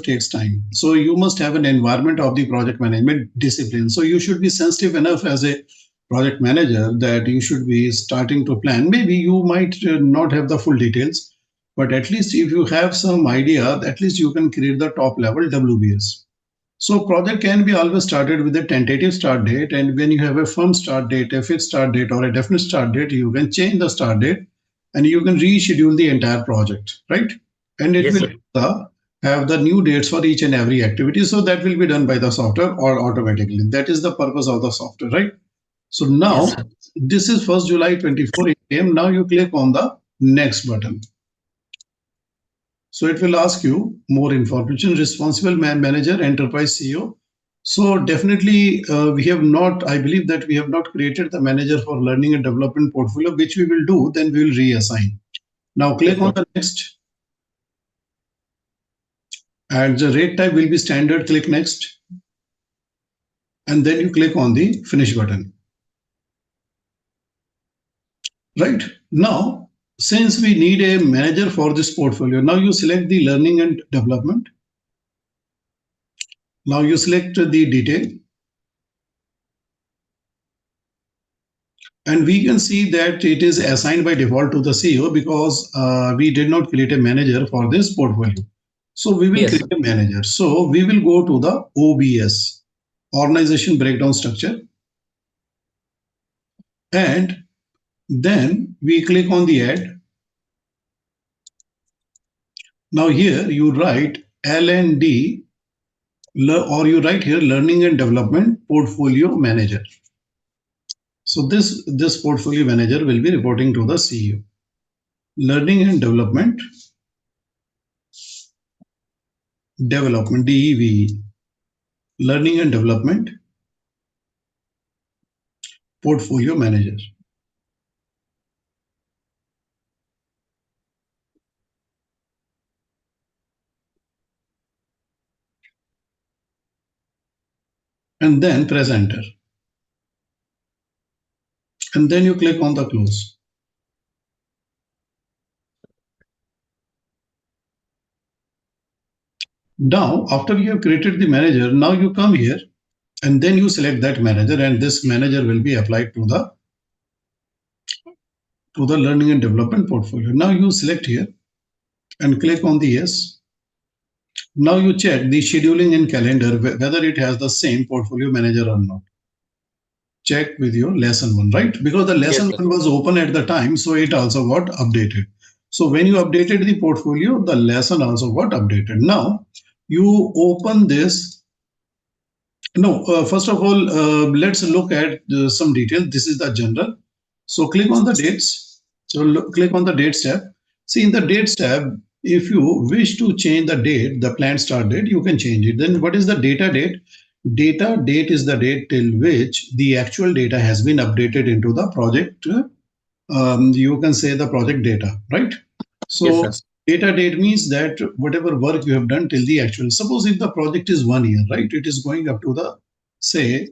takes time. So you must have an environment of the project management discipline. So you should be sensitive enough as a project manager that you should be starting to plan. Maybe you might not have the full details, but at least if you have some idea, at least you can create the top level WBS. So project can be always started with a tentative start date, and when you have a firm start date, a fixed start date, or a definite start date, you can change the start date and you can reschedule the entire project, right? And it Yes, will sir. have the new dates for each and every activity. So that will be done by the software or automatically. That is the purpose of the software, right? So Yes, now sir. this is 1st July 24 a.m. Now you click on the next button. So it will ask you more information, responsible manager, enterprise CEO. So definitely we have not, I believe that we have not created the manager for learning and development portfolio, which we will do, then we will reassign. Now click Yes, on sir. the next and the rate type will be standard, click next. And then you click on the finish button, right? Now, since we need a manager for this portfolio, now you select the learning and development. Now you select the detail. And we can see that it is assigned by default to the CEO because we did not create a manager for this portfolio. So we will Yes, create sir. a manager. So we will go to the OBS, organization breakdown structure, and then we click on the add. Now here you write L&D or you write here learning and development portfolio manager. So this portfolio manager will be reporting to the CEO. Learning and development DEV, learning and development portfolio manager. And then press enter. And then you click on the close. Now, after you have created the manager, now you come here and then you select that manager, and this manager will be applied to the learning and development portfolio. Now you select here and click on the yes. Now you check the scheduling in calendar whether it has the same portfolio manager or not. Check with your lesson one, right? Because the Yes, lesson sir. one was open at the time, so it also got updated. So when you updated the portfolio, the lesson also got updated. Now you open this. No, first of all, let's look at some detail. This is the general. So click on the dates. So click on the dates tab. See in the dates tab, if you wish to change the date, the planned start date, you can change it. Then what is the data date? Data date is the date till which the actual data has been updated into the project. You can say the project data, right? Yes, So sir. data date means that whatever work you have done till the actual. Suppose if the project is 1 year, right? It is going up to the say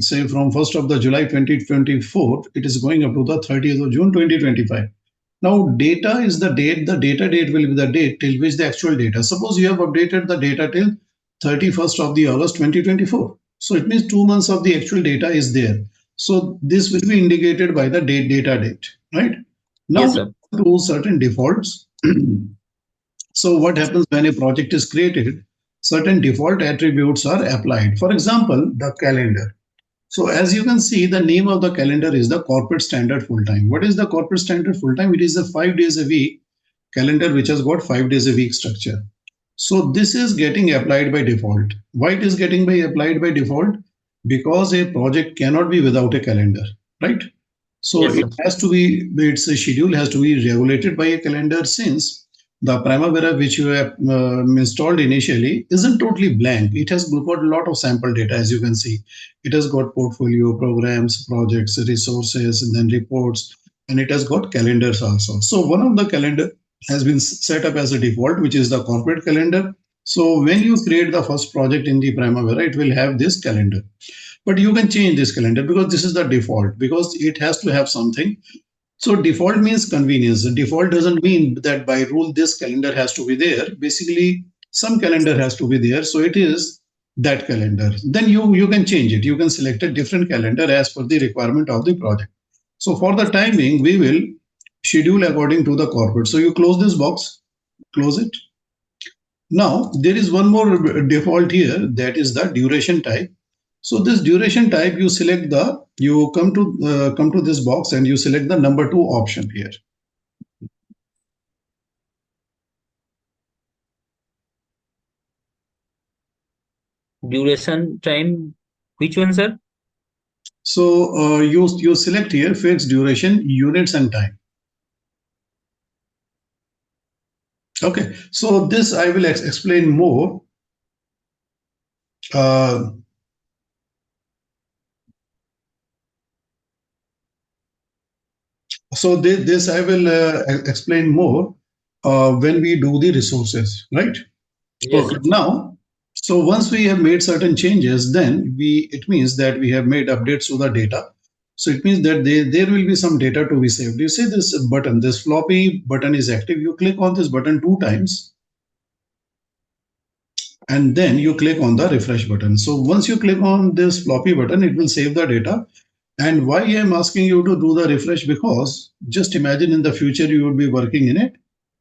say from 1st of the July 2024, it is going up to the 30th of June 2025. Now data is the date. The data date will be the date till which the actual data. Suppose you have updated the data till 31st of the August 2024. So it means 2 months of the actual data is there. So this will be indicated by the data date, right? Yes, Now sir. to certain defaults. So what happens when a project is created? Certain default attributes are applied. For example, the calendar. So as you can see, the name of the calendar is the corporate standard full time. What is the corporate standard full time? It is a 5 days a week calendar which has got 5 days a week structure. So this is getting applied by default. Why it is getting applied by default? Because a project cannot be without a calendar, right? So Yes, it sir. has to be, its schedule has to be regulated by a calendar since the Primavera which you have installed initially isn't totally blank. It has got a lot of sample data, as you can see. It has got portfolio, programs, projects, resources, and then reports, and it has got calendars also. So one of the calendar has been set up as a default, which is the corporate calendar. So when you create the first project in the Primavera, it will have this calendar. But you can change this calendar because this is the default because it has to have something. So default means convenience. Default doesn't mean that by rule this calendar has to be there. Basically, Some calendar has to be there, so it is that calendar. Then you can change it. You can select a different calendar as per the requirement of the project. So for the timing, we will schedule according to the corporate. So you close this box, close it. Now there is one more default here, that is the duration type. So this duration type, you select the, you come to this box and you select the number two option here. Duration time. Which one, sir? So you select here fixed duration, units and time. Okay, so this I will explain more. Uh, so this I will explain more when we do the resources, right? Yes, Okay, sir. now, so once we have made certain changes, then it means that we have made updates to the data. So it means that there will be some data to be saved. You see this button, this floppy button is active. You click on this button two times and then you click on the refresh button. So once you click on this floppy button, it will save the data. And why I'm asking you to do the refresh? Because just imagine in the future you would be working in a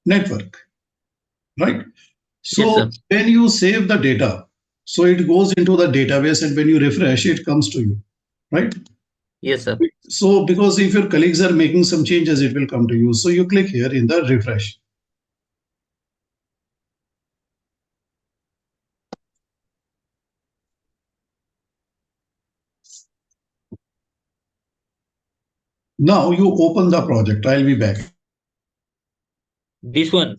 network, right? Yes, So sir. when you save the data, so it goes into the database, and when you refresh, it comes to you, right? Yes, sir. So because if your colleagues are making some changes, it will come to you. So you click here in the refresh. Now you open the project. I'll be back. This one.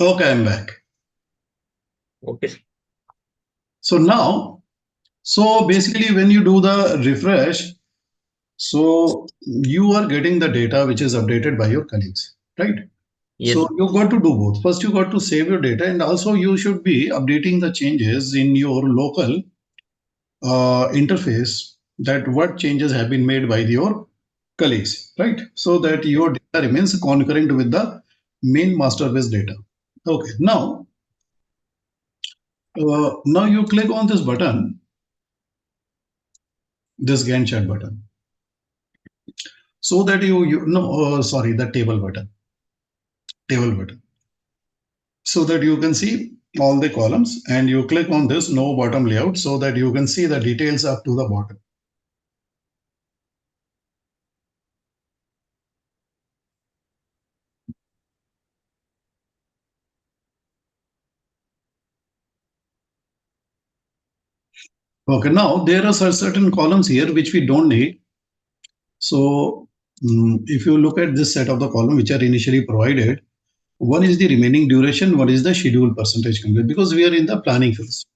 Okay, I'm back. Okay. So now, so basically when you do the refresh, so you are getting the data which is updated by your colleagues, right? Yes. So you got to do both. First, you got to save your data, and also you should be updating the changes in your local interface, that what changes have been made by your colleagues, right? So that your data remains concurrent with the main master base data. Okay, now you click on this button, this Gantt chart button, so that you no, sorry, the table button, so that you can see all the columns, and you click on this no bottom layout so that you can see the details up to the bottom. Okay, now there are certain columns here which we don't need. So if you look at this set of the column which are initially provided, one is the remaining duration, one is the schedule percentage complete, because we are in the planning phase.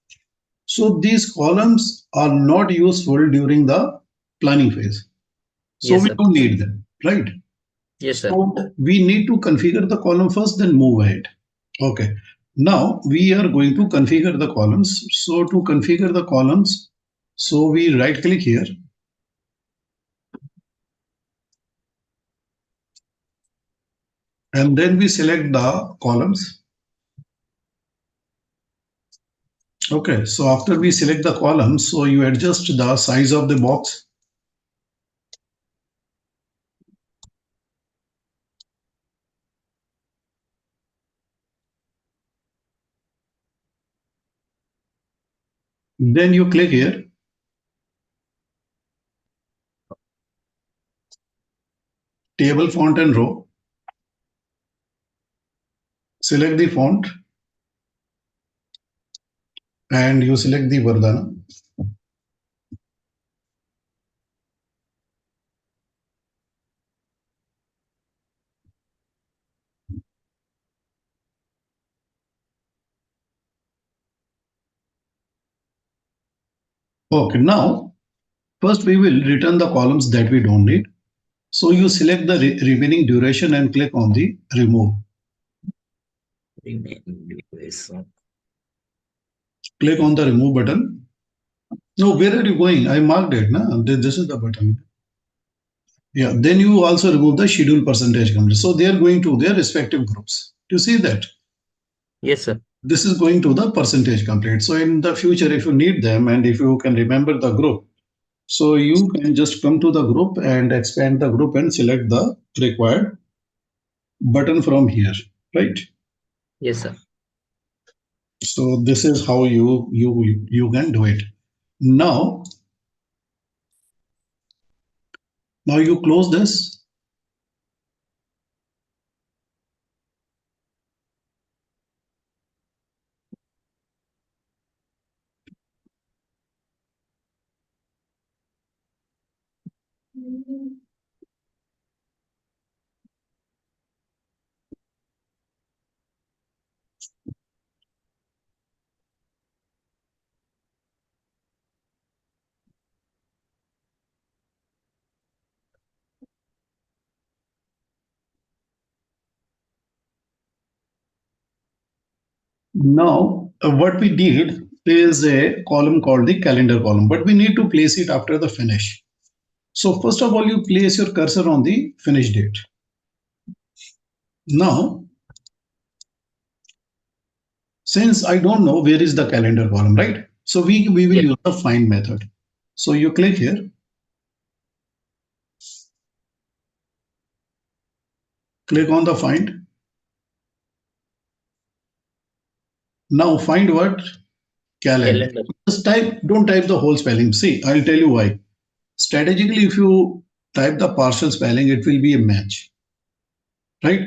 So these columns are not useful during the planning phase. So Yes, we sir. don't need them, right? Yes, sir. So we need to configure the column first, then move ahead. Okay. Now we are going to configure the columns. So to configure the columns, so we right click here, and then we select the columns. Okay. So after we select the columns, so you adjust the size of the box. Then you click here, table font and row. Select the font and you select the Vardhana. Okay, now first we will return the columns that we don't need. So you select the remaining duration and click on the remove. Remaining duration. Click on the remove button. No, where are you going? I marked it. Na? This is the button. Yeah, then you also remove the schedule percentage complete. So they are going to their respective groups. Do you see that? Yes, sir. This is going to the percentage complete. So in the future, if you need them and if you can remember the group, so you can just come to the group and expand the group and select the required button from here, right? Yes, sir. So this is how you can do it. Now, now you close this. Now, what we did is a column called the calendar column, but we need to place it after the finish. So first of all, you place your cursor on the finish date. Now, since I don't know where is the calendar column, right? So we will Yes. use the find method. So you click here, click on the find. Now find what? Calendar. Calendar. Just type, don't type the whole spelling. See, I'll tell you why. Strategically, if you type the partial spelling, it will be a match, right?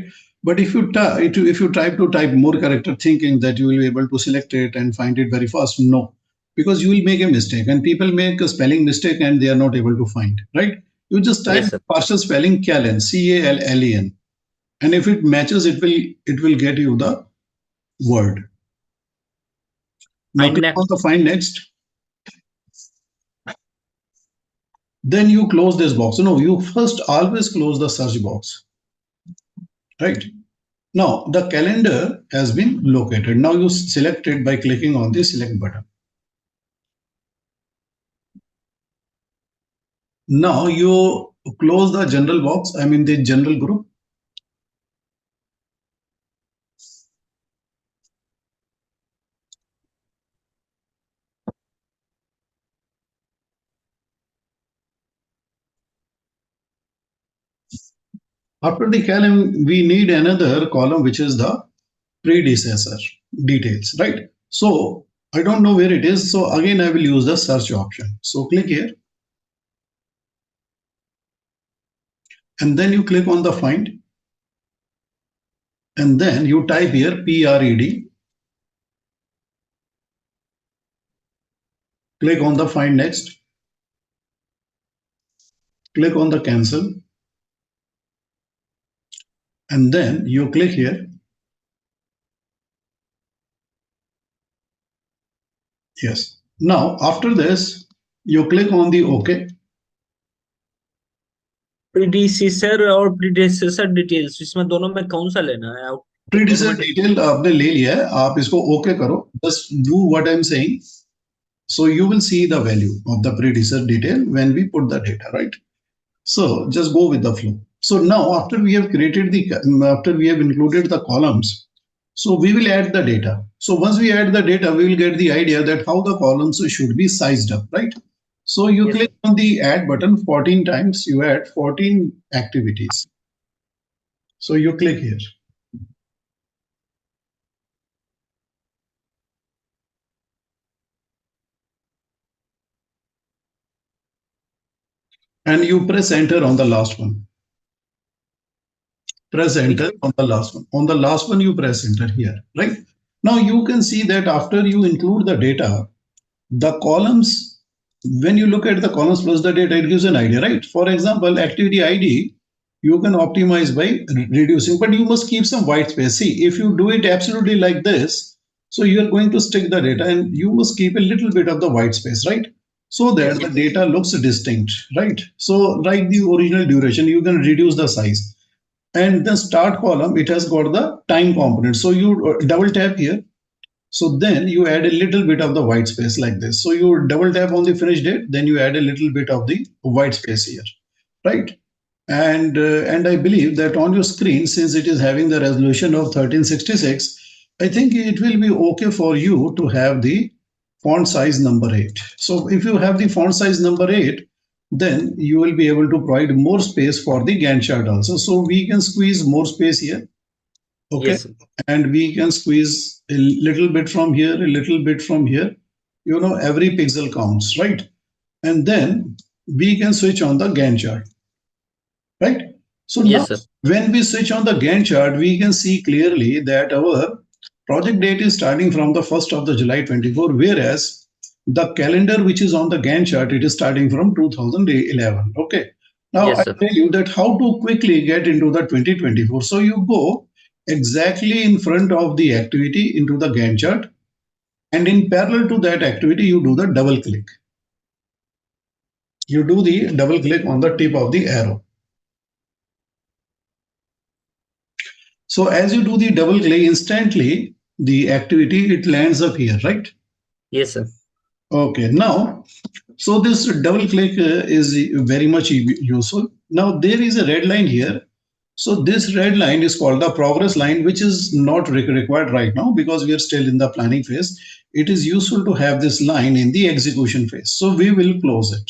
But if you try to type more character thinking that you will be able to select it and find it very fast, no, because you will make a mistake, and people make a spelling mistake and they are not able to find, right? You just type Yes, sir. partial spelling Callen, Callen, and if it matches, it will get you the word. Now Find click next. on the find next. Then you close this box. No, you first always close the search box, right? Now the calendar has been located. Now you select it by clicking on the select button. Now you close the general box, I mean the general group. After the column, we need another column which is the predecessor details, right? So I don't know where it is. So again, I will use the search option. So click here and then you click on the find and then you type here PRED. Click on the find next. Click on the cancel and then you click here. Yes. Now after this, you click on the OK. predecessor और predecessor details इसमें दोनों में कौन सा लेना है? दोनों predecessor में डिटेल आपने ले लिया है, आप इसको ओके करो. Just do what I am saying. So you will see the value of the predecessor detail when we put the data, right? So just go with the flow. So now after we have created after we have included the columns, so we will add the data. So once we add the data, we will get the idea that how the columns should be sized up, right? So you yes, click on the add button 14 times, you add 14 activities. So you click here. And you press enter on the last one. Press enter on the last one. On the last one, you press enter here, right? Now you can see that after you include the data, the columns, when you look at the columns plus the data, it gives an idea, right? For example, activity ID, you can optimize by reducing, but you must keep some white space. See, if you do it absolutely like this, so you are going to stick the data and you must keep a little bit of the white space, right? So that the data looks distinct, right? So like the original duration, you can reduce the size. And the start column, it has got the time component. So you double tap here. So then you add a little bit of the white space like this. So you double tap on the finish date, then you add a little bit of the white space here, right? And I believe that on your screen, since it is having the resolution of 1366, I think it will be okay for you to have the font size number 8. So if you have the font size number 8, then you will be able to provide more space for the Gantt chart also. So we can squeeze more space here. Okay. yes, And we can squeeze a little bit from here, a little bit from here. You know, every pixel counts, right? And then we can switch on the Gantt chart, right? So now yes, sir. when we switch on the Gantt chart, we can see clearly that our project date is starting from the 1st of the July 24, whereas the calendar which is on the Gantt chart, it is starting from 2011. Okay. Now Yes, I sir. tell you that how to quickly get into the 2024. So you go exactly in front of the activity into the Gantt chart. And in parallel to that activity, you do the double click. You do the double click on the tip of the arrow. So as you do the double click, instantly the activity, it lands up here, right? Yes, sir. Okay, now, so this double click is very much useful. Now there is a red line here. So this red line is called the progress line, which is not required right now because we are still in the planning phase. It is useful to have this line in the execution phase. So we will close it.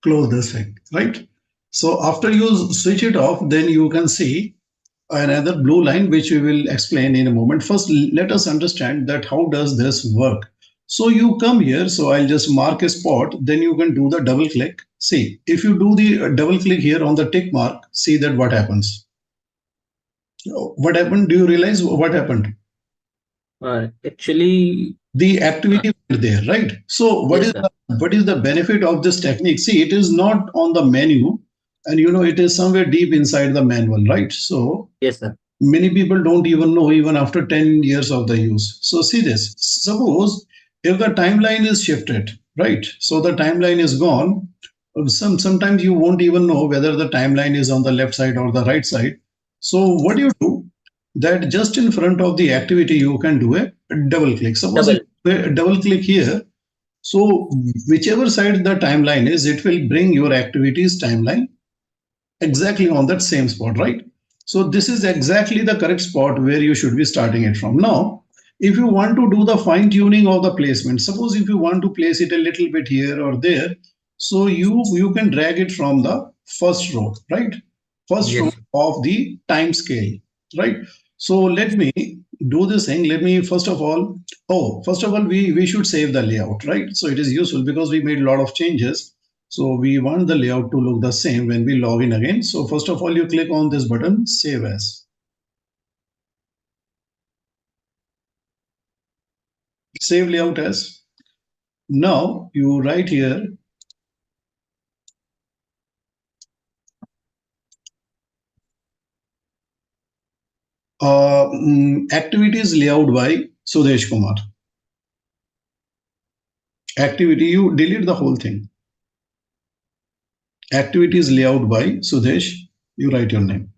Close this thing, right? So after you switch it off, then you can see another blue line, which we will explain in a moment. First, let us understand that how does this work. So you come here, so I'll just mark a spot, then you can do the double click. See, if you do the double click here on the tick mark, see that what happens. What happened? Do you realize what happened? Actually, The activity there, right? So yes, sir. what is the benefit of this technique? See, it is not on the menu, and you know it is somewhere deep inside the manual, right? So Yes, sir. Many people don't even know even after 10 years of the use. So see this. Suppose if the timeline is shifted, right? So the timeline is gone. Sometimes you won't even know whether the timeline is on the left side or the right side. So what do you do? That just in front of the activity you can do a double click. Suppose if Double. you double click here, so whichever side the timeline is, it will bring your activities timeline exactly on that same spot, right? So this is exactly the correct spot where you should be starting it from. Now, if you want to do the fine tuning of the placement, suppose if you want to place it a little bit here or there, so you can drag it from the first row, right? First row Yes. of the time scale, right? So let me do this thing. Let me first of all, we should save the layout, right? So it is useful because we made a lot of changes, so we want the layout to look the same when we log in again. So first of all, you click on this button, Save As. Save layout as. Now you write here, activities layout by Sudesh Kumar. Activity, you delete the whole thing. Activities layout by Sudesh, you write your name.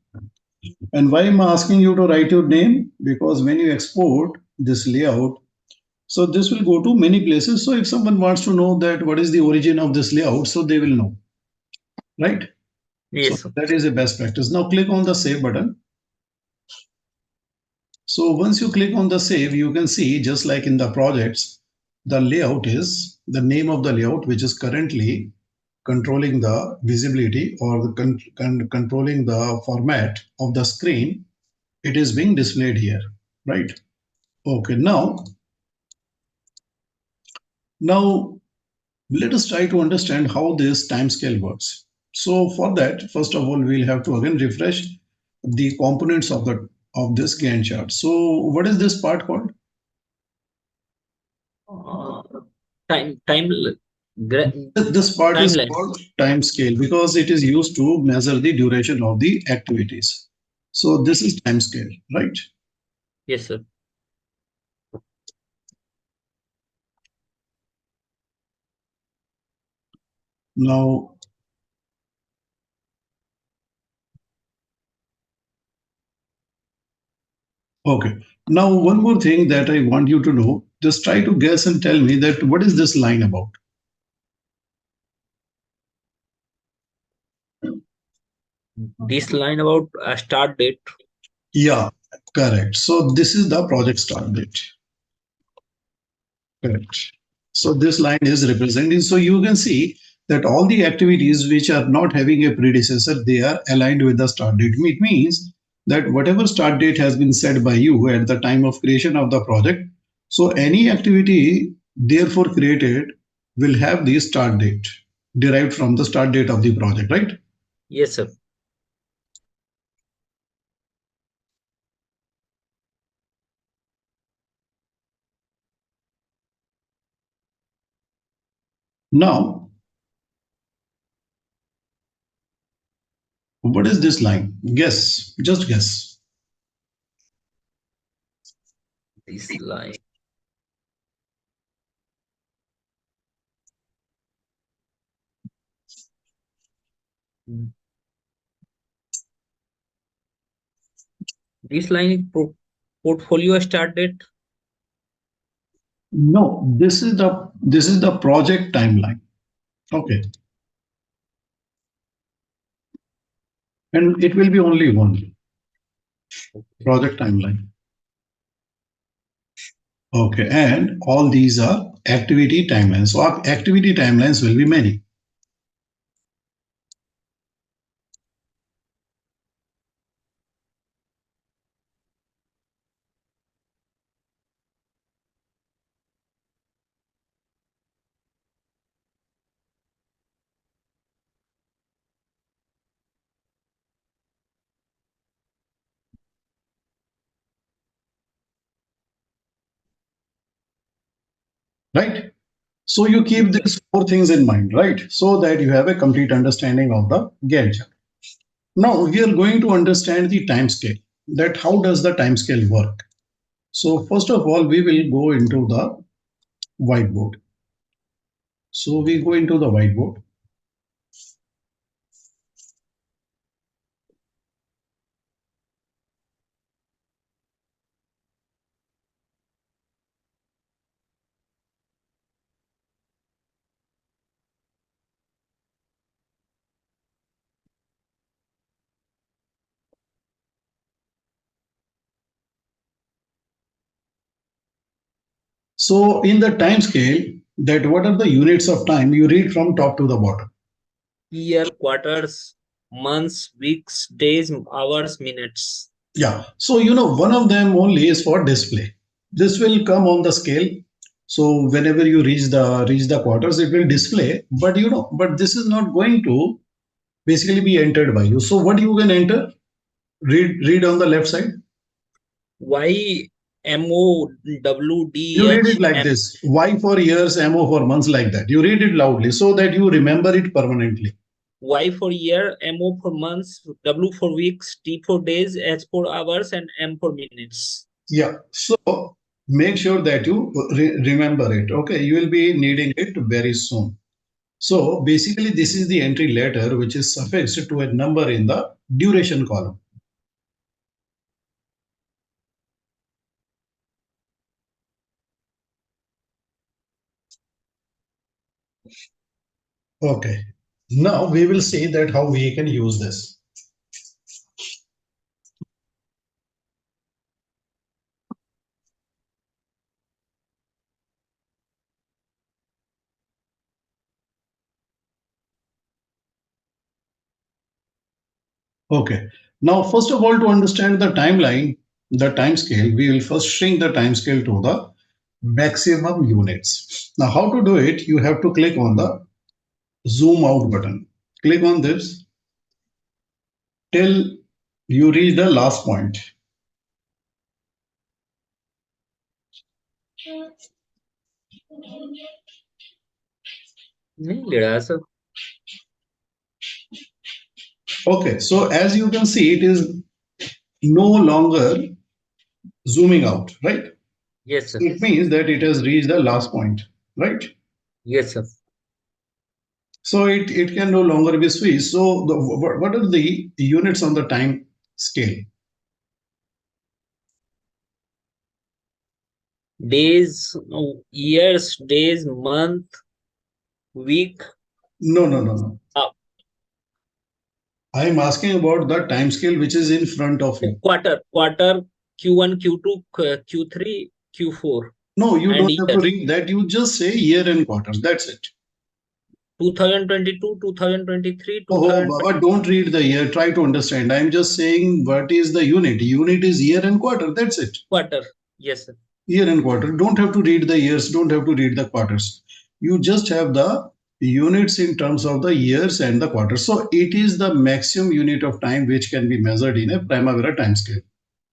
And why am I asking you to write your name? Because when you export this layout, so this will go to many places. So if someone wants to know that what is the origin of this layout, so they will know, right? So Yes, sir. that is a best practice. Now click on the save button. So once you click on the save, you can see just like in the projects, the layout is the name of the layout, which is currently controlling the visibility or the controlling the format of the screen. It is being displayed here, right? Okay, now let us try to understand how this timescale works. So for that, first of all, we'll have to again refresh the components of this Gantt chart. So what is this part called? Uh, time This part is timeline. called time scale because it is used to measure the duration of the activities. So this is time scale, right? Yes, sir. Now, okay. Now, one more thing that I want you to know, just try to guess and tell me that what is this line about? This line about start date. Yeah, correct. So this is the project start date. Correct. So this line is representing. So you can see that all the activities which are not having a predecessor, they are aligned with the start date. It means that whatever start date has been set by you at the time of creation of the project, so any activity therefore created will have the start date derived from the start date of the project, right? Yes, sir. Now, what is this line? Guess, just guess. This line. This line is portfolio start date. No, this is the project timeline. Okay. And it will be only one Okay. project timeline. Okay, and all these are activity timelines. So our activity timelines will be many, right? So you keep these four things in mind, right? So that you have a complete understanding of the Gantt chart. Now we are going to understand the time scale. that how does the time scale work. So first of all, we will go into the whiteboard. So we go into the whiteboard. So in the time scale, that what are the units of time, you read from top to the bottom. Year, quarters, months, weeks, days, hours, minutes. Yeah. So one of them only is for display. This will come on the scale. So whenever you reach the quarters, it will display. But but this is not going to basically be entered by you. So what you can enter? Read on the left side. Y M O W You D read it H like M. this: Y for years, MO for months, like that. You read it loudly so that you remember it permanently. Y for year, MO for months, W for weeks, T for days, H for hours, and M for minutes. Yeah. So make sure that you remember it. Okay. You will be needing it very soon. So basically, this is the entry letter which is suffixed to a number in the duration column. Okay. Now we will see that how we can use this. Okay. Now, first of all, to understand the timeline, the time scale, we will first shrink the time scale to the maximum units. Now, how to do it? You have to click on the zoom out button. Click on this till you reach the last point. नहीं ले रहा sir. Okay, so as you can see, it is no longer zooming out, right? Yes, sir. It means that it has reached the last point, right? Yes, sir. So it can no longer be switched. So what are the units on the time scale? Days, years, days, month, week. No, no, no, no. Uh, I'm asking about the time scale which is in front of you. quarter, Q1, Q2, Q3, Q4. No, you And don't have to year. read that. You just say year and quarters. That's it. 2022, 2023, Oh, 2020. Baba, don't read the year. Try to understand. I'm just saying what is the unit. Unit is year and quarter. That's it. Quarter. Yes, sir. Year and quarter. Don't have to read the years. Don't have to read the quarters. You just have the units in terms of the years and the quarters. So it is the maximum unit of time which can be measured in a Primavera time scale,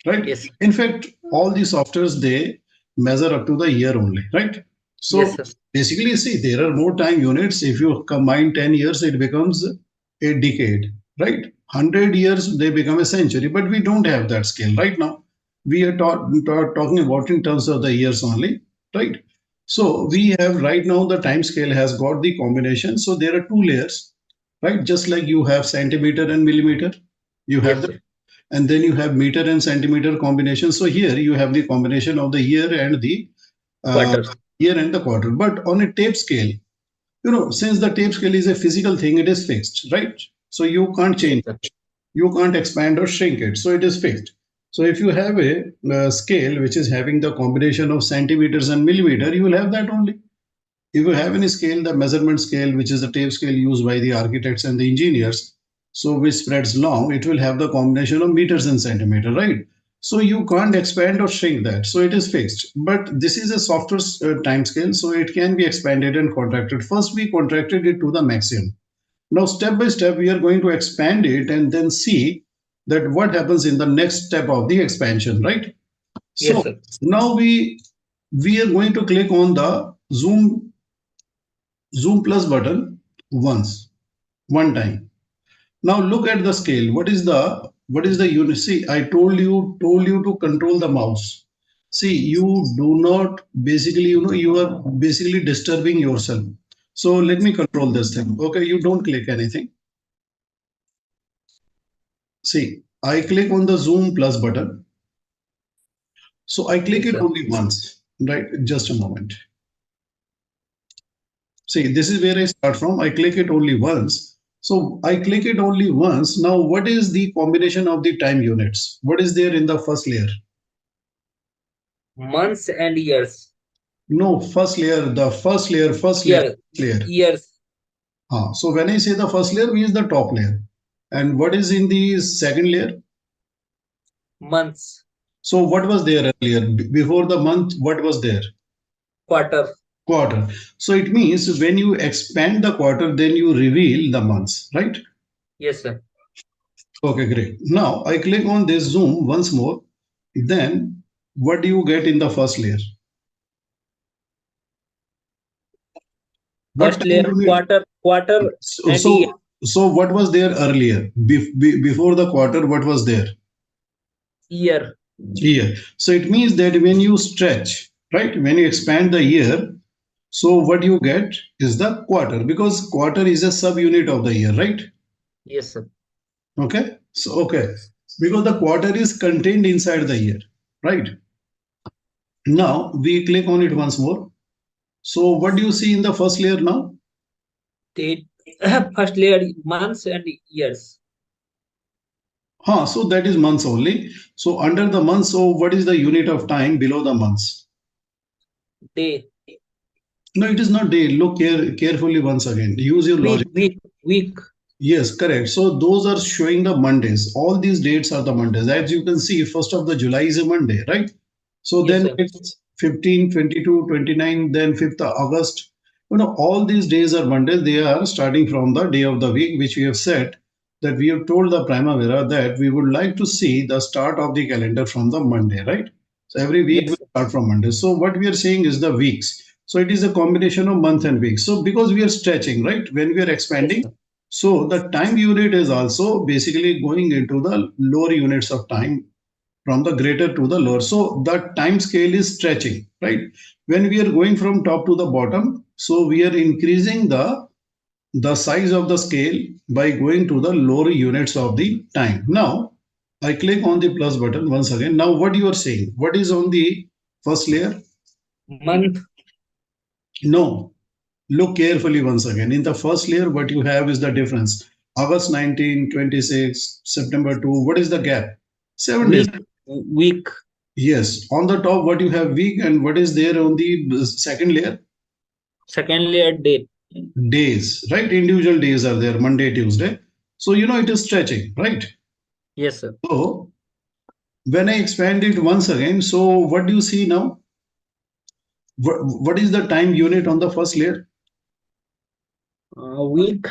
right? Yes. In fact, all the softwares they measure up to the year only, right? So Yes, sir. basically, see, there are more time units. If you combine 10 years, it becomes a decade, right? 100 years, they become a century, but we don't have that scale right now. We are talking about in terms of the years only, right? So we have right now the time scale has got the combination. So there are two layers, right? Just like you have centimeter and millimeter, you have Yes, the sir. and then you have meter and centimeter combination. So here you have the combination of the year and the uh, Quarter. year and the quarter. But on a tape scale, since the tape scale is a physical thing, it is fixed, right? So you can't Yes, change sir. it. You can't expand or shrink it. So it is fixed. So if you have a scale which is having the combination of centimeters and millimeter, you will have that only. If you have any scale, the measurement scale, which is the tape scale used by the architects and the engineers, so which spreads long, it will have the combination of meters and centimeter, right? So you can't expand or shrink that. So it is fixed. But this is a software time scale, so it can be expanded and contracted. First, we contracted it to the maximum. Now, step by step, we are going to expand it and then see that what happens in the next step of the expansion, right? Yes, So sir. now we are going to click on the zoom plus button one time. Now look at the scale. What is the What is the unit? See, I told you to control the mouse. See, you do not basically, you are basically disturbing yourself. So let me control this thing. Okay, you don't click anything. See, I click on the zoom plus button. So I click Yes, it sir. only once, right? Just a moment. See, this is where I start from. I click it only once. So I click it only once. Now, what is the combination of the time units? What is there in the first layer? Months and years. No, first layer, the first layer, Year, layer. years, So when I say the first layer, means the top layer. And what is in the second layer? months, So what was there earlier? Before the month, what was there? quarter. Quarter. So it means when you expand the quarter, then you reveal the months, right? Yes, sir. Okay, great. Now I click on this zoom once more. Then what do you get in the first layer? What First time layer, unit? quarter So, and year. so what was there earlier? Before the quarter, what was there? Year. Year. So it means that when you stretch, right, when you expand the year, so what you get is the quarter, because quarter is a subunit of the year, right? Yes, sir. Okay. So, okay. Because the quarter is contained inside the year, right? Now we click on it once more. So what do you see in the first layer now? Date. First layer, months and years. So that is months only. So under the months, so what is the unit of time below the months? Day. No, it is not day. Look carefully once again. Use your Week, logic. week. Yes, correct. So those are showing the Mondays. All these dates are the Mondays. As you can see, 1st of the July is a Monday, right? So Yes, then sir. it's 15, 22, 29, then 5th of August. All these days are Mondays. They are starting from the day of the week, which we have said that we have told the Primavera that we would like to see the start of the calendar from the Monday, right? So every week will Yes, sir. start from Monday. So what we are saying is the weeks. So it is a combination of month and week. So because we are stretching, right? When we are Yes, expanding, sir. so the time unit is also basically going into the lower units of time from the greater to the lower. So the time scale is stretching, right? When we are going from top to the bottom, so we are increasing the size of the scale by going to the lower units of the time. Now I click on the plus button once again. Now what you are saying? What is on the first layer? Month. No, look carefully once again. In the first layer, what you have is the difference. August 19, 26, September 2. What is the gap? 7 days. Week. Week. Yes. On the top, what you have week, and what is there on the second layer? Second layer, date. Days, right? Individual days are there, Monday, Tuesday. So, it is stretching, right? Yes, sir. So, when I expand it once again, so what do you see now? What is the time unit on the first layer? Week.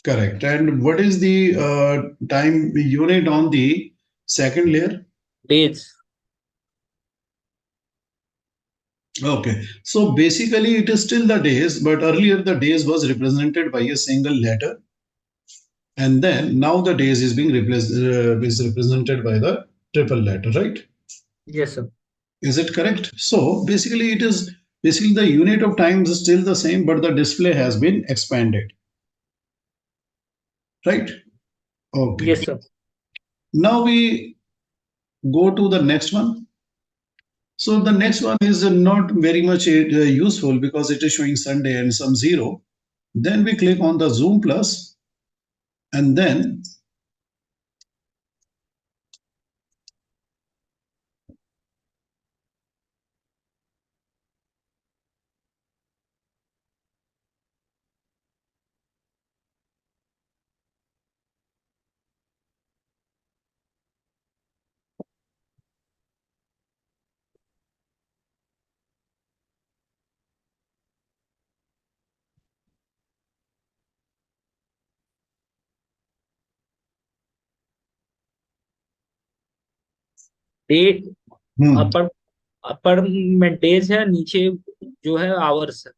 Correct. And what is the time unit on the second layer? Days. Okay. So basically, it is still the days, but earlier the days was represented by a single letter, and then now the days is being replaced is represented by the triple letter, right? Yes, sir. Is it correct? So basically, it is basically the unit of time is still the same, but the display has been expanded, right? Okay. Yes, sir. Now we go to the next one. So the next one is not very much useful because it is showing Sunday and some zero. Then we click on the zoom plus, and then Date. hmm, अपर अपर में days है, नीचे जो है hours है.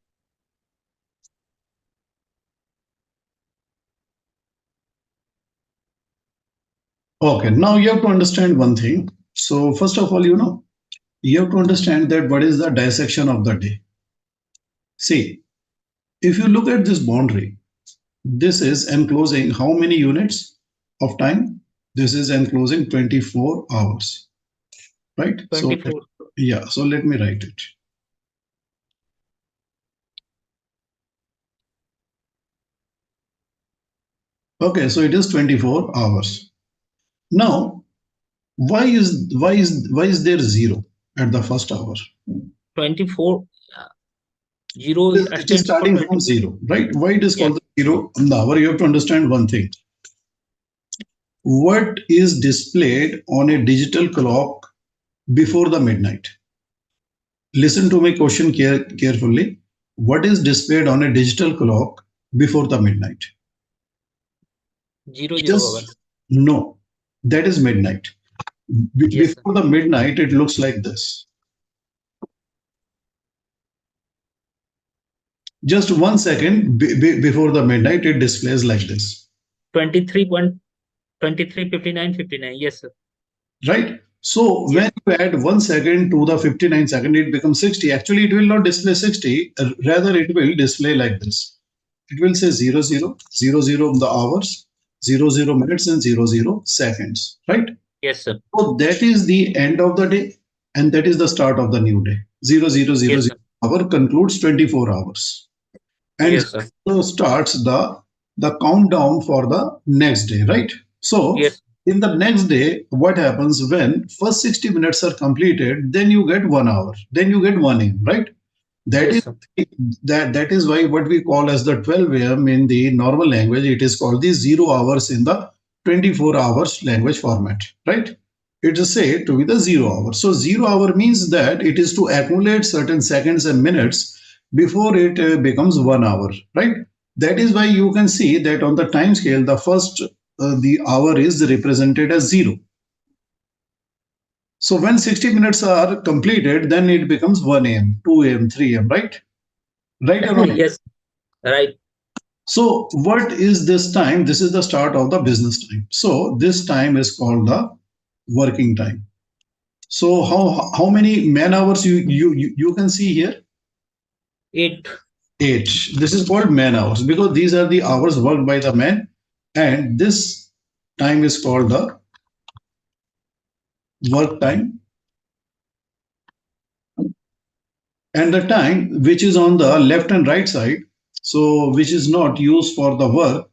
Okay, now you have to understand one thing. So first of all, you have to understand that what is the dissection of the day. See, if you look at this boundary, this is enclosing how many units of time? This is enclosing 24 hours, right? So 24. yeah, so let me write it. Okay, so it is 24 hours. Now, why is there zero at the first hour? 24. Zero It is stands for starting from 24. zero, right? Why it is Yes. called the zero on the hour? You have to understand one thing. What is displayed on a digital clock before the midnight? Listen to my question carefully. What is displayed on a digital clock before the midnight? 00 Just hours. no. That is midnight. Yes, sir. Before the midnight, it looks like this. Just 1 second before the midnight, it displays like this. 23.23:59:59. Yes, sir. Right? So Yes. when you add 1 second to the 59 second, it becomes 60. Actually, it will not display 60, rather, it will display like this. It will say 00 the hours, 00 minutes, and 00 seconds. Right? Yes, sir. So that is the end of the day, and that is the start of the new day. 0000 Yes, sir. hour concludes 24 hours. And Yes, sir. so starts the countdown for the next day, right? So Yes. in the next day, what happens when first 60 minutes are completed, then you get 1 hour, then you get 1 a.m., right? That Yes, is sir. that is why what we call as the 12 a.m. in the normal language, it is called the 0 hours in the 24 hours language format, right? It is said to be the 0 hour. So 0 hour means that it is to accumulate certain seconds and minutes before it becomes 1 hour, right? That is why you can see that on the time scale, the first the hour is represented as zero. So when 60 minutes are completed, then it becomes 1 a.m., 2 a.m., 3 a.m., right? Right or wrong? Yes. Right. So what is this time? This is the start of the business time. So this time is called the working time. So how many man hours you can see here? 8. 8. This is called man hours because these are the hours worked by the man, and this time is called the work time, and the time which is on the left and right side, so which is not used for the work.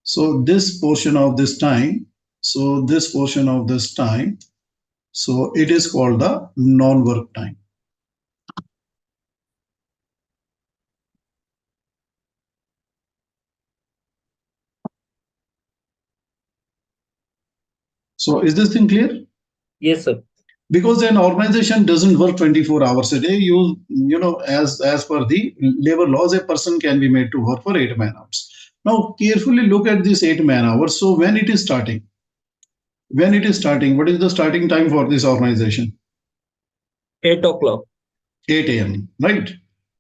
So this portion of this time, so this portion of this time, so it is called the non-work time. So is this thing clear? Yes, sir. Because an organization doesn't work 24 hours a day. You know, as per the labor laws, a person can be made to work for 8 man hours. Now carefully look at this 8 man hours. So when it is starting, what is the starting time for this organization? 8 o'clock. 8 a.m., right?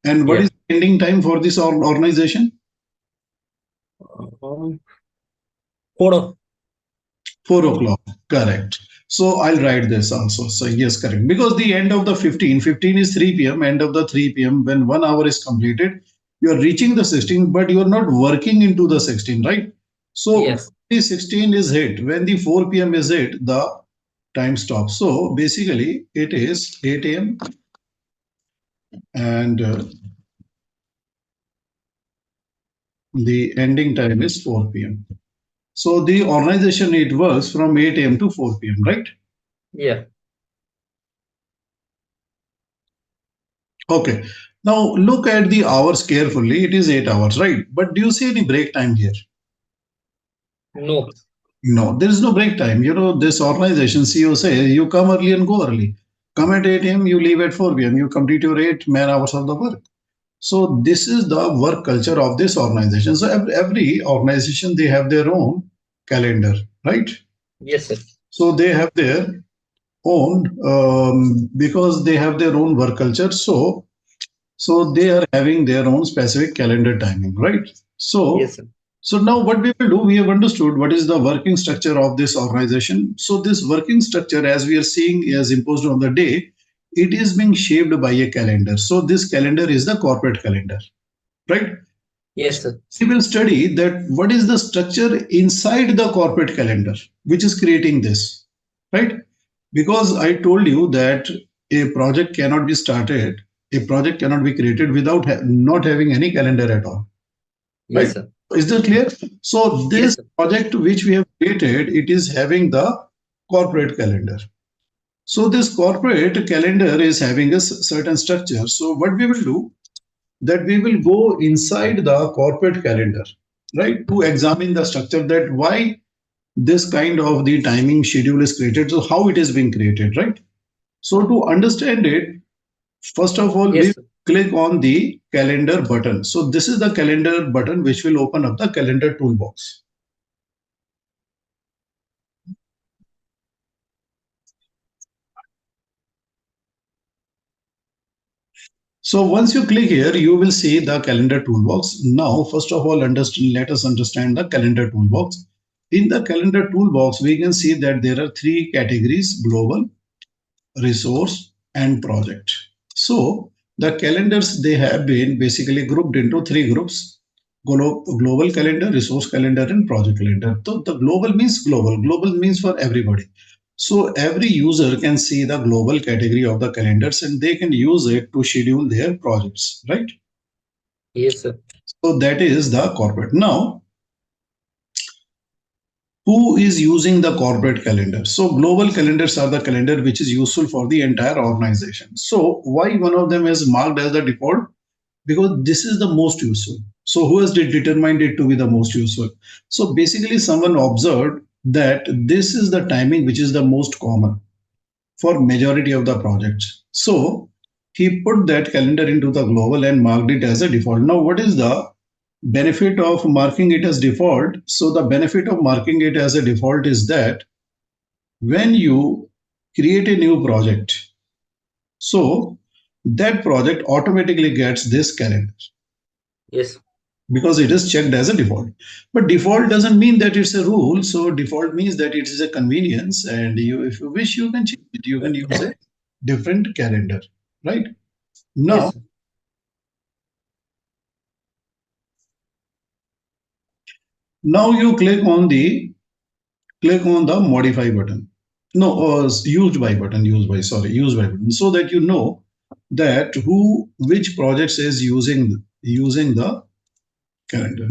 And what Yeah. is the ending time for this organization? Um, 4 o'clock. 4 o'clock, correct. So I'll write this also. So yes, correct. Because the end of the 15 is 3 p.m., end of the 3 p.m., when 1 hour is completed, you're reaching the 16, but you're not working into the 16, right? So Yes. the 16 is hit. When the 4 p.m. is hit, the time stops. So basically, it is 8 a.m. and the ending time is 4 p.m. So the organization, it works from 8 a.m. to 4 p.m., right? Yeah. Okay. Now look at the hours carefully. It is 8 hours, right? But do you see any break time here? No. No, there is no break time. You know, this organization CEO says you come early and go early. Come at 8 a.m., you leave at 4 p.m., you complete your 8 man hours of the work. So this is the work culture of this organization. So every organization, they have their own calendar, right? Yes, sir. So they have their own because they have their own work culture. So they are having their own specific calendar timing, right? So Yes, sir. So now what we will do, we have understood what is the working structure of this organization. So this working structure, as we are seeing, is imposed on the day. It is being shaped by a calendar. So this calendar is the corporate calendar, right? Yes, sir. We will study that what is the structure inside the corporate calendar, which is creating this, right? Because I told you that a project cannot be started, a project cannot be created without not having any calendar at all, Yes, right? sir. Is that clear? So Yes, this sir. project which we have created, it is having the corporate calendar. So this corporate calendar is having a certain structure. So what we will do, that we will go inside the corporate calendar, right, to examine the structure, that why this kind of the timing schedule is created, so how it is being created, right? So to understand it, first of all, we Yes, sir. click on the calendar button. So this is the calendar button which will open up the calendar toolbox. So once you click here, you will see the calendar toolbox. Now, first of all, let us understand the calendar toolbox. In the calendar toolbox, we can see that there are three categories: global, resource, and project. So the calendars, they have been basically grouped into three groups: global calendar, resource calendar, and project calendar. So the global means global. Global means for everybody. So every user can see the global category of the calendars and they can use it to schedule their projects, right? Yes, sir. So that is the corporate. Now, who is using the corporate calendar? So global calendars are the calendar which is useful for the entire organization. So why one of them is marked as the default? Because this is the most useful. So who has determined it to be the most useful? So basically someone observed that this is the timing which is the most common for majority of the projects. So he put that calendar into the global and marked it as a default. Now what is the benefit of marking it as default? So the benefit of marking it as a default is that when you create a new project, so that project automatically gets this calendar Yes. because it is checked as a default. But default doesn't mean that it's a rule. So default means that it is a convenience, and you, if you wish, you can change it. You can use a different calendar, right? Yes, Now, sir. now you click on the modify button. No, use by button, use by button, so that you know that who, which projects is using the calendar.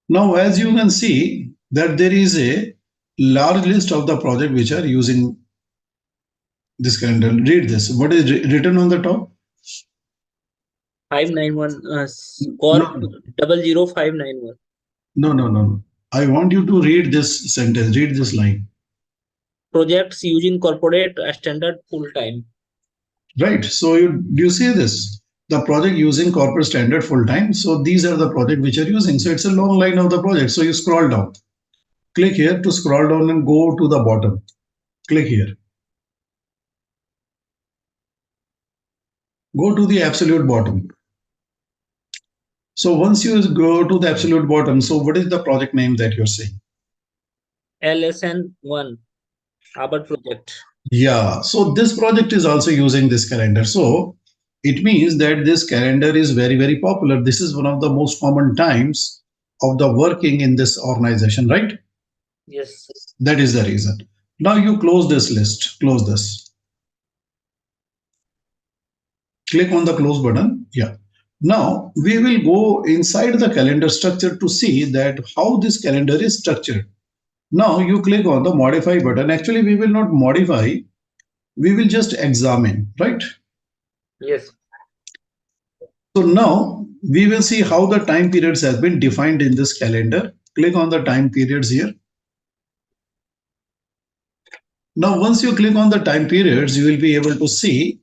Now, as you can see that there is a large list of the project which are using this calendar. Read this. What is written on the top? 591 No, Corp 00591. no, no, no, no. I want you to read this sentence. Read this line. Projects using corporate standard full time. Right. So you see this? The project using corporate standard full time. So these are the project which are using. So it's a long line of the project. So you scroll down. Click here to scroll down and go to the bottom. Click here. Go to the absolute bottom. So once you go to the absolute bottom, so what is the project name that you're seeing? LSN1. Our project. Yeah, so this project is also using this calendar. So it means that this calendar is very, very popular. This is one of the most common times of the working in this organization, right? Yes. That is the reason. Now you close this list, close this. Click on the close button. Yeah. Now we will go inside the calendar structure to see that how this calendar is structured. Now you click on the modify button. Actually, we will not modify, we will just examine, right? Yes. So now we will see how the time periods have been defined in this calendar. Click on the time periods here. Now, once you click on the time periods, you will be able to see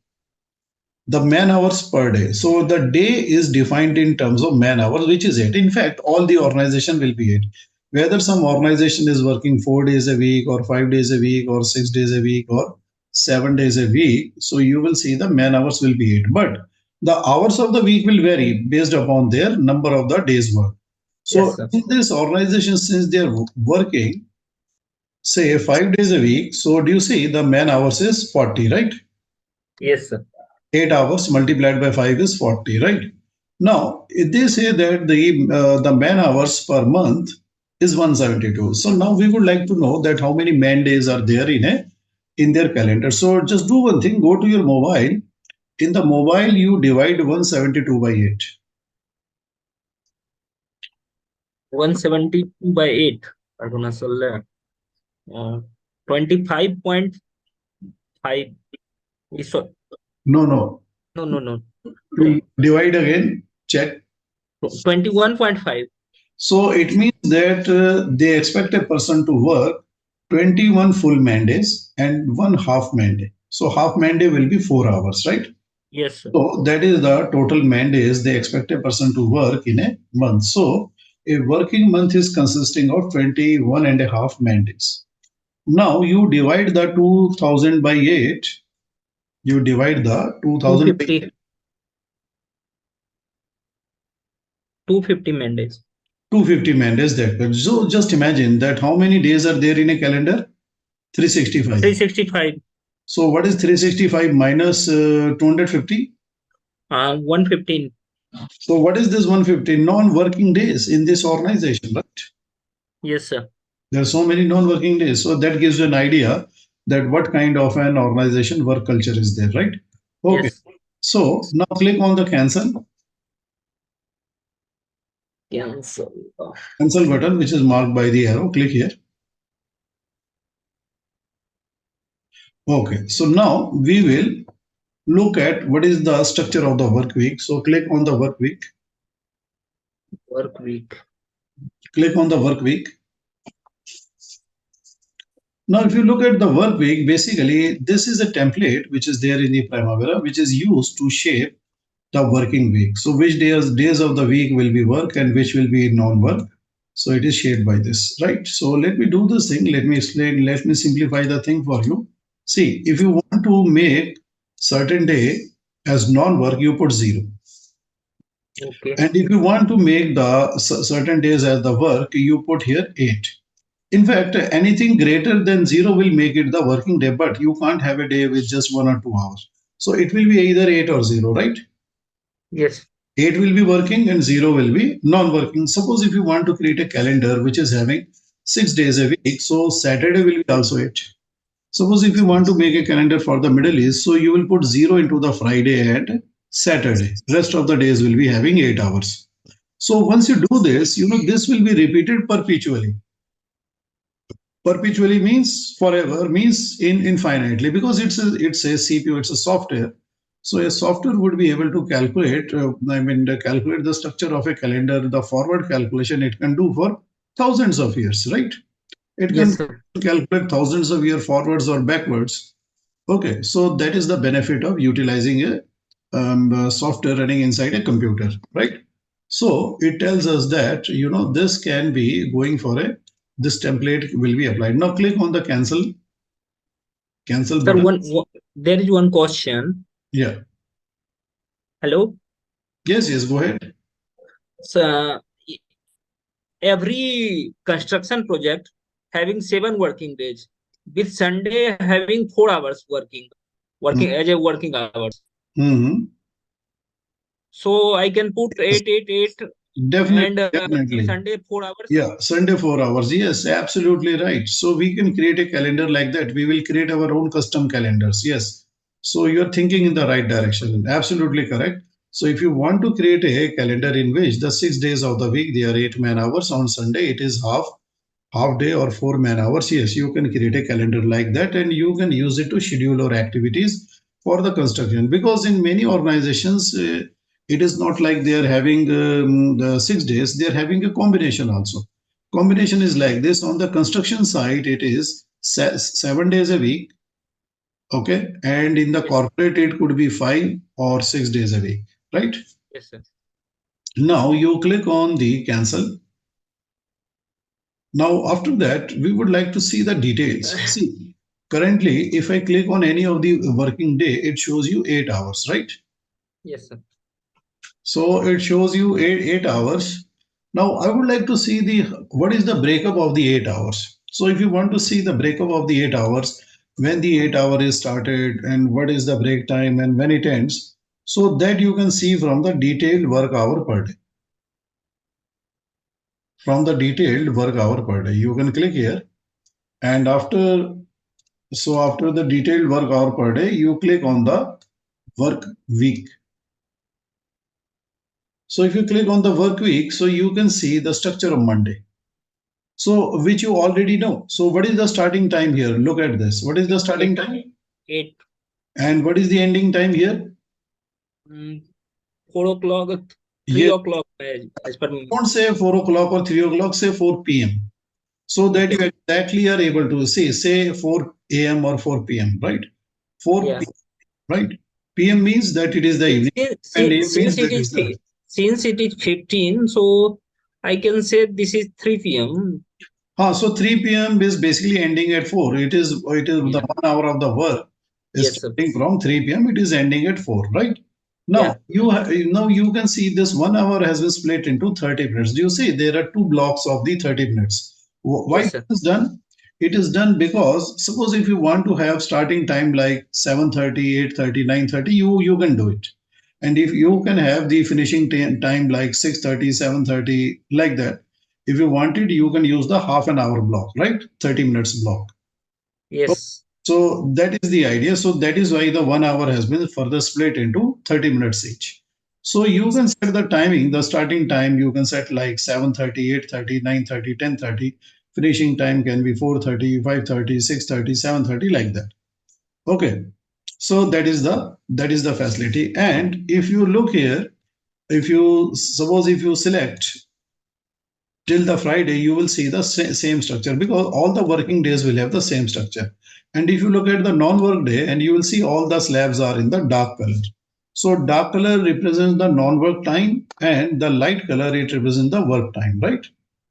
the man hours per day. So the day is defined in terms of man hours, which is it. In fact, all the organization will be it. Whether some organization is working 4 days a week or 5 days a week or 6 days a week or 7 days a week, so you will see the man hours will be 8. But the hours of the week will vary based upon their number of the days work. Yes, So sir. in this organization, since they are working, say 5 days a week, so do you see the man hours is 40, right? Yes, sir. 8 hours multiplied by 5 is 40, right? Now, if they say that the man hours per month is 172. So now we would like to know that how many man days are there in their calendar. So just do one thing, go to your mobile. In the mobile, you divide 172 by 8. 172 by 8. Aruna Solle. Uh, 25.5. So, No, no. no, no, no. Divide again, check. 21.5. So it means that they expect a person to work 21 full man days and one half man day. So half man day will be 4 hours, right? Yes, sir. So that is the total man days they expect a person to work in a month. So a working month is consisting of 21 and a half man days. Now you divide the 2000 by 8. You divide the 2000 by 250. 250 mandates. 250 man days that way. So just imagine that how many days are there in a calendar? 365. 365. So what is 365 minus 250? 115. So what is this 150? Non-working days in this organization, right? Yes, sir. There are so many non-working days. So that gives you an idea that what kind of an organization work culture is there, right? Okay. Yes. So now click on the Cancel. cancel button, which is marked by the arrow. Click here. Okay. So now we will look at what is the structure of the work week. So click on the work week. Work week. Click on the work week. Now, if you look at the work week, basically, this is a template which is there in the Primavera, which is used to shape the working week. So, which days of the week will be work and which will be non-work. So, it is shaped by this, right? So, let me do this thing. Let me explain. Let me simplify the thing for you. See, if you want to make certain day as non-work, you put 0. Okay. And if you want to make the certain days as the work, you put here 8. In fact, anything greater than 0 will make it the working day, but you can't have a day with just 1 or 2 hours. So it will be either 8 or 0, right? Yes. 8 will be working and 0 will be non-working. Suppose if you want to create a calendar which is having 6 days a week, so Saturday will be also 8. Suppose if you want to make a calendar for the Middle East, so you will put 0 into the Friday and Saturday. Rest of the days will be having 8 hours. So once you do this, this will be repeated perpetually. Perpetually means forever, means infinitely, because it's a CPU, it's a software. So a software would be able to calculate, calculate the structure of a calendar, the forward calculation it can do for thousands of years, right? It Yes, can sir. calculate thousands of years forwards or backwards. Okay, so that is the benefit of utilizing a software running inside a computer, right? So it tells us that this can be going for a this template will be applied. Now click on the cancel Sir, button. there is one question. Yeah. Hello. Yes. Go ahead. So, every construction project having 7 working days, with Sunday having 4 hours working as a working hours. Mm-hmm. So I can put 8, 8, 8, Definitely, and definitely. Sunday 4 hours. Yeah, Sunday 4 hours. Yes, absolutely right. So we can create a calendar like that. We will create our own custom calendars. Yes. So you're thinking in the right direction. Absolutely correct. So if you want to create a calendar in which the 6 days of the week they are 8 man hours, on Sunday it is half day or 4 man hours. Yes, you can create a calendar like that and you can use it to schedule your activities for the construction, because in many organizations it is not like they are having the 6 days, they are having a combination also. Combination is like this: on the construction side it is 7 days a week, okay, and in the Yes. corporate it could be 5 or 6 days a week, right? Yes, sir. Now you click on the cancel. Now after that we would like to see the details. See, currently, if I click on any of the working day, it shows you 8 hours, right? Yes, sir. So it shows you eight hours. Now I would like to see the what is the breakup of the 8 hours. So if you want to see the breakup of the 8 hours, when the 8 hour is started and what is the break time and when it ends, so that you can see from the detailed work hour per day. From the detailed work hour per day, you can click here and after the detailed work hour per day, you click on the work week. So if you click on the work week, so you can see the structure of Monday. So which you already know. So what is the starting time here? Look at this. What is the starting Eight, time? eight, And what is the ending time here? mm, 4 o'clock, three Yes, o'clock, as per me. don't say 4 o'clock or 3 o'clock, say 4 p.m. So that Okay, you sir. exactly are able to say 4 a.m. or 4 p.m., right? 4 Yeah. p.m., right? PM means that it is the Since, evening and since, AM means since it that is is the since it is 15, so I can say this is 3 p.m. so 3 p.m. is basically ending at 4. It is the Yeah. 1 hour of the work is Yes, sir. starting from 3 p.m. It is ending at 4, right? Yeah. Now you can see this 1 hour has been split into 30 minutes. Do you see there are two blocks of the 30 minutes? Why Yes, it sir. is done? It is done because suppose if you want to have starting time like 7:30, 8:30, 9:30, you can do it. And if you can have the finishing time like 6:30, 7:30, like that, if you wanted, you can use the half an hour block, right? 30 minutes block. Yes. So that is the idea. So that is why the 1 hour has been further split into 30 minutes each. So you can set the timing, the starting time, you can set like 7:30, 8:30, 9:30, 10:30. Finishing time can be 4:30, 5:30, 6:30, 7:30, like that. Okay. So that is the facility. And if you look here, if you suppose if you select till the Friday, you will see the same structure because all the working days will have the same structure. And if you look at the non-work day, and you will see all the slabs are in the dark color. So dark color represents the non-work time, and the light color it represents the work time, right?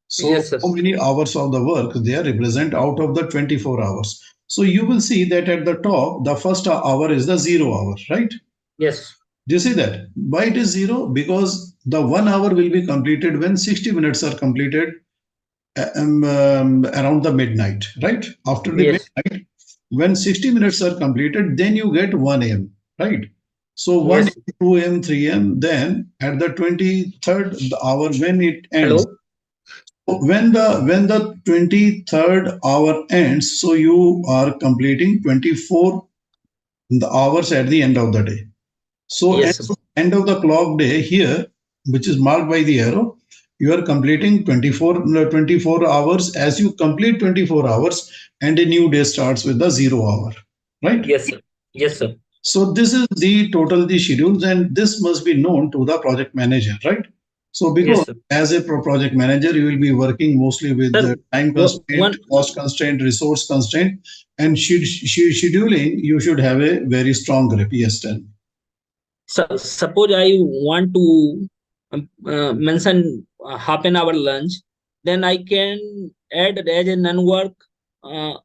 So Yes, sir. how many hours of the work they represent out of the 24 hours. So you will see that at the top, the first hour is the 0 hour, right? Yes. Do you see that? Why it is zero? Because the 1 hour will be completed when 60 minutes are completed around the midnight, right? After the Yes. midnight, when 60 minutes are completed, then you get 1 a.m., right? So 1, Yes. 2 a.m., 3 a.m., then at the 23rd hour when it ends, Hello. when the 23rd hour ends, so you are completing 24 the hours at the end of the day. So at Yes, sir. the end of the clock day here, which is marked by the arrow, you are completing 24 hours. As you complete 24 hours, and a new day starts with the 0 hour, right? Yes, sir. Yes, sir. So this is the schedules, and this must be known to the project manager, right? So Yes, because sir. as a project manager, you will be working mostly with Sir, the time constraint, one, cost constraint, resource constraint, and scheduling. You should have a very strong grip. Yes, tell me. suppose I want to mention half an hour lunch, then I can add as a non-work uh,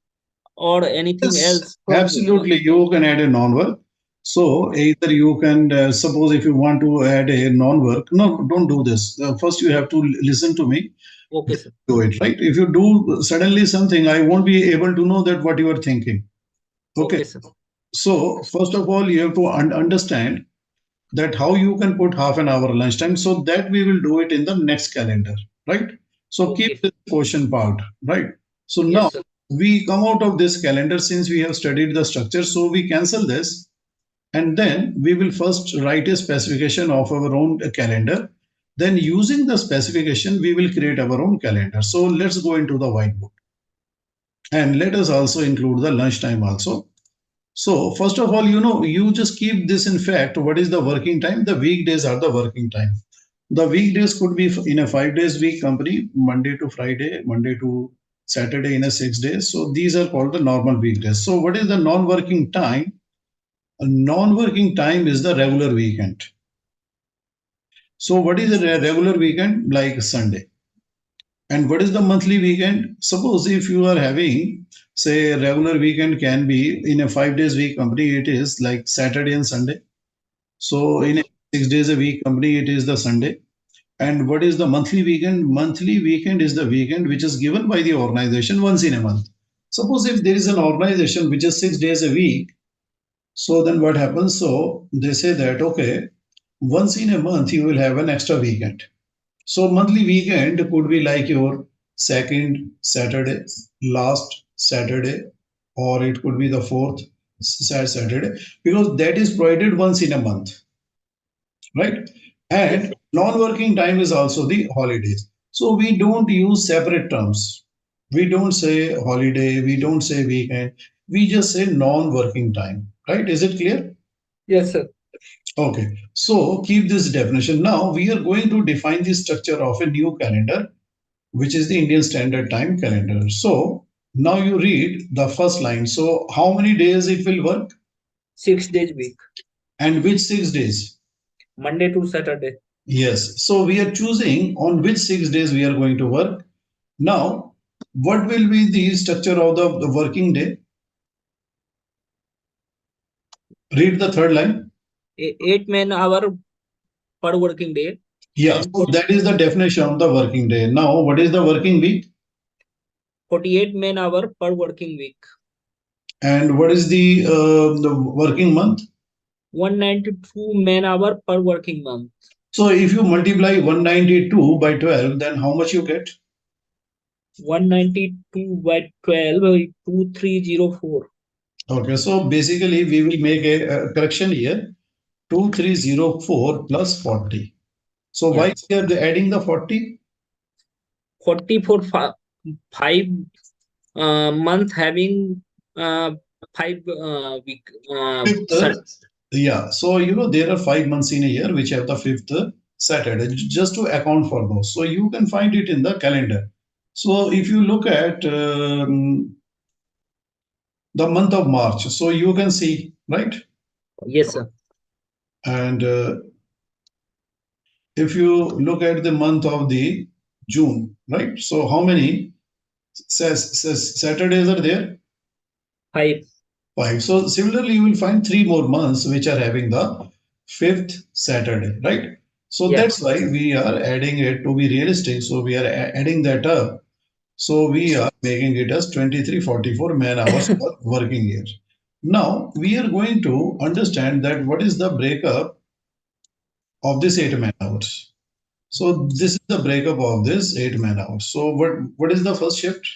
or anything Yes, else from here. absolutely. You can add a non-work. So either you can suppose if you want to add a non-work, no, don't do this. First, you have to listen to me. Okay, sir. Do it right. If you do suddenly something, I won't be able to know that what you are thinking. Okay. Okay, sir. So first of all, you have to understand that how you can put half an hour lunchtime. So that we will do it in the next calendar, right? So keep Okay. this question part, right? So now Yes, sir. we come out of this calendar since we have studied the structure. So we cancel this, and then we will first write a specification of our own calendar. Then using the specification, we will create our own calendar. So let's go into the whiteboard, and let us also include the lunchtime also. So first of all, you just keep this in fact. What is the working time? The weekdays are the working time. The weekdays could be in a 5 days week company, Monday to Friday, Monday to Saturday in a 6 days. So these are called the normal weekdays. So what is the non-working time? A non-working time is the regular weekend. So what is a regular weekend? Like Sunday. And what is the monthly weekend? Suppose if you are having, say, regular weekend can be in a 5 days week company, it is like Saturday and Sunday. So in a 6 days a week company, it is the Sunday. And what is the monthly weekend? Monthly weekend is the weekend which is given by the organization once in a month. Suppose if there is an organization which is 6 days a week, so then what happens? So they say that, okay, once in a month you will have an extra weekend. So monthly weekend could be like your second Saturday, last Saturday, or it could be the fourth Saturday, because that is provided once in a month, right? Yes, And non-working time is also the holidays. So we don't use separate terms. We don't say holiday, we don't say weekend, we just say non-working time, right? Is it clear? yes, sir. Okay, so keep this definition. Now we are going to define the structure of a new calendar, which is the Indian Standard Time calendar. So now you read the first line. So how many days it will work 6 days week, and which 6 days? Monday to Saturday. Yes. So we are choosing on which 6 days we are going to work. Now, what will be the structure of the working day? Read the third line. 8 man hour per working day, Yeah. and So that is the definition of the working day. Now, what is the working week? 48 man hour per working week, And what is the working month? 192 man hour per working month, So if you multiply 192 by 12, then how much you get? 192 by 12, 2304. Okay, so basically we will make a correction here. 2304 plus 40. So Yeah, why we are adding the 40? 40 for 5 month having uh, 5 week Sunday. Fifth, yeah. So there are 5 months in a year which have the fifth Saturday, just to account for those. So you can find it in the calendar. So if you look at the month of March, so you can see, right? Yes, sir. And if you look at the month of the June, right? So how many says Saturdays are there? 5. Five. So similarly, you will find three more months which are having the fifth Saturday, right? So Yeah. that's why we are adding it to be realistic. So we are adding that up. So we are making it as 2344 man hours per working year. Now we are going to understand that what is the breakup of this 8 man hours. So this is the breakup of this 8 man hours. So what is the first shift?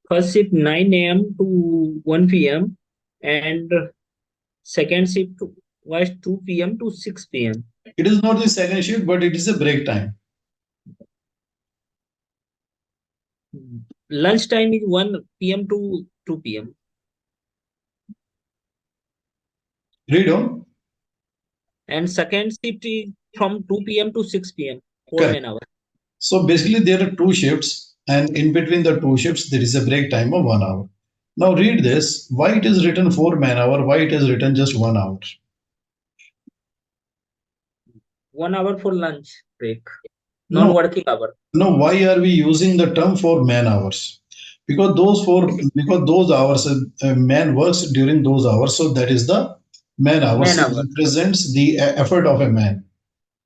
First shift 9 a.m. to 1 p.m. and second shift was 2 p.m. to 6 p.m. It is not the second shift, but it is a break time. Lunch time is 1 p.m. to 2 p.m. Read on. and second shift is from 2 p.m. to 6 p.m. 4 Correct. man hour. So basically, there are two shifts, and in between the two shifts, there is a break time of 1 hour. Now, read this. Why it is written 4 man hour? Why it is written just 1 hour? 1 hour for lunch break, No, non-working hour. no. Why are we using the term for man hours? Because those hours man works during those hours, so that is the man hours. Man It hour. represents the effort of a man.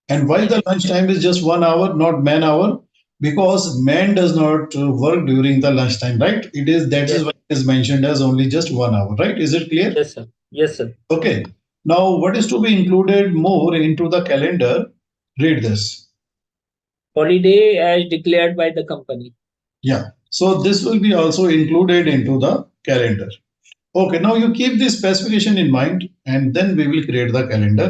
And why Yeah. the lunch time is just 1 hour, not man hour? Because man does not work during the lunchtime, right? That is Yes. why it is mentioned as only just 1 hour, right? Is it clear? Yes, sir. Yes, sir. Okay. Now, what is to be included more into the calendar? Read this. Holiday as declared by the company. Yeah. So this will be also included into the calendar. Okay. Now you keep this specification in mind, and then we will create the calendar.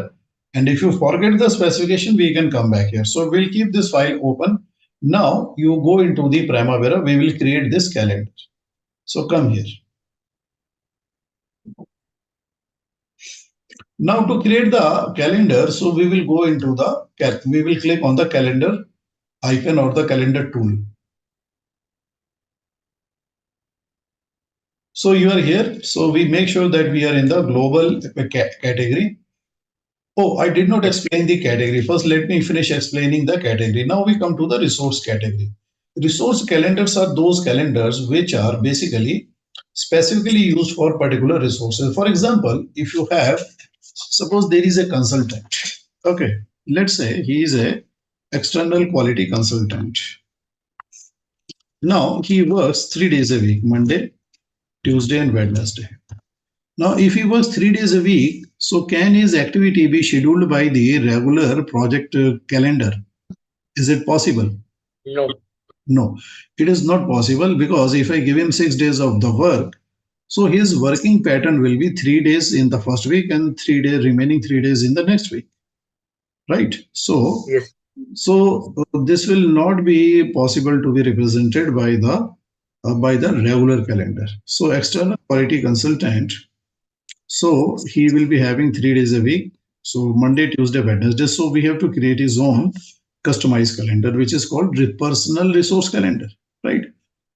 And if you forget the specification, we can come back here. So we'll keep this file open. Now you go into the Primavera. We will create this calendar. So come here. Now to create the calendar, so we will go into we will click on the calendar icon or the calendar tool. So you are here. So we make sure that we are in the global category. Oh, I did not Yes. explain the category. First, let me finish explaining the category. Now we come to the resource category. Resource calendars are those calendars which are basically specifically used for particular resources. For example, if you have, suppose there is a consultant. Okay, let's say he is a external quality consultant. Now he works 3 days a week, Monday, Tuesday, and Wednesday. Now, if he works 3 days a week, so can his activity be scheduled by the regular project calendar? Is it possible? No. No, it is not possible because if I give him 6 days of the work, so his working pattern will be 3 days in the first week and 3 days remaining 3 days in the next week, right? Yes. So this will not be possible to be represented by the regular calendar. So external quality consultant, so he will be having 3 days a week. So Monday, Tuesday, Wednesday. So we have to create his own customized calendar, which is called personal resource calendar, right?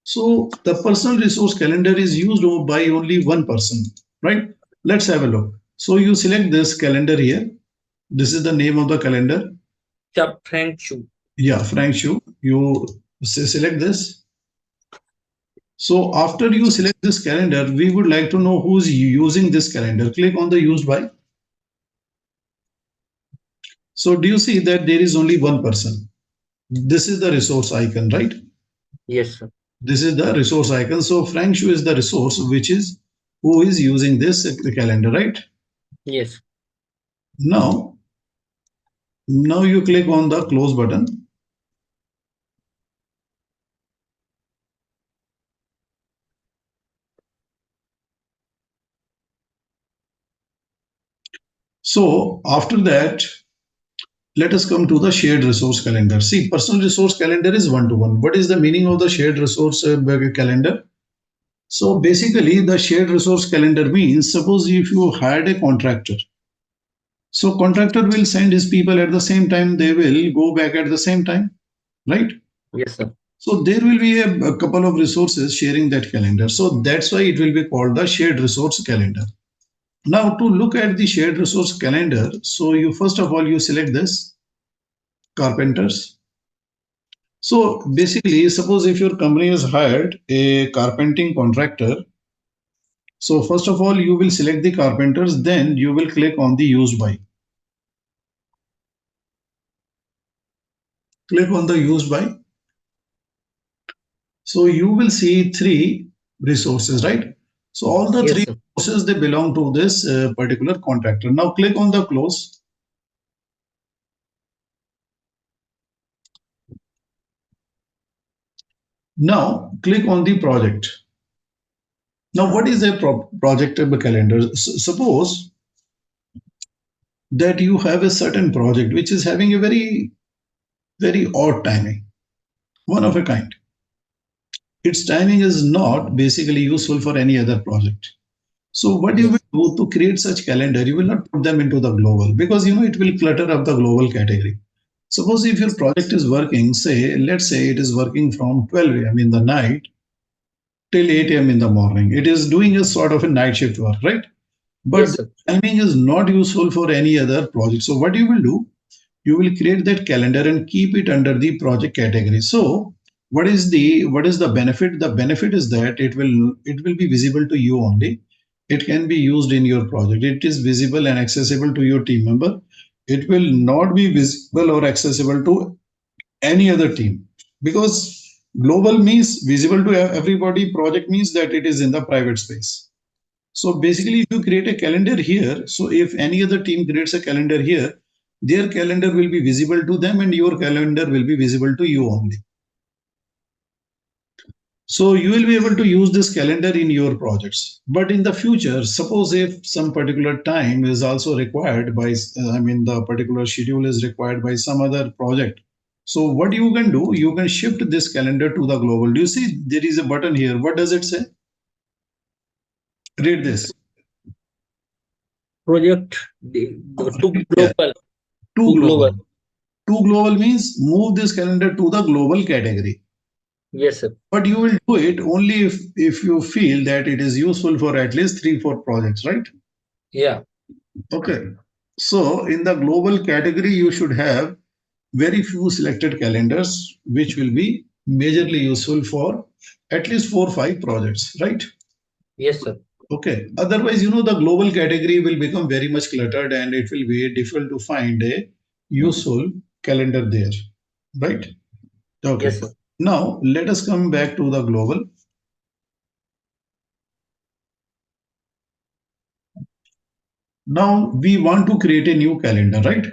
So the personal resource calendar is used by only one person, right? Let's have a look. So you select this calendar here. This is the name of the calendar. Chap Frank Chu. Yeah, Frank Shu. You select this. So after you select this calendar, we would like to know who's using this calendar. Click on the used by. So do you see that there is only one person? This is the resource icon, right? Yes, sir. This is the resource icon. So Frank Shu is the resource, which is who is using this calendar, right? Yes. Now, now you click on the close button. So after that, let us come to the shared resource calendar. See, personal resource calendar is one-to-one. What is the meaning of the shared resource calendar? So basically, the shared resource calendar means suppose if you hired a contractor, so contractor will send his people at the same time. They will go back at the same time, right? Yes, sir. So there will be a couple of resources sharing that calendar. So that's why it will be called the shared resource calendar. Now to look at the shared resource calendar, so you first of all you select this carpenters. So basically, suppose if your company has hired a carpenting contractor, so first of all you will select the carpenters, then you will click on the use by. Click on the use by. So you will see three resources, right? So all the Yes, three sir. resources they belong to this particular contractor. Now click on the close. Now click on the project. Now what is a project calendar? Suppose that you have a certain project which is having a very odd timing, one of a kind. Its timing is not basically useful for any other project. So what you Yes. will do to create such calendar, you will not put them into the global because it will clutter up the global category. Suppose if your project is working, say, let's say it is working from 12 a.m. in the night till 8 a.m. in the morning. It is doing a sort of a night shift work, right? But Yes, the sir. timing is not useful for any other project. So what you will do, you will create that calendar and keep it under the project category. So what is the benefit? The benefit is that it will be visible to you only. It can be used in your project. It is visible and accessible to your team member. It will not be visible or accessible to any other team because global means visible to everybody. Project means that it is in the private space. So basically, if you create a calendar here, so if any other team creates a calendar here, their calendar will be visible to them and your calendar will be visible to you only. So you will be able to use this calendar in your projects. But in the future, suppose if some particular time is also required by, the particular schedule is required by some other project. So what you can do, you can shift this calendar to the global. Do you see there is a button here? What does it say? Read this. Project to Yeah, global. to To global. global. To global means move this calendar to the global category. Yes, sir. But you will do it only if you feel that it is useful for at least 3 4 projects, right? Yeah. Okay. So in the global category, you should have very few selected calendars which will be majorly useful for at least 4 or 5 projects, right? Yes, sir. Okay. Otherwise, the global category will become very much cluttered and it will be difficult to find a useful calendar there, right? Okay. Yes, sir. Now, let us come back to the global. Now, we want to create a new calendar, right? So,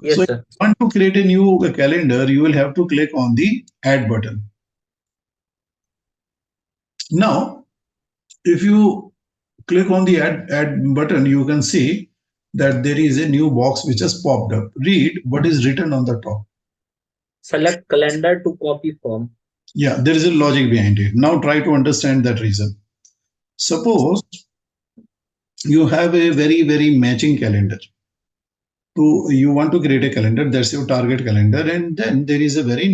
Yes, if sir. you want to create a new calendar, you will have to click on the add button. Now, if you click on the add button, you can see that there is a new box which has popped up. Read what is written on the top. Select calendar to copy from. Yeah, there is a logic behind it. Now try to understand that reason. Suppose you have a very matching calendar. You want to create a calendar, that's your target calendar, and then there is a very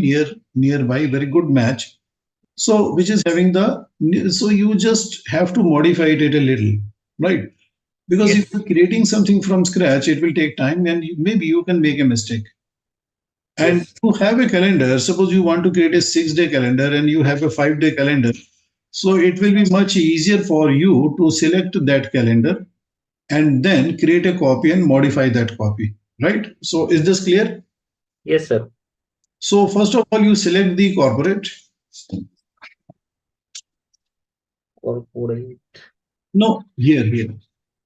nearby, very good match. So which is having so you just have to modify it a little, right? Because if Yes. you're creating something from scratch, it will take time and maybe you can make a mistake. And Yes. to have a calendar, suppose you want to create a 6 day calendar and you have a 5 day calendar. So it will be much easier for you to select that calendar and then create a copy and modify that copy, right? So is this clear? Yes, sir. So first of all, you select the corporate. Corporate. No, here.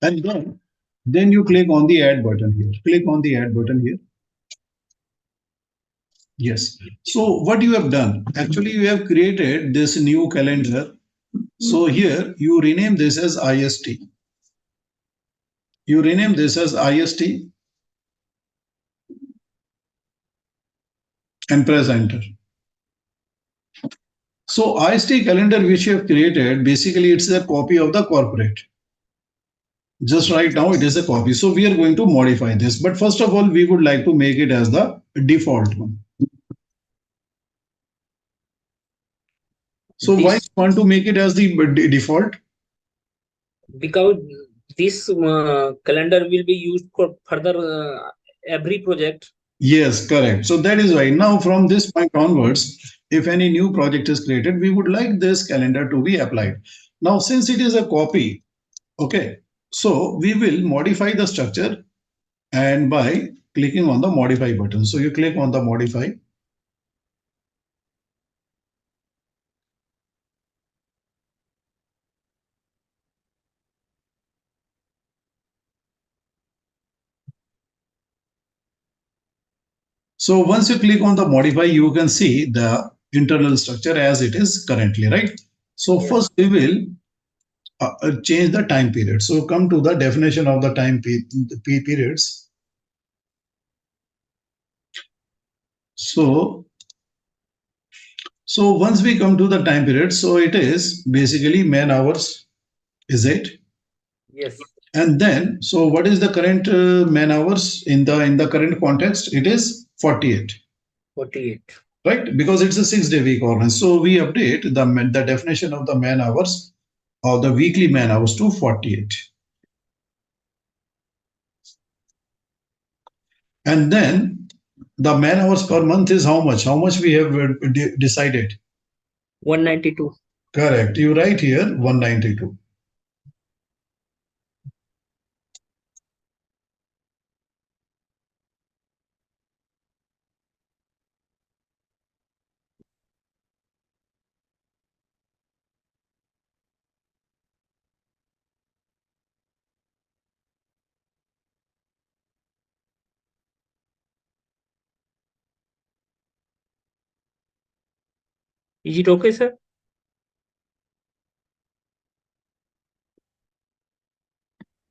And then you click on the add button here. Click on the add button here. Yes. So what you have done, actually you have created this new calendar. So here you rename this as IST. You rename this as IST and press enter. So IST calendar which you have created, basically it's a copy of the corporate. Just right now it is a copy. So we are going to modify this. But first of all, we would like to make it as the default one. So why This you want to make it as the default? because this calendar will be used for further every project. Yes, correct. So that is why now from this point onwards, if any new project is created, we would like this calendar to be applied. Now, since it is a copy, okay, so we will modify the structure and by clicking on the modify button. So you click on the modify. So once you click on the modify, you can see the internal structure as it is currently, right? So Yes. first we will change the time period. So come to the definition of the periods. So once we come to the time period, so it is basically man hours, is it? Yes. And then, so what is the current man hours in the current context? It is 48, 48. right? Because it's a 6 day week ordinance. So we update the definition of the man hours or the weekly man hours to 48. And then the man hours per month is how much? How much we have decided? 192. Correct. You write here 192. Is it okay, sir?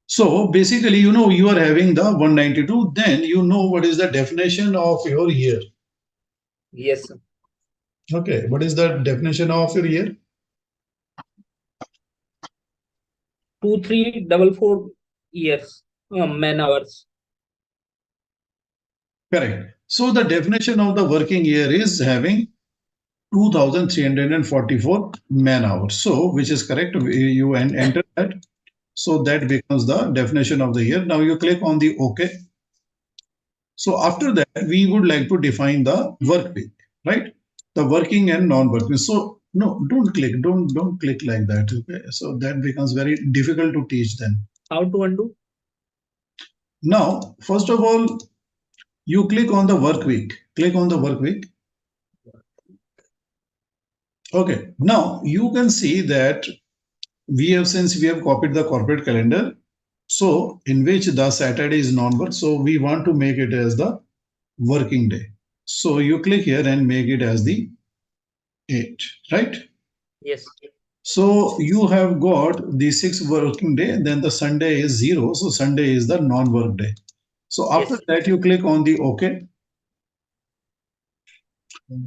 So basically, you are having the 192, then you know what is the definition of your year. Yes, sir. Okay, what is the definition of your year? 2344 years. Man hours. Correct. So the definition of the working year is having 2344 man hours. So which is correct. You enter that. So that becomes the definition of the year. Now you click on the OK. So after that, we would like to define the work week, right? the working and non-working. So no, don't click like that. Okay, so that becomes very difficult to teach then. How to undo? Now, first of all, you click on the work week. Click on the work week. Okay. Now you can see that since we have copied the corporate calendar, so in which the Saturday is non-work. So we want to make it as the working day. So you click here and make it as the 8, right? Yes. So you have got the 6 working day, then the Sunday is 0. So Sunday is the non-work day. So after Yes. that, you click on the OK.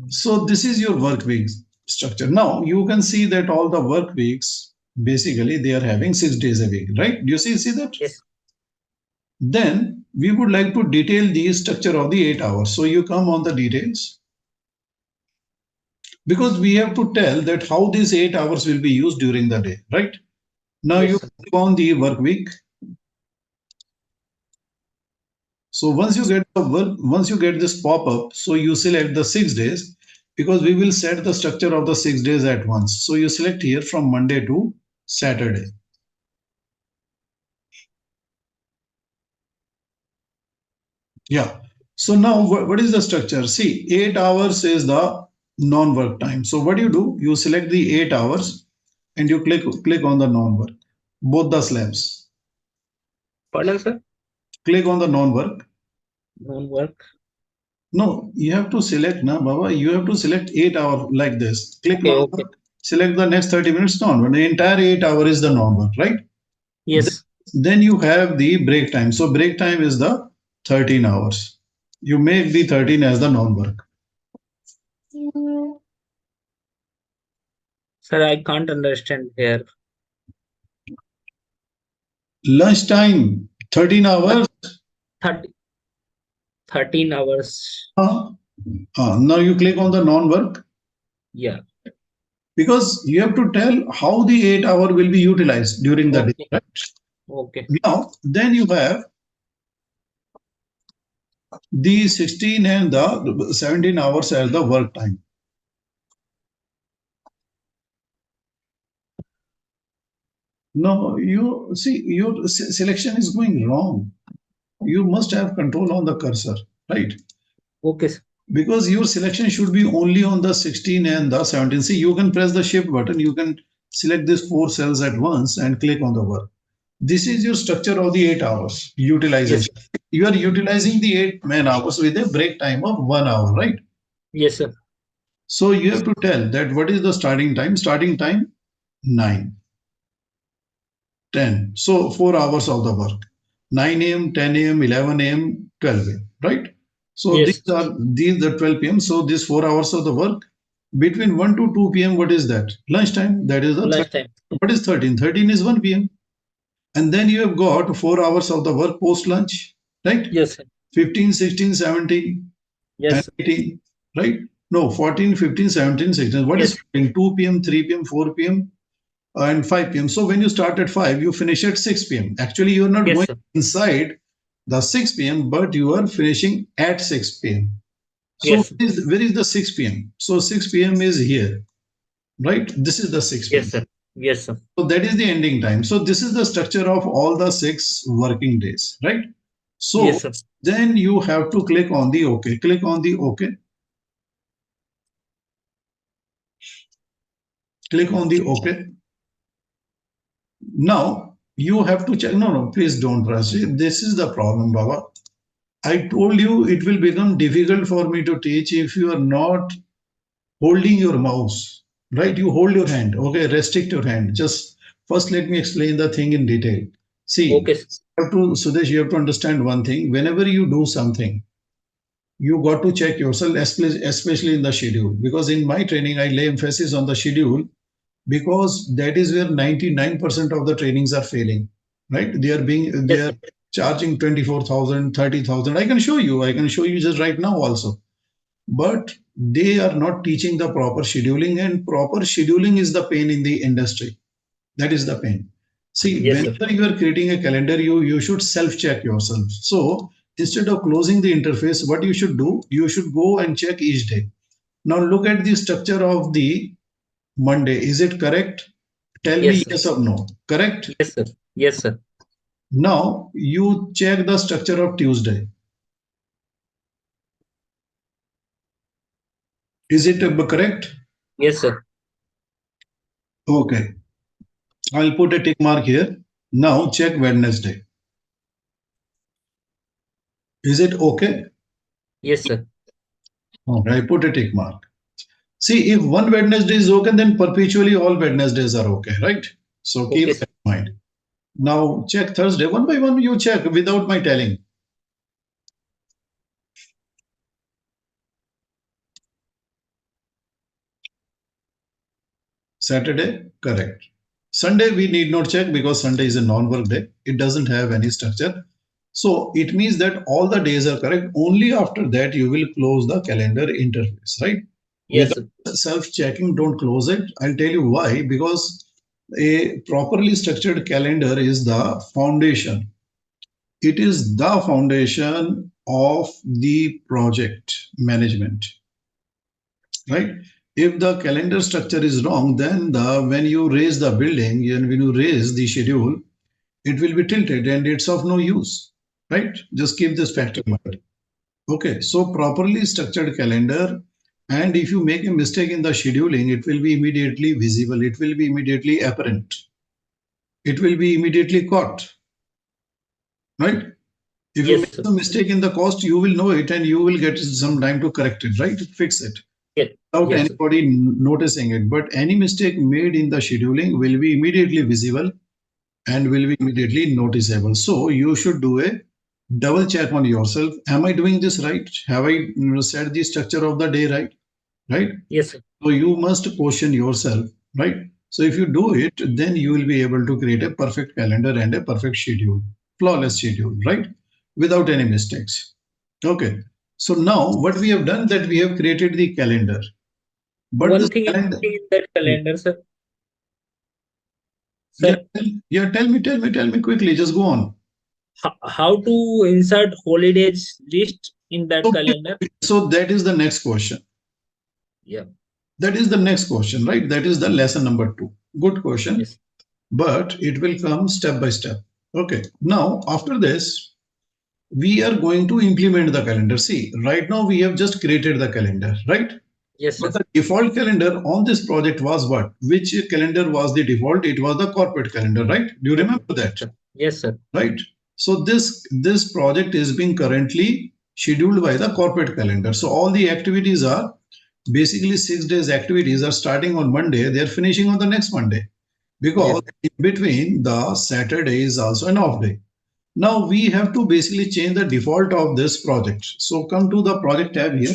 So this is your work week structure. Now you can see that all the work weeks, basically they are having 6 days a week, right? Do you see that? Yes. Then we would like to detail the structure of the 8 hours. So you come on the details, because we have to tell that how these 8 hours will be used during the day, right? Now you Yes. click on the work week. So once you get this pop-up, so you select the 6 days, because we will set the structure of the 6 days at once. So you select here from Monday to Saturday. Yeah. So now what is the structure? See, 8 hours is the non-work time. So what do? You select the 8 hours and you click on the non-work, both the slabs. Pardon, sir? Click on the non-work. Non-work. No, you have to select na Baba. You have to select 8 hour like this. Click Okay. non-work. Okay. Select the next 30 minutes non-work. The entire 8 hour is the non-work, right? Yes. Then you have the break time. So break time is the 13 hours. You make the 13 as the non-work. Sir, I can't understand here. Lunchtime, 13 hours. 30, 13 hours. Now you click on the non-work, Yeah. because you have to tell how the 8 hour will be utilized during the day. Okay. Right? Okay. Now, then you have the 16 and the 17 hours as the work time. No, you see, your selection is going wrong. You must have control on the cursor, right? Okay. Sir. Because your selection should be only on the 16 and the 17. See, you can press the shift button, you can select these 4 cells at once and click on the work. This is your structure of the 8 hours Yes. utilization. You are utilizing the 8 man hours with a break time of 1 hour, right? Yes, sir. So you have to tell that what is the starting time? Starting time 9, 10. So 4 hours of the work. 9 a.m., 10 a.m., 11 a.m., 12 a.m., right? So Yes. these the 12 p.m. So these 4 hours of the work between 1 to 2 p.m. What is that? Lunchtime. That is the Lunchtime. what is 13? 13 is 1 p.m. And then you have got 4 hours of the work post lunch, right? Yes, sir. 15, 16, 17, and Yes. 18, right? No, 14, 15, 17, 16. What is Yes. 2 p.m., 3 p.m., 4 p.m., and 5 p.m.? So when you start at 5, you finish at 6 p.m. Actually, you are not Yes, going sir. inside the 6 p.m., but you are finishing at 6 p.m. So Yes. where is the 6 p.m.? So 6 p.m. is here, right? This is the 6 p.m. Yes, sir. Yes, sir. So that is the ending time. So this is the structure of all the 6 working days, right? So Yes, sir. then you have to click on the OK. Click on the OK. Click on the OK. Now you have to check. No, please don't rush. This is the problem, Baba. I told you it will become difficult for me to teach if you are not holding your mouse, right? You hold your hand. Okay, restrict your hand. Just first let me explain the thing in detail. See, Okay, sir. Sudesh, you have to understand one thing. Whenever you do something, you got to check yourself, especially in the schedule. Because in my training, I lay emphasis on the schedule, because that is where 99% of the trainings are failing, right? They Yes, are sir. charging 24,000, 30,000. I can show you just right now also. But they are not teaching the proper scheduling, and proper scheduling is the pain in the industry. That is the pain. See, Yes, sir. whenever you are creating a calendar, you should self-check yourself. So instead of closing the interface, what you should do, you should go and check each day. Now look at the structure of the Monday. Is it correct? Tell me Yes, sir. yes or no. Correct? Yes, sir. Yes, sir. Now you check the structure of Tuesday. Is it correct? Yes, sir. Okay. I'll put a tick mark here. Now check Wednesday. Is it okay? Yes, sir. Okay, I put a tick mark. See, if one Wednesday is okay, then perpetually all Wednesdays are okay, right? So keep Okay, that sir. in mind. Now check Thursday. One by one, you check without my telling. Saturday, correct. Sunday, we need not check because Sunday is a non-work day. It doesn't have any structure. So it means that all the days are correct. Only after that you will close the calendar interface, right? Yes, Without sir. self-checking, don't close it. I'll tell you why. Because a properly structured calendar is the foundation. It is the foundation of the project management, right? If the calendar structure is wrong, then when you raise the building and when you raise the schedule, it will be tilted and it's of no use, right? Just keep this fact in mind. Okay, so properly structured calendar, and if you make a mistake in the scheduling, it will be immediately visible, it will be immediately apparent, it will be immediately caught, right? If you Yes, make sir. a mistake in the cost, you will know it and you will get some time to correct it, right? Fix it Yes. without Yes, sir. anybody noticing it. But any mistake made in the scheduling will be immediately visible and will be immediately noticeable. So you should do a double check on yourself. Am I doing this right? Have I set the structure of the day right? Right? Yes, sir. So you must question yourself, right? So if you do it, then you will be able to create a perfect calendar and a perfect schedule, flawless schedule, right? Without any mistakes. Okay. So now what we have done that we have created the calendar, but One this thing is calendar, in that calendar, sir. yeah, Sir, yeah, tell me quickly, just go on. how to insert holidays list in that So, calendar? so that is the next question. Yeah. That is the next question, right? That is the lesson number two. Good question, Yes. but it will come step by step. Okay. Now, after this, we are going to implement the calendar. See, right now we have just created the calendar, right? Yes, But sir. the default calendar on this project was what? Which calendar was the default? It was the corporate calendar, right? Do you Okay. remember that? Yes, sir. Right. So this project is being currently scheduled by the corporate calendar. So all the activities are basically 6 days activities are starting on Monday. They're finishing on the next Monday Yes. because in between the Saturday is also an off day. Now we have to basically change the default of this project. So come to the project tab here.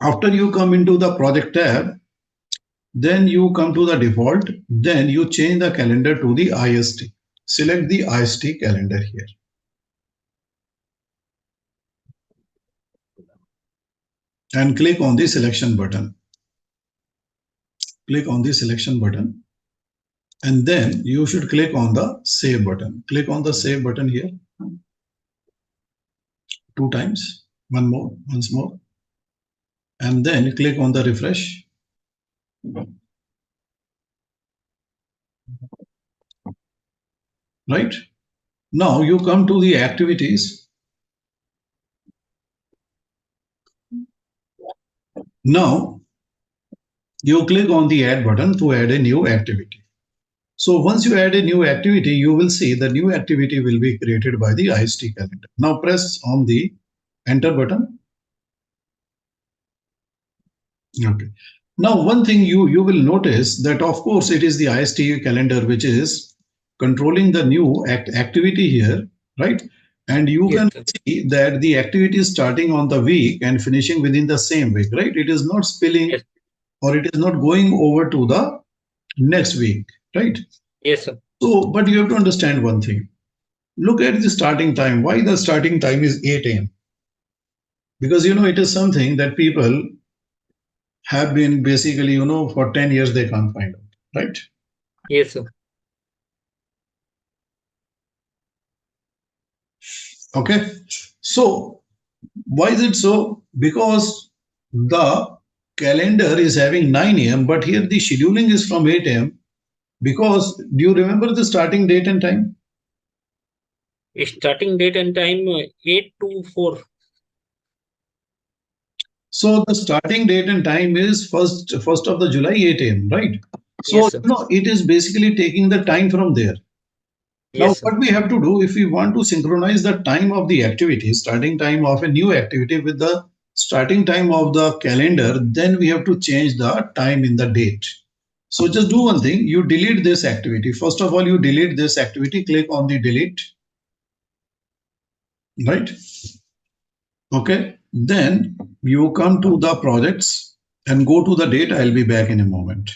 After you come into the project tab, then you come to the default, then you change the calendar to the IST. Select the IST calendar here and click on the selection button. Click on the selection button and then you should click on the save button. Click on the save button here 2 times, once more, and then click on the refresh. Right now, you come to the activities. Now you click on the add button to add a new activity. So once you add a new activity, you will see the new activity will be created by the IST calendar. Now press on the enter button. Okay. Now one thing you will notice that of course it is the IST calendar which is controlling the new activity here, right? And you Yes, can sir. see that the activity is starting on the week and finishing within the same week, right? It is not spilling Yes. or it is not going over to the next week, right? Yes, sir. So, but you have to understand one thing. Look at the starting time. Why the starting time is 8 a.m.? Because it is something that people have been basically, for 10 years they can't find out, right? Yes, sir. Okay. So Why is it so? Because the calendar is having 9 a.m., but here the scheduling is from 8 a.m. Because do you remember the starting date and time? Starting date and time 8 to 4. So the starting date and time is first of the July 8 a.m. Right? So Yes, sir. it is basically taking the time from there. Now, Yes, sir. what we have to do if we want to synchronize the time of the activity, starting time of a new activity with the starting time of the calendar, then we have to change the time in the date. So just do one thing, you delete this activity. First of all, you delete this activity, click on the delete, right? Okay. Then you come to the projects and go to the date. I'll be back in a moment.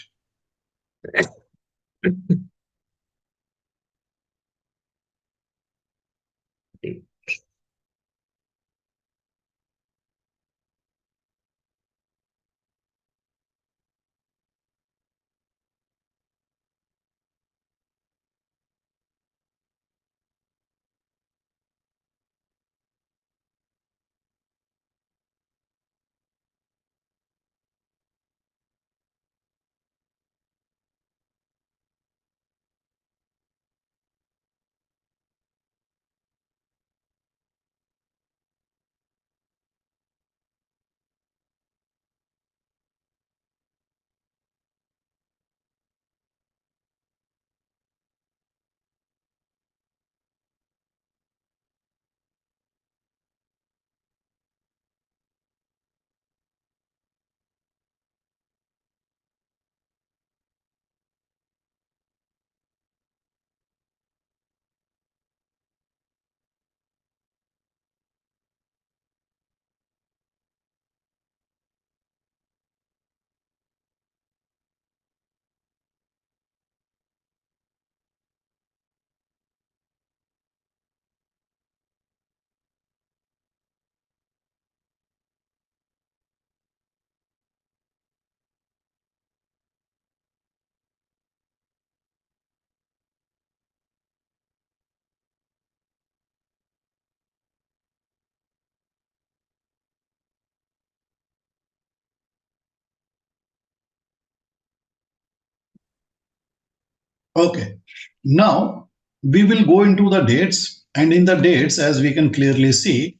Okay. Now we will go into the dates, and in the dates, as we can clearly see,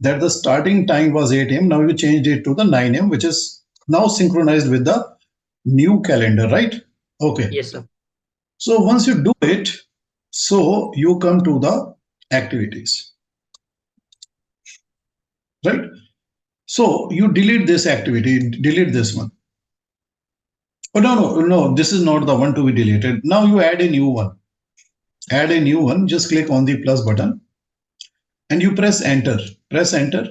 that the starting time was 8 a.m. Now you changed it to the 9 a.m., which is now synchronized with the new calendar, right? Okay. Yes, sir. So once you do it, so you come to the activities, right? So you delete this activity, delete this one. Oh, no, this is not the one to be deleted. Now you add a new one. Add a new one, just click on the plus button and you press enter. Press enter.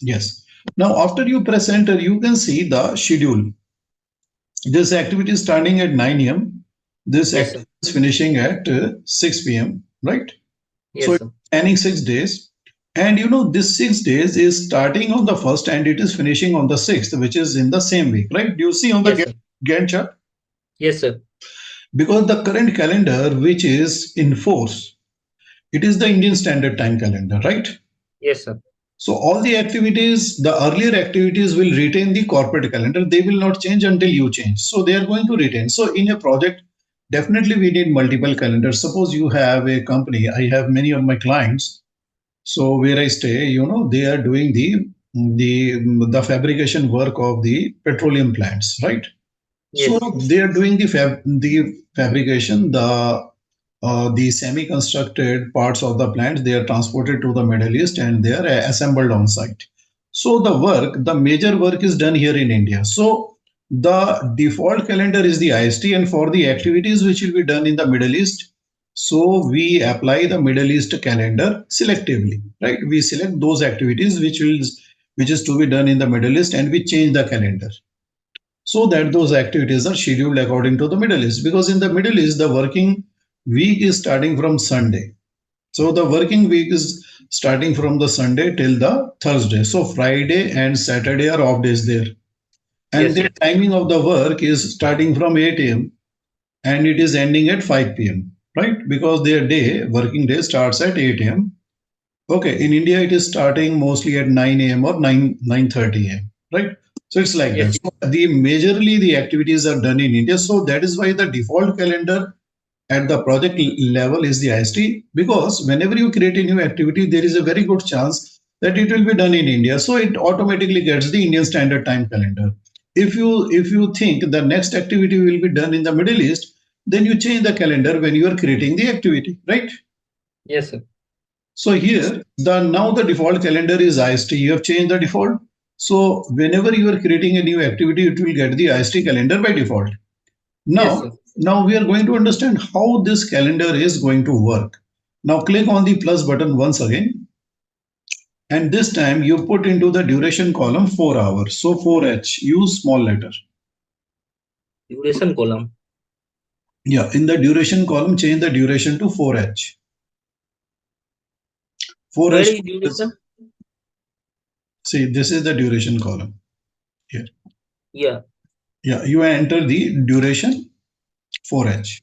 Yes. Now, after you press enter, you can see the schedule. This activity is starting at 9 a.m. This Yes, sir. activity is finishing at 6 p.m. Right? So Yes, it's sir. spanning 6 days. And this 6 days is starting on the first and it is finishing on the sixth, which is in the same week, right? Do you see on the Yes, sir. Gantt chart? Yes, sir. Because the current calendar, which is in force, it is the Indian Standard Time calendar, right? Yes, sir. So all the activities, the earlier activities will retain the corporate calendar. They will not change until you change. So they are going to retain. So in a project, definitely we need multiple calendars. Suppose you have a company. I have many of my clients. So where I stay, they are doing the fabrication work of the petroleum plants, right? So Yes. they are doing the fabrication, the semi-constructed parts of the plant. They are transported to the Middle East and they are assembled on site. So the major work is done here in India. So the default calendar is the IST, and for the activities which will be done in the Middle East, so we apply the Middle East calendar selectively, right? We select those activities which is to be done in the Middle East, and we change the calendar so that those activities are scheduled according to the Middle East. Because in the Middle East, the working week is starting from Sunday. So the working week is starting from the Sunday till the Thursday. So Friday and Saturday are off days there. And Yes, the sir. timing of the work is starting from 8 a.m. and it is ending at 5 p.m. Right? Because their working day starts at 8 a.m. Okay, in India it is starting mostly at 9 a.m. or 9:30 a.m. Right? So it's like that. Yes. So the majorly the activities are done in India. So that is why the default calendar at the project level is the IST, because whenever you create a new activity, there is a very good chance that it will be done in India. So it automatically gets the Indian Standard Time calendar. If you think the next activity will be done in the Middle East, then you change the calendar when you are creating the activity, right? Yes, sir. So here, the now the default calendar is IST. You have changed the default. So whenever you are creating a new activity, it will get the IST calendar by default. Yes, Now, sir. now we are going to understand how this calendar is going to work. Now click on the plus button once again, and this time you put into the duration column 4 hours. So 4H, use small letter. Duration column. Yeah, in the duration column, change the duration to 4H. Where 4H, is duration? see, this is the duration column here. Yeah. Yeah, you enter the duration 4H.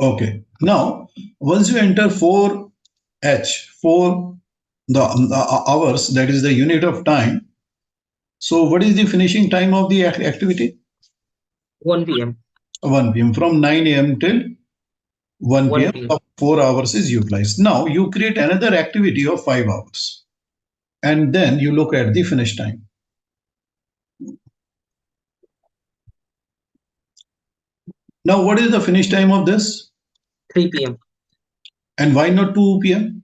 Okay. Now, once you enter 4H, for the hours, that is the unit of time. So, what is the finishing time of the activity? 1 p.m. 1 p.m. From 9 a.m. till 1 p.m. 1 p.m. So 4 hours is utilized. Now, you create another activity of 5 hours, and then you look at the finish time. Now, what is the finish time of this? 3 p.m. And why not 2 p.m.?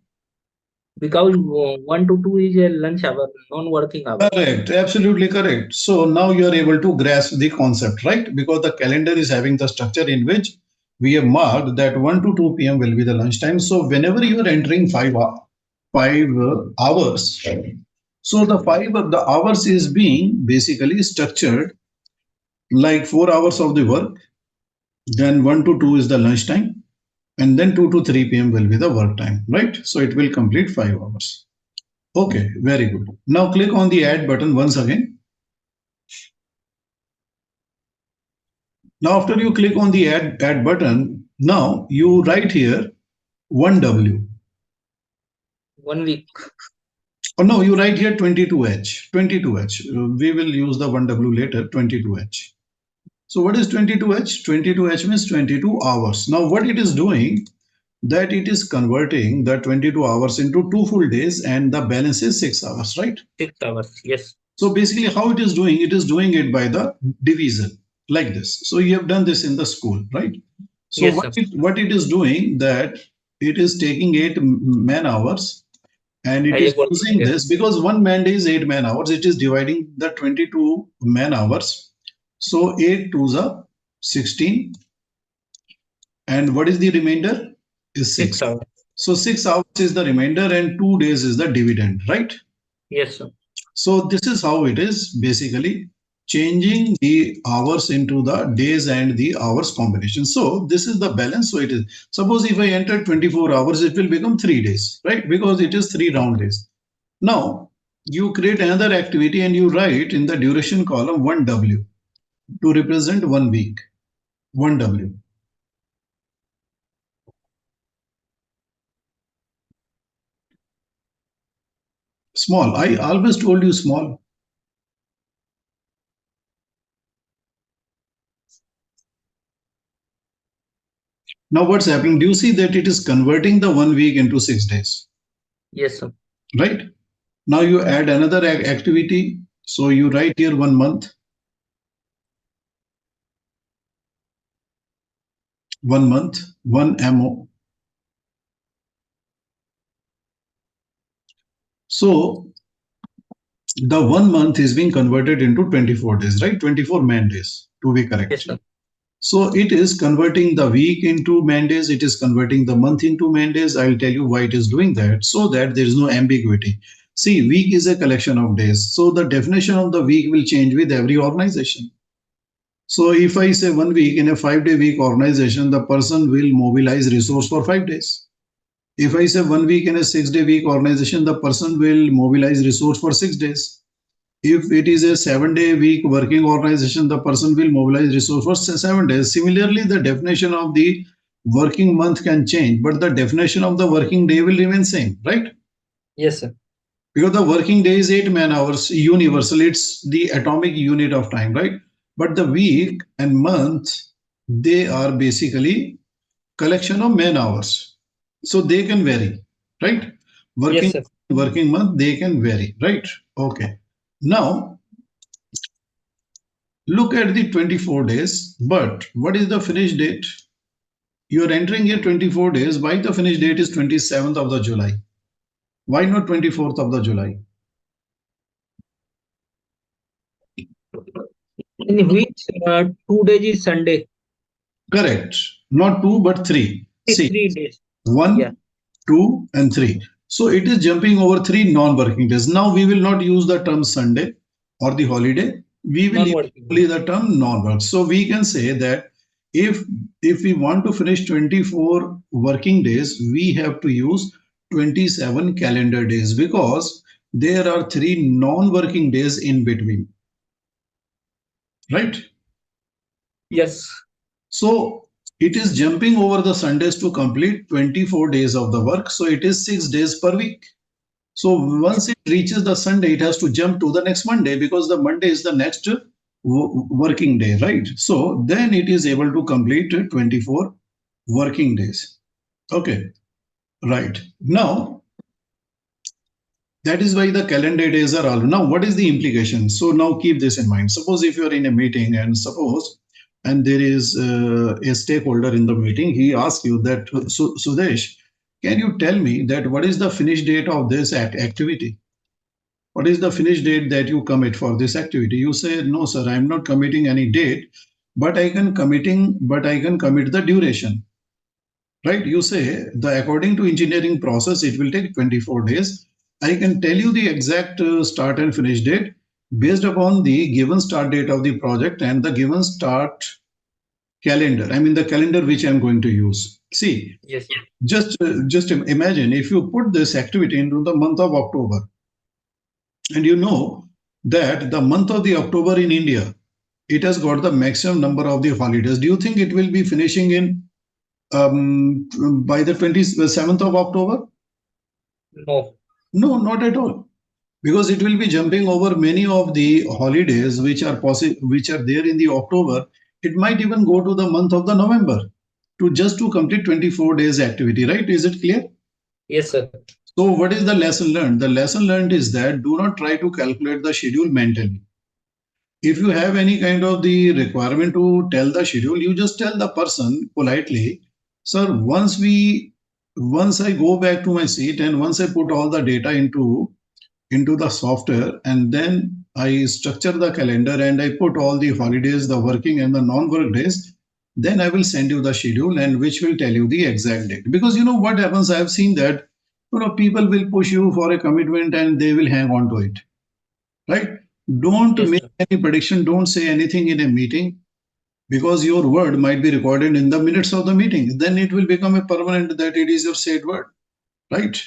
Because 1 to 2 is a lunch hour, non-working hour. Correct, absolutely correct. So now you are able to grasp the concept, right? Because the calendar is having the structure in which we have marked that 1 to 2 p.m. will be the lunch time. So whenever you are entering 5 hours, so the the hours is being basically structured like 4 hours of the work, then 1 to 2 is the lunch time, and then 2 to 3 p.m. will be the work time, right? So it will complete 5 hours. Okay, very good. Now click on the add button once again. Now, after you click on the add button, now you write here 1W. 1 week. Oh no, you write here 22H. 22H. We will use the 1W later, 22H. So what is 22H? 22H means 22 hours. Now what it is doing, that it is converting the 22 hours into 2 full days, and the balance is 6 hours, right? 6 hours. Yes. So basically how it is doing it by the division like this. So you have done this in the school, right? So Yes, sir. what it is doing, that it is taking 8 man hours, and it As is a working using day. this because one man day is 8 man hours. It is dividing the 22 man hours. So 8 to the 16, and what is the remainder is 6. 6 hours. So 6 hours is the remainder, and 2 days is the dividend, right? Yes, sir. So this is how it is basically changing the hours into the days and the hours combination. So this is the balance. So it is, suppose if I enter 24 hours, it will become 3 days, right? Because it is 3 round days. Now you create another activity and you write in the duration column 1W to represent 1 week. 1W. Small. I always told you small. Now what's happening? Do you see that it is converting the 1 week into 6 days, Yes, sir. right? Now you add another activity. So you write here 1 month, 1 month, 1 MO. So the 1 month is being converted into 24 days, right? 24 man days to be Yes, correct. sir. So it is converting the week into man days. It is converting the month into man days. I'll tell you why it is doing that, so that there is no ambiguity. See, week is a collection of days. So the definition of the week will change with every organization. So if I say 1 week in a 5 day week organization, the person will mobilize resource for 5 days. If I say 1 week in a 6 day week organization, the person will mobilize resource for 6 days. If it is a 7 day week working organization, the person will mobilize resource for 7 days. Similarly, the definition of the Working month can change, but the definition of the working day will remain same, right? Yes, sir. Because the working day is 8 man hours universal. It's the atomic unit of time, right? But the week and month, they are basically collection of man hours. So they can vary, right? Yes, Working sir. working month, they can vary, right? Okay. Now look at the 24 days, but what is the finish date? You are entering here 24 days. Why the finish date is 27th of the July? Why not 24th of the July? In which 2 days is Sunday. Correct. Not two, but three. See, 3 days. Yeah. 1, 2, and 3. So it is jumping over three non-working days. Now we will not use the term Sunday or the holiday. We will use Non-working only days. the term non-work. So we can say that if if we want to finish 24 working days, we have to use 27 calendar days because there are three non-working days in between, right? Yes. So it is jumping over the Sundays to complete 24 days of the work. So it is 6 days per week. So once it reaches the Sunday, it has to jump to the next Monday because the Monday is the next working day, right? So then it is able to complete 24 working days. Okay, right. Now that is why the calendar days are all. Now, what is the implication? So now keep this in mind. Suppose if you are in a meeting and there is a stakeholder in the meeting, he asks you that, Sudesh, can you tell me that what is the finish date of this activity? What is the finish date that you commit for this activity? You say, no, sir, I'm not committing any date, but I can commit the duration, right? You say the according to engineering process, it will take 24 days. I can tell you the exact start and finish date based upon the given start date of the project and the given start calendar. I mean the calendar which I'm going to use. See, Yes. just imagine if you put this activity into the month of October, and you know that the month of the October in India, it has got the maximum number of the holidays. Do you think it will be finishing in by the 27th of October? No. No, not at all. Because it will be jumping over many of the holidays which are there in the October. It might even go to the month of the November to just to complete 24 days activity, right? Is it clear? Yes, sir. So what is the lesson learned? The lesson learned is that do not try to calculate the schedule mentally. If you have any kind of the requirement to tell the schedule, you just tell the person politely, sir, once I go back to my seat and once I put all the data into the software and then I structure the calendar and I put all the holidays, the working and the non-work days, then I will send you the schedule and which will tell you the exact date. Because you know what happens, I have seen that people will push you for a commitment and they will hang on to it, right? Don't Yes, make sir. any prediction, don't say anything in a meeting because your word might be recorded in the minutes of the meeting. Then it will become a permanent that it is your said word, right?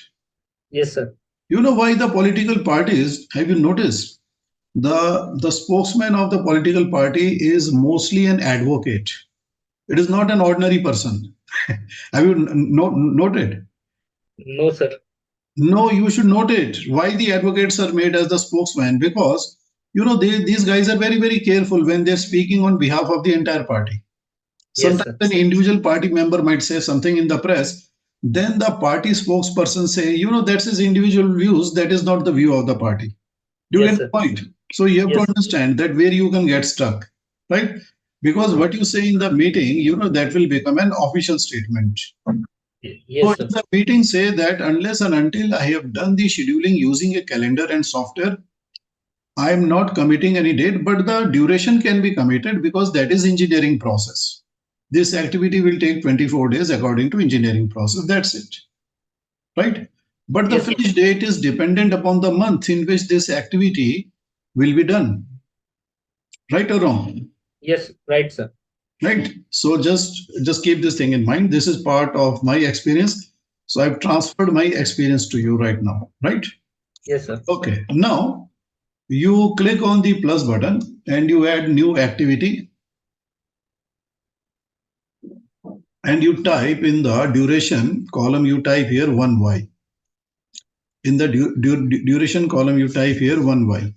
Yes, sir. You know why the political parties, have you noticed? The spokesman of the political party is mostly an advocate. It is not an ordinary person. Have you noted? No, sir. No, you should note it. Why the advocates are made as the spokesman? Because these guys are very very careful when they're speaking on behalf of the entire party. Yes, Sometimes sir. an individual party member might say something in the press, then the party spokesperson say, that's his individual views, that is not the view of the party. Do you Yes, get sir. the point? So you have to Yes. understand that where you can get stuck, right? Because what you say in the meeting, that will become an official statement. So Yes, in sir. the meeting say that unless and until I have done the scheduling using a calendar and software, I am not committing any date, but the duration can be committed because that is engineering process. This activity will take 24 days according to engineering process. That's it, right? But the Yes, sir. finish date is dependent upon the month in which this activity will be done, right or wrong? Yes, right, sir. Right. So just keep this thing in mind. This is part of my experience. So I've transferred my experience to you right now, right? Yes, sir. Okay. Now you click on the plus button and you add new activity. and you type in the duration column, you type here 1y. In the duration column, you type here 1y.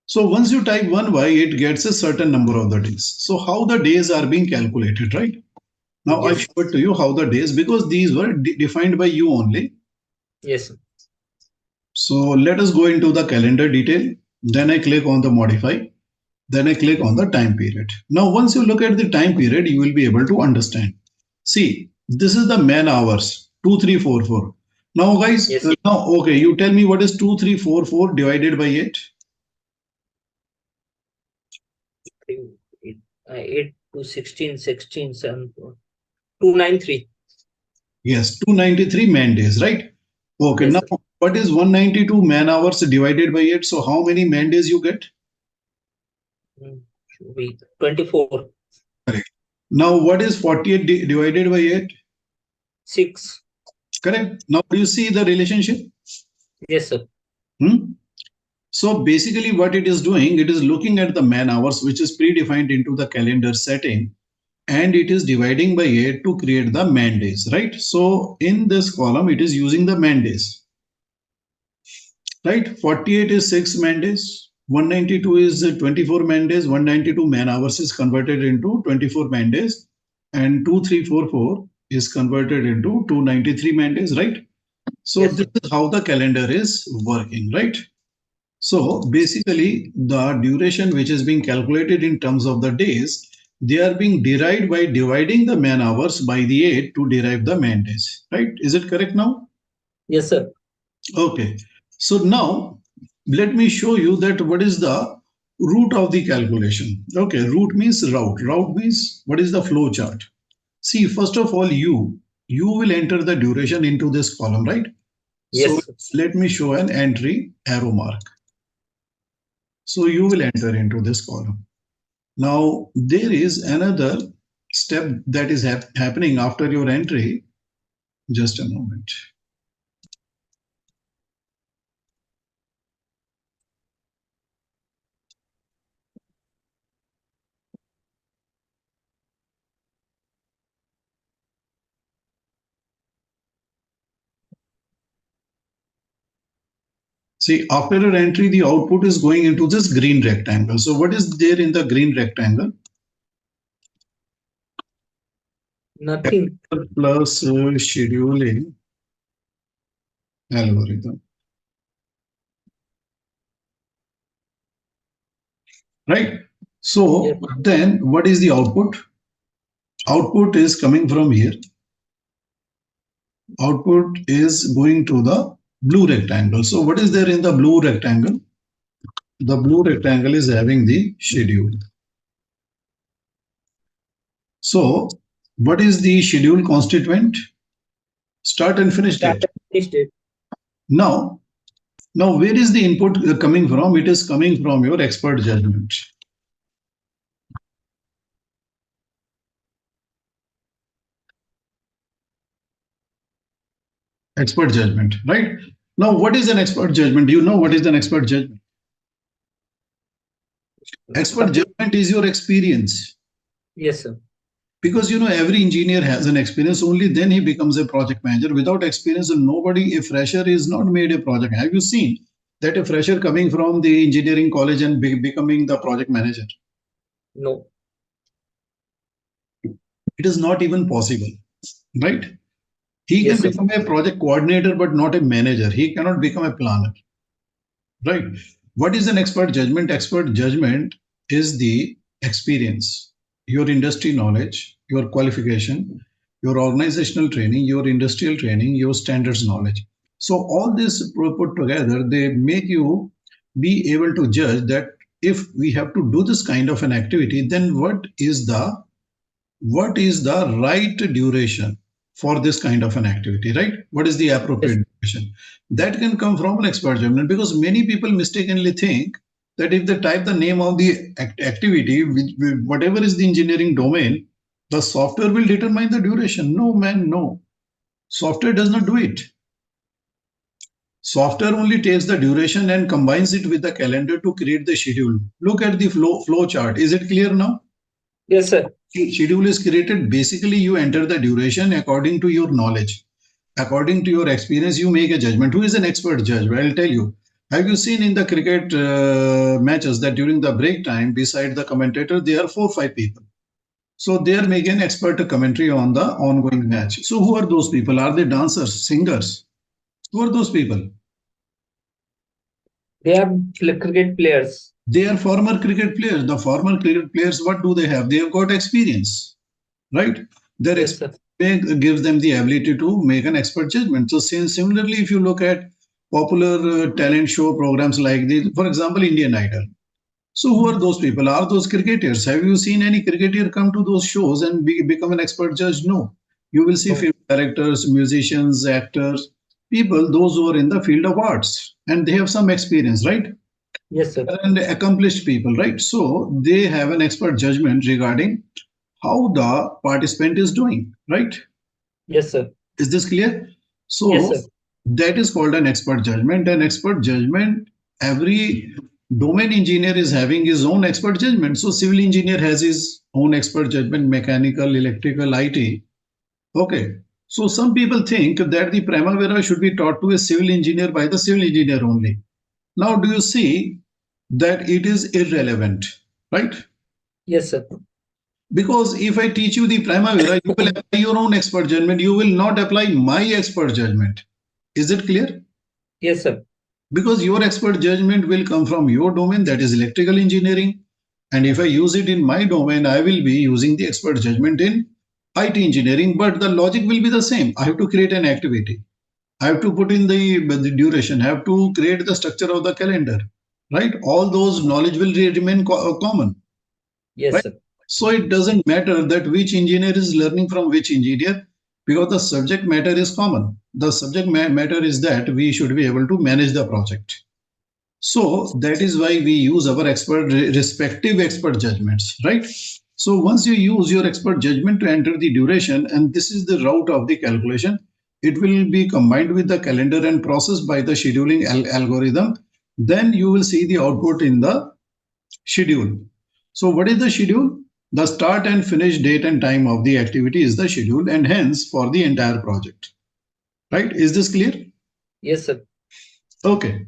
So once you type 1y, it gets a certain number of the days. So how the days are being calculated, right? Now I Yes. showed to you how the days, because these were defined by you only. Yes. So let us go into the calendar detail. Then I click on the modify. Then I click on the time period. Now once you look at the time period, you will be able to understand. See, this is the man hours 2344. Now guys, Yes. now okay, you tell me what is 2344 divided by 8? 8 to 16, 16, 7, 293. Yes, 293 man days, right? Okay, Yes, now sir. what is 192 man hours divided by 8? So how many man days you get? Should be 24. Correct. Now what is 48 divided by 8? 6. Correct. Now do you see the relationship? Yes, sir. Hmm? So basically what it is doing, it is looking at the man hours which is predefined into the calendar setting, and it is dividing by 8 to create the man days, right? So in this column, it is using the man days, right? 48 is 6 man days, 192 is 24 man days, 192 man hours is converted into 24 man days, and 2344 is converted into 293 man days, right? So Yes, this sir. is how the calendar is working, right? So basically, the duration which is being calculated in terms of the days, they are being derived by dividing the man hours by the 8 to derive the man days, right? Is it correct now? Yes, sir. Okay. So now let me show you that what is the root of the calculation. Okay, root means route. Route means what is the flow chart. See, first of all, you will enter the duration into this column, right? So Yes, sir. let me show an entry arrow mark. So you will enter into this column. Now, there is another step that is happening after your entry. Just a moment. See, after your entry, the output is going into this green rectangle. So what is there in the green rectangle? Nothing. Plus scheduling algorithm, right? Yes. So then what is the output? Output is coming from here. Output is going to the blue rectangle. So what is there in the blue rectangle? The blue rectangle is having the schedule. So what is the schedule constituent? Start and finish Start date. and finish date. Now, now where is the input coming from? It is coming from your expert judgment. Expert judgment, right? Now, what is an expert judgment? Do you know what is an expert judgment? Expert Suppose. judgment is your experience. Yes, sir. Because every engineer has an experience, only then he becomes a project manager. Without experience, nobody, a fresher is not made a project. Have you seen that a fresher coming from the engineering college and becoming the project manager? No. It is not even possible, right? He can Yes, sir. become a project coordinator, but not a manager. He cannot become a planner, right? What is an expert judgment? Expert judgment is the experience, your industry knowledge, your qualification, your organizational training, your industrial training, your standards knowledge. So all this put together, they make you be able to judge that if we have to do this kind of an activity, then what is the right duration for this kind of an activity, right? What is the Yes. appropriate duration? That can come from an expert judgment, because many people mistakenly think that if they type the name of the activity, whatever is the engineering domain, the software will determine the duration. No, man, no. Software does not do it. Software only takes the duration and combines it with the calendar to create the schedule. Look at the flow chart. Is it clear now? Yes, sir. Schedule is created. Basically, you enter the duration according to your knowledge. According to your experience, you make a judgment. Who is an expert judge? Well, I'll tell you. Have you seen in the cricket matches that during the break time, beside the commentator, there are 4 5 people. So they are making expert commentary on the ongoing match. So who are those people? Are they dancers, singers? Who are those people? They are cricket players. They are former cricket players. The former cricket players, what do they have? They have got experience, right? Their Yes, sir. experience gives them the ability to make an expert judgment. So similarly, if you look at popular talent show programs like this, for example, Indian Idol. So who are those people? Are those cricketers? Have you seen any cricketer come to those shows and become an expert judge? No. You will see No. film directors, musicians, actors, people, those who are in the field of arts, and they have some experience, right? Yes, sir. And accomplished people, right? So they have an expert judgment regarding how the participant is doing, right? Yes, sir. Is this clear? Yes, So sir. that is called an expert judgment. An expert judgment, every domain engineer is having his own expert judgment. So civil engineer has his own expert judgment, mechanical, electrical, IT. Okay. So some people think that the Primavera should be taught to a civil engineer by the civil engineer only. Now, do you see that it is irrelevant, right? Yes, sir. Because if I teach you the Primavera, you will apply your own expert judgment. You will not apply my expert judgment. Is it clear? Yes, sir. Because your expert judgment will come from your domain, that is electrical engineering. And if I use it in my domain, I will be using the expert judgment in IT engineering, but the logic will be the same. I have to create an activity. I have to put in the duration, I have to create the structure of the calendar, right? All those knowledge will remain common, Yes, right? sir. So it doesn't matter that which engineer is learning from which engineer because the subject matter is common. The subject matter is that we should be able to manage the project. So that is why we use our respective expert judgments, right? So once you use your expert judgment to enter the duration, and this is the route of the calculation, it will be combined with the calendar and processed by the scheduling algorithm. Then you will see the output in the schedule. So what is the schedule? The start and finish date and time of the activity is the schedule, and hence for the entire project. Right? Is this clear? Yes, sir. Okay.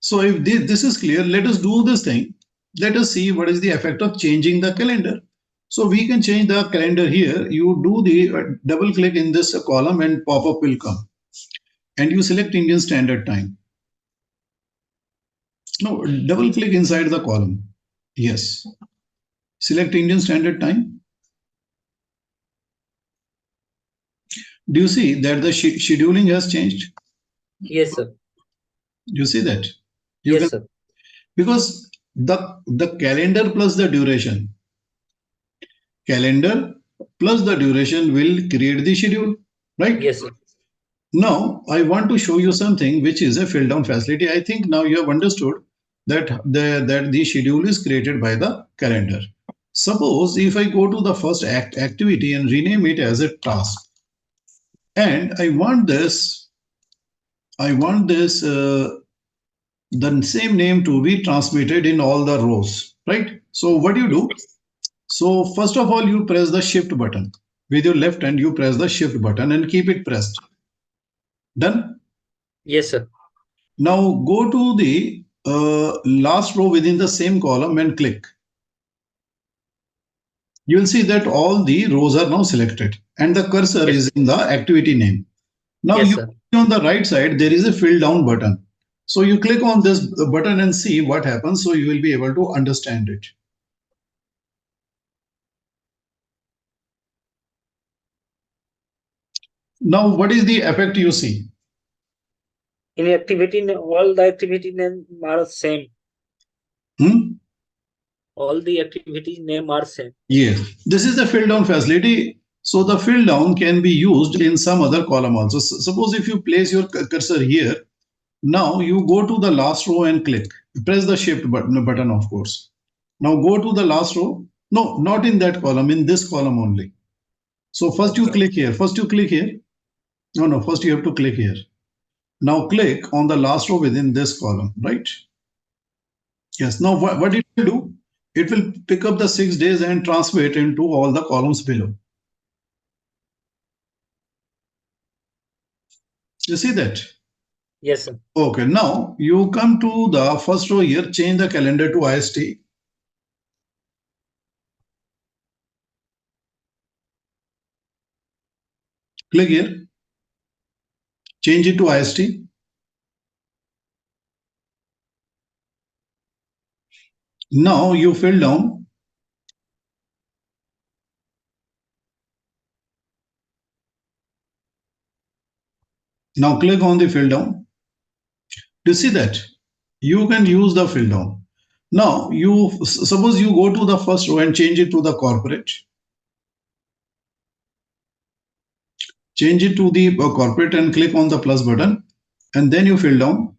So if this is clear, let us do this thing. Let us see what is the effect of changing the calendar. So we can change the calendar here. You do the double click in this column and pop-up will come. And you select Indian Standard Time. No, double click inside the column. Yes. Select Indian Standard Time. Do you see that the scheduling has changed? Yes, sir. You see that? You Yes, can, sir. because the calendar plus the duration, calendar plus the duration will create the schedule, right? Yes, sir. Now I want to show you something which is a fill down facility. I think now you have understood that the schedule is created by the calendar. Suppose if I go to the first activity and rename it as a task, and I want this the same name to be transmitted in all the rows, right? So what do you do? So first of all, you press the shift button. With your left hand, you press the shift button and keep it pressed. Done? Yes, sir. Now go to the last row within the same column and click. You will see that all the rows are now selected and the cursor Yes. is in the activity name. Now Yes, you sir. on the right side, there is a fill down button. So you click on this button and see what happens. So you will be able to understand it. Now, what is the effect you see? In activity, all the activity name are same. Hmm? All the activity name are same. Yes, this is the fill down facility. So the fill down can be used in some other column also. Suppose if you place your cursor here, now you go to the last row and click. Press the shift button, of course. Now go to the last row. No, not in that column, in this column only. So first you Okay. click here. First you click here. No, first you have to click here. Now click on the last row within this column, right? Yes. Now what it will do? It will pick up the 6 days and transfer it into all the columns below. You see that? Yes, sir. Okay. Now you come to the first row here, change the calendar to IST. Click here, change it to IST. Now you fill down. Now click on the fill down. Do you see that? You can use the fill down. Now you suppose you go to the first row and change it to the corporate. Change it to the corporate and click on the plus button, and then you fill down.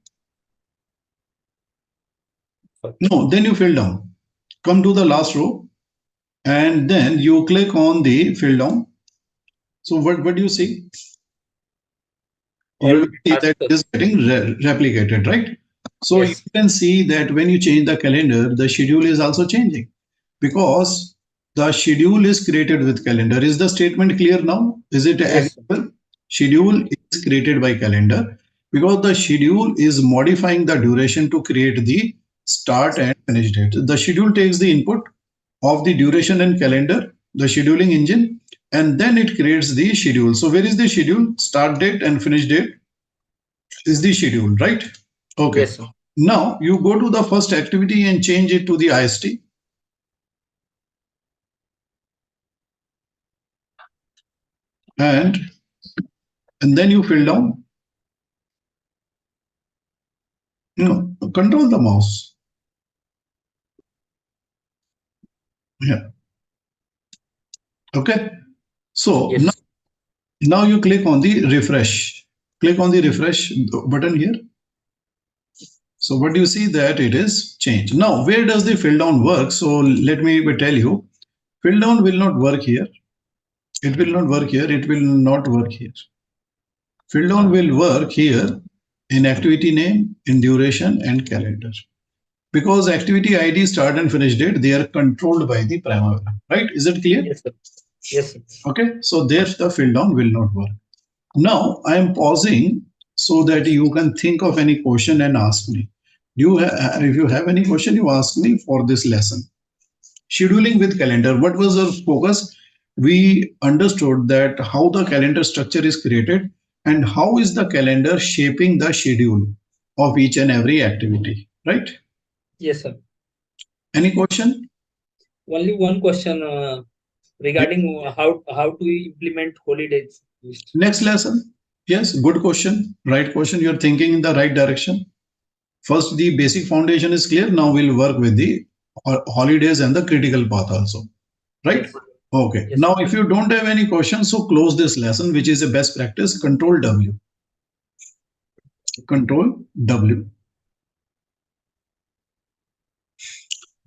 No, then you fill down. Come to the last row, and then you click on the fill down. So what do you see? You All will see that tasks. it is getting replicated, right? So you Yes. can see that when you change the calendar, the schedule is also changing because the schedule is created with calendar. Is the statement clear now? Is it Yes, sir. agreeable? Schedule is created by calendar because the schedule is modifying the duration to create the start and finish date. The schedule takes the input of the duration and calendar, the scheduling engine, and then it creates the schedule. So where is the schedule? Start date and finish date is the schedule, right? Okay. Yes, sir. Now you go to the first activity and change it to the IST. And then you fill down. No, control the mouse. Yeah. Okay. So now, Yes. now you click on the refresh. Click on the refresh button here. So what do you see that it is changed. Now, where does the fill down work? So let me tell you, fill down will not work here. It will not work here. It will not work here. Fill down will work here in activity name, in duration and calendar. Because activity ID, start and finish date, they are controlled by the Primavera, right? Is it clear? Yes, sir. Yes, sir. Okay, so there the fill down will not work. Now I am pausing so that you can think of any question and ask me. If you have any question, you ask me for this lesson. Scheduling with calendar. What was our focus? We understood that how the calendar structure is created and how is the calendar shaping the schedule of each and every activity, right? Yes, sir. Any question? Only one question regarding how to implement holidays list. Next lesson. Yes, good question. Right question. You're thinking in the right direction. First, the basic foundation is clear. Now we'll work with the holidays and the critical path also. Right? Yes. Okay. Yes. Now, if you don't have any questions, so close this lesson, which is a best practice. Control W. Control W.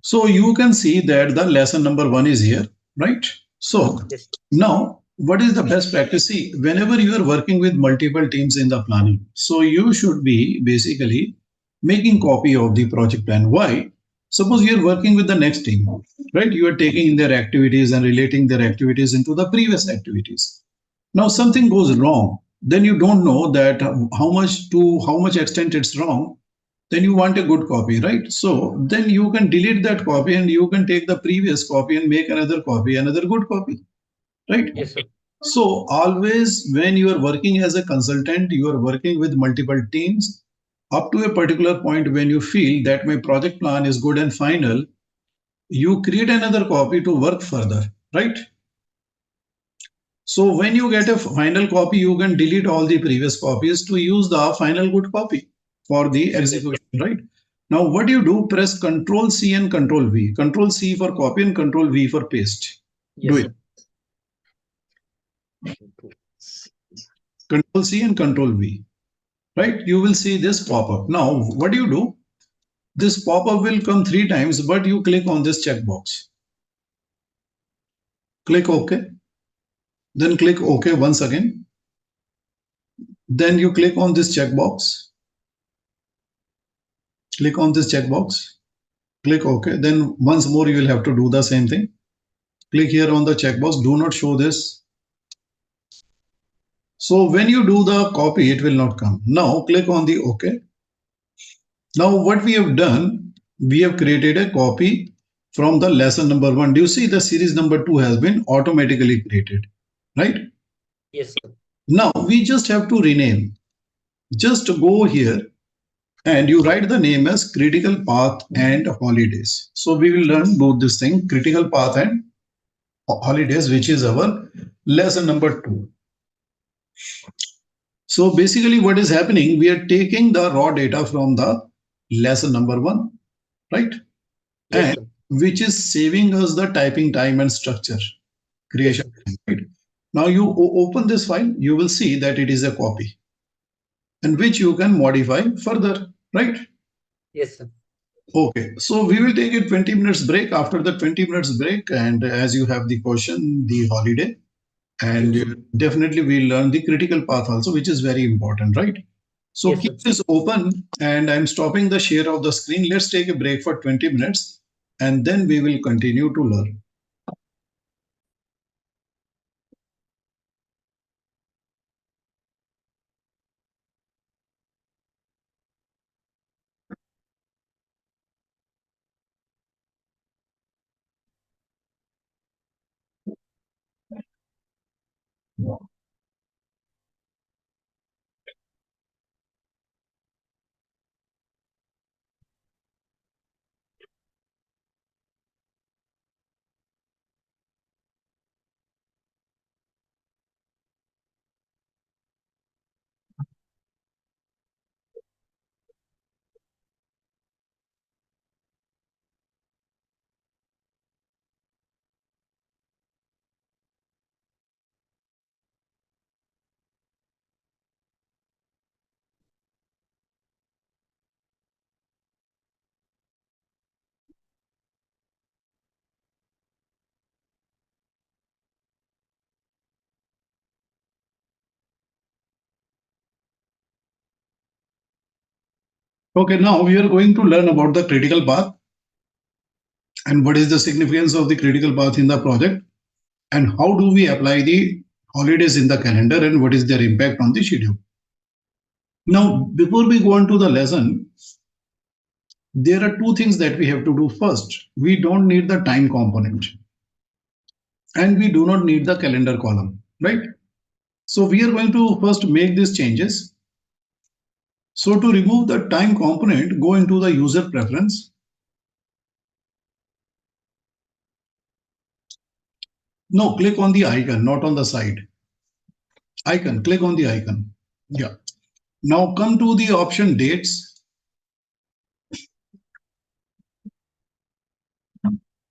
So you can see that the lesson number 1 is here, right? So Yes. now, what is the best practice? See, whenever you are working with multiple teams in the planning, so you should be basically making copy of the project plan. Why? Suppose you are working with the next team, right? You are taking their activities and relating their activities into the previous activities. Now something goes wrong, then you don't know that how much extent it's wrong. Then you want a good copy, right? So then you can delete that copy and you can take the previous copy and make another copy, another good copy, right? Yes, sir. So always when you are working as a consultant, you are working with multiple teams up to a particular point when you feel that my project plan is good and final, you create another copy to work further, right? So when you get a final copy, you can delete all the previous copies to use the final good copy for the Yes, sir. execution, right? Now, what do you do? Press Control C and Control V. Control C for copy and Control V for paste. Do Yes, it. sir. Control C and Control V, right? You will see this pop up. Now, what do you do? This pop up will come 3 times, but you click on this checkbox. Click OK. Then click OK once again. Then you click on this checkbox. Click on this checkbox. Click OK. Then once more you will have to do the same thing. Click here on the checkbox. Do not show this. So when you do the copy, it will not come. Now click on the OK. Now what we have done, we have created a copy from the lesson number 1. Do you see the series number 2 has been automatically created, right? Yes, sir. Now we just have to rename. Just go here and you write the name as critical path and holidays. So we will learn both this thing, critical path and holidays, which is our lesson number 2. So basically what is happening, we are taking the raw data from the lesson number 1, right? Yes, And sir. which is saving us the typing time and structure Yes, creation sir. time, right? Now you open this file, you will see that it is a copy and which you can modify further, right? Yes, sir. Okay, so we will take a 20 minutes break. After the 20 minutes break, and as you have the question, the holiday, and Yes. definitely we'll learn the critical path also, which is very important, right? So Yes, keep sir. this open and I'm stopping the share of the screen. Let's take a break for 20 minutes and then we will continue to learn. Okay, now we are going to learn about the critical path and what is the significance of the critical path in the project and how do we apply the holidays in the calendar and what is their impact on the schedule. Now, before we go on to the lesson, there are two things that we have to do first. We don't need the time component and we do not need the calendar column, right? So we are going to first make these changes. So to remove the time component, go into the user preference. No, click on the icon, not on the side. Icon, click on the icon. Yeah. Now come to the option dates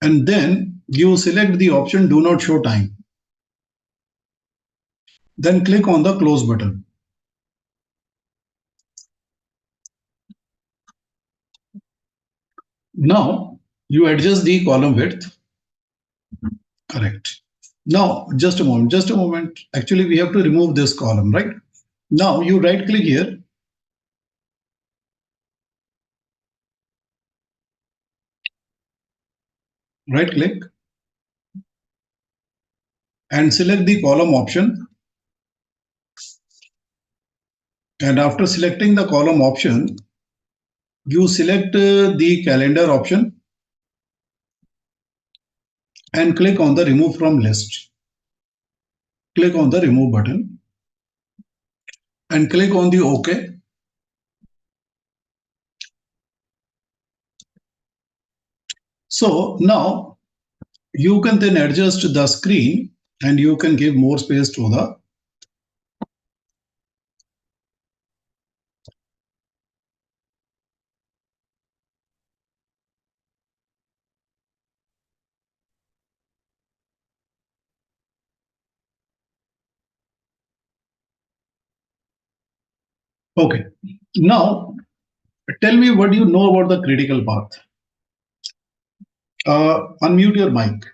and then you select the option do not show time. Then click on the close button. Now you adjust the column width. Correct. Now, just a moment, just a moment. Actually, we have to remove this column, right? Now you right click here, right click and select the column option. And after selecting the column option, you select the calendar option and click on the remove from list. Click on the remove button and click on the OK. So now you can then adjust the screen and you can give more space to the. Okay. Now tell me what you know about the critical path. Unmute your mic.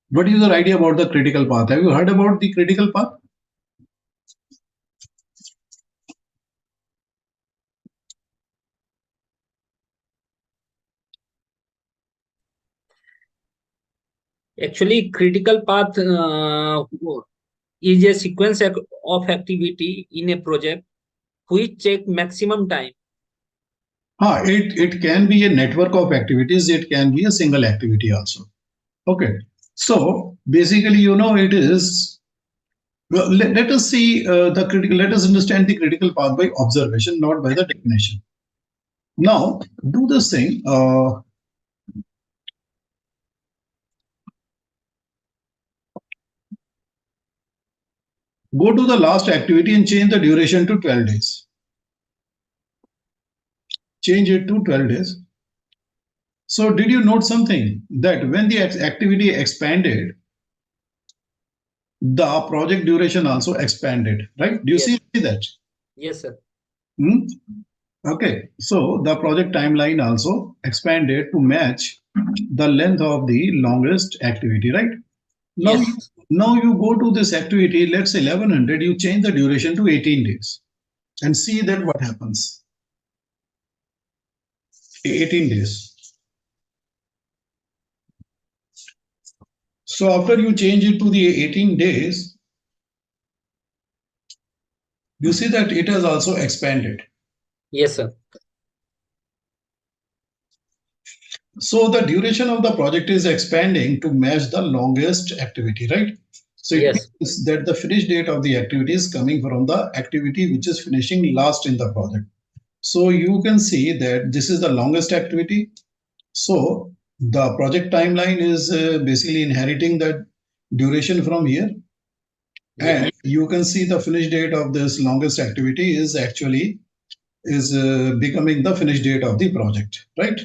What is your idea about the critical path? Have you heard about the critical path? Actually, critical path is a sequence of activity in a project which take maximum time. It can be a network of activities. It can be a single activity also. Okay. So basically, it is. Well, let us see the critical. Let us understand the critical path by observation, not by the definition. Now, do this thing. Go to the last activity and change the duration to 12 days. Change it to 12 days. So, did you note something that when the activity expanded, the project duration also expanded, right? Do you Yes. see that? Yes, sir. Hmm? Okay, so the project timeline also expanded to match the length of the longest activity, right? Now, Yes. now you go to this activity, let's say 1100, you change the duration to 18 days and see that what happens. 18 days. So after you change it to the 18 days, you see that it has also expanded. Yes, sir. So the duration of the project is expanding to match the longest activity, right? So it Yes. means that the finish date of the activity is coming from the activity which is finishing last in the project. So you can see that this is the longest activity. So the project timeline is basically inheriting that duration from here. Yes. And you can see the finish date of this longest activity is actually is becoming the finish date of the project, right?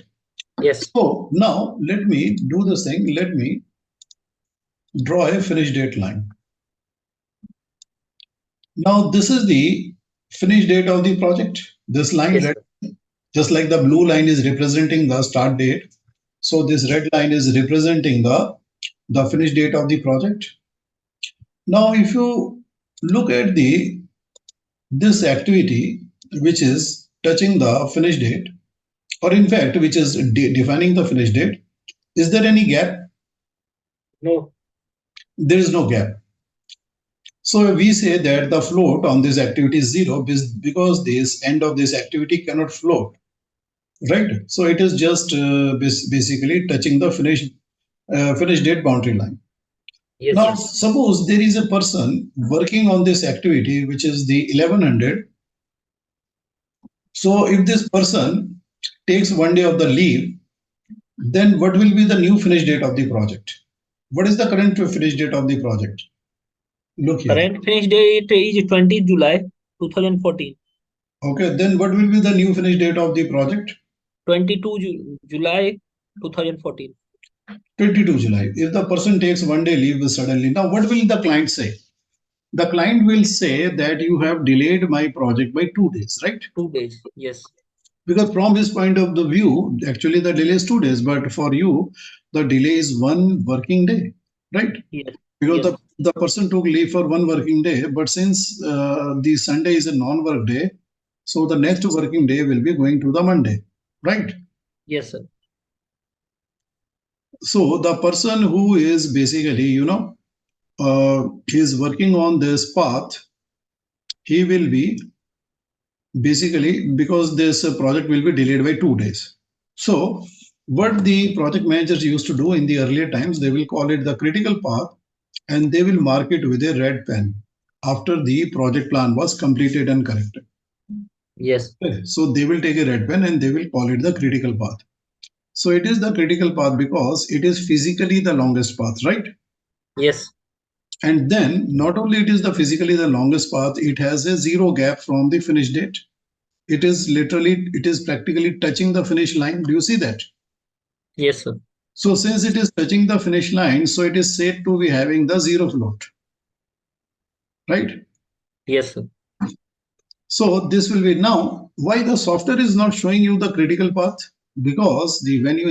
Yes. So now let me do this thing. Let me draw a finish date line. Now this is the finish date of the project. This line, Yes, red, sir. just like the blue line is representing the start date. So this red line is representing the finish date of the project. Now if you look at the this activity which is touching the finish date, or in fact which is defining the finish date, is there any gap? No. There is no gap. So we say that the float on this activity is zero because this end of this activity cannot float, right? So it is just basically touching the finish date boundary line. Yes, Now sir. suppose there is a person working on this activity which is the 1100. So if this person takes one day of the leave, then what will be the new finish date of the project? What is the current finish date of the project? Look here. Current finish date is 20 July 2014. Okay, then what will be the new finish date of the project? 22 July 2014. 22 July. If the person takes one day leave suddenly, now what will the client say? The client will say that you have delayed my project by 2 days, right? 2 days. Yes. Because from his point of the view, actually the delay is 2 days, but for you, the delay is one working day, right? Yes. Because Yes. the person took leave for one working day, but since the Sunday is a non-work day, so the next working day will be going to the Monday, right? Yes, sir. So the person who is basically, is working on this path, he will be basically because this project will be delayed by 2 days. So what the project managers used to do in the earlier times, they will call it the critical path and they will mark it with a red pen after the project plan was completed and corrected. Yes. Okay. So they will take a red pen and they will call it the critical path. So it is the critical path because it is physically the longest path, right? Yes. And then not only it is the physically the longest path, it has a zero gap from the finish date. It is practically touching the finish line. Do you see that? Yes, sir. So since it is touching the finish line, so it is said to be having the zero float, right? Yes, sir. So this will be now why the software is not showing you the critical path, because the when you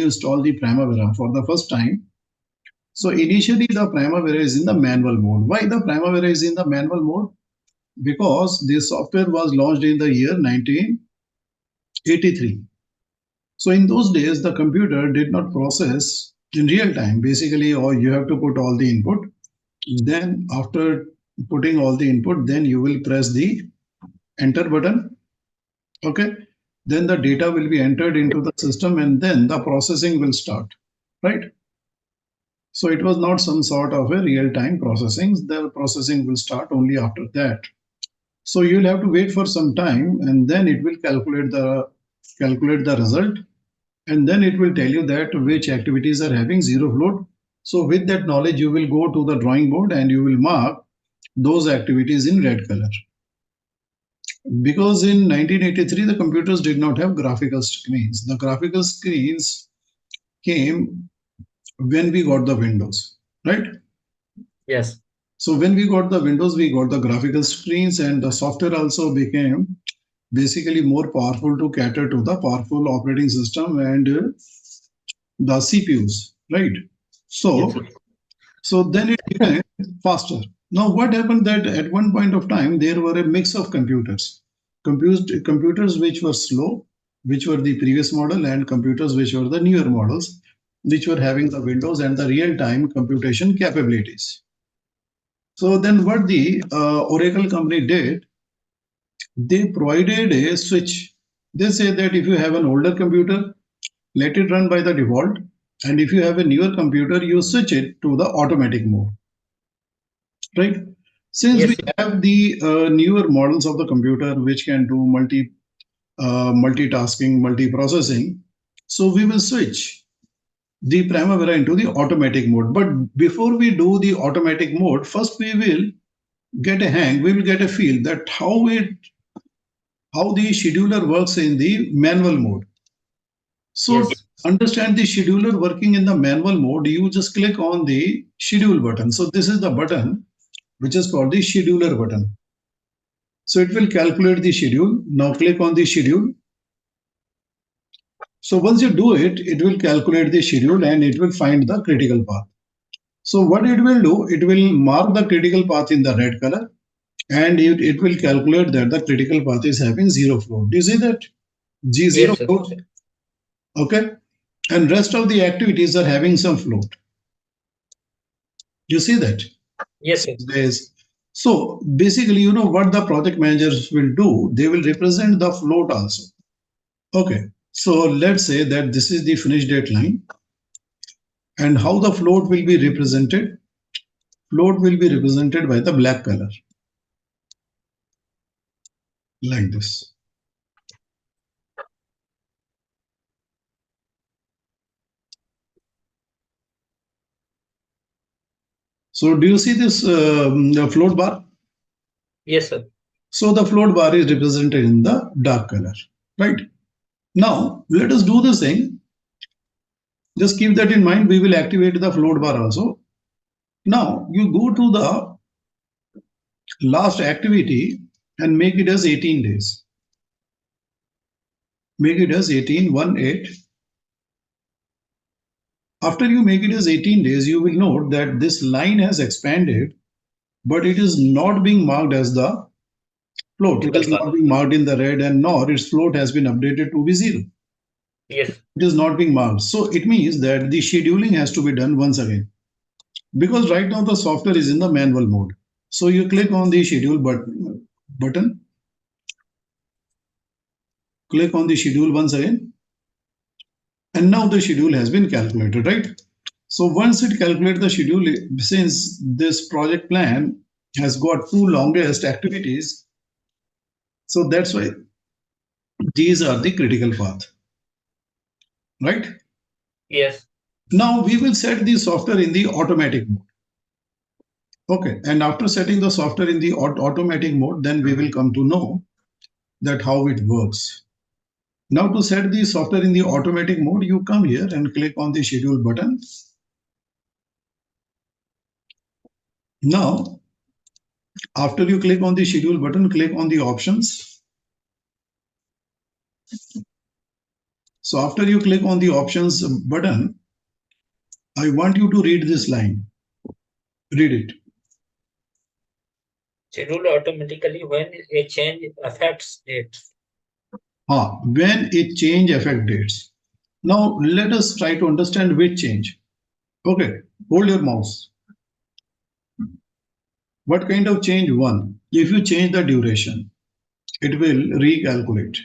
install the Primavera for the first time, So initially the Primavera is in the manual mode. Why the Primavera is in the manual mode? Because this software was launched in the year 1983. So in those days, the computer did not process in real time. Basically, or you have to put all the input. Then after putting all the input, then you will press the enter button. Okay. Then the data will be entered into the system and then the processing will start. Right. So it was not some sort of a real time processing. The processing will start only after that. So you'll have to wait for some time and then it will calculate the result, and then it will tell you that which activities are having zero float. So with that knowledge, you will go to the drawing board and you will mark those activities in red color. Because in 1983, the computers did not have graphical screens. The graphical screens came when we got the Windows, right? Yes. So when we got the Windows, we got the graphical screens, and the software also became basically more powerful to cater to the powerful operating system and the CPUs, right? Yes, So, sir. so then it became faster. Now, what happened that at one point of time there were a mix of computers which were slow, which were the previous model, and computers which were the newer models, which were having the Windows and the real-time computation capabilities. So then, what the Oracle company did, they provided a switch. They say that if you have an older computer, let it run by the default. And if you have a newer computer, you switch it to the automatic mode, right? Since we Yes, sir. have the newer models of the computer which can do multitasking, multi-processing, so we will switch the Primavera into the automatic mode. But before we do the automatic mode, first we will we will get a feel that how the scheduler works in the manual mode. So to Yes. understand the scheduler working in the manual mode, you just click on the schedule button. So this is the button which is called the scheduler button. So it will calculate the schedule. Now click on the schedule. So once you do it, it will calculate the schedule and it will find the critical path. So what it will do, it will mark the critical path in the red color and it will calculate that the critical path is having zero float. Do you see that? G zero Yes, sir. float. Okay. And rest of the activities are having some float. You see that? Yes, sir. Days. So basically, you know what the project managers will do? They will represent the float also. Okay. So let's say that this is the finish date line, and how the float will be represented. Float will be represented by the black color, like this. So do you see this the float bar? Yes, sir. So the float bar is represented in the dark color, right? Now let us do the thing. Just keep that in mind. We will activate the float bar also. Now you go to the last activity and make it as 18 days. Make it as 18, 1, 8. After you make it as 18 days, you will note that this line has expanded, but it is not being marked as the float. It Critical is path. not being marked in the red, and nor its float has been updated to be zero. Yes. It is not being marked. So it means that the scheduling has to be done once again. Because right now the software is in the manual mode. So you click on the button, click on the schedule once again, and now the schedule has been calculated, right? So once it calculates the schedule, since this project plan has got two longest activities, so that's why these are the critical path, right? Yes. Now we will set the software in the automatic mode. Okay, and after setting the software in the automatic mode, then we will come to know that how it works. Now to set the software in the automatic mode, you come here and click on the schedule button. Now, after you click on the schedule button, click on the options. So after you click on the options button, I want you to read this line. Read it. Schedule automatically when a change affects it. When a change affect dates. Now let us try to understand which change. Okay, hold your mouse. What kind of change? One, if you change the duration, it will recalculate.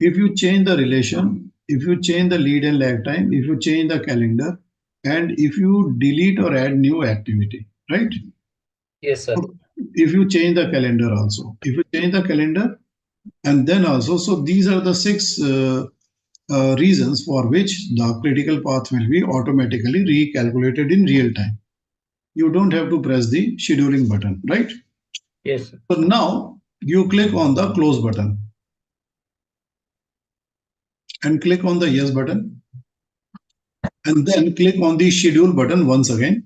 If you change the relation, if you change the lead and lag time, if you change the calendar, and if you delete or add new activity, right? Yes, sir. If you change the calendar also, if you change the calendar, and then also, so these are the six reasons for which the critical path will be automatically recalculated in real time. You don't have to press the scheduling button, right? Yes, sir. So now you click on the close button and click on the yes button and then click on the schedule button once again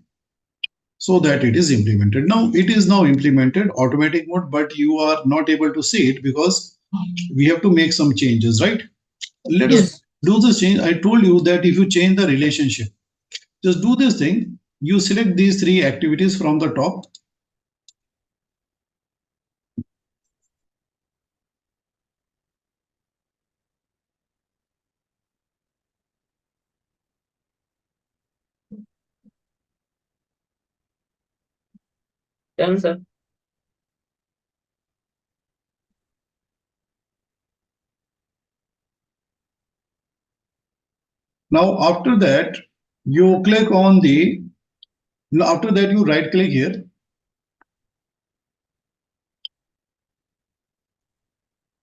so that it is implemented. Now it is now implemented automatic mode, but you are not able to see it because we have to make some changes, right? Let us Yes. do this change. I told you that if you change the relationship, just do this thing. You select these three activities from the top. Done, sir. Now after that, you click on the, after that you right click here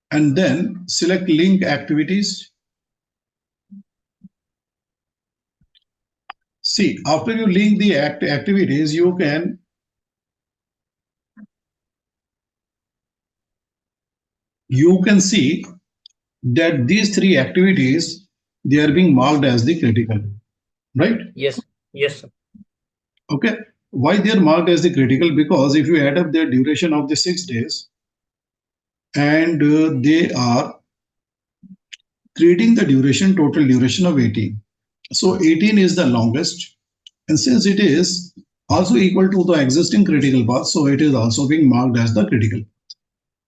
and then select link activities. See, after you link the activities, you can see that these three activities, they are being marked as the critical, right? Yes. Yes, sir. Okay. Why they are marked as the critical? Because if you add up their duration of the 6 days and they are creating the duration, total duration of 18. So 18 is the longest. And since it is also equal to the existing critical path, so it is also being marked as the critical,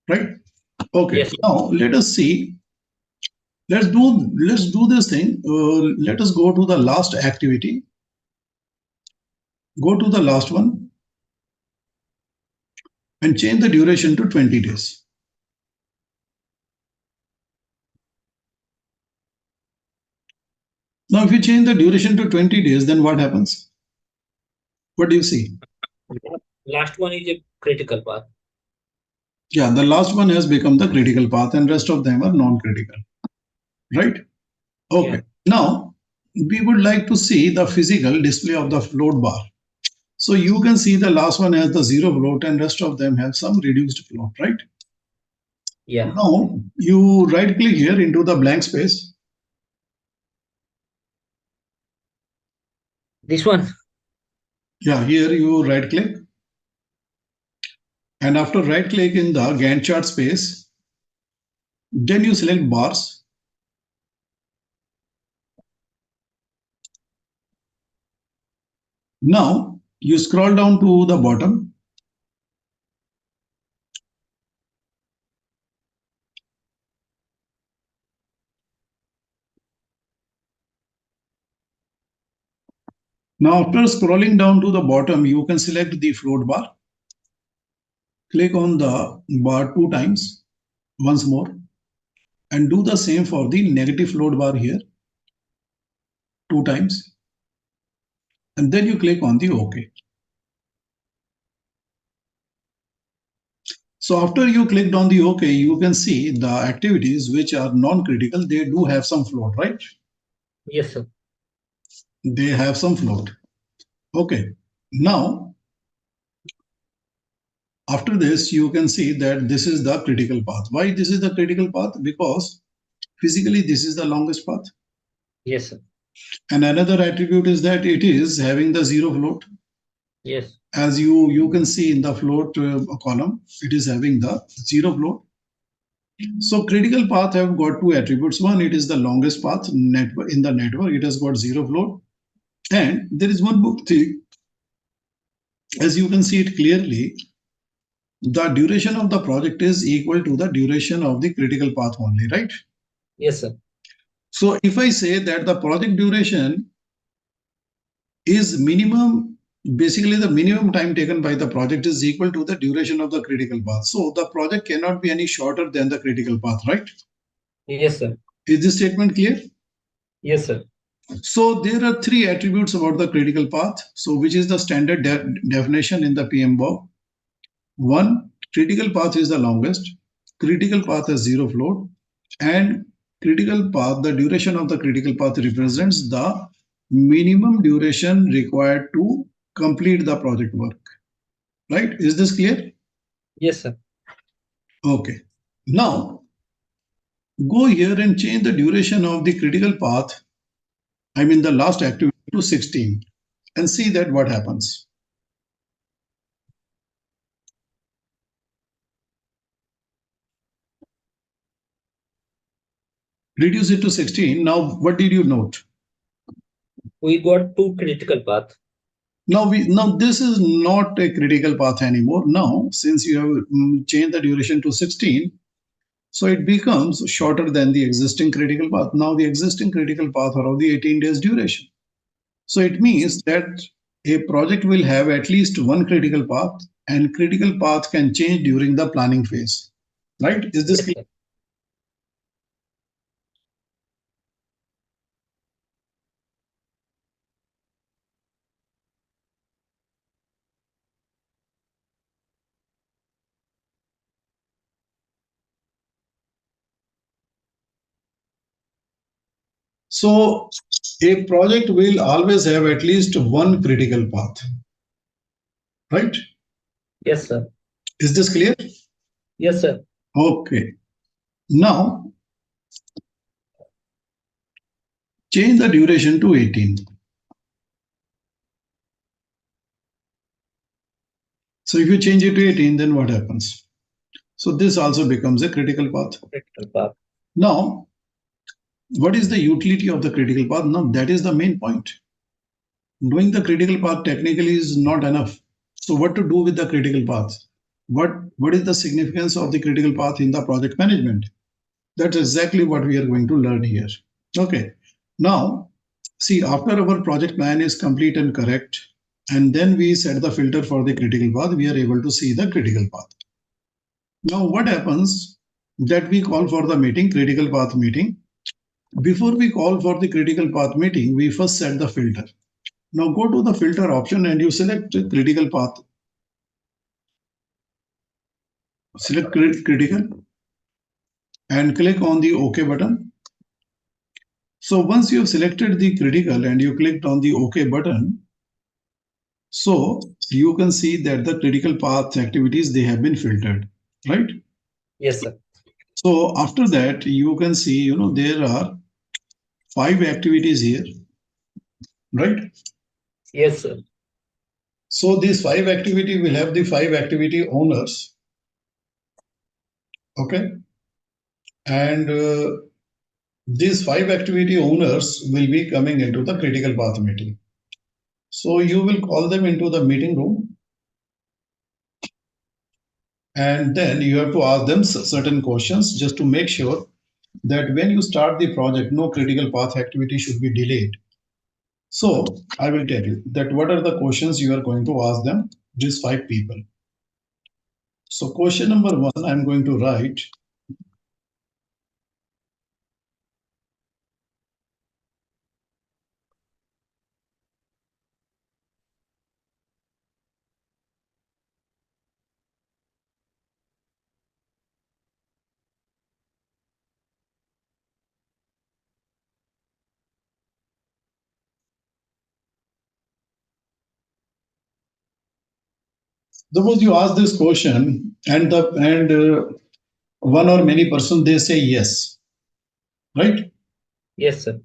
right? Okay. Yes, sir. Now let us see. Let's do this thing. Let us go to the last activity. Go to the last one and change the duration to 20 days. Now, if you change the duration to 20 days, then what happens? What do you see? Last one is a critical path. Yeah, the last one has become the critical path and rest of them are non-critical, right? Okay. Yeah. Now, we would like to see the physical display of the float bar. So you can see the last one has the zero float and rest of them have some reduced float, right? Yeah. Now, you right click here into the blank space. This one. Yeah, here you right click. And after right click in the Gantt chart space, then you select bars. Now you scroll down to the bottom. Now after scrolling down to the bottom, you can select the float bar. Click on the bar 2 times, once more, and do the same for the negative float bar here, 2 times. And then you click on the OK. So after you clicked on the OK, you can see the activities which are non-critical, they do have some float, right? Yes, sir. They have some float. Okay. Now, after this, you can see that this is the critical path. Why this is the critical path? Because physically this is the longest path. Yes, sir. And another attribute is that it is having the zero float. Yes. As you can see in the float column, it is having the zero float. So critical path have got two attributes. One, it is the longest path network in the network. It has got zero float. And there is one more thing, as you can see it clearly, the duration of the project is equal to the duration of the critical path only, right? Yes, sir. So if I say that the project duration is minimum, basically the minimum time taken by the project is equal to the duration of the critical path. So the project cannot be any shorter than the critical path, right? Yes, sir. Is this statement clear? Yes, sir. So there are three attributes about the critical path. So which is the standard definition in the PMBOK? One, critical path is the longest. Critical path has zero float, and critical path, the duration of the critical path represents the minimum duration required to complete the project work. Right? Is this clear? Yes, sir. Okay. Now go here and change the duration of the critical path, I mean the last activity, to 16 and see that what happens. Reduce it to 16. Now what did you note? We got two critical path. Now this is not a critical path anymore. Now since you have changed the duration to 16, so it becomes shorter than the existing critical path. Now the existing critical path are of the 18 days duration. So it means that a project will have at least one critical path, and critical path can change during the planning phase. Right? Is this Yes, clear? sir. So a project will always have at least one critical path. Right? Yes, sir. Is this clear? Yes, sir. Okay. Now change the duration to 18. So if you change it to 18, then what happens? So this also becomes a critical path. Critical path. Now, what is the utility of the critical path? Now, that is the main point. Doing the critical path technically is not enough. So what to do with the critical path? What is the significance of the critical path in the project management? That's exactly what we are going to learn here. Okay. Now, see, after our project plan is complete and correct, and then we set the filter for the critical path, we are able to see the critical path. Now, what happens that we call for the meeting, critical path meeting. Before we call for the critical path meeting, we first set the filter. Now go to the filter option and you select critical path. Select critical and click on the OK button. So once you have selected the critical and you clicked on the OK button, so you can see that the critical path activities, they have been filtered, right? Yes, sir. So after that, you can see, there are 5 activities here, right? Yes, sir. So these 5 activity will have the 5 activity owners, okay? And these 5 activity owners will be coming into the critical path meeting. So you will call them into the meeting room, and then you have to ask them certain questions just to make sure that when you start the project, no critical path activity should be delayed. So I will tell you that what are the questions you are going to ask them, these 5 people. So question number 1, I'm going to write, suppose you ask this question and one or many person they say yes, right? Yes, sir.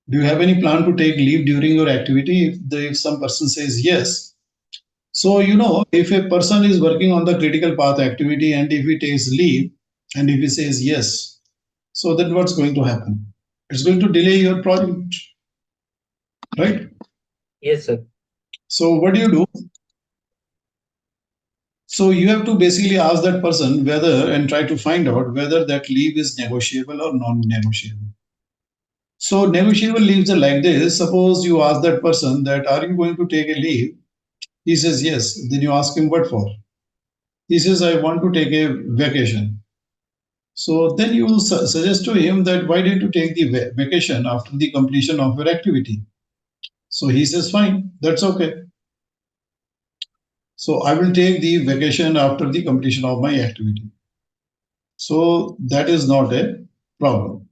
Do you have any plan to take leave during your activity if some person says yes? So, if a person is working on the critical path activity and if he takes leave and if he says yes, so then what's going to happen? It's going to delay your project, right? Yes, sir. So what do you do? So you have to basically ask that person whether and try to find out whether that leave is negotiable or non-negotiable. So negotiable leaves are like this. Suppose you ask that person that are you going to take a leave? He says yes. Then you ask him what for? He says I want to take a vacation. So then you will suggest to him that why did you take the vacation after the completion of your activity? So he says fine, that's okay. So I will take the vacation after the completion of my activity. So that is not a problem.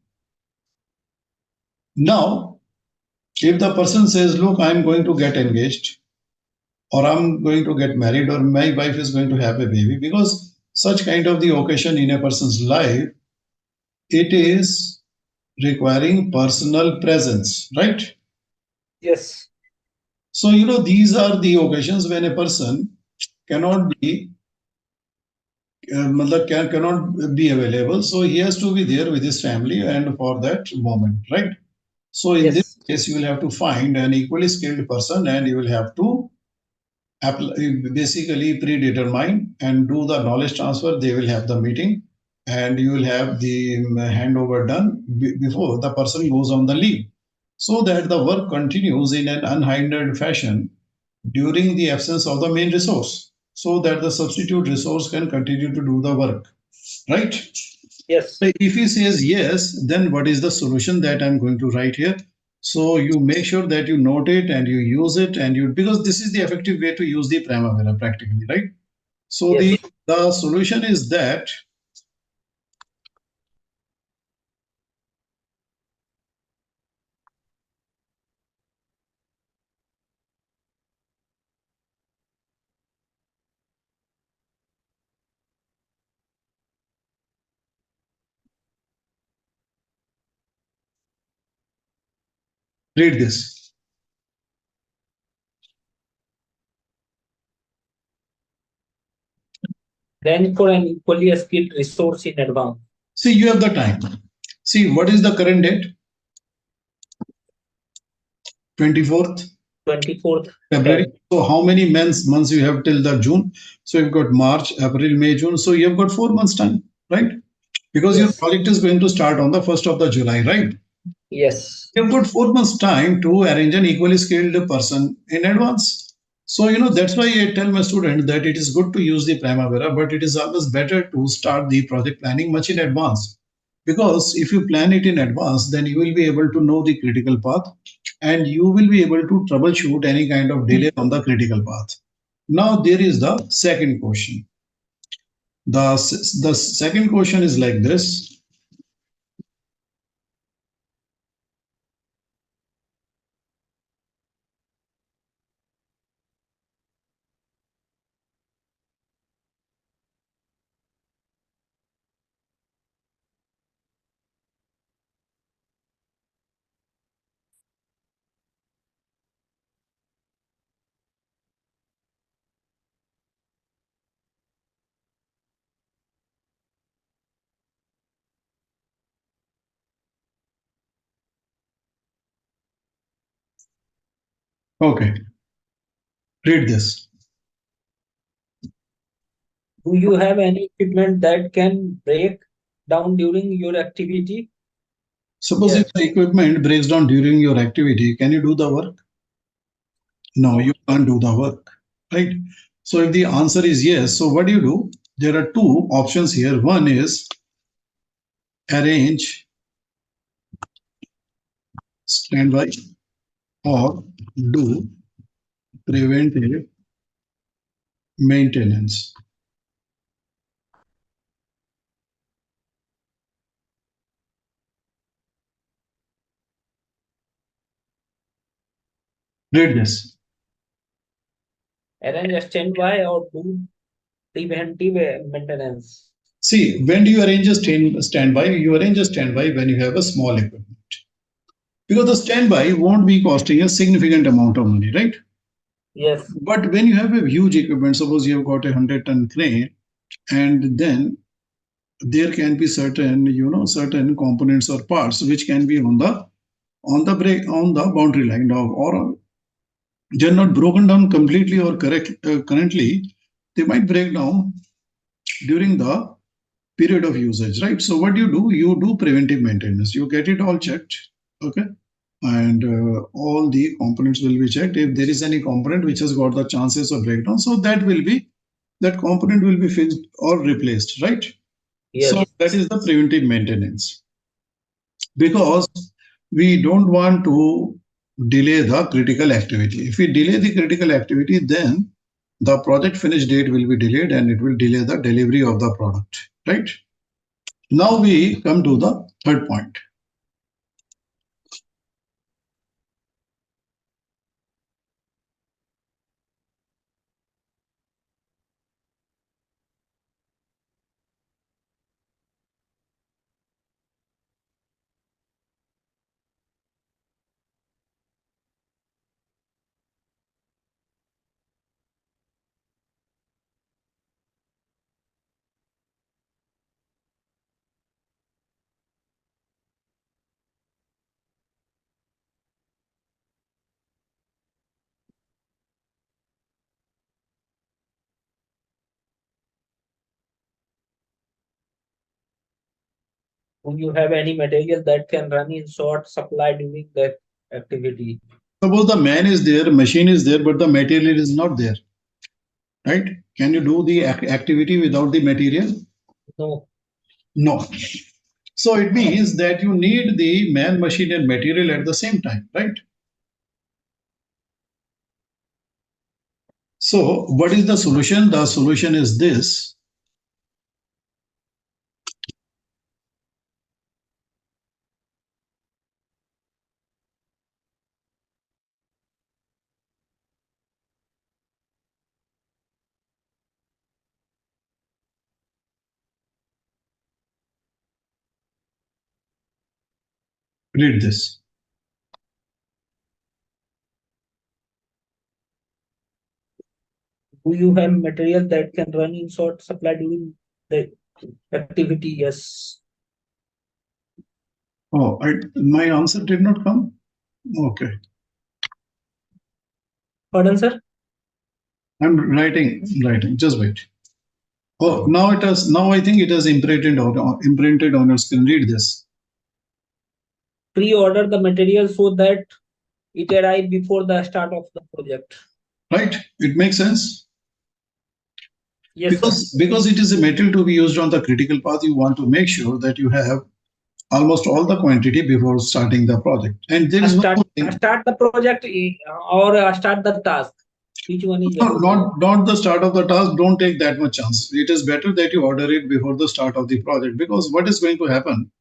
Now, if the person says, look, I'm going to get engaged, or I'm going to get married, or my wife is going to have a baby, because such kind of the occasion in a person's life, it is requiring personal presence, right? Yes. So, these are the occasions when a person cannot be, cannot be available. So he has to be there with his family and for that moment, right? So in this Yes. case, you will have to find an equally skilled person and you will have to basically predetermine and do the knowledge transfer. They will have the meeting and you will have the handover done before the person goes on the leave so that the work continues in an unhindered fashion during the absence of the main resource so that the substitute resource can continue to do the work, right? Yes. If he says yes, then what is the solution that I'm going to write here? So you make sure that you note it and you use it and you because this is the effective way to use the Primavera practically, right? So the Yes. the solution is that read this. Then for an equally skilled resource in advance. See, you have the time. See, what is the current date? 24th 24th February. 10. So how many months you have till the June? So you've got March, April, May, June. So you have got 4 months time, right? Because your Yes. project is going to start on the 1st of the July, right? Yes. You've got 4 months time to arrange an equally skilled person in advance. So, that's why I tell my student that it is good to use the Primavera, but it is always better to start the project planning much in advance. Because if you plan it in advance, then you will be able to know the critical path and you will be able to troubleshoot any kind of delay on the critical path. Now, there is the second question. The second question is like this. Okay, read this. Do you have any equipment that can break down during your activity? Suppose if Yes. the equipment breaks down during your activity, can you do the work? No, you No. can't do the work, right? So if the answer is yes, so what do you do? There are two options here. One is arrange standby or do preventive maintenance. Read this. Arrange a standby or do preventive maintenance. See, when do you arrange a standby? You arrange a standby when you have a small equipment. Because the standby won't be costing a significant amount of money, right? Yes. But when you have a huge equipment, suppose you have got a 100-ton crane, and then there can be certain components or parts which can be on the break on the boundary line or They're not broken down completely or correct currently. They might break down during the period of usage, right? So what you do preventive maintenance. You get it all checked, okay? And all the components will be checked. If there is any component which has got the chances of breakdown, so that component will be fixed or replaced, right? So Yes. that is the preventive maintenance, because we don't want to delay the critical activity. If we delay the critical activity, then the project finish date will be delayed and it will delay the delivery of the product, right? Now we come to the third point. Do you have any material that can run in short supply during that activity? Suppose the man is there, machine is there, but the material is not there, right? Can you do the activity without the material? No. No. So it means that you need the man, machine, and material at the same time, right? So what is the solution? The solution is this. Read this. Do you have material that can run in short supply during the activity? Yes. Oh, my answer did not come. Okay, Pardon, sir? I'm writing. Just wait. Oh, now it has. Now I think it has imprinted on your screen. Read this. Pre-order the material so that it arrive before the start of the project. Right? It makes sense Yes, sir. because it is a material to be used on the critical path. You want to make sure that you have almost all the quantity before starting the project. And there is one more thing. Start the project or start the task. Which one is No, better? not the start of the task. Don't take that much chance. It is better that you order it before the start of the project, because what is going to happen,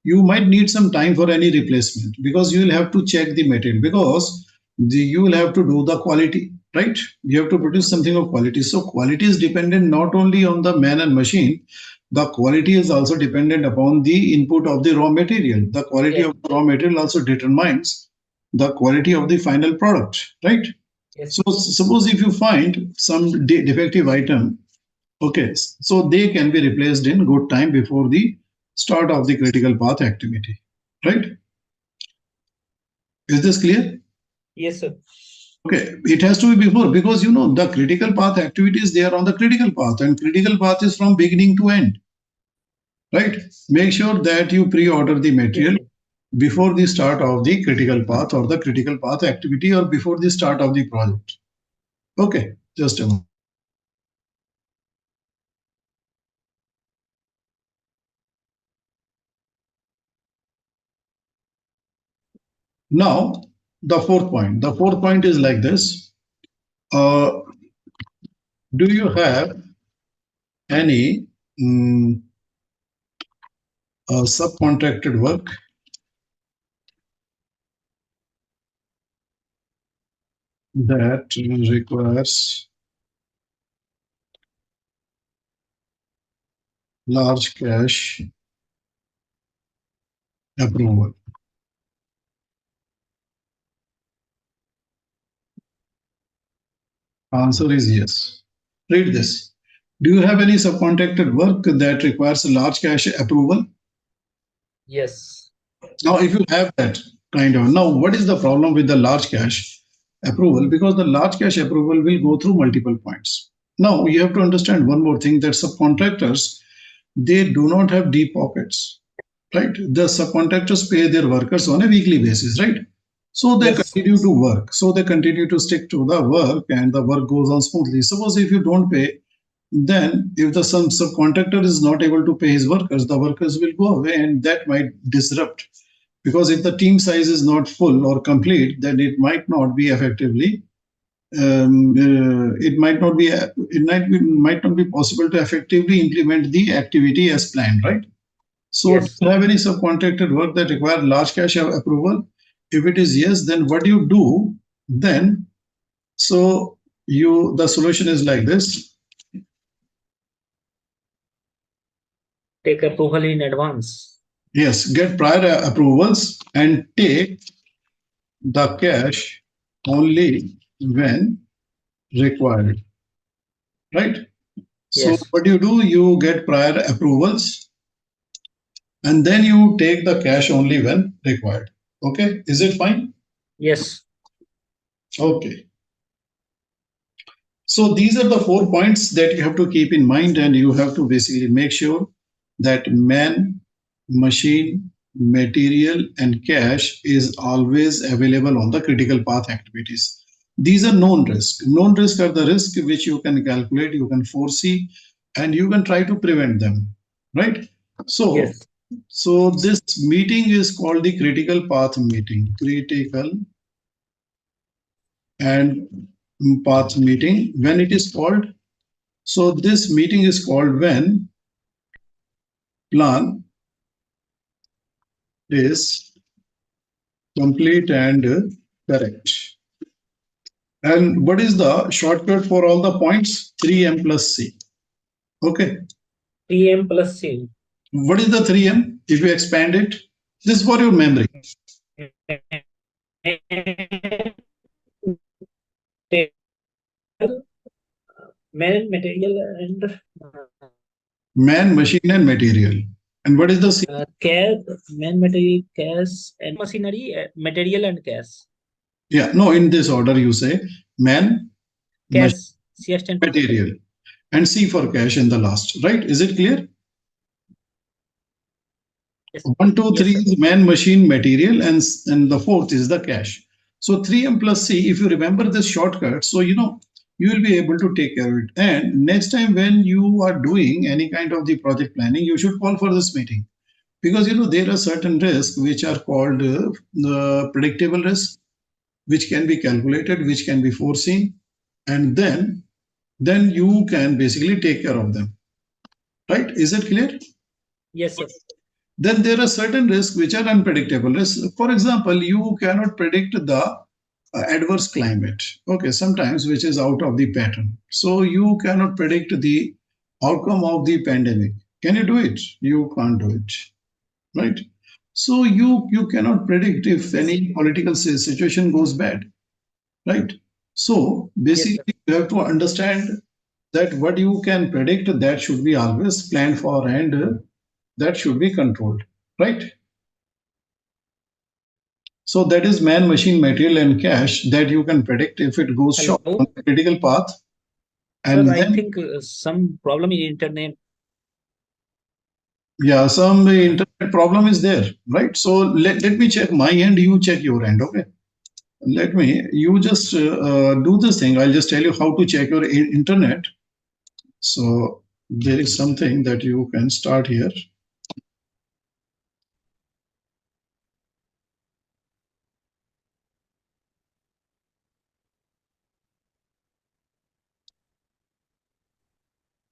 you might need some time for any replacement, because you will have to check the material, because you will have to do the quality, right? You have to produce something of quality. So quality is dependent not only on the man and machine, the quality is also dependent upon the input of the raw material. The quality Yes. of the raw material also determines the quality of the final product, right? Yes. So suppose if you find some defective item, okay, so they can be replaced in good time before the start of the critical path activity, right? Is this clear? Yes, sir. Okay, it has to be before, because the critical path activities, they are on the critical path, and critical path is from beginning to end, right? Make sure that you pre-order the Yes, material sir. before the start of the critical path or the critical path activity, or before the start of the project. Okay, just a moment. Now, the fourth point. The fourth point is like this. Uh, do you have any subcontracted work that requires large cash approval? Answer is yes. Read this. Do you have any subcontracted work that requires a large cash approval? Yes. Now, if you have that kind of, now what is the problem with the large cash? approval, because the large cash approval will go through multiple points. Now you have to understand one more thing, that subcontractors, they do not have deep pockets, right? The subcontractors pay their workers on a weekly basis, right? So they Yes. continue to work. So they continue to stick to the work and the work goes on smoothly. Suppose if you don't pay, then if the some subcontractor is not able to pay his workers, the workers will go away and that might disrupt. Because if the team size is not full or complete, then it might not be effectively it might not be might not be possible to effectively implement the activity as planned, right? So, do Yes. you have any subcontracted work that require large cash approval? If it is yes, then what do you do then? So, you the solution is like this. Take approval in advance. Yes, get prior approvals and take the cash only when required, right? So, Yes. what do? You get prior approvals and then you take the cash only when required. Okay, is it fine? Yes. Okay. So these are the 4 points that you have to keep in mind, and you have to basically make sure that man, machine, material, and cash is always available on the critical path activities. These are known risks. Known risks are the risks which you can calculate, you can foresee, and you can try to prevent them. Right? So, Yes. so this meeting is called the critical path meeting. Critical and path meeting. When it is called, so this meeting is called when plan is complete and correct. And what is the shortcut for all the points? 3M plus C. Okay. 3M plus C. What is the 3M? If you expand it, this is for your memory. Man, material, and Man, machine, and material. And what is the C? cash, man, material, cash, and machinery, material, and cash. Yeah, no, in this order you say man, machine, Cash, C stand for cash. material, and C for cash in the last, right? Is it clear? Yes. One, two, Yes, three sir. is man, machine, material, and the fourth is the cash. So 3M plus C, if you remember this shortcut, so you will be able to take care of it. And next time when you are doing any kind of the project planning, you should call for this meeting, because there are certain risks which are called the predictable risk, which can be calculated, which can be foreseen, and then you can basically take care of them. Right? Is it clear? Yes, sir. Then there are certain risks which are unpredictable risks. For example, you cannot predict the adverse climate, okay, sometimes, which is out of the pattern. So you cannot predict the outcome of the pandemic. Can you do it? You can't do it, right? So you cannot predict if any political situation goes bad, right? So Yes, sir. basically you have to understand that what you can predict, that should be always planned for, and that should be controlled, right? So that is man, machine, material, and cash that you can predict if it goes short Hello, on the critical path. sir. And I then, think some problem in internet. yeah, some internet problem is there, right? So let me check my end, you check your end, okay? You just do this thing. I'll just tell you how to check your internet. So there is something that you can start here.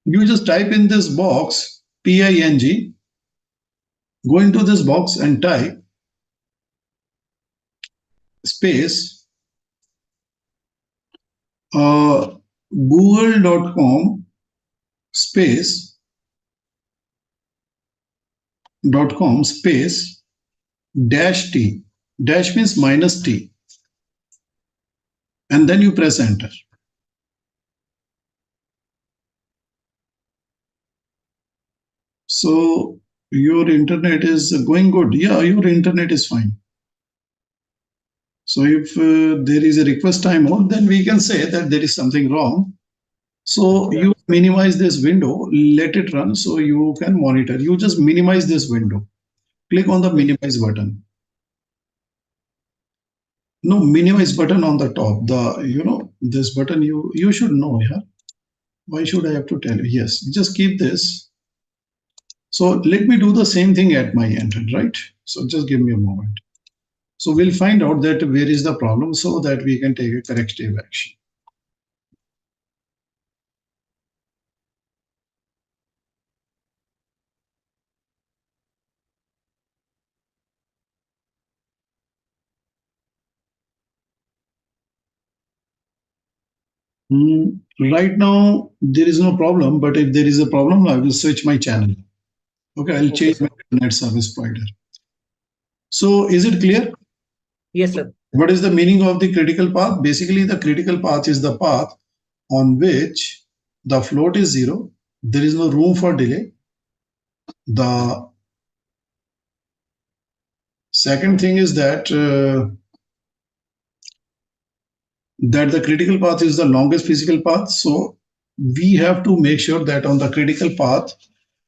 You just type in this box, PING, go into this box and type space google.com space space dash t, dash means minus t, and then you press enter. So your internet is going good. Yeah, your internet is fine. So if there is a request timeout, then we can say that there is something wrong. So Yeah. you minimize this window, let it run so you can monitor. You just minimize this window. Click on the Yes. minimize button. No, minimize button on the top. This button you should know, yeah. Why should I have to tell you? Yes, just keep this. So let me do the same thing at my end, right? So just give me a moment. So we'll find out that where is the problem so that we can take a corrective action. Right now, there is no problem, but if there is a problem, I will switch my channel. Okay, I'll Okay, change my sir. internet service provider. So is it clear? Yes, sir. What is the meaning of the critical path? Basically, the critical path is the path on which the float is zero. There is no room for delay. The second thing is that the critical path is the longest physical path. So we have to make sure that on the critical path,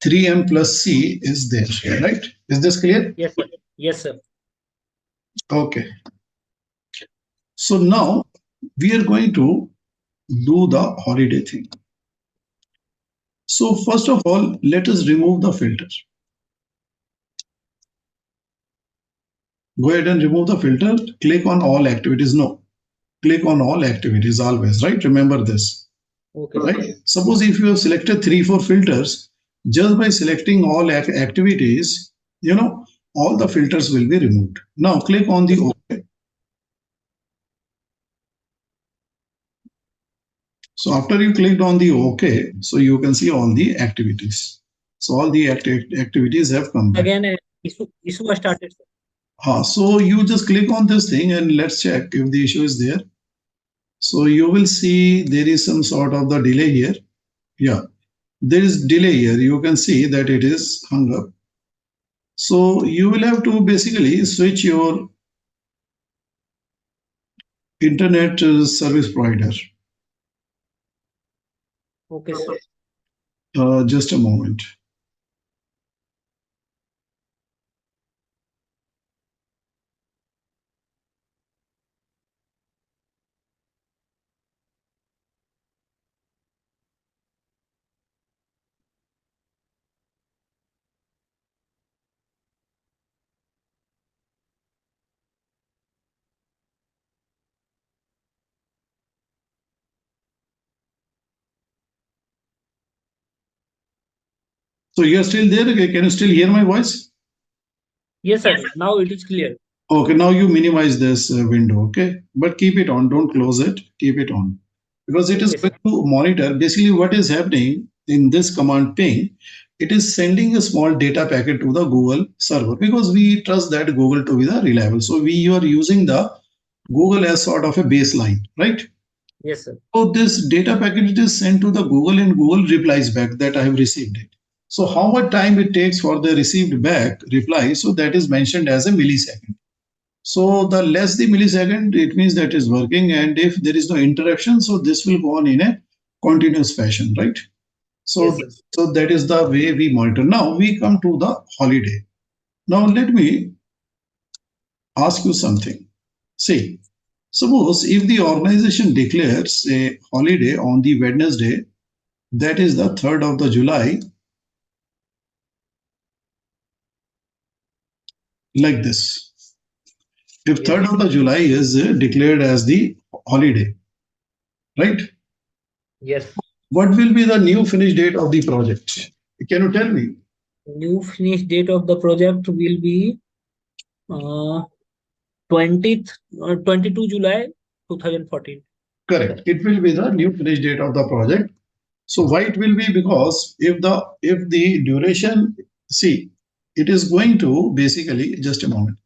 3m plus c is there, right? Is this clear? Yes, sir. Yes, sir. Okay. So now we are going to do the holiday thing. So first of all, let us remove the filter. Go ahead and remove the filter. Click on all activities. No, click on all activities always, right? Remember this, Okay, sir. right? Suppose if you have selected 3, 4 filters, just by selecting all activities, all the filters will be removed. Now click on the Yes, sir. OK. So after you clicked on the OK, so you can see all the activities. So all the activities have come back. Again, issue was started, sir. So you just click on this thing and let's check if the issue is there. So you will see there is some sort of the delay here. Yeah, there is delay here. You can see that it is hung up. So you will have to basically switch your internet service provider. Okay, sir. Just a moment. So you are still there? Okay, can you still hear my voice? Yes, sir. Now it is clear. Okay, now you minimize this window, okay? But keep it on, don't close it, keep it on. Because it is Okay, going sir. to monitor basically what is happening in this command ping. It is sending a small data packet to the Google server because we trust that Google to be the reliable. So we are using the Google as sort of a baseline, right? Yes, sir. So this data packet is sent to the Google and Google replies back that I have received it. So how much time it takes for the received back reply? So that is mentioned as a millisecond. So the less the millisecond, it means that is working. And if there is no interruption, so this will go on in a continuous fashion, right? So, Yes, sir. so that is the way we monitor. Now we come to the holiday. Now let me ask you something. See, suppose if the organization declares a holiday on the Wednesday, that is the 3rd of the July, like this. If Yes. 3rd of the July is declared as the holiday, right? Yes. What will be the new finish date of the project? Can you tell me? New finish date of the project will be uh, 20th 22 July 2014. Correct. It will be the new finish date of the project. So why it will be? Because if the duration, see, it is going to basically, just a moment.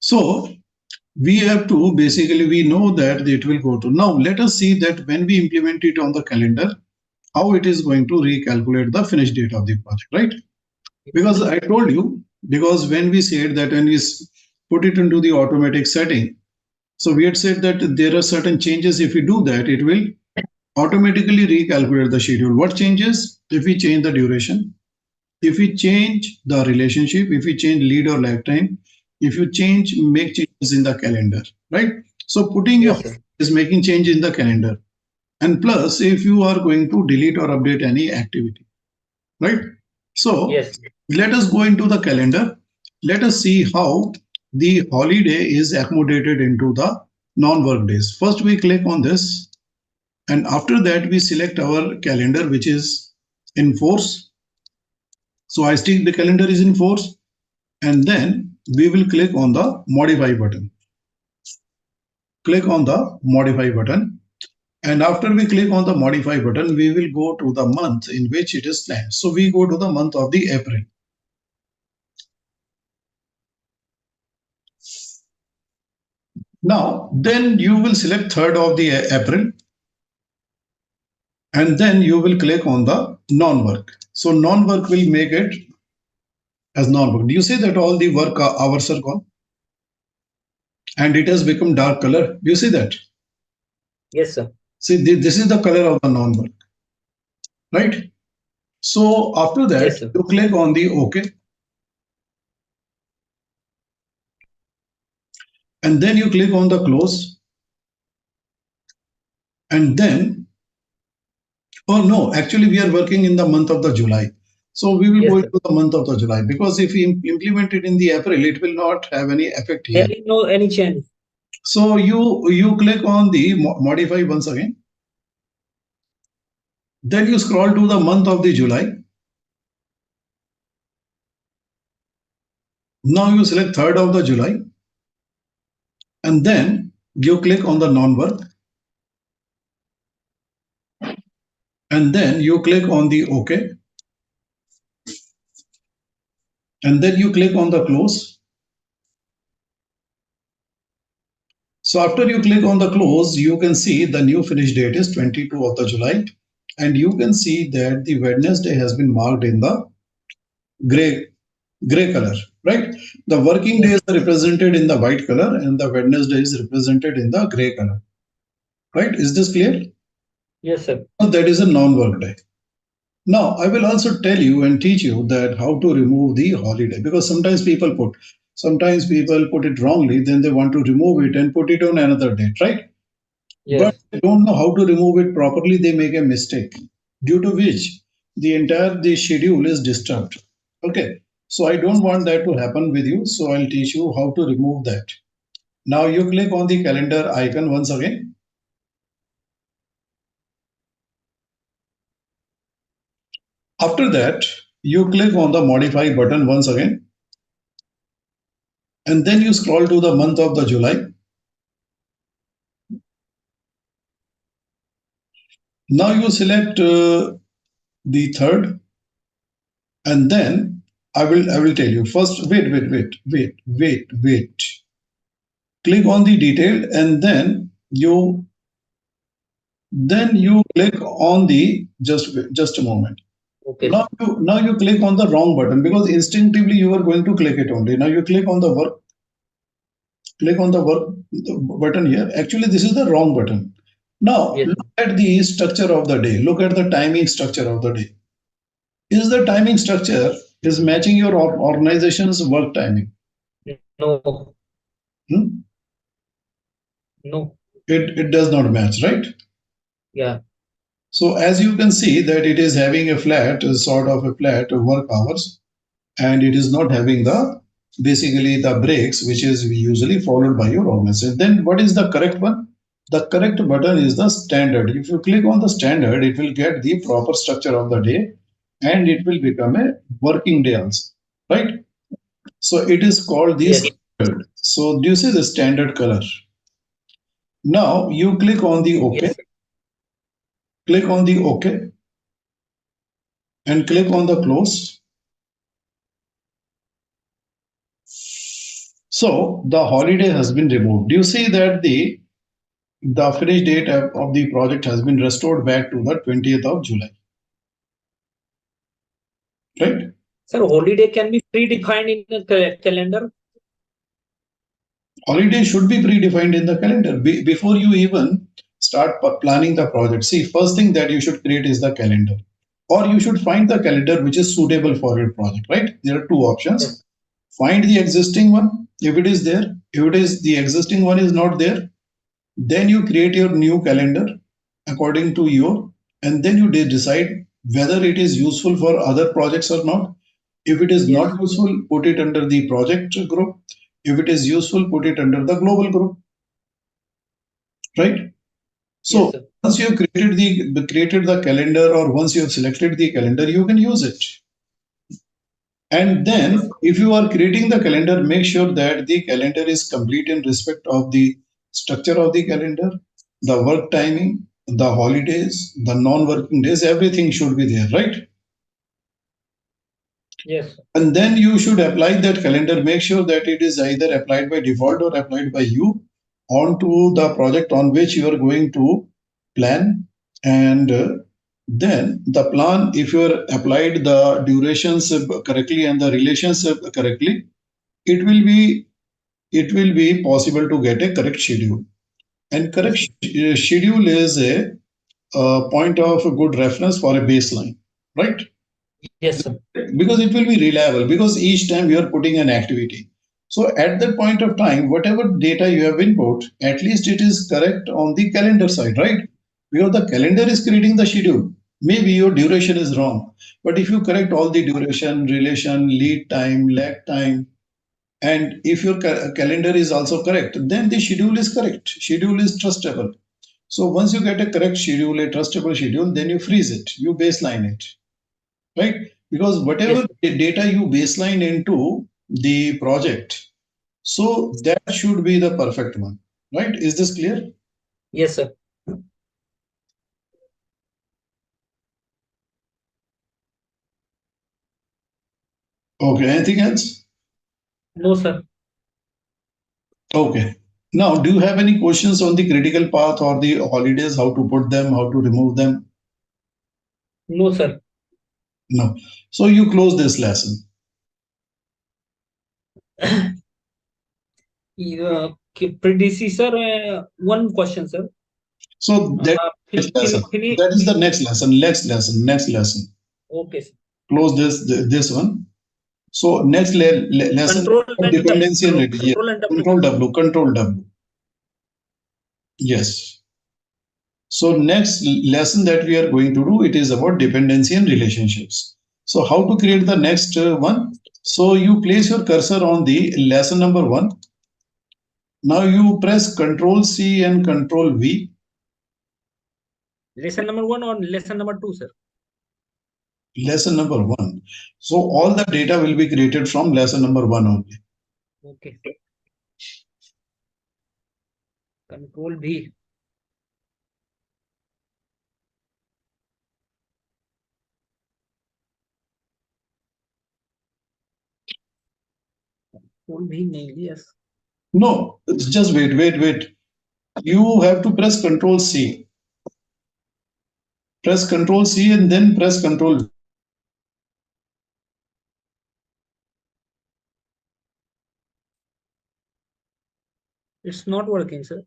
So we have to basically, we know that it will go to. Now let us see that when we implement it on the calendar, how it is going to recalculate the finish date of the project, right? Because I told you, because when we said that when we put it into the automatic setting, so we had said that there are certain changes. If we do that, it will automatically recalculate the schedule. What changes? If we change the duration, if we change the relationship, if we change lead or lag time, if you change, make changes in the calendar, right? So putting your Yes, sir. is making change in the calendar. And plus, if you are going to delete or update any activity, right? So Yes. let us go into the calendar. Let us see how the holiday is accommodated into the non-work days. First, we click on this, and after that, we select our calendar, which is in force. So I stick the calendar is in force, and then we will click on the modify button. Click on the modify button. And after we click on the modify button, we will go to the month in which it is planned. So we go to the month of the April. Now, then you will select 3rd of the April, and then you will click on the non-work. So non-work will make it as non-work. Do you see that all the work hours are gone and it has become dark color? Do you see that? Yes, sir. See, this is the color of the non-work, right? So after Yes, that, sir. you click on the OK, and then you click on the close, and then, oh no, actually we are working in the month of the July. So we will go Yes, sir. into the month of the July, because if we implement it in the April, it will not have any effect There here. is no any change. So you click on the modify once again. Then you scroll to the month of the July. Now you select 3rd of the July, and then you click on the non-work, and then you click on the OK, and then you click on the close. So after you click on the close, you can see the new finish date is 22 of the July, and you can see that the Wednesday has been marked in the gray color, right? The working Yes. days are represented in the white color, and the Wednesday is represented in the gray color, right? Is this clear? Yes, sir. So that is a non-work day. Now, I will also tell you and teach you that how to remove the holiday, because sometimes people put it wrongly, then they want to remove it and put it on another date, right? But Yes. they don't know how to remove it properly. They make a mistake, due to which the schedule is disturbed. Okay, so I don't want that to happen with you. So I'll teach you how to remove that. Now you click on the calendar icon once again. After that, you click on the modify button once again, and then you scroll to the month of the July. Now you select the 3rd, and then I will tell you first. Wait. Click on the detailed, and then you click on the just a moment. Okay, Now sir. you click on the wrong button, because instinctively you are going to click it only. Now you click on the work. Click on the work button here. Actually, this is the wrong button. Now Yes, look at the structure of the day. Look at the timing structure of the day. Is the timing structure is matching your organization's work timing? No, Hmm? no. It does not match, right? Yeah. So as you can see that it is having a flat, sort of a flat work hours, and it is not having the basically the breaks, which is usually followed by your organization. Then what is the correct one? The correct button is the standard. If you click on the standard, it will get the proper structure of the day, and it will become a working day also, right? So it is called the Yes. standard. So do you see the standard color? Now you click on the OK, Yes. click on the OK, and click on the close. So the holiday has been removed. You see that the finish date of the project has been restored back to the 20th of July, right? Sir, holiday can be predefined in a calendar. Holiday should be predefined in the calendar before you even start planning the project. See, first thing that you should create is the calendar, or you should find the calendar which is suitable for your project, right? There are two options. Yes. Find the existing one if it is there. If it is the existing one is not there, then you create your new calendar according to your, and then you decide whether it is useful for other projects or not. If it is not Yes. useful, put it under the project group. If it is useful, put it under the global group, right? Yes, So sir. once you have created the calendar, or once you have selected the calendar, you can use it. And Yes. then, if you are creating the calendar, make sure that the calendar is complete in respect of the structure of the calendar, the work timing, the holidays, the non-working days, everything should be there, right? Yes. And then you should apply that calendar. Make sure that it is either applied by default or applied by you onto the project on which you are going to plan. And then the plan, if you are applied the durations correctly and the relations correctly, it will be it will be possible to get a correct schedule. And correct Yes. schedule is a point of a good reference for a baseline, right? Yes, sir. Because it will be reliable, because each time you are putting an activity, so at that point of time whatever data you have input, at least it is correct on the calendar side, right? Because the calendar is creating the schedule. Maybe your duration is wrong, but if you correct all the duration, relation, lead time, lag time, and if your calendar is also correct, then the schedule is correct, schedule is trustable. So once you get a correct schedule, a trustable schedule, then you freeze it, you baseline it, right? Because Yes, whatever sir. data you baseline into the project, so that should be the perfect one, right? Is this clear? Yes, sir. Okay, anything else? No, sir. Okay. Now, do you have any questions on the critical path or the holidays, how to put them, how to remove them? No, sir. No. So you close this lesson. Predecessor, one question, sir. So that next lesson. That is the next lesson. Next lesson. Next lesson. Okay, sir. Close this one. So next lesson, Control and dependency and ready. Yes. control and W. Control W. Control W. Yes. So next lesson that we are going to do, it is about dependency and relationships. So how to create the next one? So you place your cursor on the lesson number one. Now you press Control C and Control V. Lesson number one or lesson number two, sir? Lesson number one. So all the data will be created from lesson number one only. Okay. Control V. Control V nail, yes. No, just wait. You have to press Control C. Press Control C and then press Control V. It's not working, sir.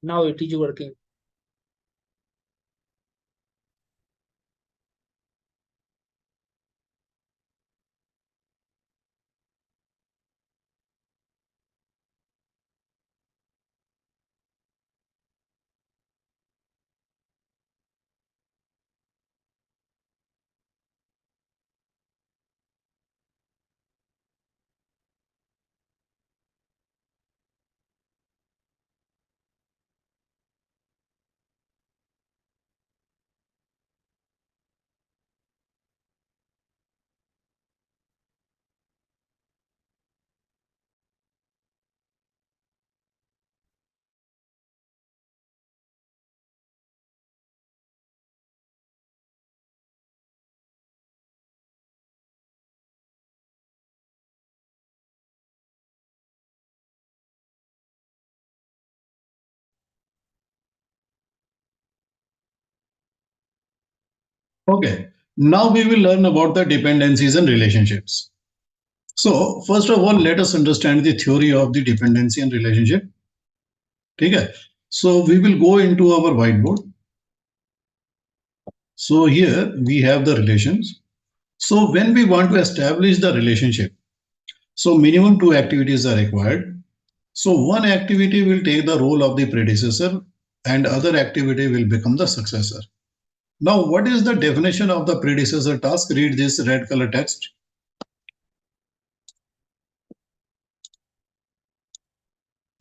Now it is working. Okay. Now we will learn about the dependencies and relationships. So first of all, let us understand the theory of the dependency and relationship. Okay. So we will go into our whiteboard. So here we have the relations. So when we want to establish the relationship, so minimum two activities are required. So one activity will take the role of the predecessor and other activity will become the successor. Now, what is the definition of the predecessor task? Read this red color text.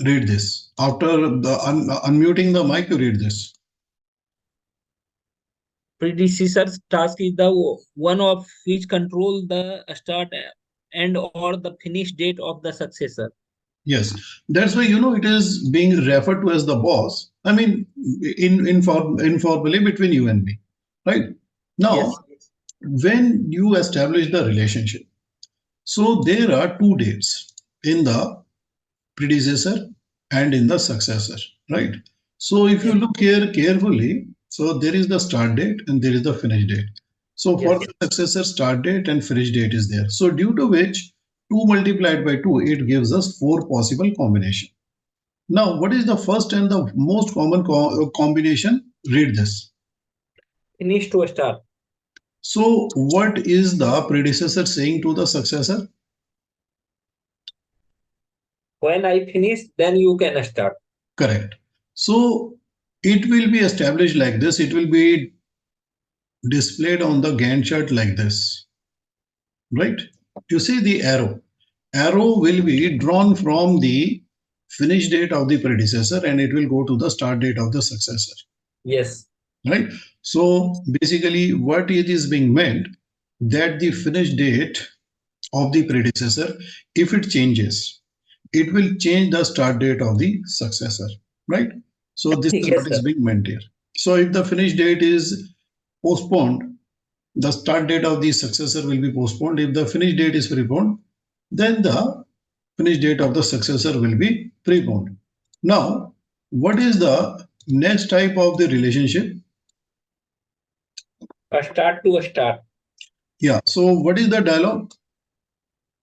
Read this. After the unmuting the mic, you read this. Predecessor's task is the one of which control the start and or the finish date of the successor. Yes, that's why it is being referred to as the boss. I mean, informally between you and me, right? Now, Yes. when you establish the relationship, so there are two dates in the predecessor and in the successor, right? So if you Yes. look here carefully, so there is the start date and there is the finish date. So for Yes. the successor, start date and finish date is there. So due to which 2 multiplied by 2, it gives us 4 possible combination. Now, what is the first and the most common combination? Read this. Finish to start. So what is the predecessor saying to the successor? When I finish, then you can start. Correct. So it will be established like this. It will be displayed on the Gantt chart like this, right? You see the arrow. Arrow will be drawn from the finish date of the predecessor and it will go to the start date of the successor, Yes. right? So basically what it is being meant that the finish date of the predecessor, if it changes, it will change the start date of the successor, right? So this is Yes, what is sir. being meant here. So if the finish date is postponed, the start date of the successor will be postponed. If the finish date is preponed, then the finish date of the successor will be preponed. Now, what is the next type of the relationship? A start to start. Yeah, so what is the dialogue?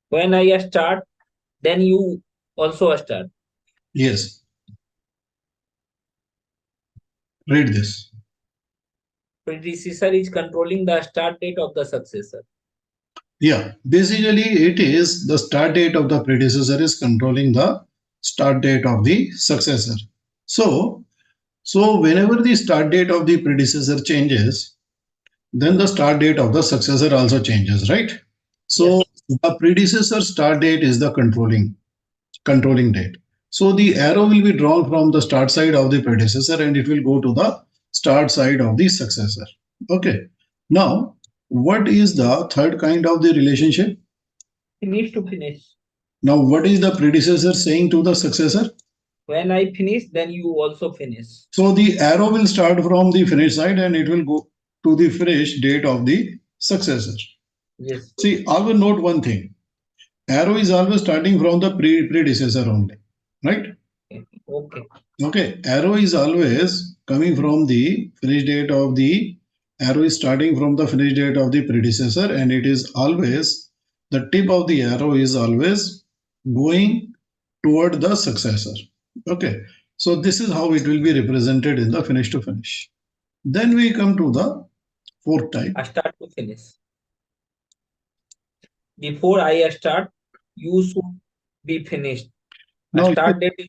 When I start, then you also start. Yes, read this. Predecessor is controlling the start date of the successor. Yeah, basically it is the start date of the predecessor is controlling the start date of the successor. So, so whenever the start date of the predecessor changes, then the start date of the successor also changes, right? So Yes. the predecessor start date is the controlling date. So the arrow will be drawn from the start side of the predecessor and it will go to the start side of the successor. Okay. Now, what is the third kind of the relationship? Finish to finish. Now, what is the predecessor saying to the successor? When I finish, then you also finish. So the arrow will start from the finish side and it will go to the finish date of the successor. Yes. See, always note one thing. Arrow is always starting from the predecessor only, right? Okay. Okay, arrow is always coming from the finish date of the arrow is starting from the finish date of the predecessor and it is always the tip of the arrow is always going toward the successor. Okay, so this is how it will be represented in the finish to finish. Then we come to the fourth type. A start to finish. Before I start, you should be finished. A Now, start date is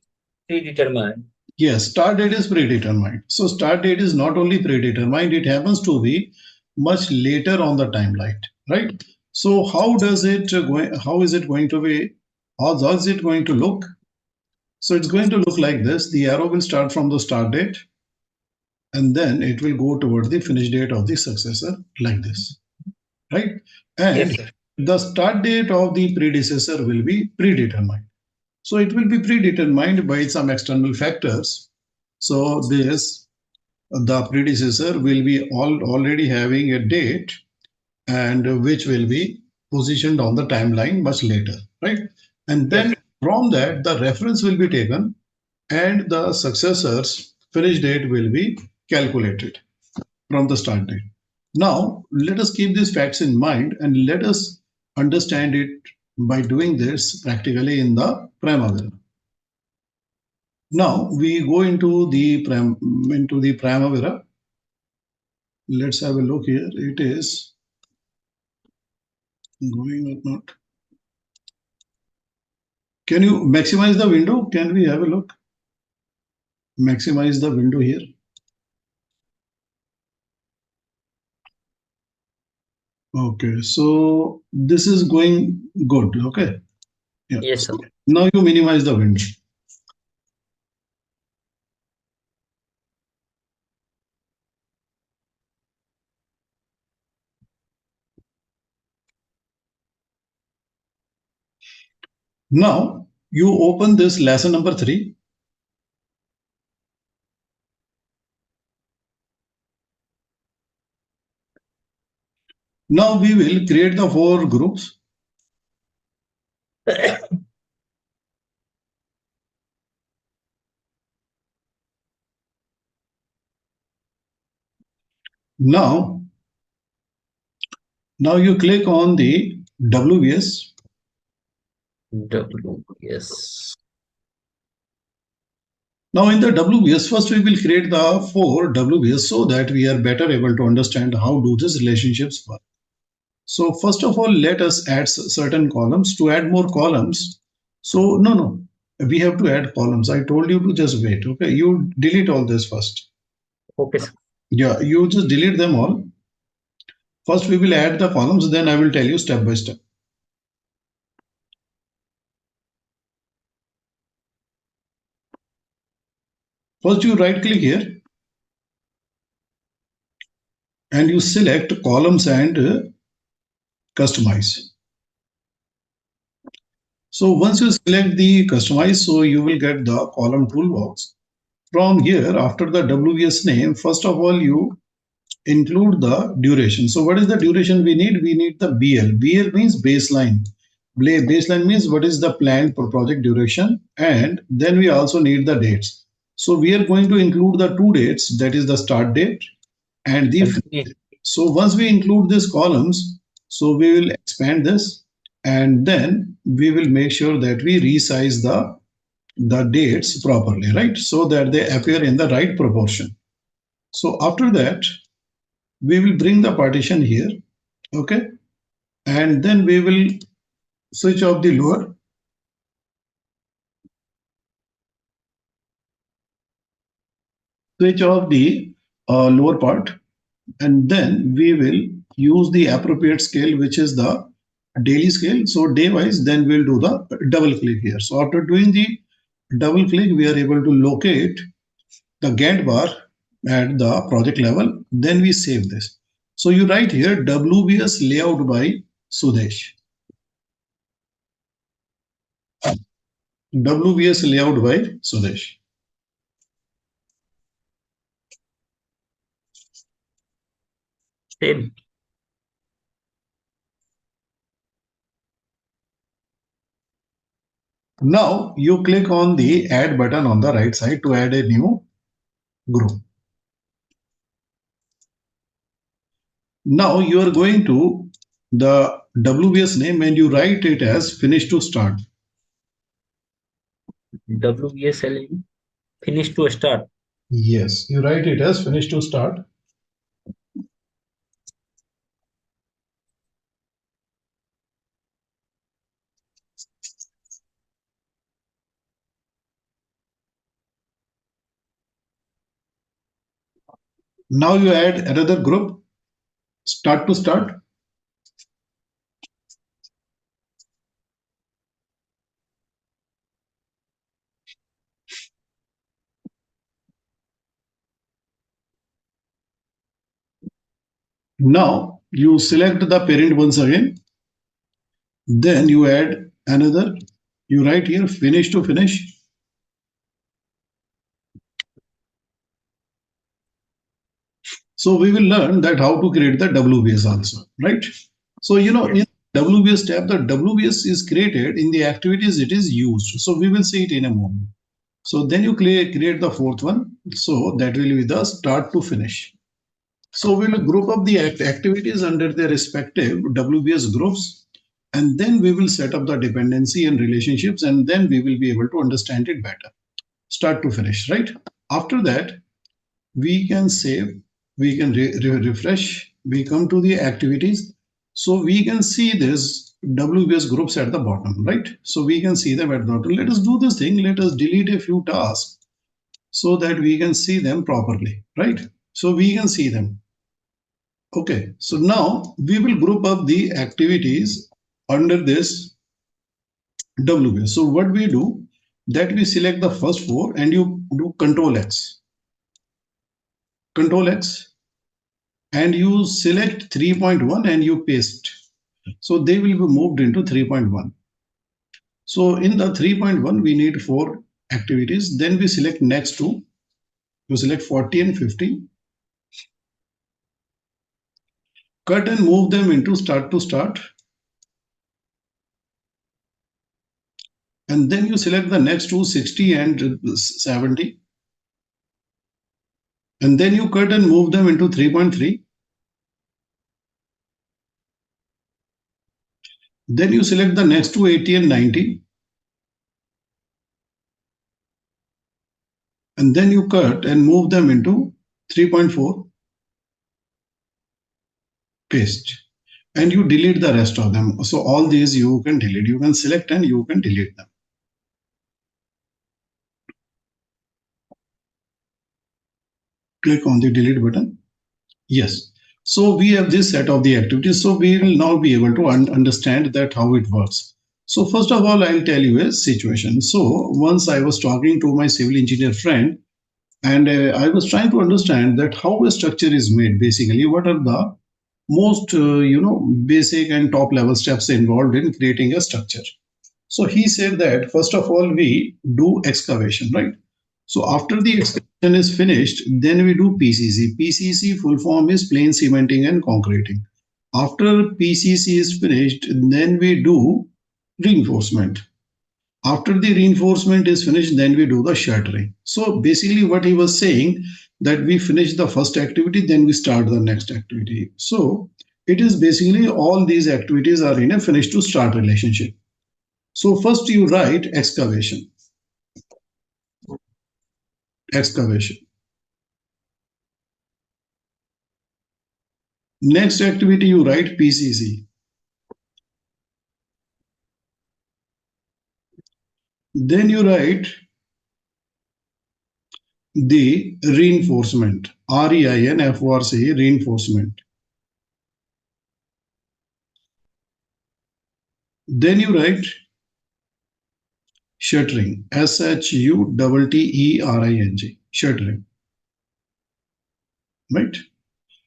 predetermined. yes, start date is predetermined. So start date is not only predetermined, it happens to be much later on the timeline, right? So how is it going to be, how is it going to look? So it's going to look like this. The arrow will start from the start date and then it will go towards the finish date of the successor like this, right? Yes, And sir. the start date of the predecessor will be predetermined. So it will be predetermined by some external factors. So this the predecessor will be already having a date and which will be positioned on the timeline much later, right? And Yes. then from that, the reference will be taken and the successor's finish date will be calculated from the start date. Now, let us keep these facts in mind and let us understand it by doing this practically in the Primavera. Now we go into the Primavera. Let's have a look here. It is going or not. Can you maximize the window? Can we have a look? Maximize the window here. Okay, so this is going good. Okay. Yeah. Yes, sir. Now you minimize the window. Now you open this lesson number 3. Now we will create the 4 groups. Now you click on the WBS. Yes. Now in the WBS, first we will create the 4 WBS so that we are better able to understand how do these relationships work. So first of all, let us add certain columns. To add more columns, so no, we have to add columns. I told you to just wait. Okay, you delete all this first. Okay, sir. Yeah, you just delete them all. First we will add the columns, then I will tell you step by step. First you right click here and you select columns and customize. So once you select the customize, so you will get the column toolbox. From here, after the WBS name, first of all, you include the duration. So what is the duration we need? We need the BL. BL means baseline. Baseline means what is the planned per project duration. And then we also need the dates. So we are going to include the 2 dates, that is the start date and the finish date. So once we include these columns, so we will expand this and then we will make sure that we resize the dates properly, right? So that they appear in the right proportion. So after that, we will bring the partition here, okay? And then we will switch off the lower. Switch off the lower part. And then we will use the appropriate scale, which is the daily scale. So day wise, then we'll do the double click here. So after doing the double click, we are able to locate the Gantt bar at the project level. Then we save this. So you write here WBS layout by Sudesh. WBS layout by Sudesh. Same. Now you click on the add button on the right side to add a new group. Now you are going to the WBS name and you write it as finish to start. WBSL finish to start. Yes, you write it as finish to start. Now you add another group, start to start. Now you select the parent once again. Then you add another. You write here finish to finish. So we will learn that how to create the WBS also, right? So in WBS tab, the WBS is created in the activities it is used. So we will see it in a moment. So then you create the 4th one. So that will be the start to finish. So we'll group up the activities under their respective WBS groups, and then we will set up the dependency and relationships, and then we will be able to understand it better, start to finish, right? After that, we can save, we can refresh, we come to the activities. So we can see this WBS groups at the bottom, right? So we can see them at the bottom. Let us do this thing. Let us delete a few tasks so that we can see them properly, right? So we can see them. Okay, so now we will group up the activities under this WBS. So what we do, that we select the first four and you do Control X, and you select 3.1 and you paste. So they will be moved into 3.1. So in the 3.1, we need four activities. Then we select next two. You select 40 and 50. Cut and move them into start to start. And then you select the next two, 60 and 70. And then you cut and move them into 3.3. Then you select the next two, 80 and 90. And then you cut and move them into 3.4, paste. And you delete the rest of them. So all these you can delete. You can select and you can delete them. Click on the delete button. Yes. So we have this set of the activities. So we will now be able to understand that how it works. So first of all, I'll tell you a situation. So once I was talking to my civil engineer friend, and I was trying to understand that how a structure is made. Basically, what are the most basic and top level steps involved in creating a structure? So he said that first of all we do excavation, right? So after the excavation is finished, then we do PCC. PCC full form is plain cementing and concreting. After PCC is finished, then we do reinforcement. After the reinforcement is finished, then we do the shuttering. So basically what he was saying, that we finish the first activity, then we start the next activity. So it is basically all these activities are in a finish to start relationship. So first you write excavation, excavation. Next activity you write PCC. Then you write the reinforcement, REINFORC, reinforcement. Then you write shuttering, SHUTTERING, shuttering, right?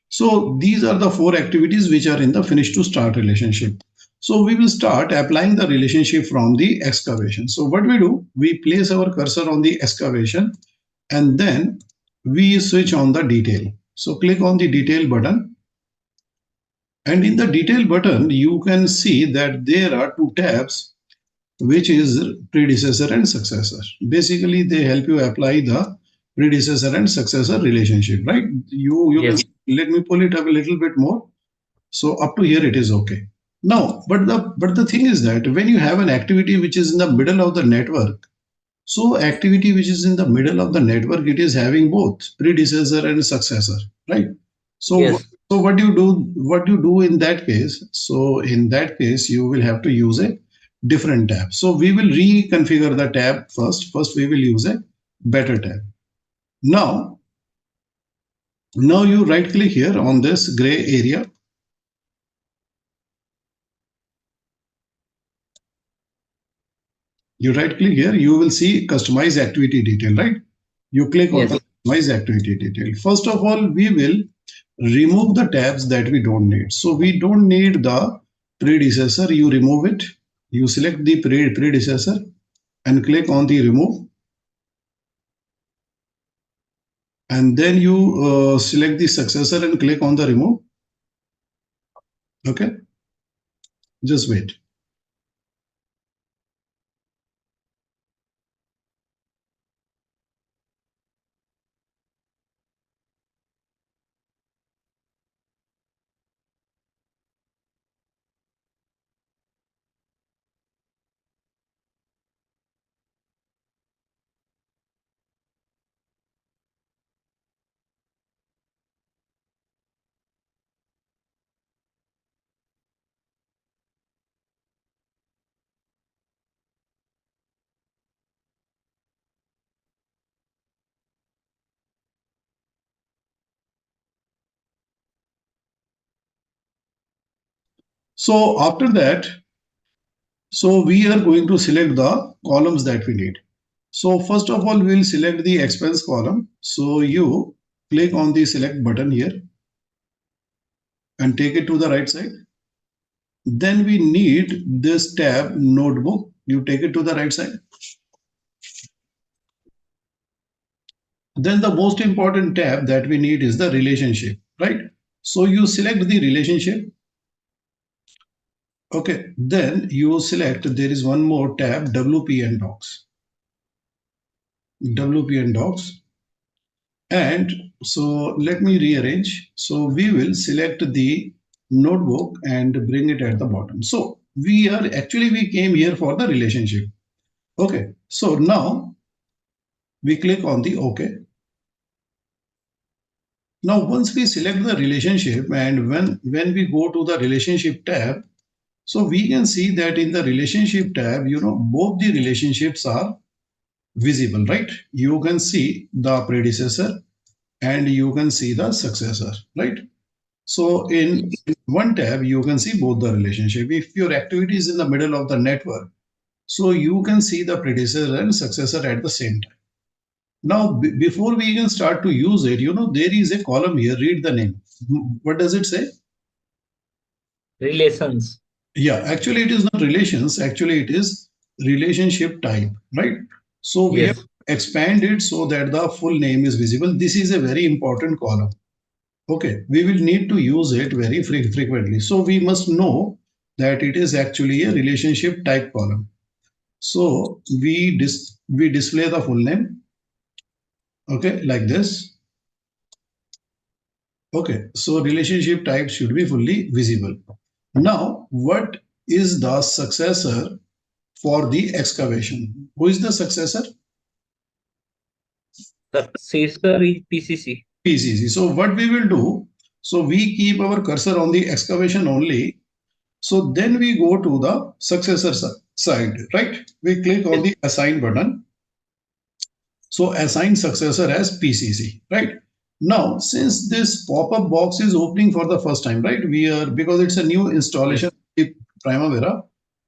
So these are the four activities which are in the finish to start relationship. So we will start applying the relationship from the excavation. So what we do, we place our cursor on the excavation and then we switch on the detail. So click on the detail button, and in the detail button you can see that there are two tabs, which is predecessor and successor. Basically they help you apply the predecessor and successor relationship, right? You can, Yes. let me pull it up a little bit more. So up to here it is okay. Now, but the thing is that when you have an activity which is in the middle of the network, so activity which is in the middle of the network, it is having both predecessor and successor, right? So Yes. so what do you do? What you do in that case? So in that case, you will have to use a different tab. So we will reconfigure the tab first. First, we will use a better tab. Now, now you right click here on this gray area. You right click here, you will see customize activity detail, right? You click on Yes. the customize activity detail. First of all, we will remove the tabs that we don't need. So we don't need the predecessor, you remove it. You select the predecessor and click on the remove. And then you select the successor and click on the remove. Okay, just wait. So after that, so we are going to select the columns that we need. So first of all, we'll select the expense column. So you click on the select button here and take it to the right side. Then we need this tab notebook. You take it to the right side. Then the most important tab that we need is the relationship, right? So you select the relationship. Okay, then you select, there is one more tab, WPN docs. WPN docs. And so let me rearrange. So we will select the notebook and bring it at the bottom. So we came here for the relationship. Okay, so now we click on the OK. Now once we select the relationship and when we go to the relationship tab, so we can see that in the relationship tab, both the relationships are visible, right? You can see the predecessor and you can see the successor, right? So in one tab, you can see both the relationship. If your activity is in the middle of the network, so you can see the predecessor and successor at the same time. Now, before we even start to use it, there is a column here. Read the name. What does it say? Relations. Yeah, actually, it is not relations. Actually, it is relationship type, right? So we have Yes. expanded so that the full name is visible. This is a very important column. Okay, we will need to use it very frequently. So we must know that it is actually a relationship type column. So we display the full name. Okay, like this. Okay, so relationship type should be fully visible. Now, what is the successor for the excavation? Who is the successor? Successor is PCC. PCC. So what we will do, so we keep our cursor on the excavation only. So then we go to the successor side, right? We click on Yes. the assign button. So assign successor as PCC, right? Now, since this pop-up box is opening for the first time, right? Because it's a new installation Yes. of Primavera.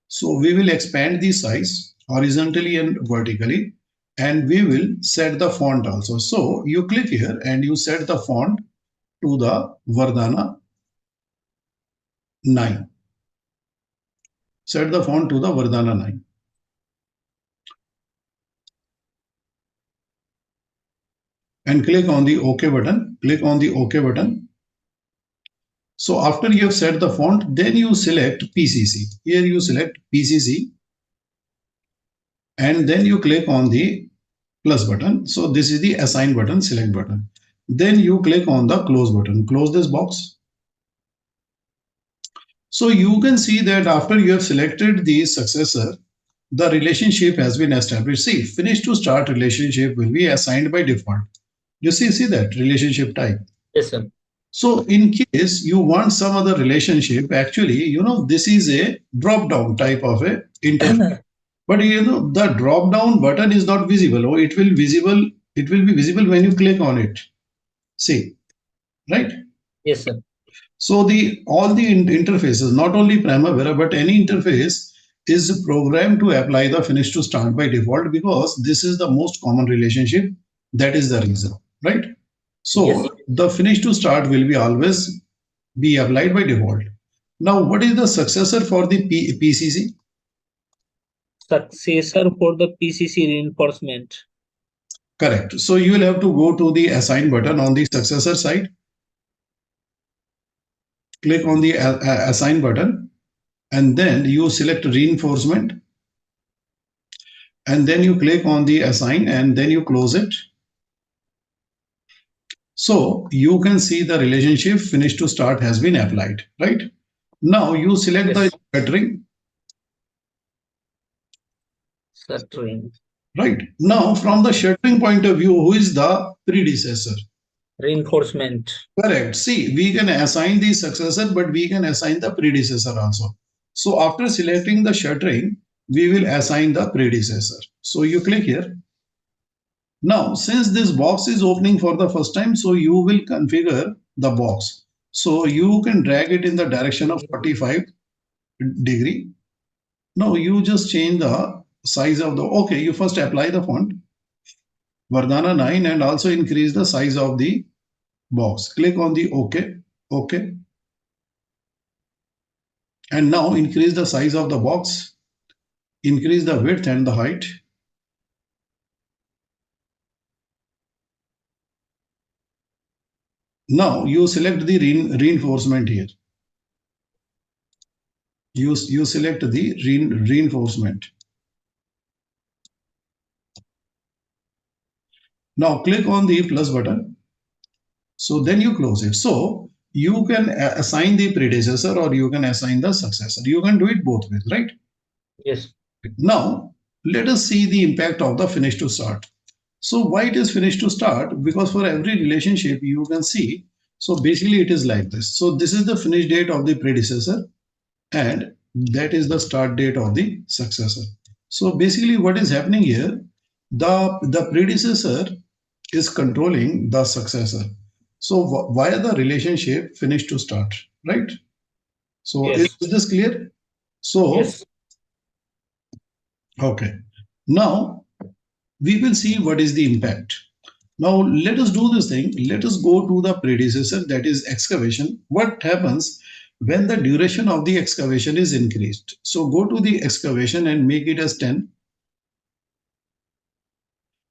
So we will expand the size horizontally and vertically, and we will set the font also. So you click here and you set the font to the Vardhana 9. Set the font to the Vardhana 9. And click on the OK button. Click on the OK button. So after you have set the font, then you select PCC. Here you select PCC and then you click on the plus button. So this is the assign button, select button. Then you click on the close button. Close this box. So you can see that after you have selected the successor, the relationship has been established. See, finish to start relationship will be assigned by default. You see that relationship type. Yes, sir. So in case you want some other relationship, actually, this is a drop down type of a interface. But the drop down button is not visible, or it will be visible when you click on it. See, right? Yes, sir. So the all the interfaces, not only Primavera, but any interface is programmed to apply the finish to start by default because this is the most common relationship. That is the reason, right? Yes. So the finish to start will be always be applied by default. Now, what is the successor for the PCC? Successor for the PCC reinforcement. Correct. So you will have to go to the assign button on the successor side. Click on the assign button and then you select reinforcement and then you click on the assign and then you close it. So you can see the relationship finish to start has been applied, right? Now you select the Yes. shuttering, Shuttering. right? Now from the shuttering point of view, who is the predecessor? Reinforcement. Correct. See, we can assign the successor, but we can assign the predecessor also. So after selecting the shuttering, we will assign the predecessor. So you click here. Now, since this box is opening for the first time, so you will configure the box. So you can drag it in the direction of 45. degree. Now you just change the size of the, okay, you first apply the font, Vardhana 9, and also increase the size of the box. Click on the OK, OK. And now increase the size of the box, increase the width and the height. Now you select the reinforcement here. You select the reinforcement. Now click on the plus button. So then you close it. So you can assign the predecessor or you can assign the successor. You can do it both ways, right? Yes. Now let us see the impact of the finish to start. So why it is finish to start? Because for every relationship you can see. So basically it is like this. So this is the finish date of the predecessor and that is the start date of the successor. So basically what is happening here, the predecessor is controlling the successor. So via the relationship finish to start, right? So is Yes. this clear? So Yes. okay, now we will see what is the impact. Now let us do this thing. Let us go to the predecessor, that is excavation. What happens when the duration of the excavation is increased? So go to the excavation and make it as 10.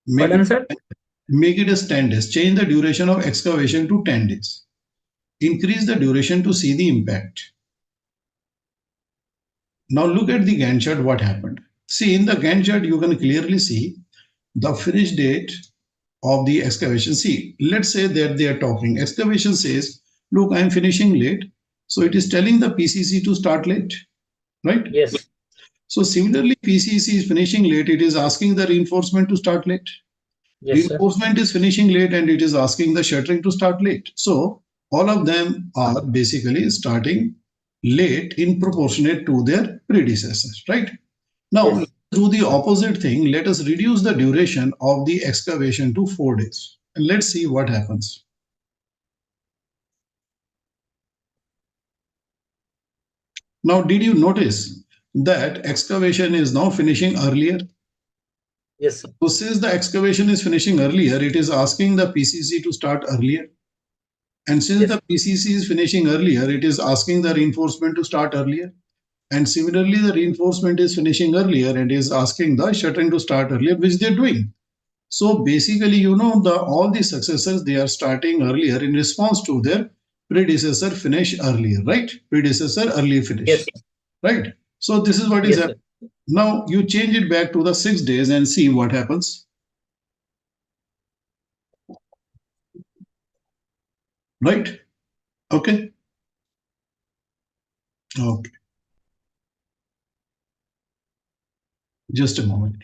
Make Pardon, it sir? make it as 10 days. Change the duration of excavation to 10 days. Increase the duration to see the impact. Now look at the Gantt chart what happened. See in the Gantt chart you can clearly see the finish date of the excavation. See, let's say that they are talking. Excavation says, look, I'm finishing late. So it is telling the PCC to start late, right? Yes. So similarly, PCC is finishing late. It is asking the reinforcement to start late. Yes, sir. Reinforcement is finishing late and it is asking the shuttering to start late. So all of them are basically starting late in proportionate to their predecessors, right? Now, Yes. let's do the opposite thing. Let us reduce the duration of the excavation to 4 days. And let's see what happens. Now, did you notice that excavation is now finishing earlier? Yes, sir. So since the excavation is finishing earlier, it is asking the PCC to start earlier. And since Yes. the PCC is finishing earlier, it is asking the reinforcement to start earlier. And similarly, the reinforcement is finishing earlier and is asking the shuttering to start earlier, which they're doing. So basically, the all the successors, they are starting earlier in response to their predecessor finish earlier, right? Predecessor early finish, Yes. right? So this is what is Yes, happening. sir. Now you change it back to the 6 days and see what happens, right? Okay. Okay. Just a moment.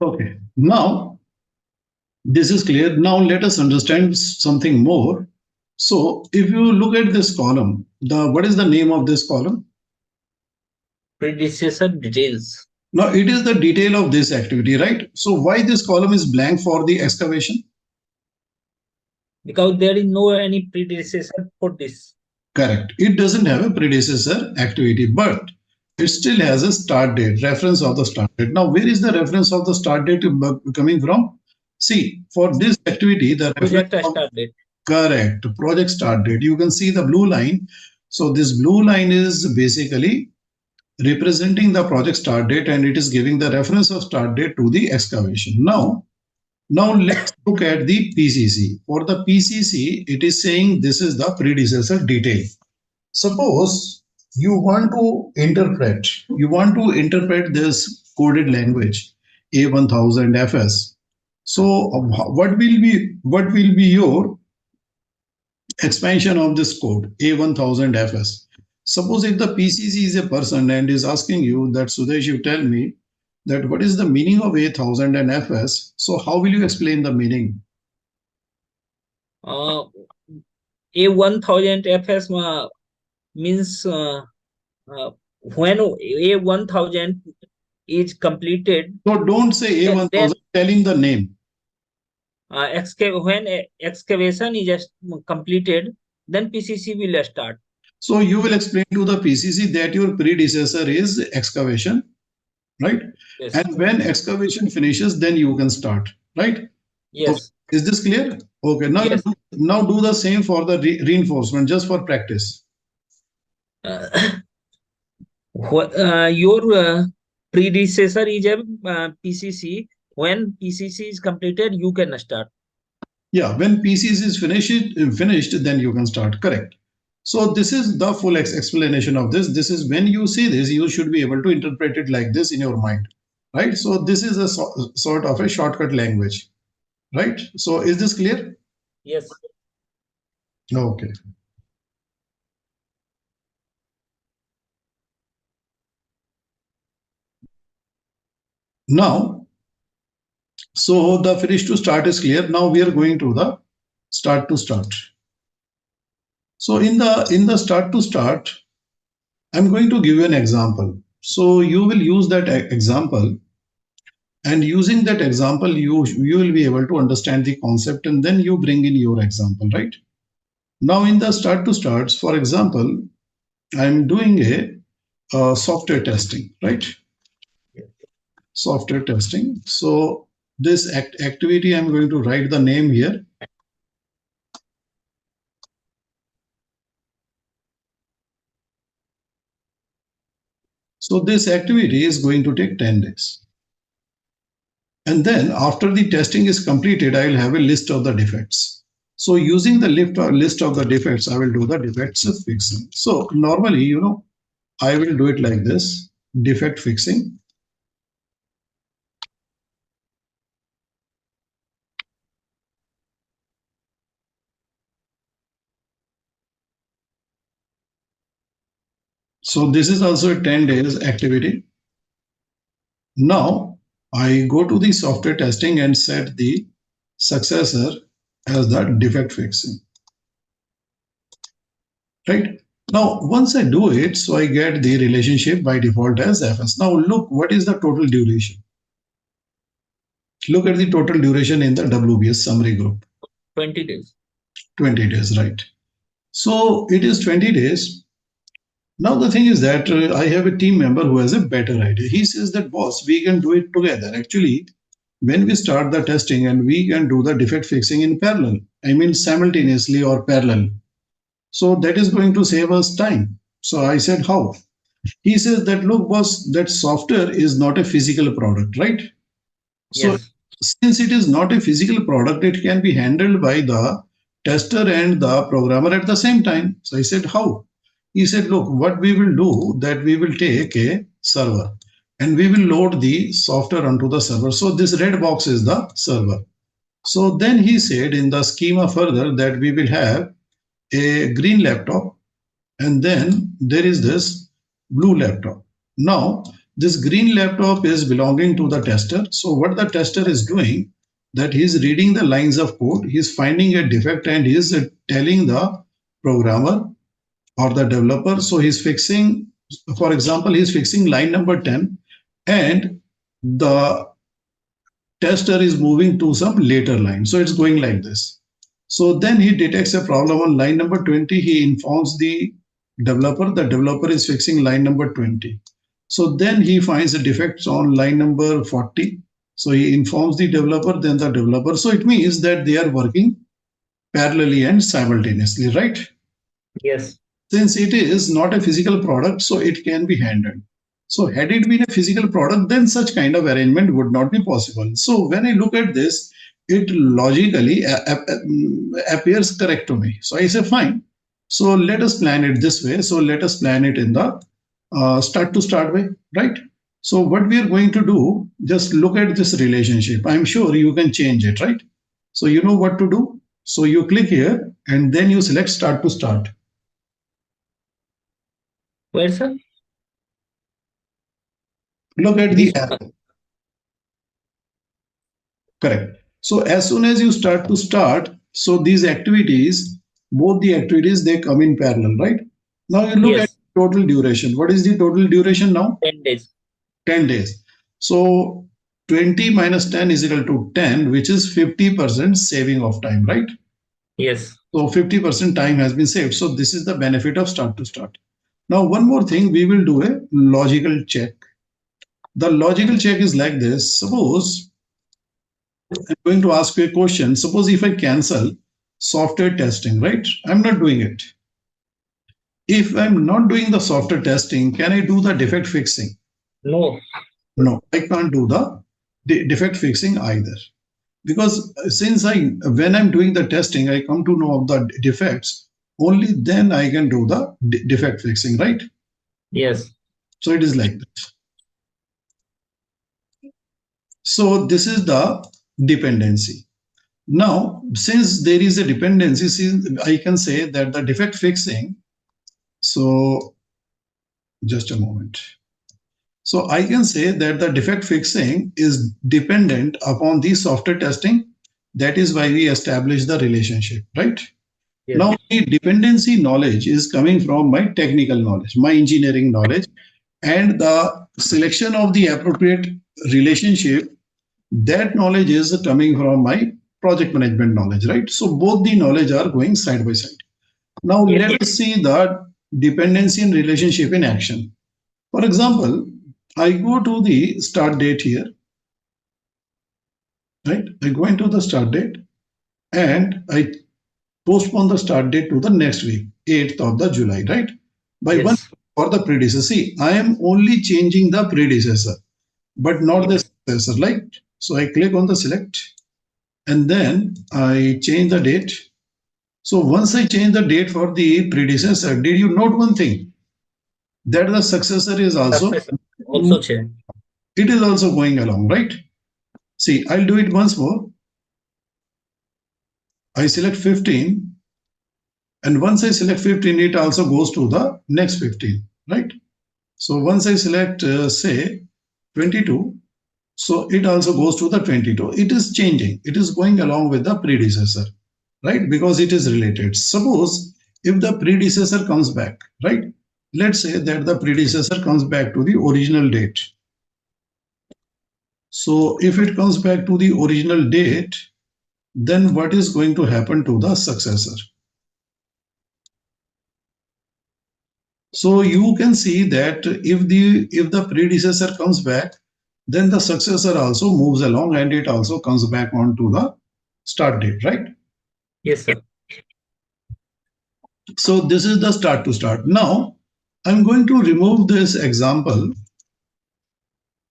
Okay. Now this is clear. Now let us understand something more. So if you look at this column, the what is the name of this column? Predecessor details. Now it is the detail of this activity, right? So why this column is blank for the excavation? Because there is no any predecessor for this. Correct. It doesn't have a predecessor activity, but it still has a start date, reference of the start date. Now, where is the reference of the start date coming from? See, for this activity, the reference Project of start date. correct project start date. You can see the blue line. So this blue line is basically representing the project start date and it is giving the reference of start date to the excavation. Now let's look at the PCC. For the PCC, it is saying this is the predecessor detail. Suppose you want to interpret this coded language A1000 FS. So what will be your expansion of this code A1000 FS? Suppose if the PCC is a person and is asking you that Sudesh, you tell me that what is the meaning of A1000 and FS. So how will you explain the meaning? Uh, a 1000 fs means when a 1000 is completed, So don't say then A1000, telling the name. when excavation is just completed, then PCC will start. So you will explain to the PCC that your predecessor is excavation, right? Yes. And when excavation finishes, then you can start, right? Okay. Yes. Is this clear? Okay. Yes. Now do the same for the reinforcement, just for practice. uh, your predecessor is a PCC. When PCC is completed, you can start. Yeah, when PCs is finished, then you can start. Correct. So this is the full explanation of this. This is when you see this, you should be able to interpret it like this in your mind, right? So this is a sort of a shortcut language, right? So is this clear? Yes. Okay. Now, so the finish to start is clear. Now we are going to the start to start. So in the start to start, I'm going to give you an example. So you will use that example, and using that example, you will be able to understand the concept, and then you bring in your example, right? Now in the start to starts, for example, I'm doing a software testing, right? Software testing. So this activity, I'm going to write the name here. So this activity is going to take 10 days. And then after the testing is completed, I will have a list of the defects. So using the list of the defects, I will do the defects fixing. So normally, I will do it like this: defect fixing. So this is also a 10 days activity. Now I go to the software testing and set the successor as the defect fixing. Right? Now, once I do it, so I get the relationship by default as fs. Now look, what is the total duration? Look at the total duration in the WBS summary group. 20 days. 20 days, right? So it is 20 days. Now the thing is that I have a team member who has a better idea. He says that, boss, we can do it together. Actually, when we start the testing and we can do the defect fixing in parallel, I mean simultaneously or parallel. So that is going to save us time. So I said, how? He says that, look, boss, that software is not a physical product, right? So Yes. since it is not a physical product, it can be handled by the tester and the programmer at the same time. So I said, how? He said, look, what we will do, that we will take a server and we will load the software onto the server. So this red box is the server. So then he said in the schema further that we will have a green laptop, and then there is this blue laptop. Now this green laptop is belonging to the tester. So what the tester is doing, that he's reading the lines of code, he's finding a defect, and he's telling the programmer or the developer. So he's fixing, for example, he's fixing line number 10, and the tester is moving to some later line. So it's going like this. So then he detects a problem on line number 20. He informs the developer. The developer is fixing line number 20. So then he finds the defects on line number 40. So he informs the developer, then the developer. So it means that they are working parallelly and simultaneously, right? Yes. Since it is not a physical product, so it can be handled. So had it been a physical product, then such kind of arrangement would not be possible. So when I look at this, it logically appears correct to me. So I say, fine. So let us plan it this way. So let us plan it in the start to start way, right? So what we are going to do, just look at this relationship. I'm sure you can change it, right? So you know what to do. So you click here and then you select start to start. Where, sir? Look at the This arrow, correct. So as soon as you start to start, so these activities, both the activities, they come in parallel, right? Now you look at yes, total duration. What is the total duration now? 10 days. 10 days. So 20 minus 10 is equal to 10, which is 50% saving of time, right? Yes. So 50% time has been saved. So this is the benefit of start to start. Now, one more thing, we will do a logical check. The logical check is like this. Suppose I'm going to ask you a question. Suppose if I cancel software testing, right? I'm not doing it. If I'm not doing the software testing, can I do the defect fixing? No. No, I can't do the defect fixing either. Because since I when I'm doing the testing, I come to know of the defects, only then I can do the defect fixing, right? Yes. So it is like that. So this is the dependency. Now, since there is a dependency, since I can say that the defect fixing, so just a moment. So I can say that the defect fixing is dependent upon the software testing. That is why we establish the relationship, right? Yes. Now, the dependency knowledge is coming from my technical knowledge, my engineering knowledge, and the selection of the appropriate relationship. That knowledge is coming from my project management knowledge, right? So both the knowledge are going side by side. Now, Yes. let us see the dependency and relationship in action. For example, I go to the start date here, right? I go into the start date and I postpone the start date to the next week, 8th of the July, right? By one Yes. for the predecessor. See, I am only changing the predecessor, but not the Yes. successor, right? So I click on the select and then I change the date. So once I change the date for the predecessor, did you note one thing? That the successor is also, Success. Also check. it is also going along, right? See, I'll do it once more. I select 15, and once I select 15, it also goes to the next 15, right? So once I select, say, 22, so it also goes to the 22. It is changing. It is going along with the predecessor, right? Because it is related. Suppose if the predecessor comes back, right? Let's say that the predecessor comes back to the original date. So if it comes back to the original date, then what is going to happen to the successor? So you can see that if the predecessor comes back, then the successor also moves along and it also comes back onto the start date, right? Yes, sir. So this is the start to start. Now I'm going to remove this example.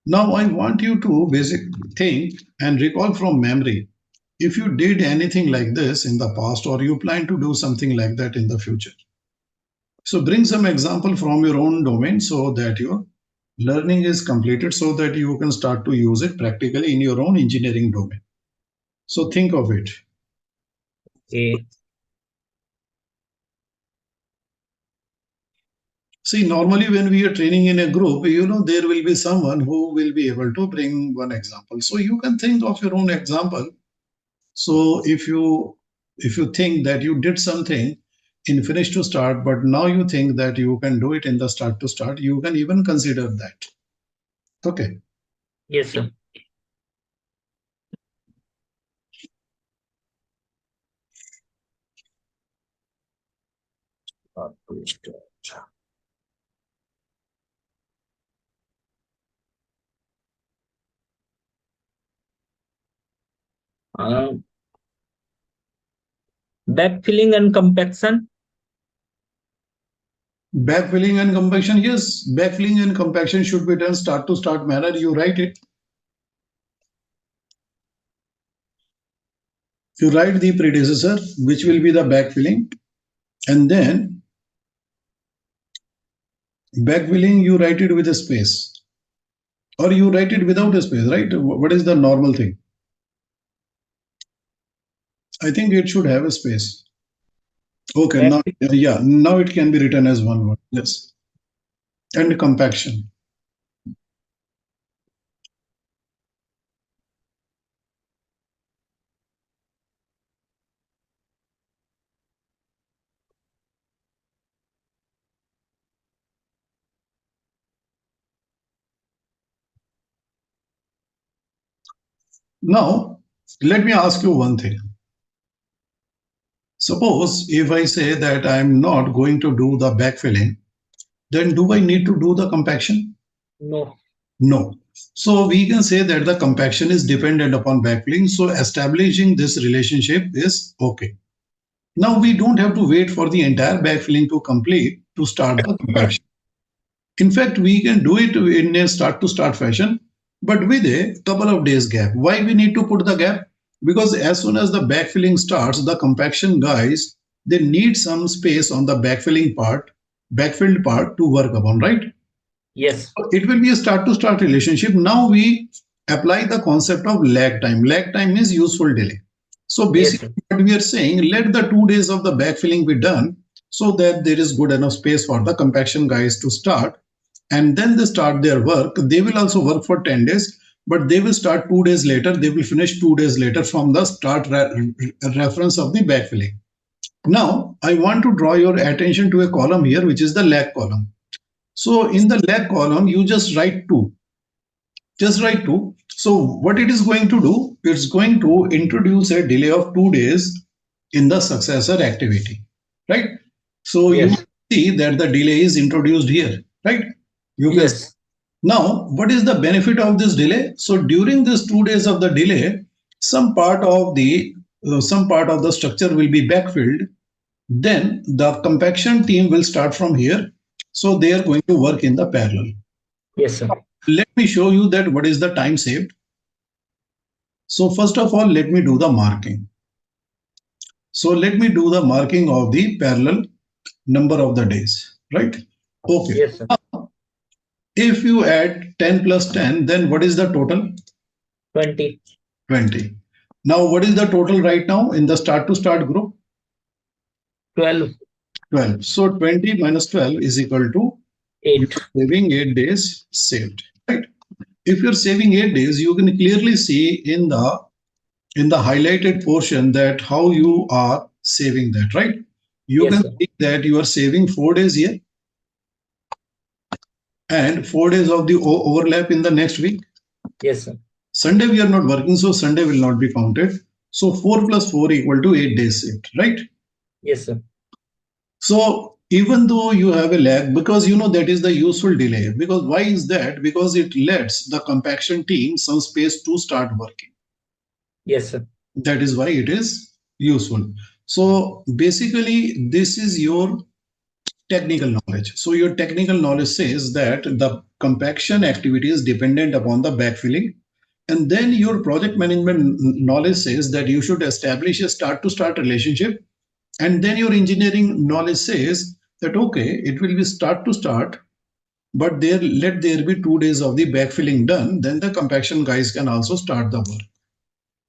Now I want you to basic think and recall from memory if you did anything like this in the past or you plan to do something like that in the future. So bring some example from your own domain so that your learning is completed so that you can start to use it practically in your own engineering domain. So think of it. Okay. See, normally when we are training in a group, there will be someone who will be able to bring one example. So you can think of your own example. So if you think that you did something in finish to start, but now you think that you can do it in the start to start, you can even consider that. Okay. Yes, sir. Uh, Backfilling and compaction. Backfilling and compaction, yes, backfilling and compaction should be done start to start manner. You write it. You write the predecessor, which will be the backfilling. And then backfilling, you write it with a space, or you write it without a space, right? What is the normal thing? I think it should have a space. Okay, now, Back. yeah, now it can be written as one word. Yes. And compaction. Now, let me ask you one thing. Suppose if I say that I'm not going to do the backfilling, then do I need to do the compaction? No. No. So we can say that the compaction is dependent upon backfilling. So establishing this relationship is okay. Now we don't have to wait for the entire backfilling to complete to start the compaction. In fact, we can do it in a start to start fashion, but with a couple of days gap. Why we need to put the gap? Because as soon as the backfilling starts, the compaction guys, they need some space on the backfilling part, backfilled part to work upon, right? Yes. It will be a start to start relationship. Now we apply the concept of lag time. Lag time is useful delay. So Yes, basically sir. what we are saying, let the 2 days of the backfilling be done so that there is good enough space for the compaction guys to start, and then they start their work. They will also work for 10 days, but they will start 2 days later. They will finish 2 days later from the start reference of the backfilling. Now I want to draw your attention to a column here, which is the lag column. So in the lag column, you just write two. Just write two. So what it is going to do, it's going to introduce a delay of 2 days in the successor activity, right? So you Yes. see that the delay is introduced here, right? You can Yes. now, what is the benefit of this delay? So during this 2 days of the delay, some part of the structure will be backfilled. Then the compaction team will start from here. So they are going to work in the parallel. Yes, sir. Let me show you that what is the time saved. So first of all, let me do the marking. So let me do the marking of the parallel number of the days, right? Okay. Yes, sir. If you add 10 plus 10, then what is the total? 20. 20. Now, what is the total right now in the start to start group? 12. 12. So 20 minus 12 is equal to you 8. saving 8 days saved, right? If you're saving 8 days, you can clearly see in the highlighted portion that how you are saving that, right? You Yes, can sir. see that you are saving 4 days here and 4 days of the overlap in the next week. Yes, sir. Sunday we are not working, so Sunday will not be counted. So 4 plus 4 equal to 8 days saved, right? Yes, sir. So even though you have a lag, because you know that is the useful delay. Because why is that? Because it lets the compaction team some space to start working. Yes, sir. That is why it is useful. So basically, this is your technical knowledge. So your technical knowledge says that the compaction activity is dependent upon the backfilling. And then your project management knowledge says that you should establish a start to start relationship. And then your engineering knowledge says that, okay, it will be start to start, but there be 2 days of the backfilling done. Then the compaction guys can also start the work,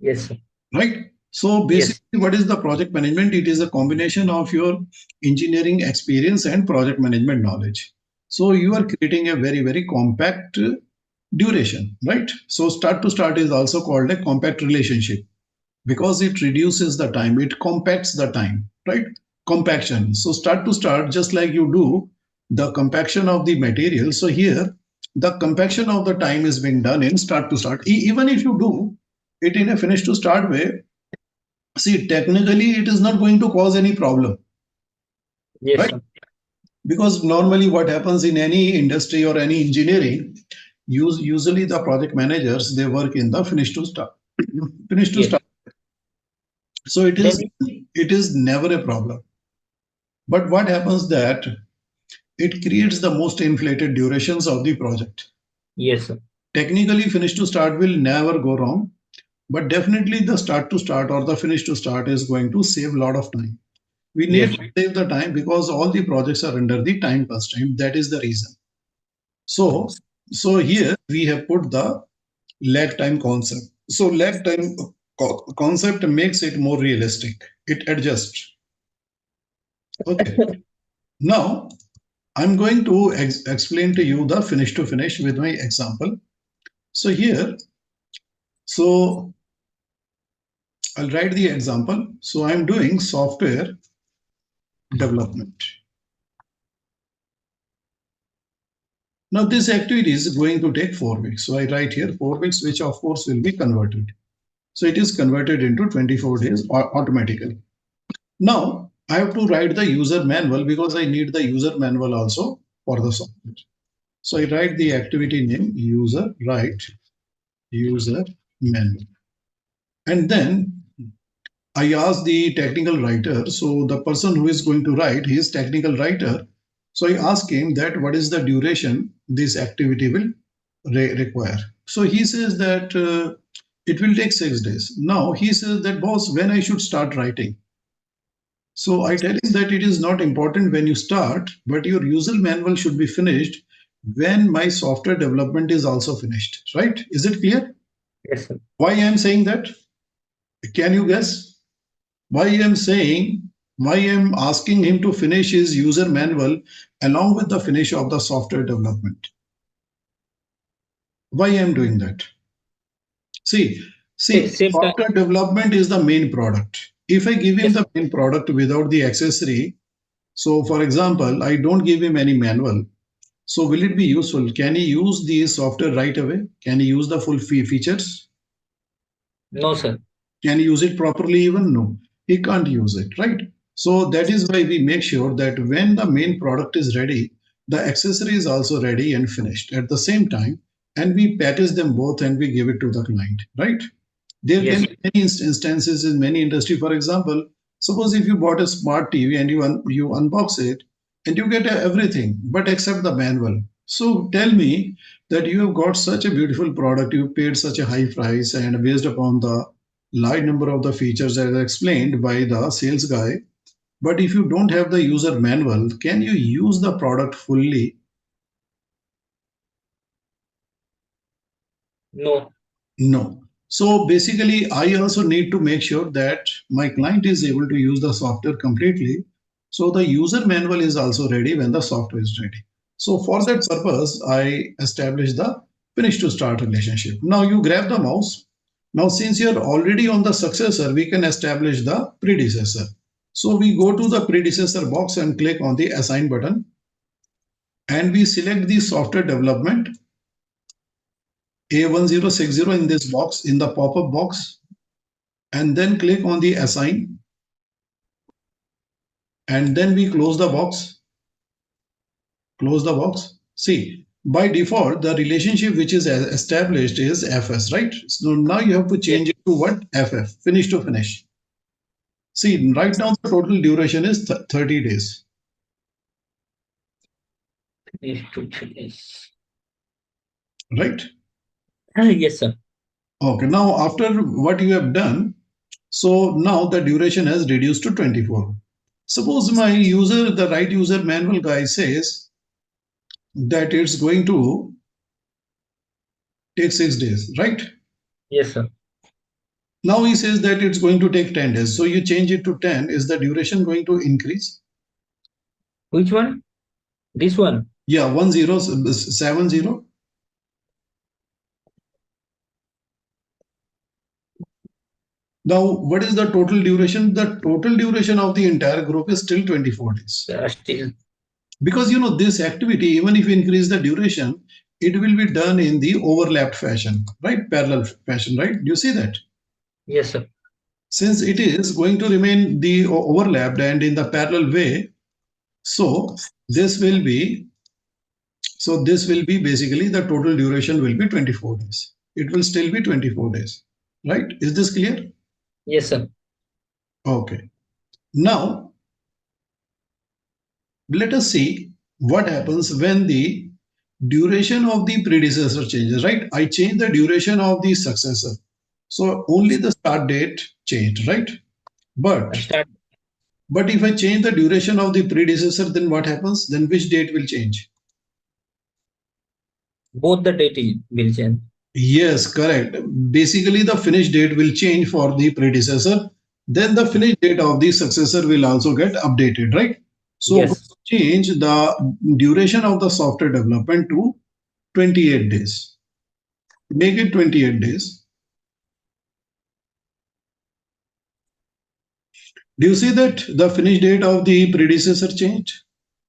Yes, sir. right? So Yes. basically, what is the project management? It is a combination of your engineering experience and project management knowledge. So you are creating a very, very compact duration, right? So start to start is also called a compact relationship because it reduces the time, it compacts the time, right? Compaction. So start to start, just like you do the compaction of the material. So here, the compaction of the time is being done in start to start. Even if you do it in a finish to start way, see, technically it is not going to cause any problem, Yes, right? sir. Because normally what happens in any industry or any engineering, usually the project managers they work in the finish to start, finish to Yes. start. So Then, it is never a problem. But what happens that it creates the most inflated durations of the project. yes, sir. Technically, finish to start will never go wrong, but definitely the start to start or the finish to start is going to save a lot of time. We need Yes. to save the time because all the projects are under the time constraint. That is the reason. So, so here we have put the lag time concept. So lag time concept makes it more realistic. It adjusts. Okay. Now I'm going to explain to you the finish to finish with my example. So here, so I'll write the example. So I'm doing software development. Now this activity is going to take 4 weeks. So I write here 4 weeks, which of course will be converted. So it is converted into 24 days automatically. Now I have to write the user manual because I need the user manual also for the software. So I write the activity name user, write user manual. And then I ask the technical writer. So the person who is going to write, he is technical writer. So I ask him that what is the duration this activity will require. So he says that it will take 6 days. Now he says that boss, when I should start writing. So I tell him that it is not important when you start, but your user manual should be finished when my software development is also finished, right? Is it clear? Yes, sir. Why I am saying that? Can you guess? Why I am saying, why I am asking him to finish his user manual along with the finish of the software development? Why I am doing that? See, Save time. software development is the main product. If I give him Yes. the main product without the accessory, so for example, I don't give him any manual, so will it be useful? Can he use the software right away? Can he use the full features? No, sir. Can he use it properly even? No, he can't use it, right? So that is why we make sure that when the main product is ready, the accessory is also ready and finished at the same time, and we package them both and we give it to the client, right? There can Yes. be many instances in many industry. For example, suppose if you bought a smart TV and you unbox it and you get everything but except the manual. So tell me that you have got such a beautiful product, you paid such a high price, and based upon the large number of the features as explained by the sales guy. But if you don't have the user manual, can you use the product fully? No. No. So basically, I also need to make sure that my client is able to use the software completely. So the user manual is also ready when the software is ready. So for that purpose, I establish the finish to start relationship. Now you grab the mouse. Now, since you're already on the successor, we can establish the predecessor. So we go to the predecessor box and click on the assign button, and we select the software development A1060 in this box, in the pop-up box, and then click on the assign, and then we close the box. Close the box. See, by default, the relationship which is established is FS, right? So now you have to Yes. change it to what? FF, finish to finish. See, right now the total duration is 30 days, Finish to finish. right? Yes, sir. Okay, now after what you have done, so now the duration has reduced to 24. Suppose my user, the right user manual guy says that it's going to take 6 days, right? Yes, sir. Now he says that it's going to take 10 days. So you change it to 10. Is the duration going to increase? Which one? This one. Yeah, 1070. Now, what is the total duration? The total duration of the entire group is still 24 days. Still. Because this activity, even if you increase the duration, it will be done in the overlapped fashion, right? Parallel fashion, right? Do you see that? Yes, sir. Since it is going to remain the overlapped and in the parallel way, so this will be this will be basically the total duration will be 24 days. It will still be 24 days, right? Is this clear? Yes, sir. Okay. Now let us see what happens when the duration of the predecessor changes, right? I change the duration of the successor. So only the start date changed, right? But Start. But if I change the duration of the predecessor, then what happens? Then which date will change? Both the date will change. Yes, correct. Basically, the finish date will change for the predecessor. Then the finish date of the successor will also get updated, right? So Yes. change the duration of the software development to 28 days. Make it 28 days. Do you see that the finish date of the predecessor changed?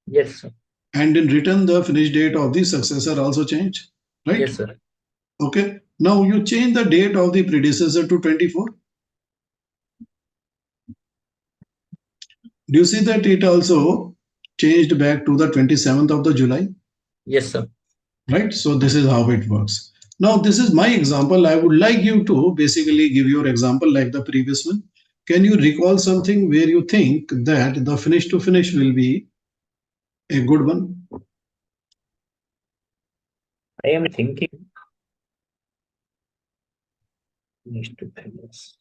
Yes, sir. And in return, the finish date of the successor also changed, right? Yes, sir. Okay. Now you change the date of the predecessor to 24. Do you see that it also changed back to the 27th of the July? Yes, sir. Right? So this is how it works. Now, this is my example. I would like you to basically give your example like the previous one. Can you recall something where you think that the finish to finish will be a good one? I am thinking next to finish.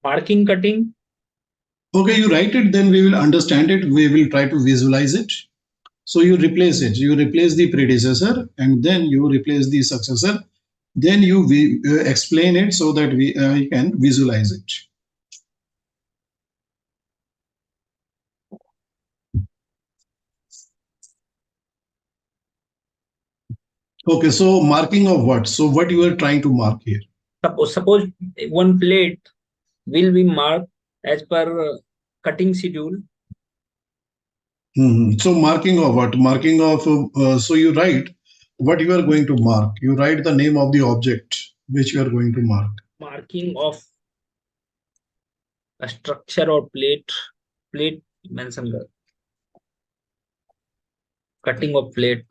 Marking cutting. Okay, you write it, then we will understand it. We will try to visualize it. So you replace it. You replace the predecessor and then you replace the successor. Then you explain it so that we can visualize it. Okay, so marking of what? So what you are trying to mark here? Suppose one plate will be marked as per cutting schedule. So marking of what? Marking of so you write what you are going to mark. You write the name of the object which you are going to mark. Marking of a structure or plate mention the cutting of plate.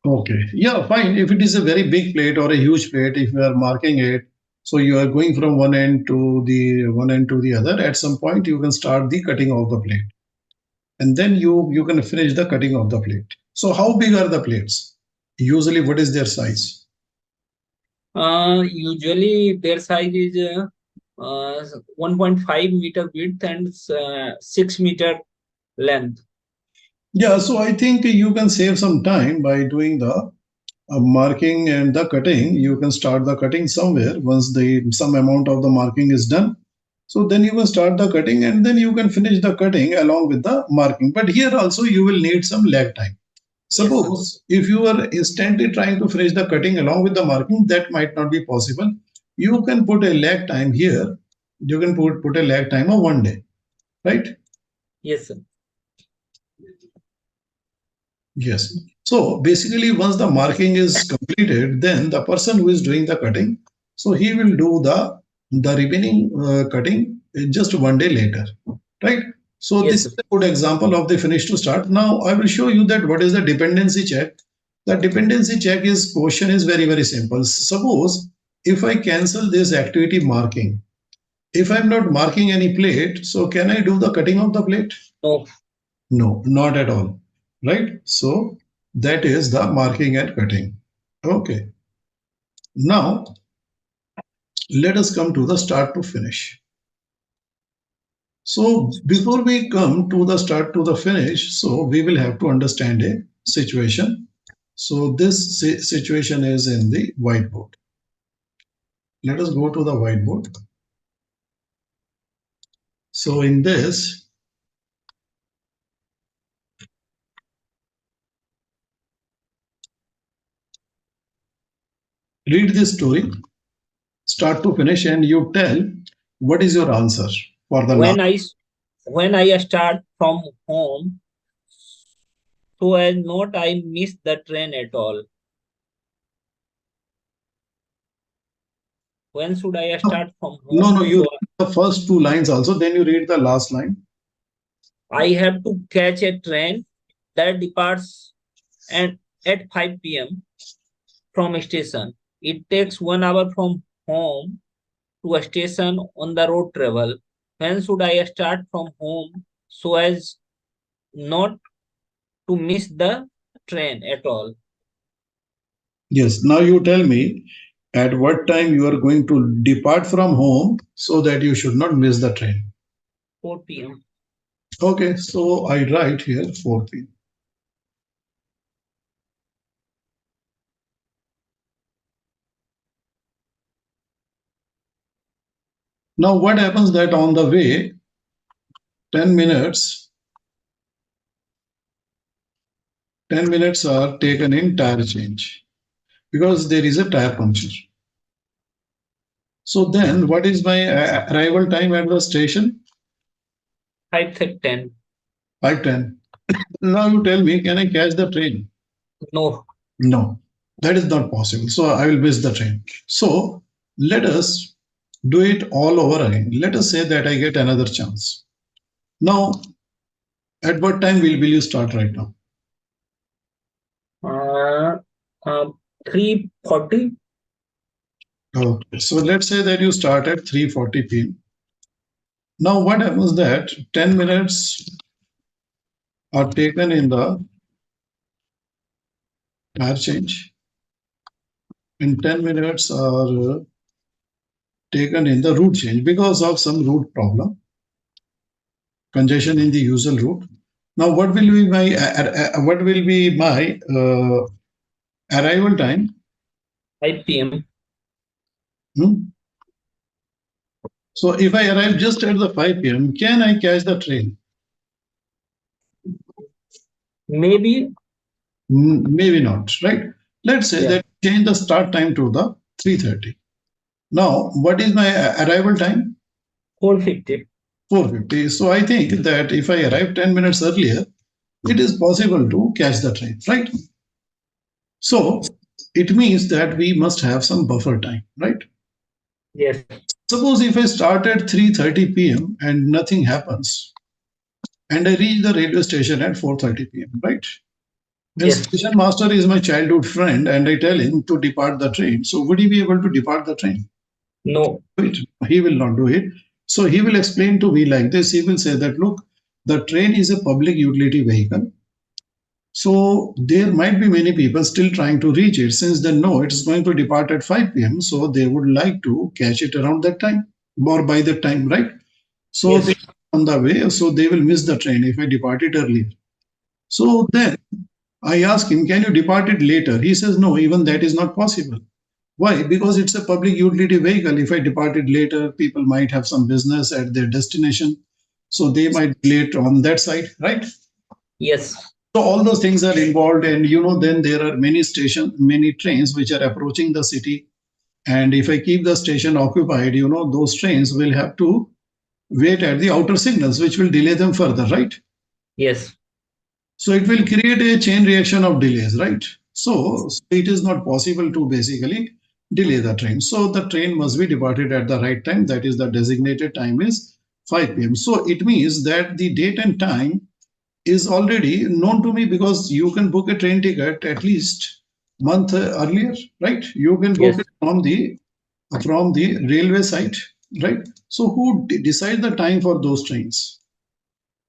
Okay, yeah, fine. If it is a very big plate or a huge plate, if you are marking it, so you are going from one end to the other. At some point, you can start the cutting of the plate, and then you can finish the cutting of the plate. So how big are the plates? Usually, what is their size? Usually their size is 1.5 meter width and 6 meter length. Yeah, so I think you can save some time by doing the marking and the cutting. You can start the cutting somewhere once the some amount of the marking is done. So then you can start the cutting and then you can finish the cutting along with the marking. But here also you will need some lag time. Yes, sir. Suppose if you are instantly trying to finish the cutting along with the marking, that might not be possible. You can put a lag time here. You can put a lag time of 1 day, right? Yes, sir. Yes. So basically, once the marking is completed, then the person who is doing the cutting, so he will do the remaining cutting just 1 day later, right? So Yes, this sir. is a good example of the finish to start. Now I will show you that what is the dependency check. The dependency check is question is very simple. Suppose if I cancel this activity marking, if I'm not marking any plate, so can I do the cutting of the plate? No. No, not at all. Right? So that is the marking and cutting. Okay. Now let us come to the start to finish. So before we come to the start to the finish, so we will have to understand a situation. So this situation is in the whiteboard. Let us go to the whiteboard. So in this, read this story, start to finish, and you tell what is your answer for the last. When I when I start from home, so as not I miss the train at all. When should I start from No, no, home? you So read the first two lines also, then you read the last line. I have to catch a train that departs at 5 p.m. from station. It takes 1 hour from home to a station on the road travel. When should I start from home so as not to miss the train at all? Yes, now you tell me at what time you are going to depart from home so that you should not miss the train. 4 p.m. Okay, so I write here 4 p.m. Now what happens that on the way 10 minutes 10 minutes are taken in tire change because there is a tire puncture. So then what is my arrival time at the station? 5:10. 5:10. Now you tell me, can I catch the train? No. No, that is not possible. So I will miss the train. So let us do it all over again. Let us say that I get another chance. Now, at what time will you start right now? Uh, uh, 3:40. Okay. So let's say that you start at 3:40 p.m. Now, what happens that 10 minutes are taken in the tire change and 10 minutes are taken in the route change because of some route problem, congestion in the usual route. Now, what will be my arrival time? 5 p.m. Hmm? So if I arrive just at the 5 p.m., can I catch the train? Maybe. Maybe not, right? Let's say Yeah. that change the start time to the 3:30. Now, what is my arrival time? 4:50. 4:50. So I think that if I arrive 10 minutes earlier, it is possible to catch the train, right? So it means that we must have some buffer time, right? Yes. Suppose if I start at 3:30 p.m. and nothing happens, and I reach the railway station at 4:30 p.m., right? And Yes. station master is my childhood friend, and I tell him to depart the train. So would he be able to depart the train? No. Wait, he will not do it. So he will explain to me like this. He will say that look, the train is a public utility vehicle. So there might be many people still trying to reach it since they know it's going to depart at 5 p.m. So they would like to catch it around that time or by that time, right? So they Yes. on the way, so they will miss the train if I depart it earlier. So then I ask him, can you depart it later? He says, no, even that is not possible. Why? Because it's a public utility vehicle. If I depart it later, people might have some business at their destination. So they might be late on that side, right? Yes. So all those things are involved. And then there are many stations, many trains which are approaching the city. And if I keep the station occupied, those trains will have to wait at the outer signals, which will delay them further, right? Yes. So it will create a chain reaction of delays, right? So it is not possible to basically delay the train. So the train must be departed at the right time. That is the designated time is 5 p.m. So it means that the date and time is already known to me because you can book a train ticket at least month earlier, right? You can book Yes. it from the railway site, right? So who decide the time for those trains?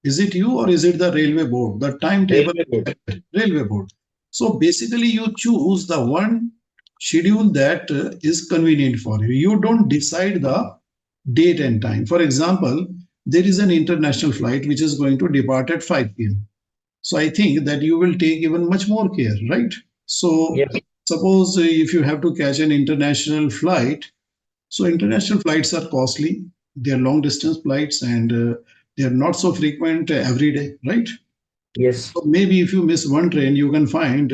Is it you or is it the railway board? The timetable, Railway board. railway board. So basically, you choose the one schedule that is convenient for you. You don't decide the date and time. For example, there is an international flight which is going to depart at 5 p.m. So I think that you will take even much more care, right? So Yes. suppose if you have to catch an international flight, so international flights are costly. They are long distance flights and they are not so frequent every day, right? Yes. So maybe if you miss one train, you can find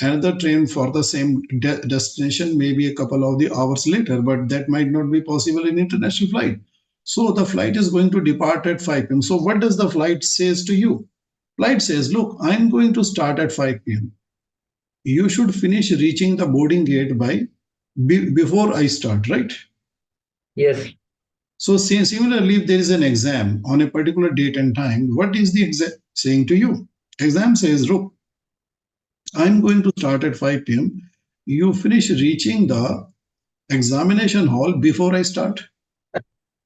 another train for the same destination, maybe a couple of the hours later, but that might not be possible in international flight. So the flight is going to depart at 5 p.m. So what does the flight says to you? Flight says, look, I'm going to start at 5 p.m. You should finish reaching the boarding gate before I start, right? Yes. So similarly, if there is an exam on a particular date and time, what is the exam saying to you? Exam says, look, I'm going to start at 5 p.m. You finish reaching the examination hall before I start.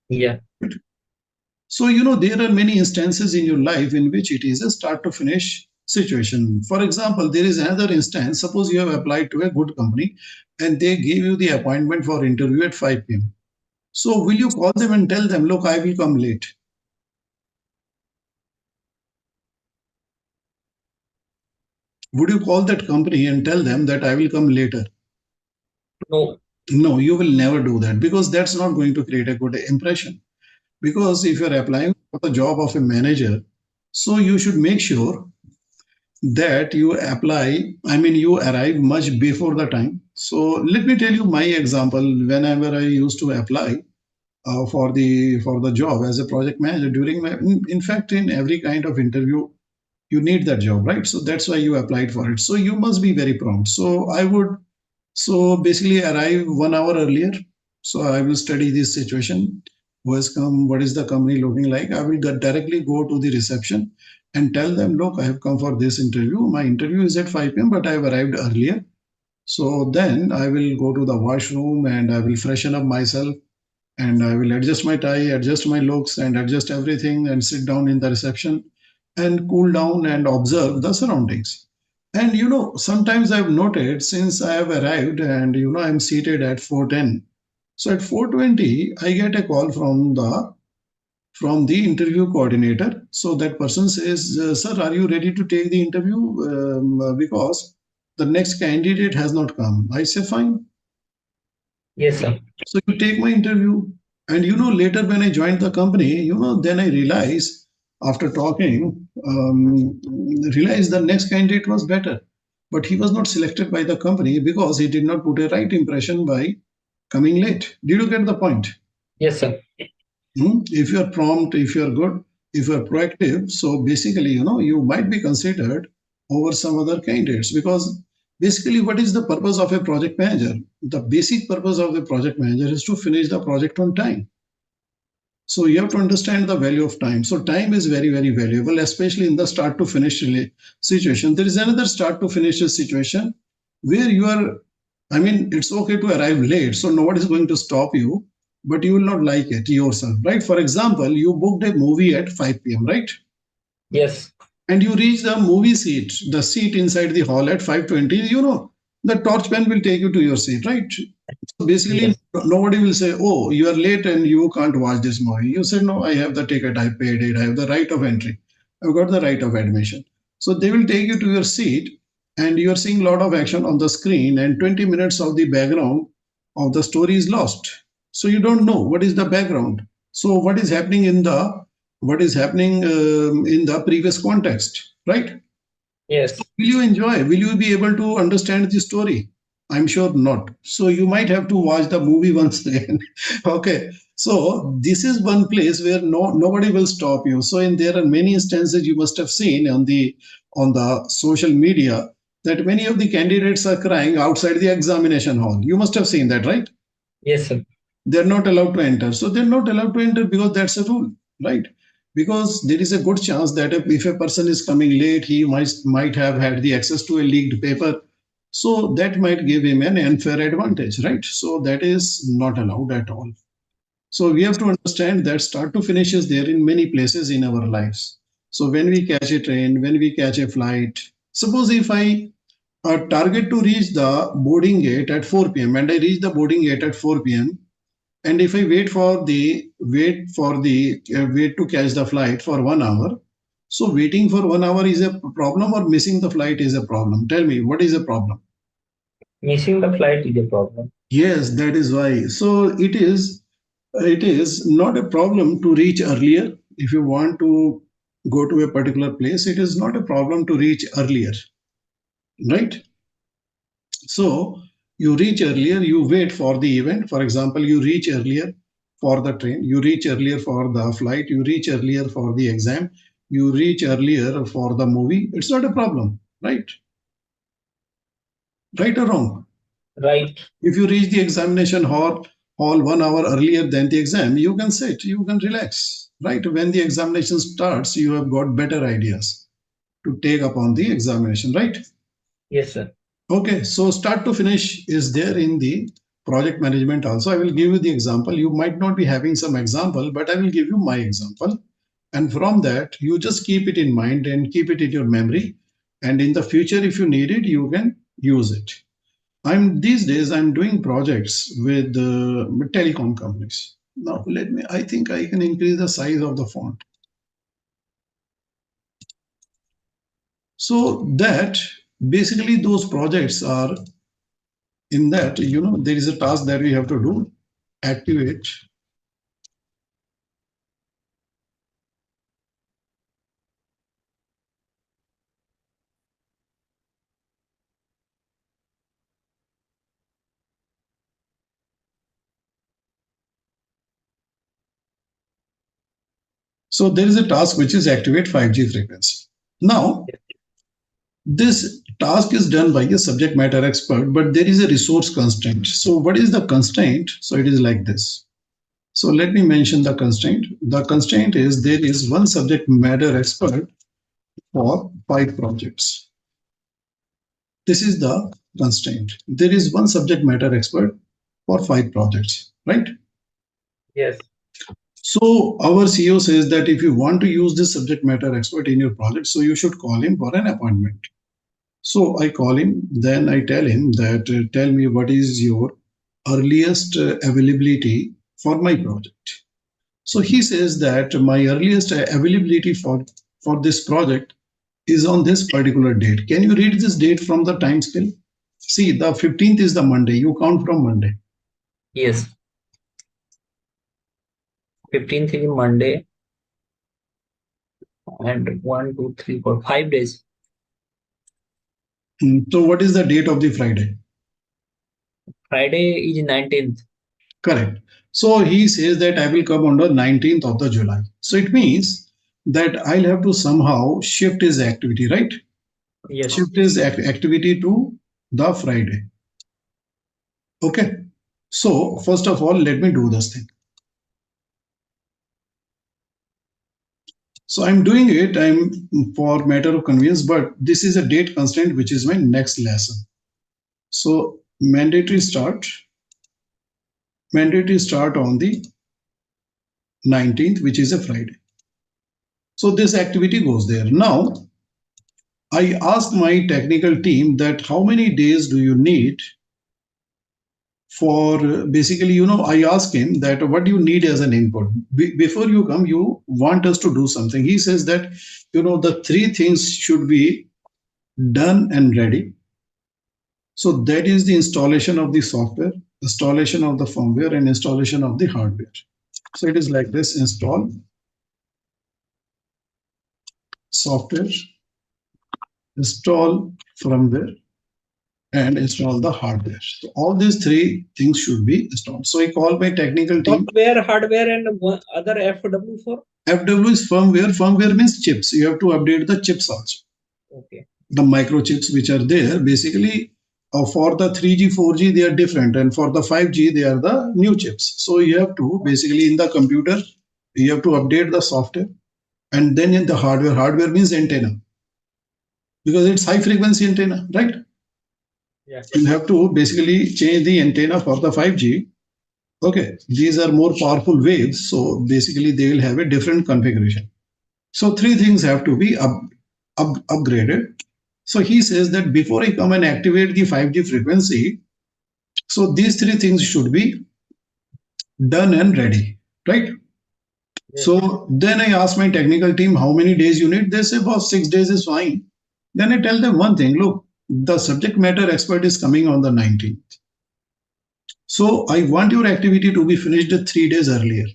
Yeah. So, there are many instances in your life in which it is a start to finish situation. For example, there is another instance. Suppose you have applied to a good company and they gave you the appointment for interview at 5 p.m. So, will you call them and tell them, look, I will come late? Would you call that company and tell them that I will come later? No. No, you will never do that because that's not going to create a good impression. Because if you're applying for the job of a manager, so you should make sure that you apply, I mean, you arrive much before the time. So let me tell you my example. Whenever I used to apply for the job as a project manager during my, in fact, in every kind of interview, you need that job, right? So that's why you applied for it. So you must be very prompt. So I would so basically arrive 1 hour earlier. So I will study this situation. Who has come? What is the company looking like? I will directly go to the reception and tell them, look, I have come for this interview. My interview is at 5 p.m., but I have arrived earlier. So then I will go to the washroom and I will freshen up myself and I will adjust my tie, adjust my looks, and adjust everything and sit down in the reception and cool down and observe the surroundings. And sometimes I've noted since I have arrived and I'm seated at 4:10. So at 4:20, I get a call from the interview coordinator. So that person says, "Sir, are you ready to take the interview? Because the next candidate has not come." I say, "Fine." Yes, sir. So you take my interview. And later when I joined the company, then I realized after talking, realized the next candidate was better. But he was not selected by the company because he did not put a right impression by coming late. Did you get the point? Yes, sir. If you're prompt, if you're good, if you're proactive, so basically, you might be considered over some other candidates because basically, what is the purpose of a project manager? The basic purpose of the project manager is to finish the project on time. So you have to understand the value of time. So time is very, very valuable, especially in the start to finish situation. There is another start to finish situation where you are, I mean, it's okay to arrive late. So nobody is going to stop you, but you will not like it yourself, right? For example, you booked a movie at 5 p.m., right? Yes. And you reach the movie seat, the seat inside the hall at 5:20, the torch pen will take you to your seat, right? So basically, Yes. nobody will say, oh, you are late and you can't watch this movie. You said, no, I have the ticket, I paid it, I have the right of entry, I've got the right of admission. So they will take you to your seat and you are seeing a lot of action on the screen and 20 minutes of the background of the story is lost. So you don't know what is the background. So what is happening in the previous context, right? Yes. Will you enjoy? Will you be able to understand the story? I'm sure not. So you might have to watch the movie once again. Okay. So this is one place where nobody will stop you. So in there are many instances you must have seen on the social media that many of the candidates are crying outside the examination hall. You must have seen that, right? Yes, sir. They're not allowed to enter. So they're not allowed to enter because that's a rule, right? Because there is a good chance that if a person is coming late, he might have had the access to a leaked paper. So that might give him an unfair advantage, right? So that is not allowed at all. So we have to understand that start to finish is there in many places in our lives. So when we catch a train, when we catch a flight, suppose if I target to reach the boarding gate at 4 p.m. and I reach the boarding gate at 4 p.m. And if I wait to catch the flight for 1 hour, so waiting for 1 hour is a problem or missing the flight is a problem? Tell me, what is a problem? Missing the flight is a problem. Yes, that is why. So it is not a problem to reach earlier. If you want to go to a particular place, it is not a problem to reach earlier, right? So you reach earlier, you wait for the event. For example, you reach earlier for the train, you reach earlier for the flight, you reach earlier for the exam. you reach earlier for the movie, it's not a problem, right? Right or wrong? Right. If you reach the examination hall 1 hour earlier than the exam, you can sit, you can relax, right? When the examination starts, you have got better ideas to take upon the examination, right? Yes, sir. Okay, so start to finish is there in the project management also. I will give you the example. You might not be having some example, but I will give you my example. And from that, you just keep it in mind and keep it in your memory. And in the future, if you need it, you can use it. I'm these days I'm doing projects with telecom companies. Now let me. I think I can increase the size of the font so that basically those projects are in that there is a task that we have to do. Activate. So there is a task which is activate 5G frequency. Now this task is done by a subject matter expert, but there is a resource constraint. So what is the constraint? So it is like this. So let me mention the constraint. The constraint is there is one subject matter expert for 5 projects. This is the constraint. There is one subject matter expert for 5 projects, right? Yes. So our CEO says that if you want to use this subject matter expert in your project, so you should call him for an appointment. So I call him, then I tell him that tell me what is your earliest availability for my project. So he says that my earliest availability for this project is on this particular date. Can you read this date from the time scale? See, the 15th is the Monday. You count from Monday. Yes. 15th is Monday, and 1, 2, 3, 4, 5 days. So what is the date of the Friday? Friday is 19th. Correct. So he says that I will come on the 19th of the July. So it means that I'll have to somehow shift his activity, right? Yes. Shift his activity to the Friday. Okay. So first of all, let me do this thing. So I'm doing it. I'm for matter of convenience, but this is a date constraint, which is my next lesson. So mandatory start on the 19th, which is a Friday. So this activity goes there. Now I asked my technical team that how many days do you need for basically, I asked him that what do you need as an input? Before you come, you want us to do something. He says that, the 3 things should be done and ready. So that is the installation of the software, installation of the firmware, and installation of the hardware. So it is like this: install software, install firmware, and install the hardware. So all these 3 things should be installed. So I call my technical team. Software, hardware, and other FW for? FW is firmware. Firmware means chips. You have to update the chips also. Okay. The microchips which are there, basically, for the 3G, 4G, they are different. And for the 5G, they are the new chips. So you have to basically in the computer, you have to update the software. And then in the hardware means antenna. Because it's high frequency antenna, right? Yes. You have to basically change the antenna for the 5G. Okay, these are more powerful waves. So basically they will have a different configuration. So 3 things have to be upgraded. So he says that before I come and activate the 5G frequency, so these 3 things should be done and ready, right? Yes. So then I ask my technical team how many days you need. They say about 6 days is fine. Then I tell them one thing: look, the subject matter expert is coming on the 19th. So I want your activity to be finished 3 days earlier.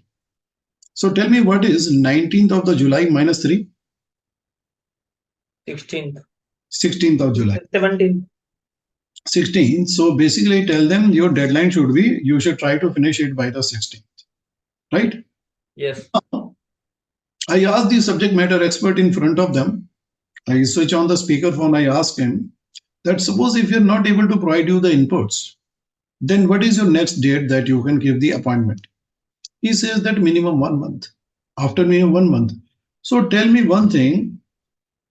So tell me what is 19th of the July minus 3? 16th. 16th of July. 17th. 16th. So basically tell them your deadline should be, you should try to finish it by the 16th. Right? Yes. I asked the subject matter expert in front of them. I switch on the speakerphone. I ask him that suppose if you're not able to provide you the inputs, then what is your next date that you can give the appointment? He says that minimum 1 month. After minimum 1 month. So tell me one thing.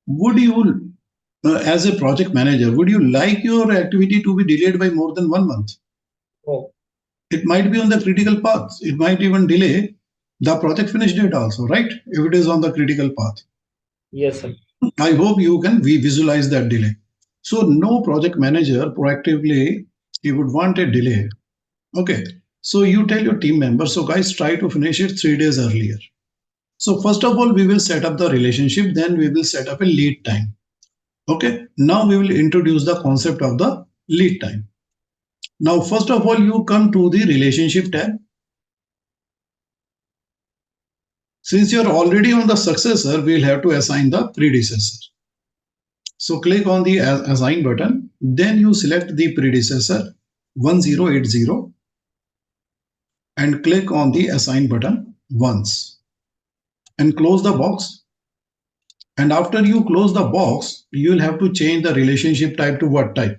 Would you, as a project manager, would you like your activity to be delayed by more than 1 month? Oh, It might be on the critical path. It might even delay the project finish date also, right? If it is on the critical path. yes, sir. I hope you can visualize that delay. So no project manager proactively he would want a delay. Okay. So you tell your team members, so guys, try to finish it 3 days earlier. So first of all, we will set up the relationship, then we will set up a lead time. Okay. Now we will introduce the concept of the lead time. Now, first of all, you come to the relationship tab. Since you're already on the successor, we'll have to assign the predecessor. So click on the assign button. Then you select the predecessor 1080 and click on the assign button once and close the box. And after you close the box, you'll have to change the relationship type to what type?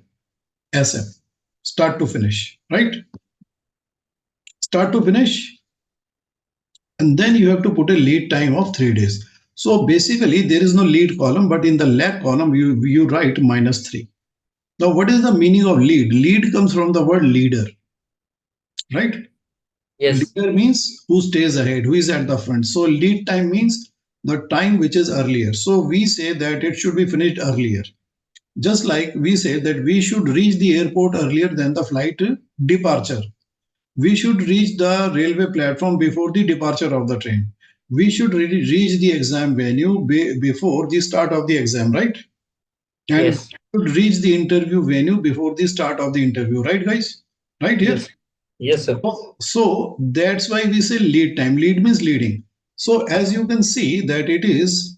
SF. Start to finish, right? Start to finish. And then you have to put a lead time of 3 days. So basically, there is no lead column, but in the lag column, you write -3. Now, what is the meaning of lead? Lead comes from the word leader, right? Yes, Leader means who stays ahead, who is at the front. So lead time means the time which is earlier. So we say that it should be finished earlier. Just like we say that we should reach the airport earlier than the flight departure. We should reach the railway platform before the departure of the train. We should really reach the exam venue before the start of the exam, right? And yes, should reach the interview venue before the start of the interview, right, guys? Right here. yes, yes, sir. So that's why we say lead time. Lead means leading. So as you can see that it is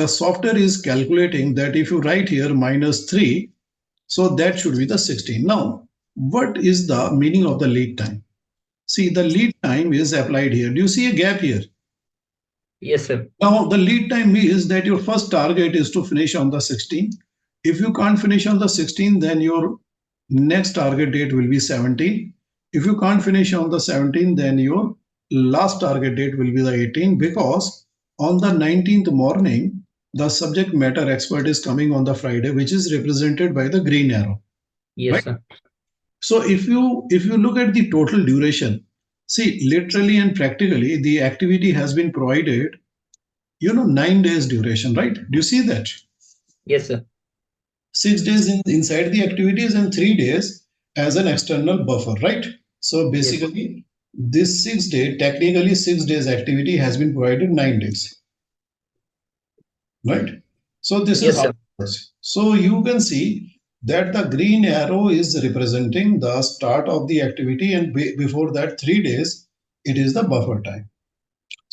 the software is calculating that if you write here -3, so that should be the 16. Now, what is the meaning of the lead time? See, the lead time is applied here. Do you see a gap here? Yes, sir. Now, the lead time is that your first target is to finish on the 16. If you can't finish on the 16, then your next target date will be 17. If you can't finish on the 17, then your last target date will be the 18 because on the 19th morning, the subject matter expert is coming on the Friday, which is represented by the green arrow, Yes, right? sir. So if you look at the total duration, see literally and practically the activity has been provided 9 days duration, right? Do you see that? Yes, sir. 6 days inside the activities and 3 days as an external buffer, right? So Yes, basically, this 6 day, technically 6 days activity has been provided 9 days, right? So this is yes, how sir. it works. So you can see that the green arrow is representing the start of the activity, and before that 3 days, it is the buffer time.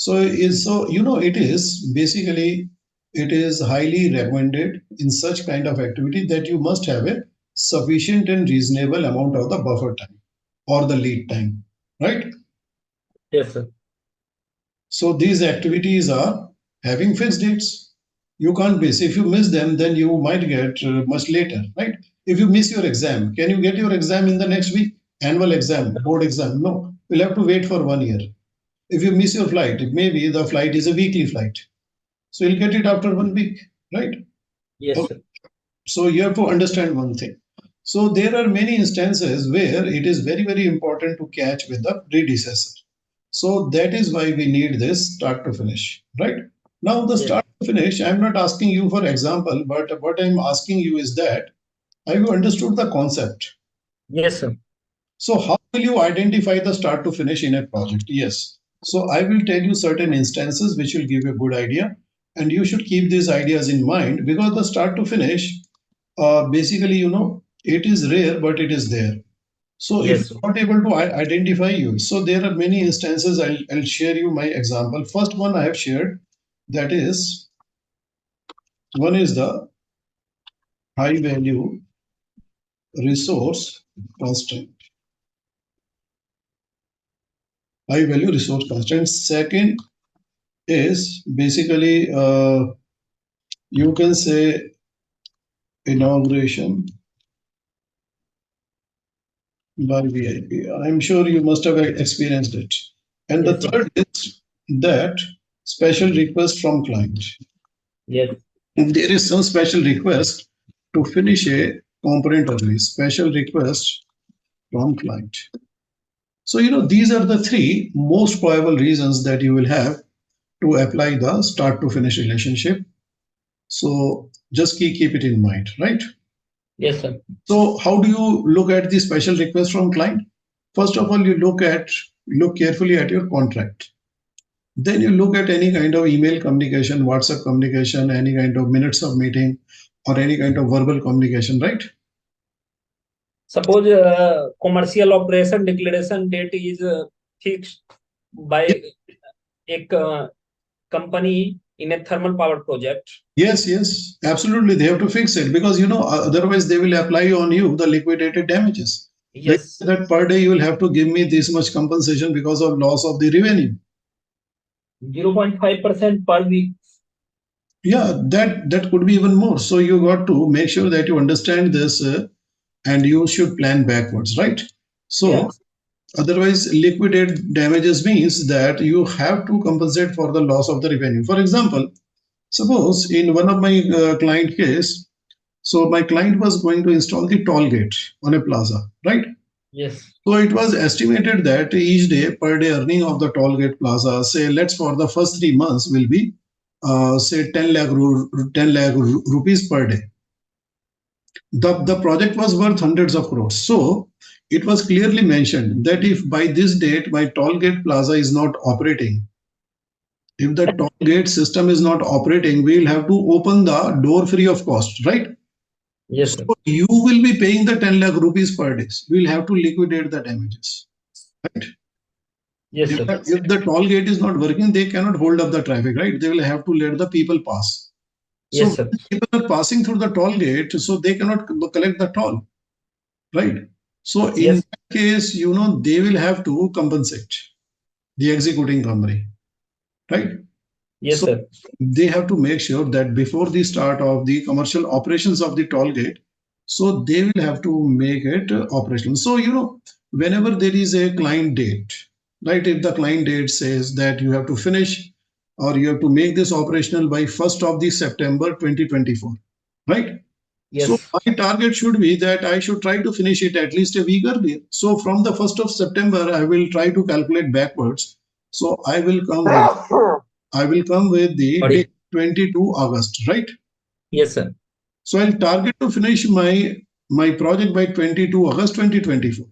So it is basically it is highly recommended in such kind of activity that you must have a sufficient and reasonable amount of the buffer time or the lead time, right? Yes, sir. So these activities are having fixed dates. You can't miss. If you miss them, then you might get much later, right? If you miss your exam, can you get your exam in the next week? Annual exam, board exam? No, you'll have to wait for 1 year. If you miss your flight, it may be the flight is a weekly flight. So you'll get it after 1 week, right? Yes, Okay. sir. So you have to understand one thing. So there are many instances where it is very, very important to catch with the predecessor. So that is why we need this start to finish, right? Now the Yes, start to finish, I'm not asking you for example, but what I'm asking you is that have you understood the concept? yes, sir. So how will you identify the start to finish in a project? Yes. So I will tell you certain instances which will give you a good idea, and you should keep these ideas in mind because the start to finish, basically, it is rare, but it is there. So if Yes, sir. you're not able to identify you, so there are many instances. I'll share you my example. First one I have shared, that is one is the high value resource constraint. High value resource constraint. Second is basically you can say inauguration by VIP. I'm sure you must have experienced it. And the Yes, sir. third is that special request from client. Yes. If there is some special request to finish a component early, special request from client. So, these are the three most probable reasons that you will have to apply the start to finish relationship. So just keep it in mind, right? Yes, sir. So how do you look at the special request from client? First of all, you look carefully at your contract. Then you look at any kind of email communication, WhatsApp communication, any kind of minutes of meeting, or any kind of verbal communication, right? Suppose commercial operation declaration date is fixed Ye- by a company in a thermal power project. Yes, yes, absolutely. They have to fix it because otherwise they will apply on you the liquidated damages. They Yes, say that per day you will have to give me this much compensation because of loss of the revenue. 0.5% per week. Yeah, that could be even more. So you got to make sure that you understand this and you should plan backwards, right? Yeah. So otherwise, liquidate damages means that you have to compensate for the loss of the revenue. For example, suppose in one of my client case, so my client was going to install the toll gate on a plaza, right? Yes. So it was estimated that each day per day earning of the toll gate plaza, say let's for the first 3 months will be say 10 lakh rupees per day. The project was worth hundreds of crores. So it was clearly mentioned that if by this date my toll gate plaza is not operating, if the toll gate system is not operating, we'll have to open the door free of cost, right? Yes, So sir. you will be paying the 10 lakh rupees per day. We'll have to liquidate the damages, right? Yes, If sir. the toll gate is not working, they cannot hold up the traffic, right? They will have to let the people pass. So Yes, when sir. people are passing through the toll gate, so they cannot collect the toll, right? So in Yes. that case, they will have to compensate the executing company, right? Yes, So sir. they have to make sure that before the start of the commercial operations of the toll gate, so they will have to make it operational. So whenever there is a client date, right? If the client date says that you have to finish or you have to make this operational by 1st of the September 2024, right? So Yes. my target should be that I should try to finish it at least a week earlier. So from the 1st of September, I will try to calculate backwards. So I will come with the date Sorry. 22 August, right? Yes, sir. So I'll target to finish my project by 22 August 2024.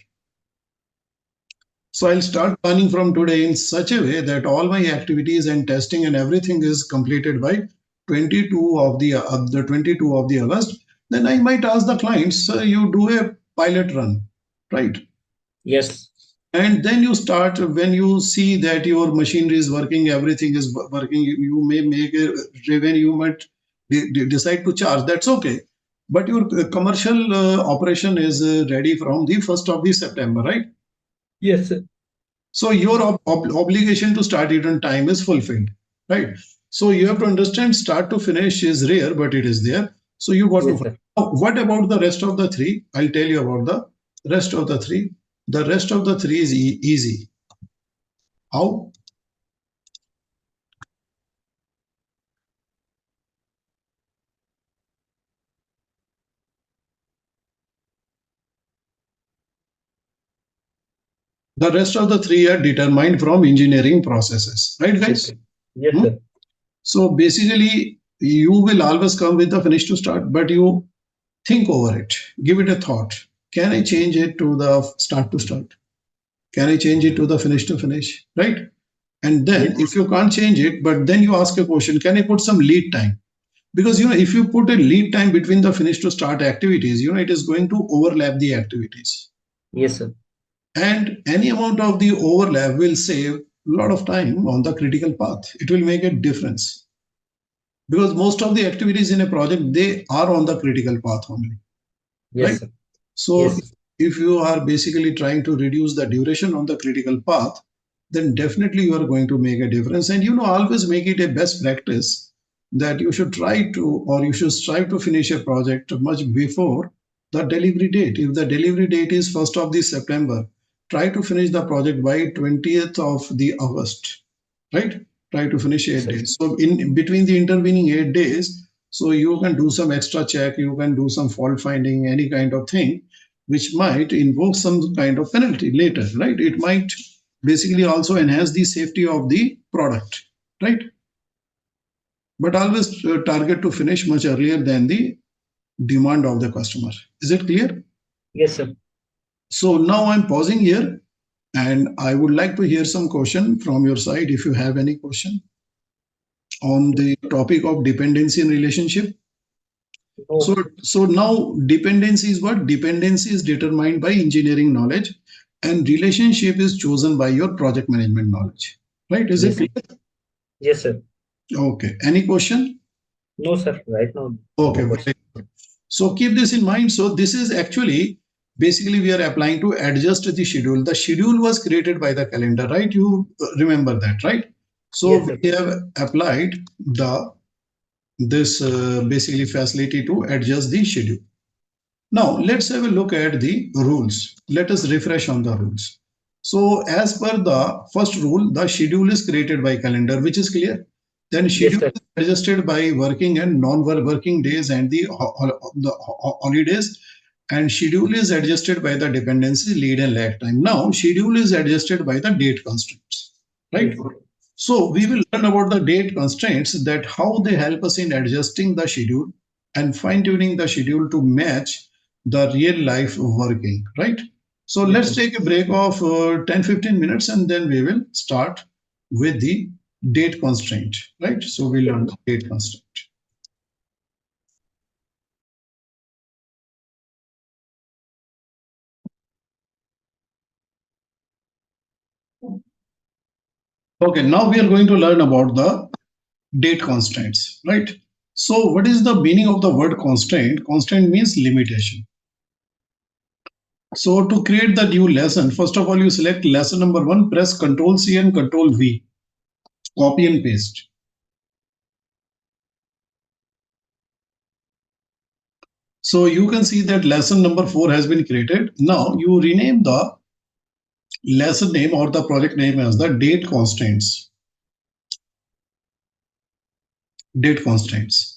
So I'll start planning from today in such a way that all my activities and testing and everything is completed by 22 of the August. Then I might ask the clients, you do a pilot run, right? Yes. And then you start when you see that your machinery is working, everything is working. You may make a revenue, you might decide to charge. That's okay. But your commercial operation is ready from the 1st of the September, right? Yes, sir. So your obligation to start it on time is fulfilled, right? So you have to understand start to finish is rare, but it is there. So you got to Yes, find. sir. Now, what about the rest of the three? I'll tell you about the rest of the three. The rest of the three is easy. How? The rest of the three are determined from engineering processes, right, guys? Okay. Yes, Hmm? sir. So basically, you will always come with the finish to start, but you think over it, give it a thought. Can I change it to the start to start? Can I change it to the finish to finish? Right? And then Yes. if you can't change it, but then you ask a question, can I put some lead time? Because if you put a lead time between the finish to start activities, it is going to overlap the activities. Yes, sir. And any amount of the overlap will save a lot of time on the critical path. It will make a difference. Because most of the activities in a project, they are on the critical path only, Yes, right? sir. So Yes. if you are basically trying to reduce the duration on the critical path, then definitely you are going to make a difference. And always make it a best practice that you should try to, or you should strive to finish a project much before the delivery date. If the delivery date is 1st of the September, try to finish the project by 20th of the August, right? Try to finish Yes, 8 days. So in between the intervening 8 days, so you can do some extra check, you can do some fault finding, any kind of thing, which might invoke some kind of penalty later, right? It might basically also enhance the safety of the product, right? But always target to finish much earlier than the demand of the customer. Is it clear? yes, sir. So now I'm pausing here, and I would like to hear some question from your side if you have any question on the topic of dependency and relationship. No, So now dependency is what? Dependency is determined by engineering knowledge, and relationship is chosen by your project management knowledge. Right? Is it yes, clear? yes, sir. Okay. Any question? No, sir. Right now, no Okay. question. Very good. So keep this in mind. So this is actually basically we are applying to adjust the schedule. The schedule was created by the calendar, right? You remember that, right? So Yes, sir. we have applied the this basically facility to adjust the schedule. Now, let's have a look at the rules. Let us refresh on the rules. So, as per the first rule, the schedule is created by calendar, which is clear. Then Yes, schedule sir. is adjusted by working and non-working days and the holidays. And schedule is adjusted by the dependency, lead and lag time. Now, schedule is adjusted by the date constraints, right? Yes, sir. So we will learn about the date constraints, that how they help us in adjusting the schedule and fine tuning the schedule to match the real life working, right? So Yes, let's sir. take a break of 10-15 minutes, and then we will start with the date constraint, right? So we learn the date constraint. Okay, now we are going to learn about the date constraints, right? So what is the meaning of the word constraint? Constraint means limitation. So to create the new lesson, first of all, you select lesson number one, press Control C and Control V, copy and paste. So you can see that lesson number four has been created. Now you rename the lesson name or the project name as the date constraints. Date constraints.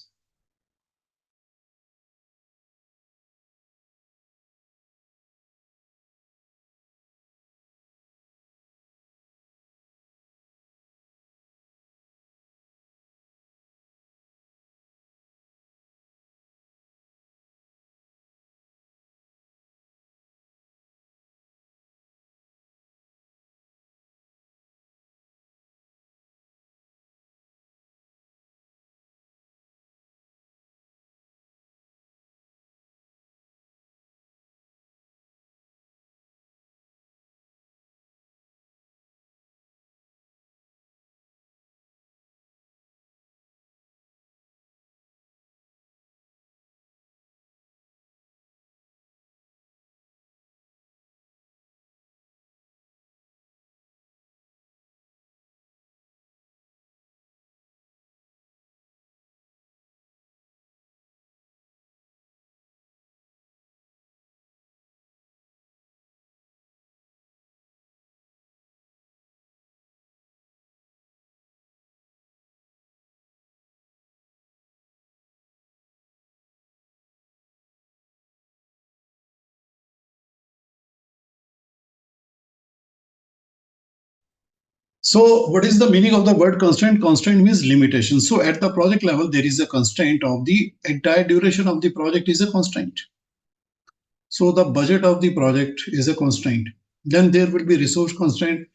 So what is the meaning of the word constraint? Constraint means limitation. So at the project level, there is a constraint of the entire duration of the project is a constraint. So the budget of the project is a constraint. Then there will be resource constraint,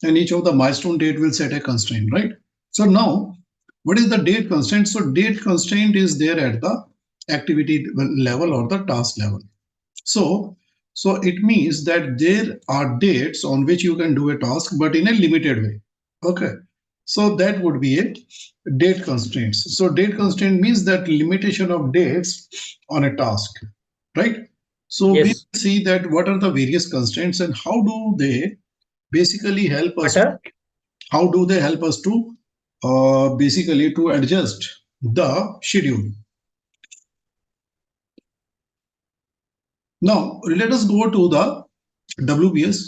and each of the milestone date will set a constraint, right? So now, what is the date constraint? So date constraint is there at the activity level or the task level. So, so it means that there are dates on which you can do a task, but in a limited way. Okay. So that would be a date constraints. So date constraint means that limitation of dates on a task, right? So we Yes, see that what are the various constraints and how do they basically help us. What are? How do they help us to basically to adjust the schedule? Now let us go to the WBS.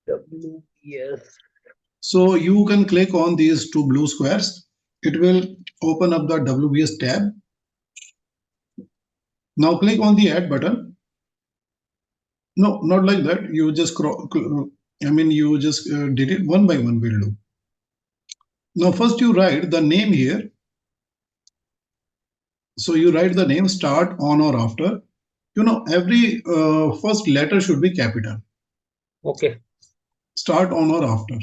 WPS. So you can click on these two blue squares. It will open up the WBS tab. Now click on the add button. No, not like that. You just you just did it one by one. Will do. Now first you write the name here. So you write the name start on or after. Every first letter should be capital. Okay. Start on or after.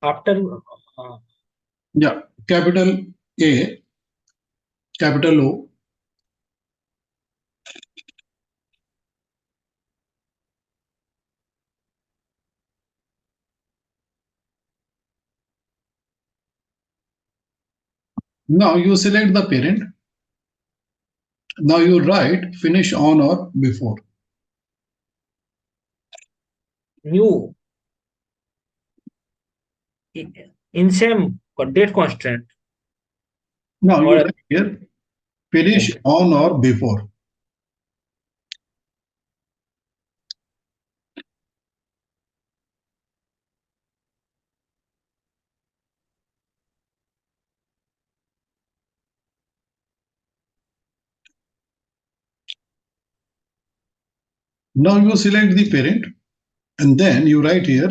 After Yeah, capital A, capital O. Now you select the parent. Now you write finish on or before. new in same date constraint Now you or write here finish okay. on or before. Now you select the parent and then you write here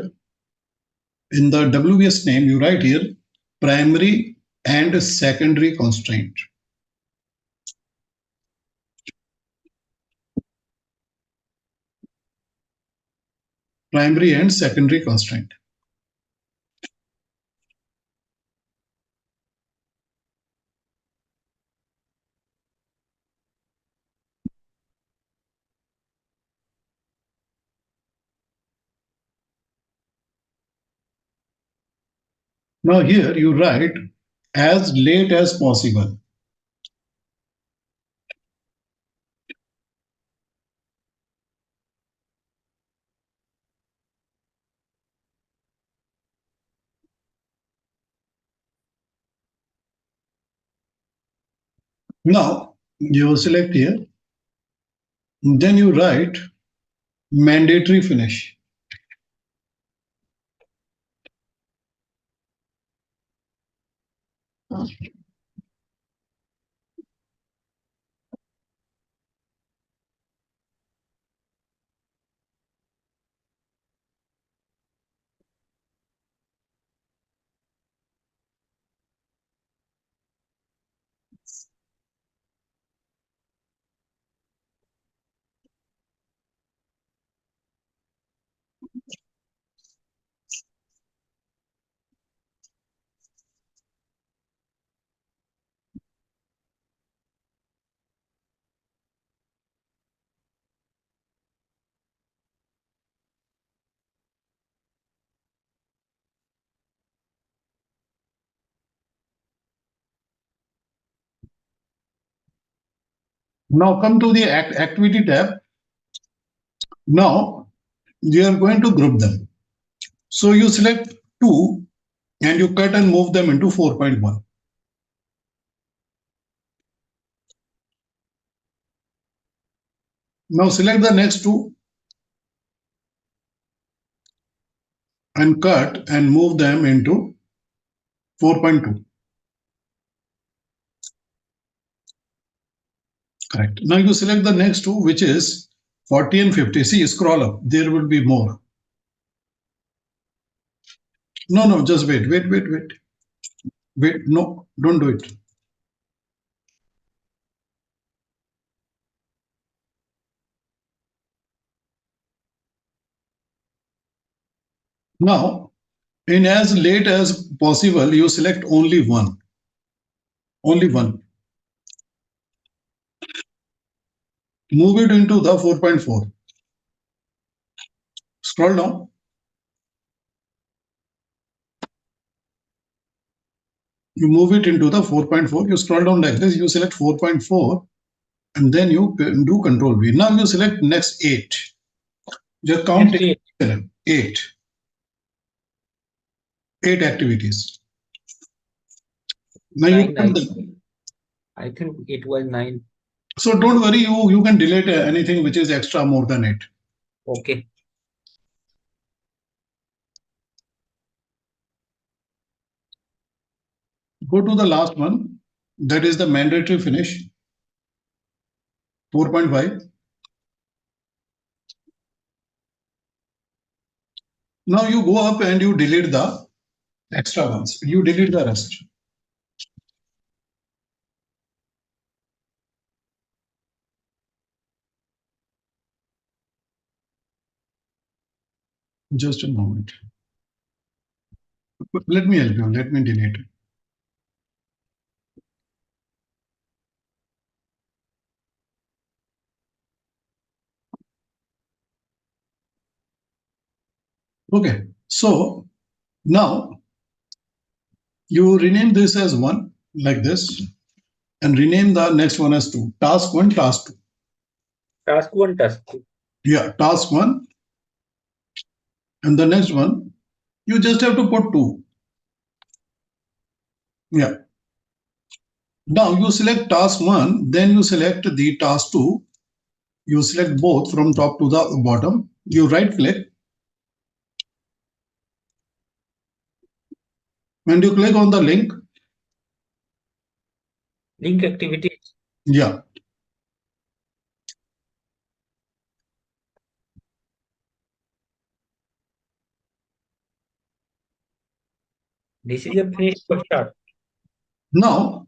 in the WBS name, you write here primary and secondary constraint. Primary and secondary constraint. Now here you write as late as possible. Now you select here, then you write mandatory finish. Now come to the activity tab. Now you are going to group them. So you select two and you cut and move them into 4.1. Now select the next two and cut and move them into 4.2. Correct. Now you select the next two, which is 40 and 50. See, scroll up. There will be more. No, no, just wait, wait, wait, wait. Wait, no, don't do it. Now, in as late as possible, you select only one. Only one. Move it into the 4.4. Scroll down. You move it into the 4.4. You scroll down like this. You select 4.4, and then you do Control V. Now you select next 8. Just count Next week, 8. 8 activities. Now you nine. cut the. I think it was 9. So don't worry. You can delete anything which is extra more than 8. Okay. Go to the last one. That is the mandatory finish. 4.5. Now you go up and you delete the extra ones. You delete the rest. Just a moment. Let me help you. Let me delete it. Okay. So now you rename this as 1 like this, and rename the next one as 2. Task 1, task 2. Task 1, task 2. Yeah, task 1. And the next one, you just have to put 2. Yeah. Now you select task 1, then you select the task 2. You select both from top to the bottom. You right click and you click on the link. Link activity. Yeah. This is a finish for start. Now,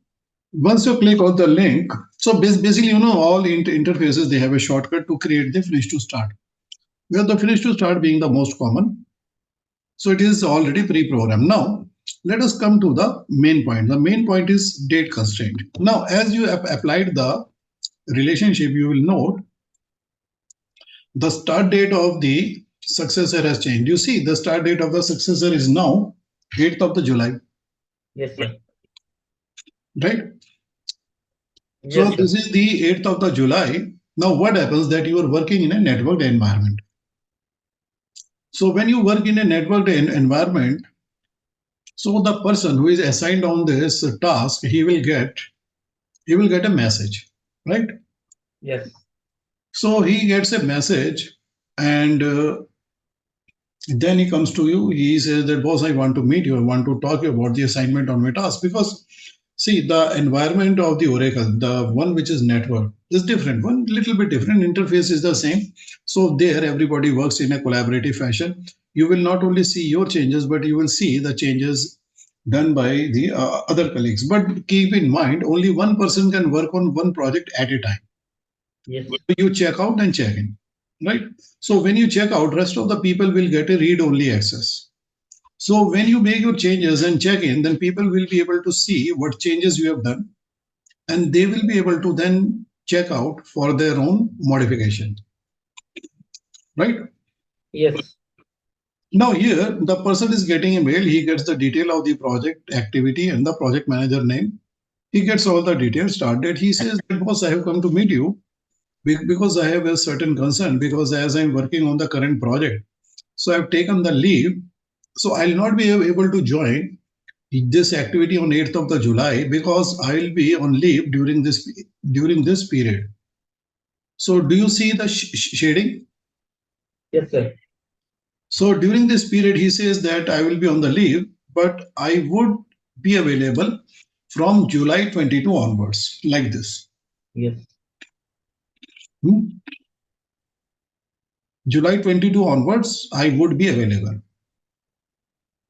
once you click on the link, so basically, all interfaces, they have a shortcut to create the finish to start. Where the finish to start being the most common. So it is already pre-programmed. Now, let us come to the main point. The main point is date constraint. Now, as you have applied the relationship, you will note the start date of the successor has changed. You see, the start date of the successor is now 8th of the July. Yes, sir. Right? Yes, So sir. this is the 8th of the July. Now, what happens that you are working in a networked environment. So when you work in a networked environment, so the person who is assigned on this task, he will get a message, right? Yes. So he gets a message, and then he comes to you. He says that, boss, I want to meet you. I want to talk about the assignment on my task. Because see, the environment of the Oracle, the one which is network, is different. One little bit different. Interface is the same. So there, everybody works in a collaborative fashion. You will not only see your changes, but you will see the changes done by the other colleagues. But keep in mind, only one person can work on one project at a time. Yes. You check out and check in, right? So when you check out, rest of the people will get a read-only access. So when you make your changes and check in, then people will be able to see what changes you have done, and they will be able to then check out for their own modification, right? Yes. Now here, the person is getting a mail. He gets the detail of the project activity and the project manager name. He gets all the details, start date. He says, boss, I have come to meet you because I have a certain concern, because as I'm working on the current project, so I've taken the leave. So I'll not be able to join this activity on 8th of the July because I'll be on leave during this period. So do you see the shading? Yes, sir. So during this period, he says that I will be on the leave, but I would be available from July 22 onwards, like this. Yes. July 22 onwards, I would be available.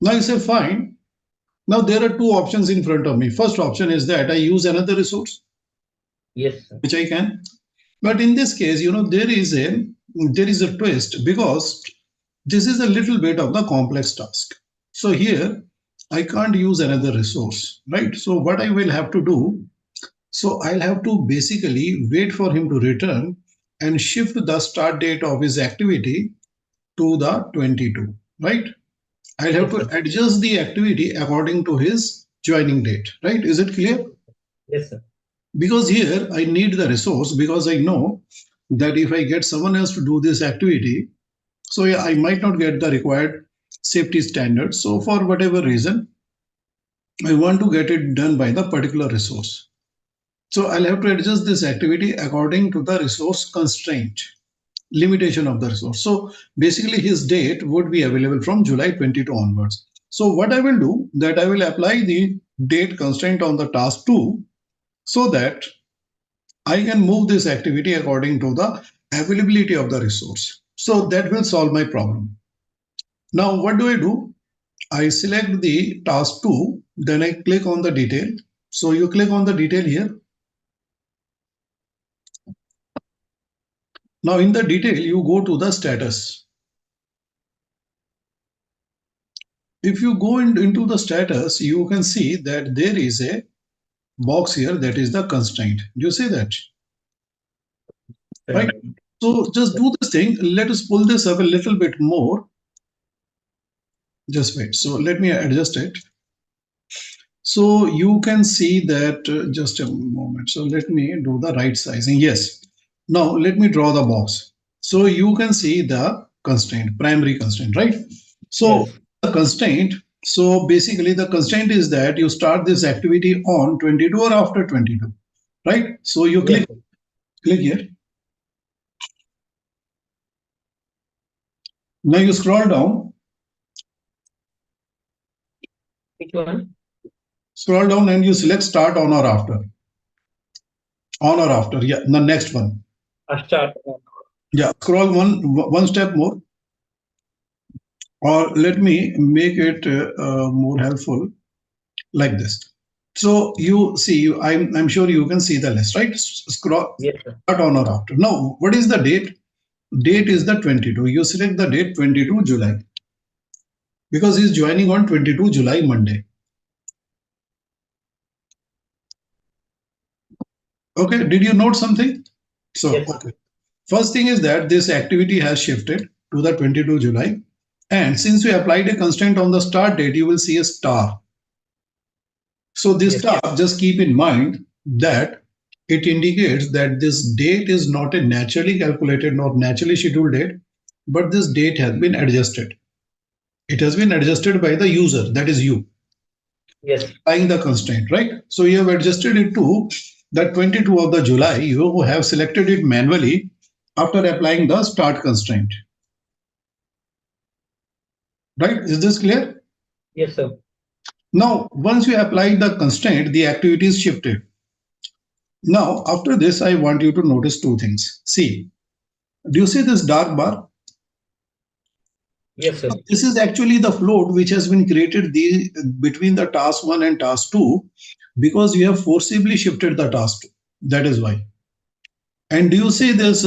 Now I say, fine. Now there are two options in front of me. First option is that I use another resource. Yes, sir. Which I can. But in this case, there is a twist, because this is a little bit of the complex task. So here I can't use another resource, right? So what I will have to do, so I'll have to basically wait for him to return and shift the start date of his activity to the 22, right? I'll have Yes, to sir. adjust the activity according to his joining date, right? Is it clear? Yes, sir. Because here I need the resource because I know that if I get someone else to do this activity, so yeah, I might not get the required safety standards. So for whatever reason, I want to get it done by the particular resource. So I'll have to adjust this activity according to the resource constraint, limitation of the resource. So basically his date would be available from July 22 onwards. So what I will do that I will apply the date constraint on the task 2 so that I can move this activity according to the availability of the resource. So that will solve my problem. Now what do I do? I select the task 2, then I click on the detail. So you click on the detail here. Now in the detail, you go to the status. If you go into the status, you can see that there is a box here that is the constraint. Do you see that? Right? Um, So just do this thing. Let us pull this up a little bit more. Just wait. So let me adjust it. So you can see that just a moment. So let me do the right sizing. Yes. Now let me draw the box. So you can see the constraint, primary constraint, right? So yes. the constraint. So basically the constraint is that you start this activity on 22 or after 22, right? So you Yes, sir. click here. Now you Which one? scroll down and you select start on or after. On or after. Yeah. The next one. Start. Yeah. Scroll one step more. Or let me make it more helpful like this. So you see, I'm sure you can see the list, right? Scroll Yes, sir. start on or after. Now, what is the date? Date is the 22. You select the date 22 July because he's joining on 22 July Monday. Okay, did you note something? So, Yes, sir. okay. First thing is that this activity has shifted to the 22 July. And since we applied a constraint on the start date, you will see a star. So this Yes, sir. star, just keep in mind that it indicates that this date is not a naturally calculated nor naturally scheduled date, but this date has been adjusted. It has been adjusted by the user, that is you, Yes. applying the constraint, right? So you have adjusted it to the 22 of the July. You have selected it manually after applying the start constraint, right? Is this clear? Yes, sir. Now, once you apply the constraint, the activity is shifted. Now, after this, I want you to notice two things. See, do you see this dark bar? Yes, sir. This is actually the float which has been created between the task 1 and task 2 because you have forcibly shifted the task 2. That is why. And do you see this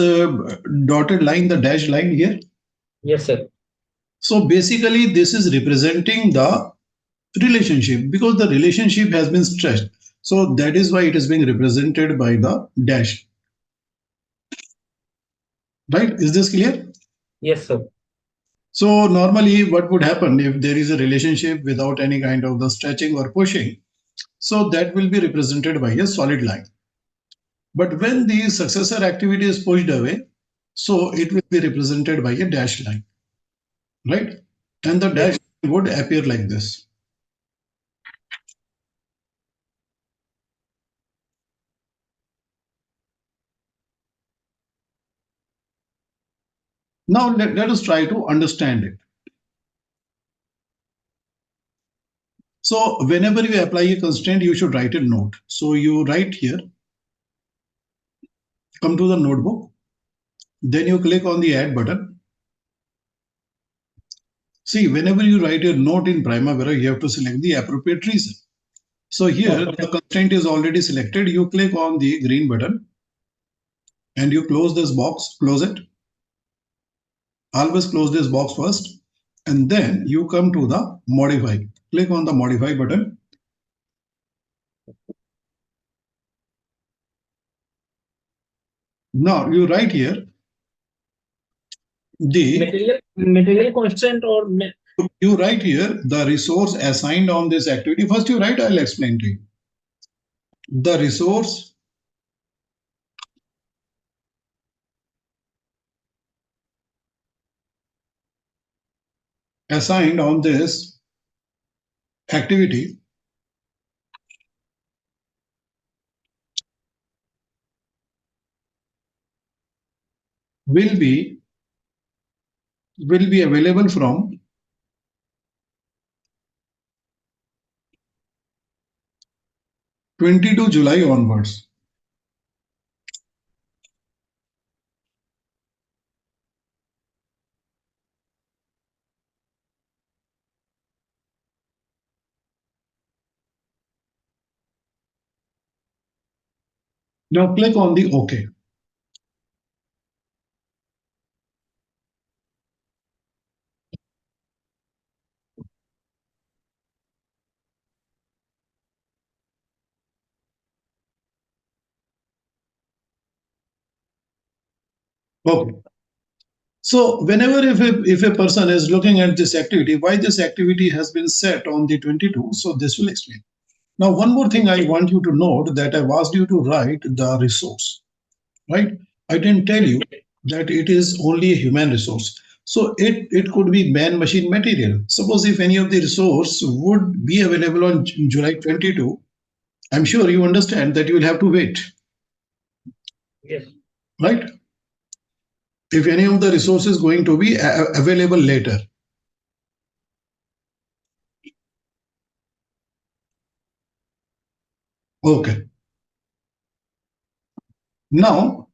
dotted line, the dashed line here? Yes, sir. So basically, this is representing the relationship because the relationship has been stretched. So that is why it is being represented by the dash. Right? Is this clear? Yes, sir. So normally what would happen if there is a relationship without any kind of the stretching or pushing? So that will be represented by a solid line. But when the successor activity is pushed away, so it will be represented by a dashed line, right? And the Yes. dash would appear like this. Now let us try to understand it. So whenever you apply a constraint, you should write a note. So you write here, come to the notebook, then you click on the add button. See, whenever you write a note in Primavera, you have to select the appropriate reason. So here Okay. the constraint is already selected. You click on the green button and you close this box, close it. Always close this box first. And then you come to the modify. Click on the modify button. Now you write here The material constraint or you write here the resource assigned on this activity. First you write, I'll explain to you. The resource assigned on this activity will be available from 22 July onwards. Now click on the OK. Okay. So whenever if a person is looking at this activity, why this activity has been set on the 22, so this will explain. Now, one more thing I want you to note that I've asked you to write the resource, right? I didn't tell you that it is only a human resource. So it could be man, machine, material. Suppose if any of the resource would be available on July 22, I'm sure you understand that you will have to wait, yes, right? If any of the resource is going to be available later. Okay. Now,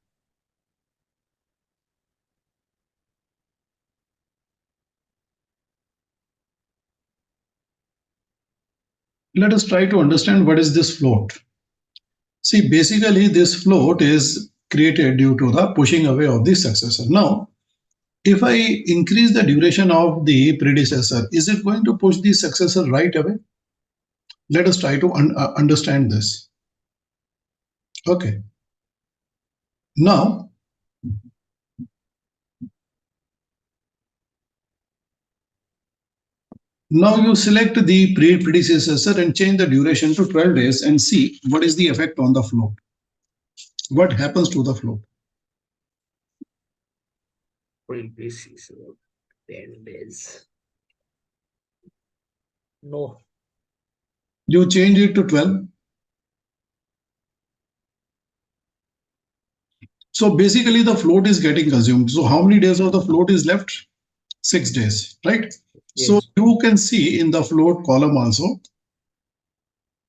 let us try to understand what is this float. See, basically, this float is created due to the pushing away of the successor. Now, if I increase the duration of the predecessor, is it going to push the successor right away? Let us try to understand this. Okay. Now, you select the predecessor and change the duration to 12 days and see what is the effect on the float. What happens to the float? predecessor 10 days. No. You change it to 12. So basically the float is getting consumed. So how many days of the float is left? 6 days, right? So Yes. you can see in the float column also.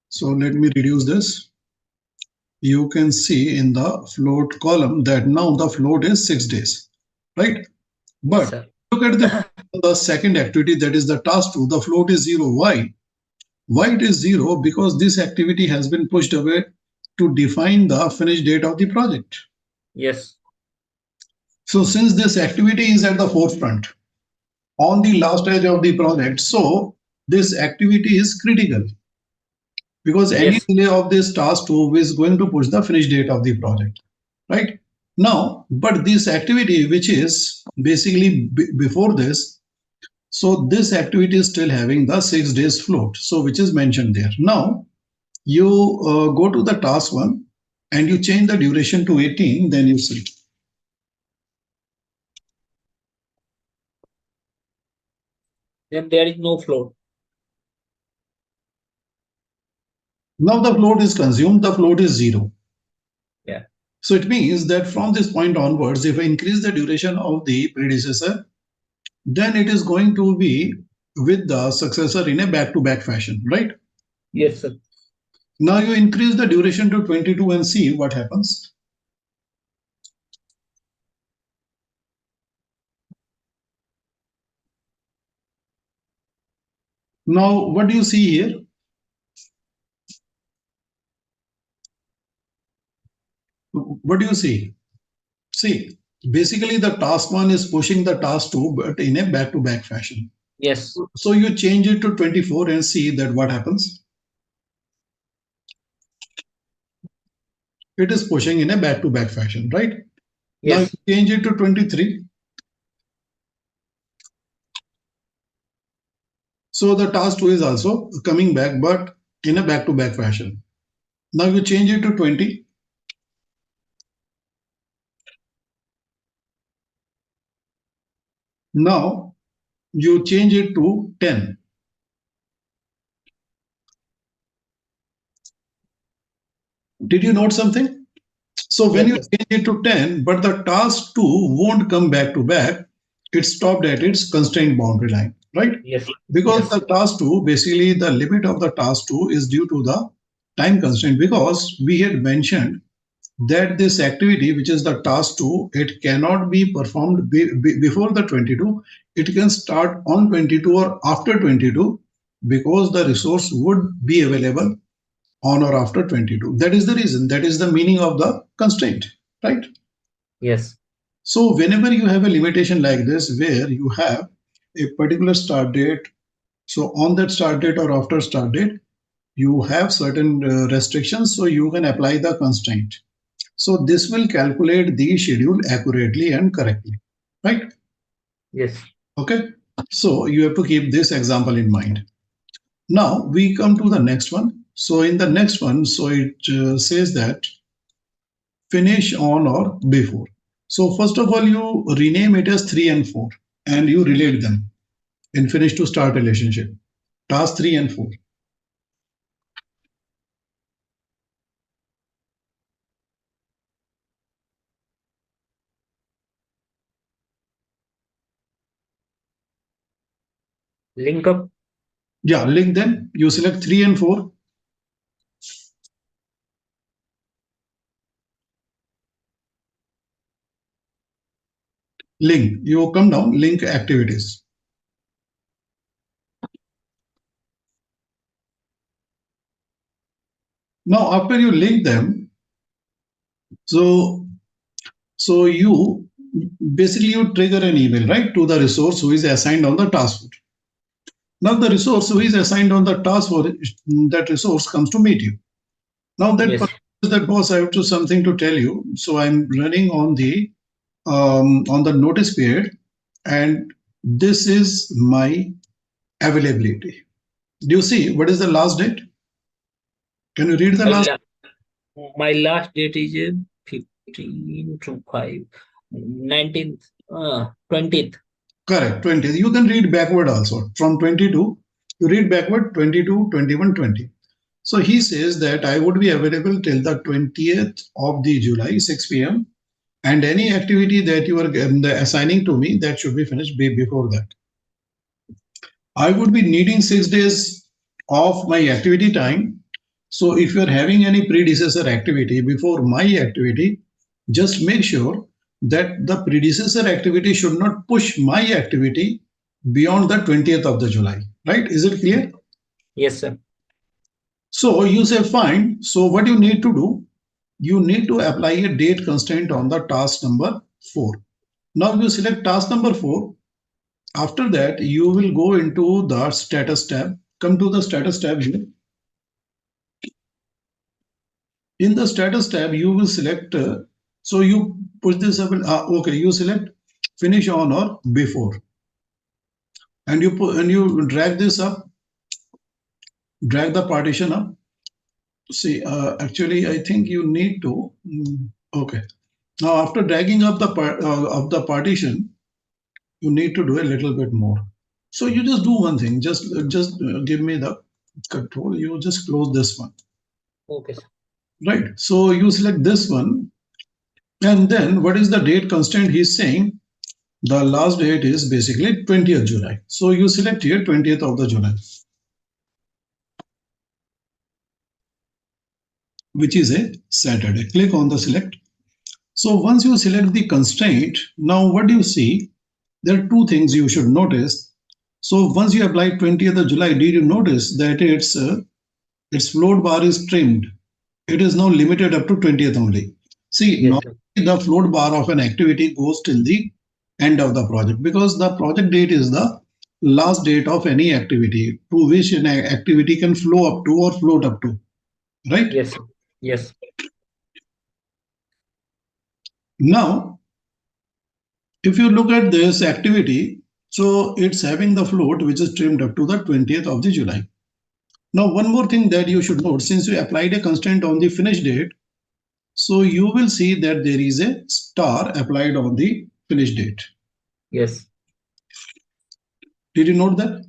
So let me reduce this. You can see in the float column that now the float is 6 days, right? Yes, But sir. look at the second activity, that is the task 2. The float is 0. Why? Why it is 0? Because this activity has been pushed away to define the finish date of the project. Yes. So since this activity is at the forefront on the last edge of the project, so this activity is critical because any Yes. delay of this task 2 is going to push the finish date of the project, right? Now, but this activity, which is basically before this, so this activity is still having the 6 days float, so which is mentioned there. Now, you go to the task 1 and you change the duration to 18, then you see. Then there is no float. Now the float is consumed, the float is 0. Yeah. So it means that from this point onwards, if I increase the duration of the predecessor, then it is going to be with the successor in a back-to-back fashion, right? Yes, sir. Now you increase the duration to 22 and see what happens. Now, what do you see here? What do you see? See, basically the task 1 is pushing the task 2, but in a back-to-back fashion. Yes. So you change it to 24 and see that what happens. It is pushing in a back-to-back fashion, right? Now you Yes. change it to 23. So the task 2 is also coming back, but in a back-to-back fashion. Now you change it to 20. Now you change it to 10. Did you note something? So when Yes, you sir. change it to 10, but the task 2 won't come back to back, it stopped at its constraint boundary line, right? Yes, Because yes, the task 2, basically the limit of the task 2 is due to the time constraint, because we had mentioned that this activity, which is the task 2, it cannot be performed before the 22. It can start on 22 or after 22, because the resource would be available on or after 22. That is the reason, that is the meaning of the constraint, right? yes, So whenever you have a limitation like this, where you have a particular start date, so on that start date or after start date, you have certain restrictions, so you can apply the constraint. So this will calculate the schedule accurately and correctly, right? yes. Okay. So you have to keep this example in mind. Now we come to the next one. So in the next one, so it says that finish on or before. So first of all, you rename it as 3 and 4 and you relate them in finish to start relationship. Task 3 and 4. Link up. Yeah, link them. You select 3 and 4. Link. You come down, link activities. Now after you link them, so you basically you trigger an email, right, to the resource who is assigned on the task force. Now the resource who is assigned on the task force, that resource comes to meet you. Now that Yes, person says that boss, I have to something to tell you. So I'm running on the notice period, and this is my availability. Do you see what is the last date? Can you read the my last? la my last date is 15 to 5, 19th, 20th. Correct, 20. You can read backward also from 22. You read backward 22, 21, 20. So he says that I would be available till the 20th of the July, 6 p.m. And any activity that you are assigning to me, that should be finished before that. I would be needing 6 days of my activity time. So if you are having any predecessor activity before my activity, just make sure that the predecessor activity should not push my activity beyond the 20th of the July. Right? Is it clear? Yes, sir. So you say fine. So what you need to do, you need to apply a date constraint on the task number 4. Now you select task number 4. After that, you will go into the status tab. Come to the status tab here. In the status tab, you will select, so you push this up, okay, you select finish on or before. And you drag this up, drag the partition up. See, actually, I think you need to, okay. Now, after dragging up of the partition, you need to do a little bit more. So you just do one thing. Just give me the control. You just close this one, Okay, sir. right? So you select this one, and then what is the date constraint? He's saying the last date is basically 20th July. So you select here 20th of the July, which is a Saturday. Click on the select. So once you select the constraint, now what do you see? There are two things you should notice. So once you apply 20th of July, did you notice that its float bar is trimmed? It is now limited up to 20th only. See, Yes, normally sir. the float bar of an activity goes till the end of the project, because the project date is the last date of any activity to which an activity can flow up to or float up to, right? Yes, sir. Yes. Now, if you look at this activity, So it's having the float which is trimmed up to the 20th of the July. Now, one more thing that you should note, since you applied a constraint on the finish date, so you will see that there is a star applied on the finish date. Yes. Did you note that?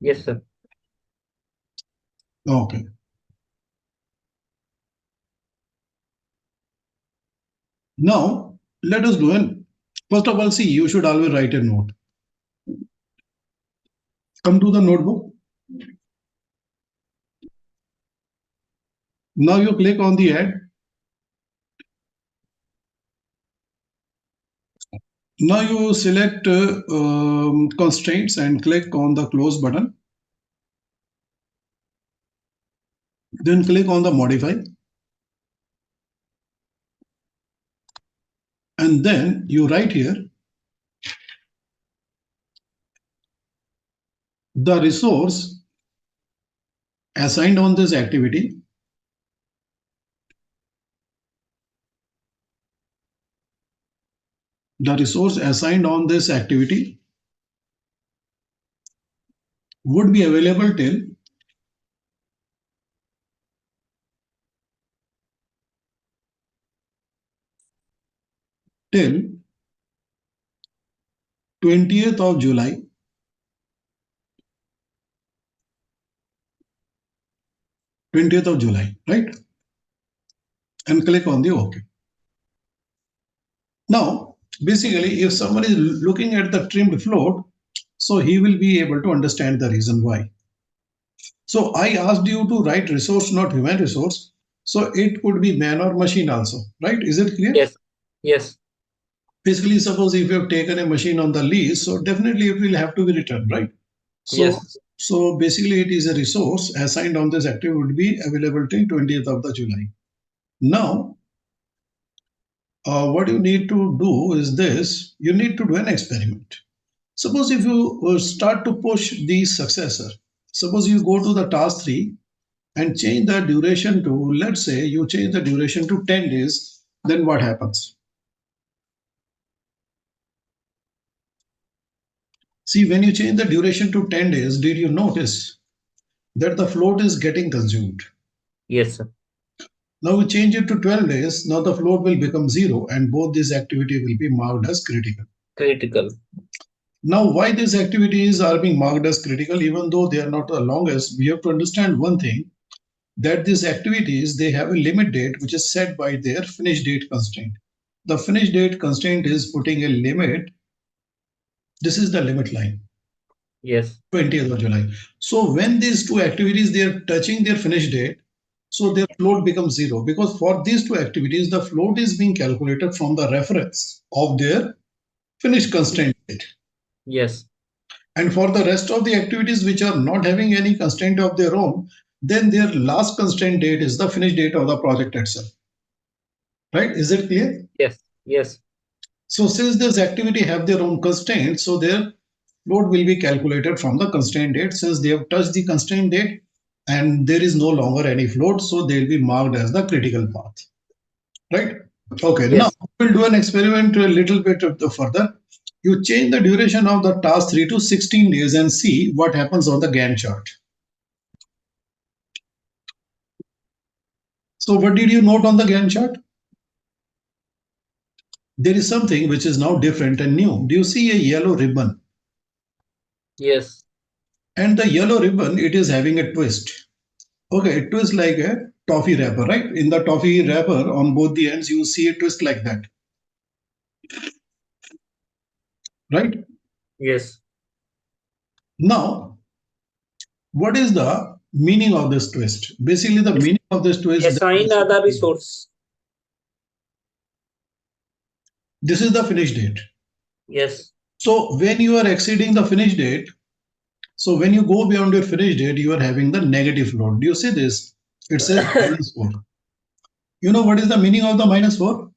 Yes, sir. Okay. Now, let us do an, first of all, see, you should always write a note. Come to the notebook. Now you click on the add. Now you select constraints and click on the close button. Then click on the modify. And then you write here the resource assigned on this activity would be available till 20th of July 20th of July, right? And click on the OK. Now, basically, if someone is looking at the trimmed float, so he will be able to understand the reason why. So I asked you to write resource, not human resource. So it could be man or machine also, right? Is it clear? Yes. Yes. Basically, suppose if you have taken a machine on the lease, so definitely it will have to be returned, right? So, Yes. so basically it is a resource assigned on this active would be available till 20th of the July. Now, what you need to do is this, you need to do an experiment. Suppose if you start to push the successor, suppose you go to the task 3 and change the duration to, let's say you change the duration to 10 days, then what happens? See, when you change the duration to 10 days, did you notice that the float is getting consumed? Yes, sir. Now we change it to 12 days, now the float will become 0 and both these activities will be marked as critical. Critical. Now, why these activities are being marked as critical, even though they are not the longest, we have to understand one thing, that these activities, they have a limit date which is set by their finish date constraint. The finish date constraint is putting a limit. This is the limit line. Yes. 20th of July. So when these two activities, they are touching their finish date, so their float becomes 0, because for these two activities, the float is being calculated from the reference of their finish constraint date. Yes. And for the rest of the activities which are not having any constraint of their own, then their last constraint date is the finish date of the project itself. Right? Is it clear? Yes. Yes. So since this activity have their own constraints, so their float will be calculated from the constraint date. Since they have touched the constraint date and there is no longer any float, so they will be marked as the critical path. Right? Okay, now Yes. we'll do an experiment a little bit further. You change the duration of the task 3 to 16 days and see what happens on the Gantt chart. So what did you note on the Gantt chart? There is something which is now different and new. Do you see a yellow ribbon? Yes. And the yellow ribbon, it is having a twist. Okay, it twists like a toffee wrapper, right? In the toffee wrapper, on both the ends, you see a twist like that, right? Yes. Now, what is the meaning of this twist? Basically, the meaning of this twist, Assign other resource. this is the finish date. Yes. So when you are exceeding the finish date, so when you go beyond your finish date, you are having the negative float. Do you see this? It says -4. You know what is the meaning of the -4?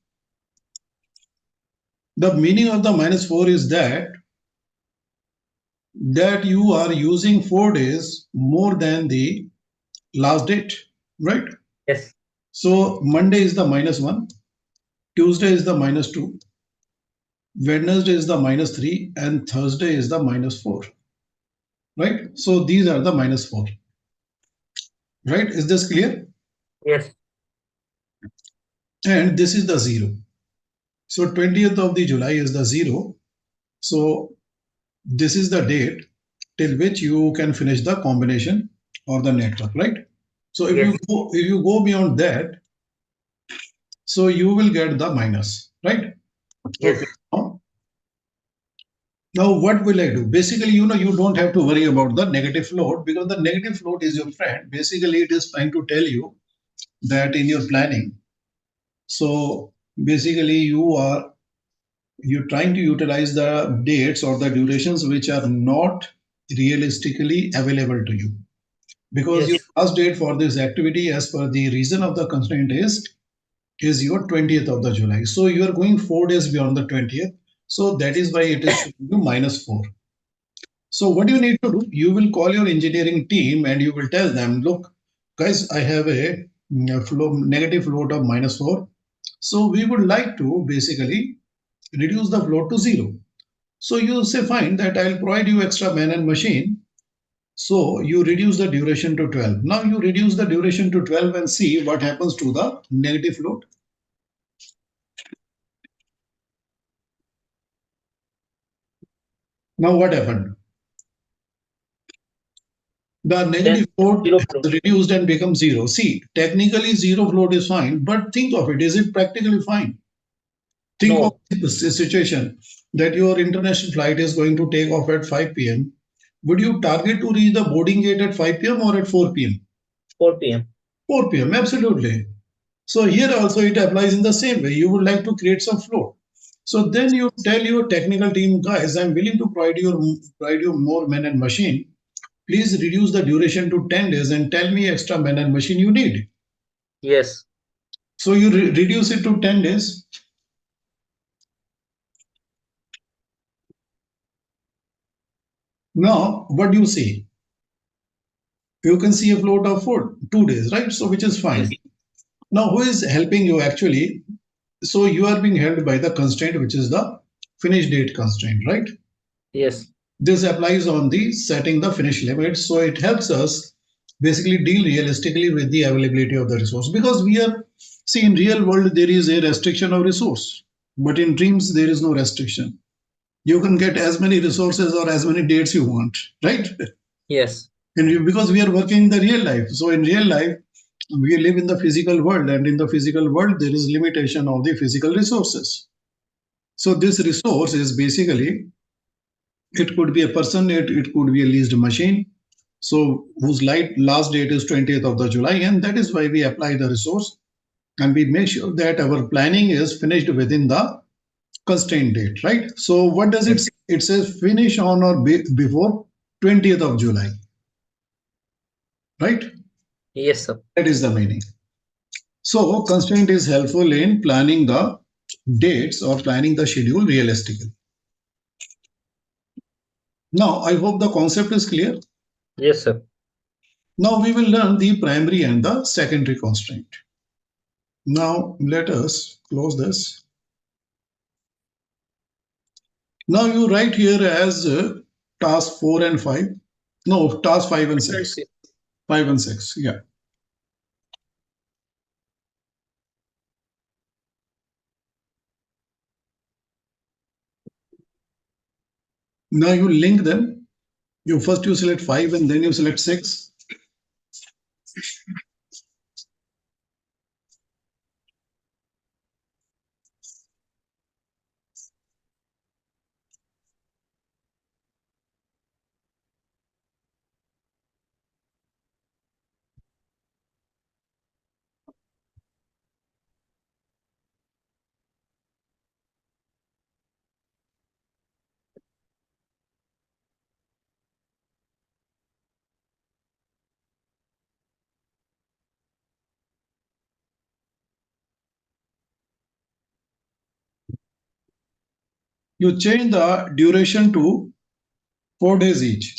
The meaning of the -4 is that you are using 4 days more than the last date, right? Yes. So Monday is the -1, Tuesday is the -2, Wednesday is the -3, and Thursday is the -4, right? So these are the -4, right? Is this clear? Yes. And this is the 0. So 20th of the July is the 0. So this is the date till which you can finish the combination or the network, right? So Yes. if you go beyond that, so you will get the minus, right? Yes. Okay. Now what will I do? Basically, you don't have to worry about the negative float because the negative float is your friend. Basically, it is trying to tell you that in your planning. So basically, you're trying to utilize the dates or the durations which are not realistically available to you because your Yes. last date for this activity as per the reason of the constraint is your 20th of the July. So you are going 4 days beyond the 20th. So that is why it is showing you -4. So what you need to do, you will call your engineering team and you will tell them, look, guys, I have a negative float of -4. So we would like to basically reduce the float to 0. So you say, fine, that I'll provide you extra man and machine. So you reduce the duration to 12. Now you reduce the duration to 12 and see what happens to the negative float. Now what happened? The Then negative float zero flow. has reduced and become 0. See, technically 0 float is fine, but think of it. Is it practically fine? Think of No. the situation that your international flight is going to take off at 5 p.m. Would you target to reach the boarding gate at 5 p.m. or at 4 p.m.? 4 p.m. 4 p.m. Absolutely. So here also it applies in the same way. You would like to create some flow. So then you tell your technical team, guys, I'm willing to provide you more men and machine. Please reduce the duration to 10 days and tell me extra men and machine you need. Yes. So you reduce it to 10 days. Now, what do you see? You can see a float of 2 days, right? So which is Yes. fine. Now, who is helping you actually? So you are being held by the constraint, which is the finish date constraint, right? Yes. This applies on the setting the finish limit. So it helps us basically deal realistically with the availability of the resource because we are, see, in real world, there is a restriction of resource, but in dreams, there is no restriction. You can get as many resources or as many dates you want, right? Yes. Because we are working in the real life. So in real life, we live in the physical world, and in the physical world, there is limitation of the physical resources. So this resource is basically, it could be a person, it could be a leased machine. So whose last date is 20th of the July, and that is why we apply the resource and we make sure that our planning is finished within the constraint date, right? So what does it Yes. say? It says finish on or before 20th of July, right? Yes, sir. That is the meaning. So constraint is helpful in planning the dates or planning the schedule realistically. Now, I hope the concept is clear. Yes, sir. Now we will learn the primary and the secondary constraint. Now let us close this. Now you write here as task 4 and 5. No, task 5 and 6. 5 and 6. Yeah. Now you link them. You select 5 and then you select 6. You change the duration to 4 days each.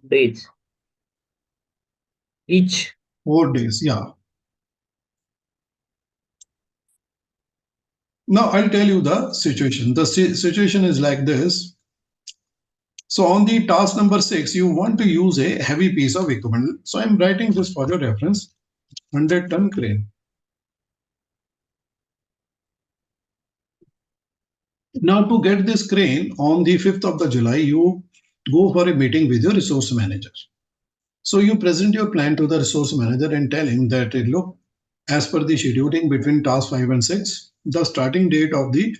Days. Each. 4 days. Yeah. Now I'll tell you the situation. The situation is like this. So on the task number 6, you want to use a heavy piece of equipment. So I'm writing this for your reference, 100-ton crane. Now to get this crane on the 5th of the July, you go for a meeting with your resource manager. So you present your plan to the resource manager and tell him that, look, as per the scheduling between task 5 and 6, the starting date of the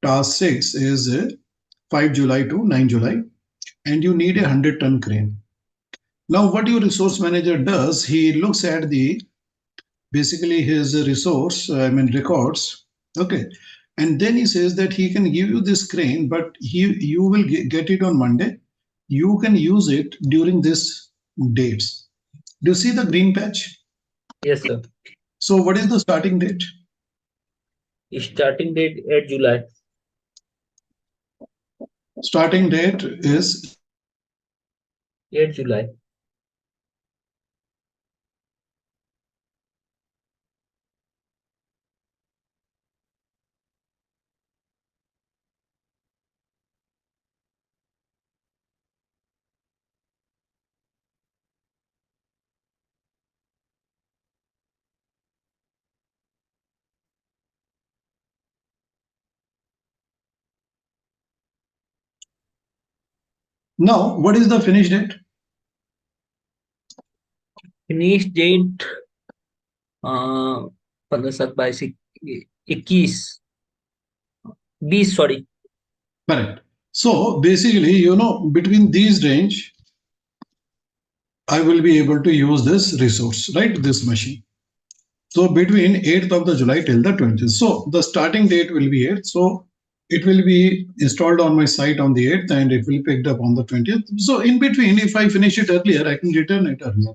task 6 is 5 July to 9 July, and you need a 100-ton crane. Now, what your resource manager does, he looks at the basically his records, okay, and then he says that he can give you this crane, but you will get it on Monday. You can use it during this dates. Do you see the green patch? Yes, sir. So what is the starting date? Starting date 8 July. Starting date is 8 July. now. What is the finish date? Finish date 15 7 22 21 20 sorry. Correct. So basically, between these range, I will be able to use this resource, right? This machine. So between 8th of the July till the 20th. So the starting date will be 8th. So it will be installed on my site on the 8th and it will be picked up on the 20th. So in between, if I finish it earlier, I can return it earlier.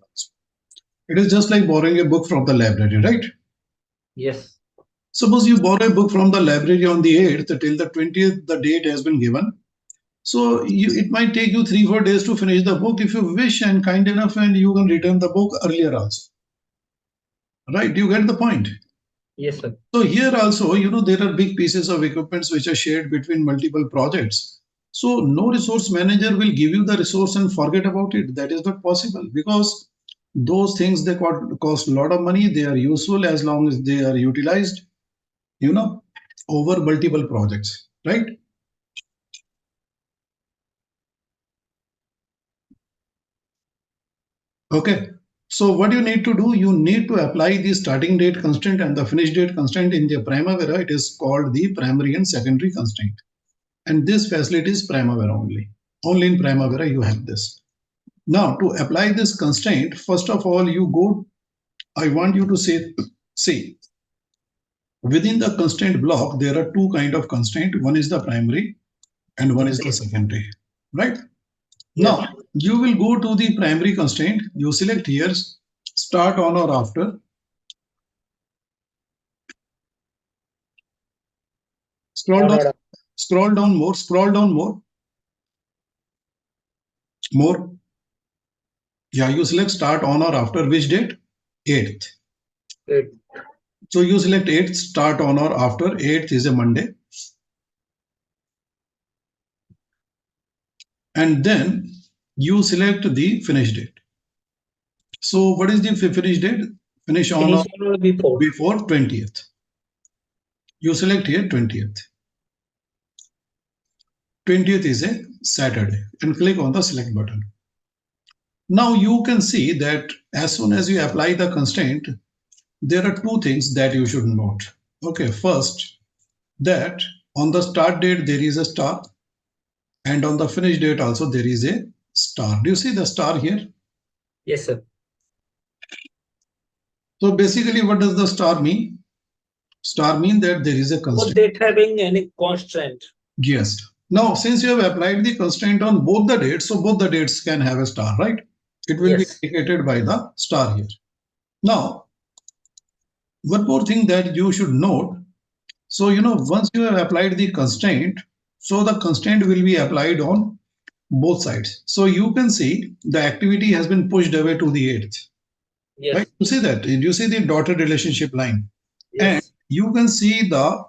It is just like borrowing a book from the library, right? Yes. Suppose you borrow a book from the library on the 8th till the 20th, the date has been given. So it might take you 3-4 days to finish the book if you wish and kind enough, and you can return the book earlier also. Right? You get the point? Yes, sir. So here also, there are big pieces of equipments which are shared between multiple projects. So no resource manager will give you the resource and forget about it. That is not possible because those things they cost a lot of money. They are useful as long as they are utilized, over multiple projects, right? Okay. So what you need to do, you need to apply the starting date constraint and the finish date constraint in the Primavera. It is called the primary and secondary constraint. And this facility is Primavera only. Only in Primavera you have this. Now to apply this constraint, first of all, I want you to see, within the constraint block, there are two kind of constraint. One is the primary and one is the secondary, right? Now, you will go to the primary constraint. You select here, start on or after. Scroll down more. Yeah, you select start on or after which date? 8th. 8th. So you select 8th, start on or after. 8th is a Monday. And then you select the finish date. So what is the finish date? Finish on or before 20th. You select here 20th. 20th is a Saturday and click on the select button. Now you can see that as soon as you apply the constraint, there are two things that you should note. Okay, first, that on the start date there is a star and on the finish date also there is a star. Do you see the star here? Yes, sir. So basically what does the star mean? Star mean that there is a constraint. Date having any constraint. Yes. Now since you have applied the constraint on both the dates, so both the dates can have a star, right? It will be indicated by the star here. Now, one more thing that you should note. So, once you have applied the constraint, so the constraint will be applied on both sides. So you can see the activity has been pushed away to the 8th. Yes. Right? You see that? You see the dotted relationship line. Yes. And you can see the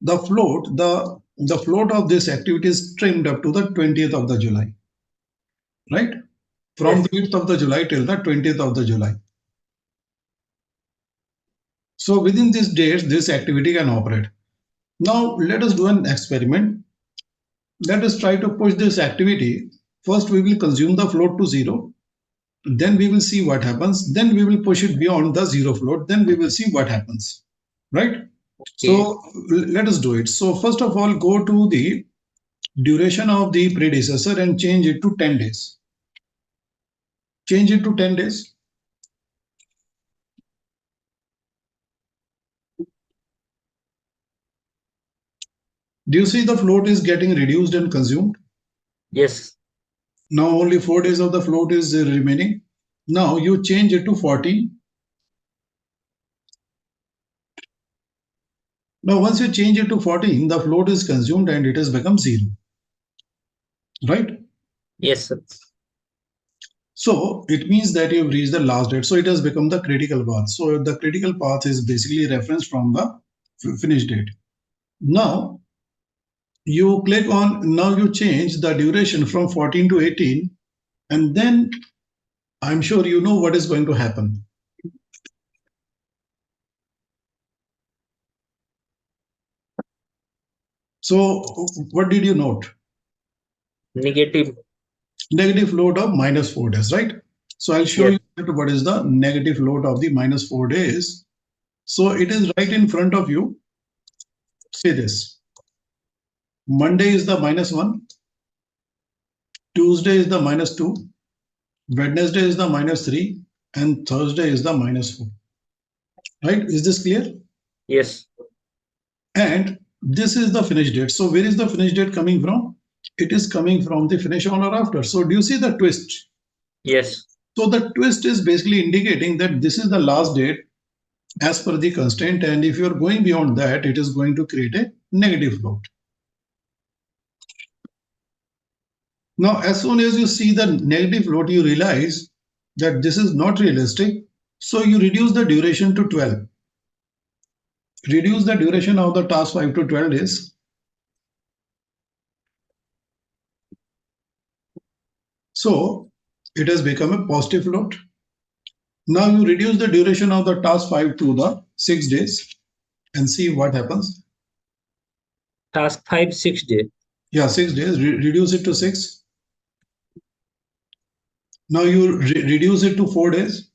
the float of this activity is trimmed up to the 20th of the July, right? From Yes. the 8th of the July till the 20th of the July. So within these dates, this activity can operate. Now let us do an experiment. Let us try to push this activity. First, we will consume the float to zero. Then we will see what happens. Then we will push it beyond the zero float. Then we will see what happens. Right? Okay. So let us do it. So first of all, go to the duration of the predecessor and change it to 10 days. Change it to 10 days. Do you see the float is getting reduced and consumed? Yes. Now only 4 days of the float is remaining. Now you change it to 14. Now once you change it to 14, the float is consumed and it has become zero. Right? Yes, sir. So it means that you've reached the last date. So it has become the critical path. So the critical path is basically referenced from the finish date. Now you click on, now you change the duration from 14 to 18, and then I'm sure you know what is going to happen. So what did you note? Negative. Negative float of minus 4 days, right? So I'll show Yes. you what is the negative float of the minus 4 days. So it is right in front of you. See this. Monday is the minus 1. Tuesday is the minus 2. Wednesday is the minus 3. And Thursday is the minus 4. Right? Is this clear? Yes. And this is the finish date. So where is the finish date coming from? It is coming from the finish on or after. So do you see the twist? Yes. So the twist is basically indicating that this is the last date as per the constraint, and if you're going beyond that, it is going to create a negative float. Now, as soon as you see the negative float, you realize that this is not realistic. So you reduce the duration to 12. Reduce the duration of the task 5 to 12 days. So it has become a positive float. Now you reduce the duration of the task 5 to the 6 days and see what happens. Task 5, 6 day. Yeah, 6 days, reduce it to 6. Now you reduce it to 4 days.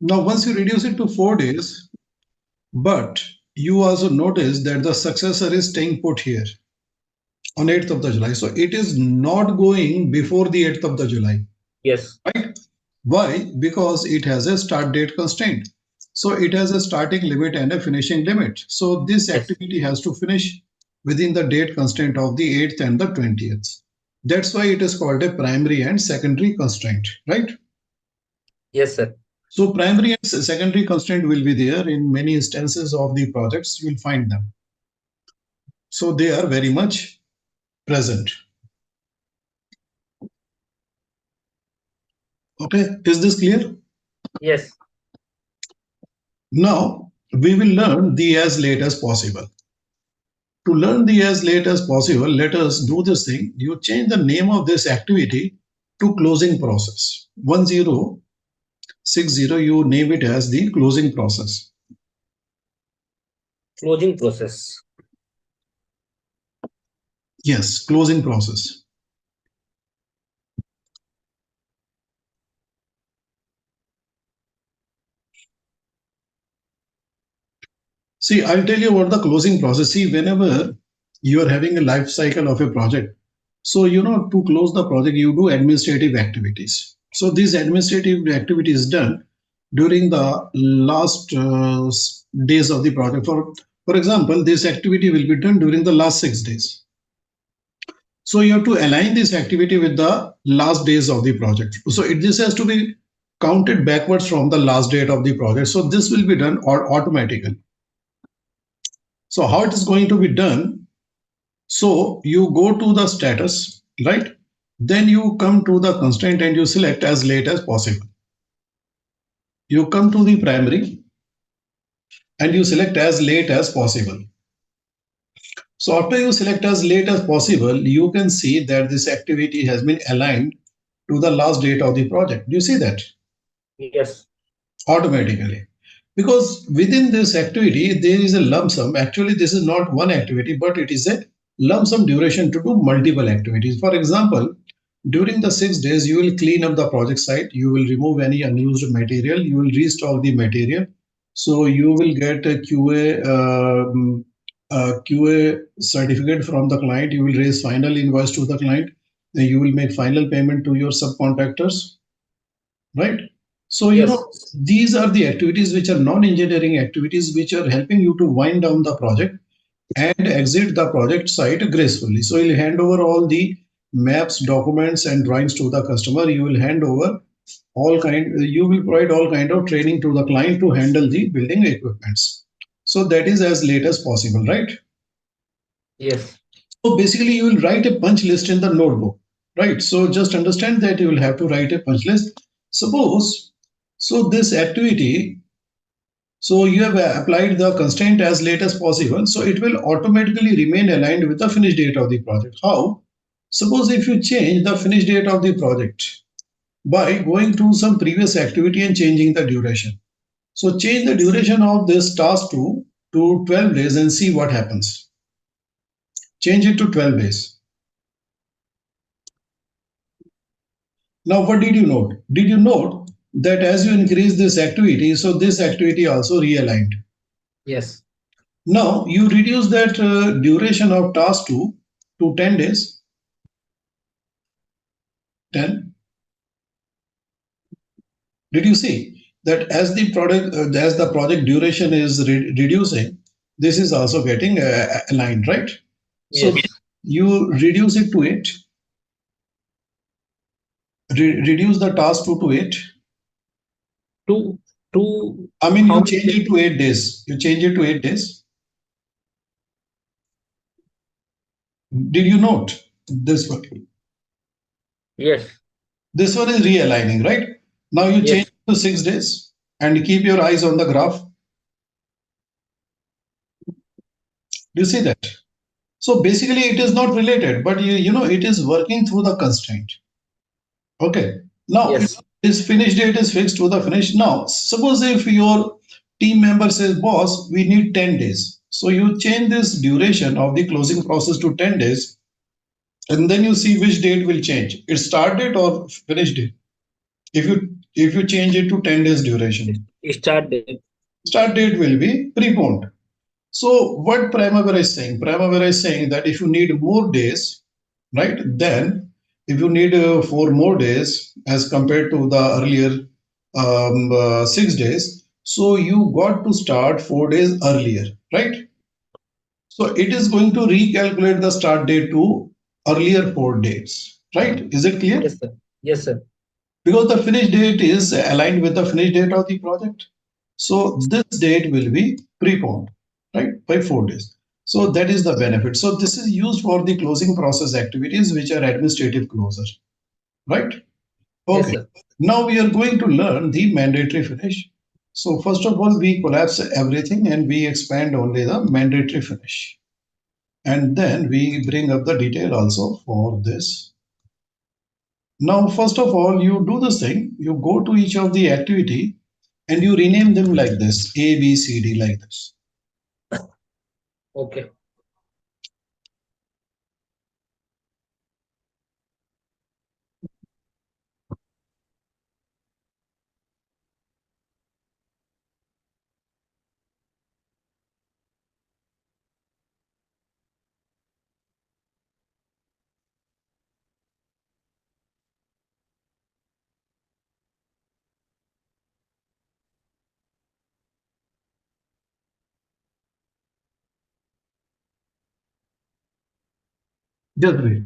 Now once you reduce it to 4 days, but you also notice that the successor is staying put here on 8th of the July. So it is not going before the 8th of the July, Yes. right? Why? Because it has a start date constraint. So it has a starting limit and a finishing limit. So this Yes. activity has to finish within the date constraint of the 8th and the 20th. That's why it is called a primary and secondary constraint, right? Yes, sir. So primary and secondary constraint will be there in many instances of the projects. You will find them. So they are very much present. Okay, is this clear? Yes. Now we will learn the as late as possible. To learn the as late as possible, let us do this thing. You change the name of this activity to closing process. 1060, you name it as the closing process. Closing process. Yes, closing process. See, I'll tell you about the closing process. See, whenever you are having a life cycle of a project, so to close the project, you do administrative activities. So these administrative activities done during the last days of the project. For example, this activity will be done during the last 6 days. So you have to align this activity with the last days of the project. So this has to be counted backwards from the last date of the project. So this will be done automatically. So how it is going to be done? So you go to the status, right? Then you come to the constraint and you select as late as possible. You come to the primary. and you select as late as possible. So after you select as late as possible, you can see that this activity has been aligned to the last date of the project. Do you see that? Yes. Automatically. Because within this activity, there is a lump sum. Actually, this is not one activity, but it is a lump sum duration to do multiple activities. For example, during the 6 days, you will clean up the project site, you will remove any unused material, you will restock the material. So you will get a QA certificate from the client, you will raise final invoice to the client, then you will make final payment to your subcontractors, right? So, Yes. these are the activities which are non-engineering activities which are helping you to wind down the project and exit the project site gracefully. So you'll hand over all the maps, documents, and drawings to the customer. You will hand over you will provide all kind of training to the client to handle the building equipments. So that is as late as possible, right? Yes. So basically, you will write a punch list in the notebook, right? So just understand that you will have to write a punch list. Suppose, so this activity, so you have applied the constraint as late as possible, so it will automatically remain aligned with the finish date of the project. How? Suppose if you change the finish date of the project by going to some previous activity and changing the duration. So change the duration of this task to 12 days and see what happens. Change it to 12 days. Now, what did you note? Did you note that as you increase this activity, so this activity also realigned? Yes. Now, you reduce that duration of task to 10 days, 10. Did you see that as the project duration is reducing, this is also getting aligned, right? So Yes. you reduce it to 8, reduce the task to 8. To to I mean, how you many change it days? to 8 days. You change it to 8 days. Did you note this one? Yes. This one is realigning, right? Now you change Yes. it to 6 days and keep your eyes on the graph. Do you see that? So basically, it is not related, but it is working through the constraint. Okay. Now, Yes. its finish date is fixed to the finish. Now, suppose if your team member says, boss, we need 10 days. So you change this duration of the closing process to 10 days, and then you see which date will change. Its start date or finish date. If you change it to 10 days duration, Start date. start date will be preponed. So what Primavera is saying? Primavera is saying that if you need more days, right, then if you need 4 more days as compared to the earlier 6 days, so you got to start 4 days earlier, right? So it is going to recalculate the start date to earlier 4 dates, right? Is it clear? Yes, sir. Yes, sir. Because the finish date is aligned with the finish date of the project. So this date will be preponed, right, by 4 days. So that is the benefit. So this is used for the closing process activities which are administrative closure, right? Yes, Okay. sir. Now we are going to learn the mandatory finish. So first of all, we collapse everything and we expand only the mandatory finish. And then we bring up the detail also for this. Now, first of all, you do this thing, you go to each of the activity and you rename them like this, A, B, C, D, like this. Okay. Just wait.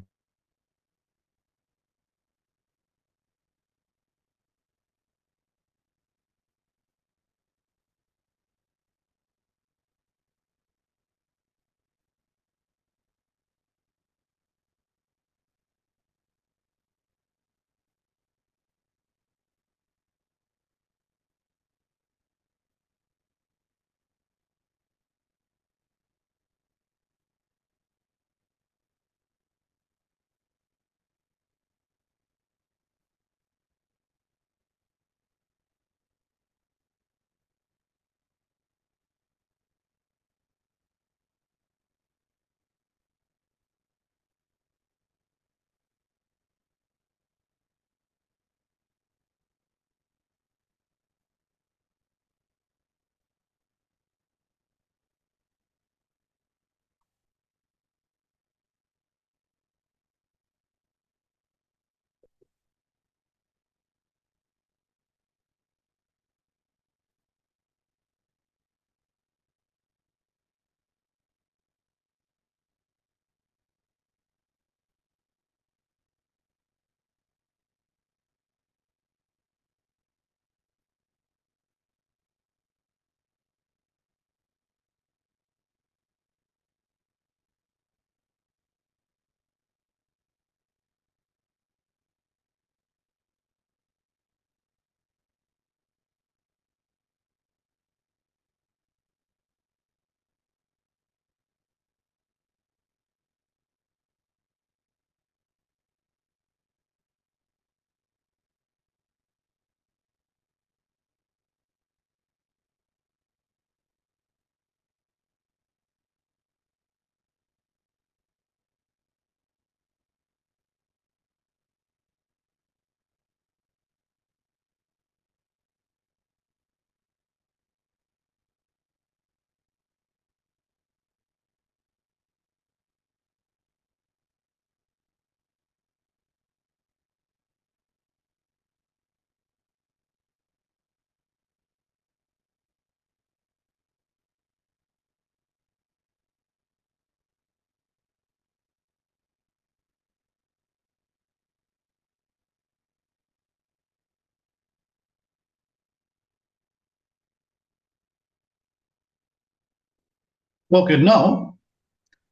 Okay, now,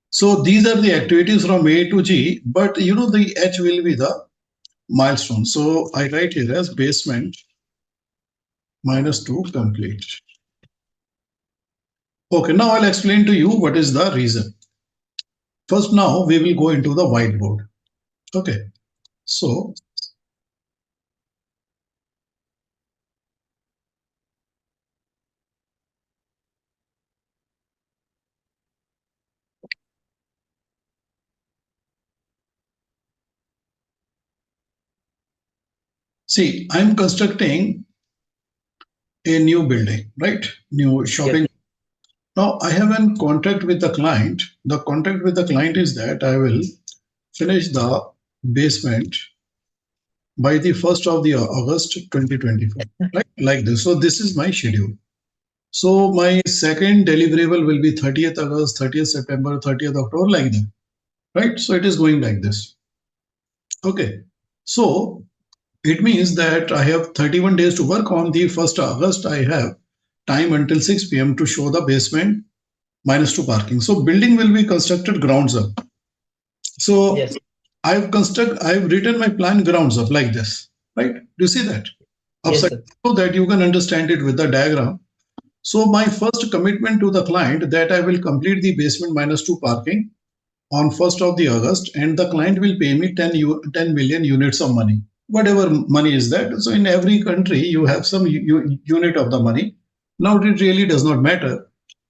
so these are the activities from A to G, but the H will be the milestone. So I write here as basement minus 2 complete. Okay, now I'll explain to you what is the reason. First, now we will go into the whiteboard. Okay, so see, I'm constructing a new building, right? New Yes. shopping. Now I have a contract with the client. The contract with the client is that I will finish the basement by the 1st of the August 2024, right? Like this. So this is my schedule. So my second deliverable will be 30th August, 30th September, 30th October, like that, right? So it is going like this. Okay. So it means that I have 31 days to work. On the 1st August. I have time until 6 p.m. to show the basement minus 2 parking. So building will be constructed grounds up. So Yes. I've written my plan grounds up like this, right? Do you see that? Yes, Upside, sir. so that you can understand it with the diagram. So my first commitment to the client that I will complete the basement minus 2 parking on 1st of the August, and the client will pay me 10 million units of money. Whatever money is that. So in every country you have some unit of the money. Now it really does not matter.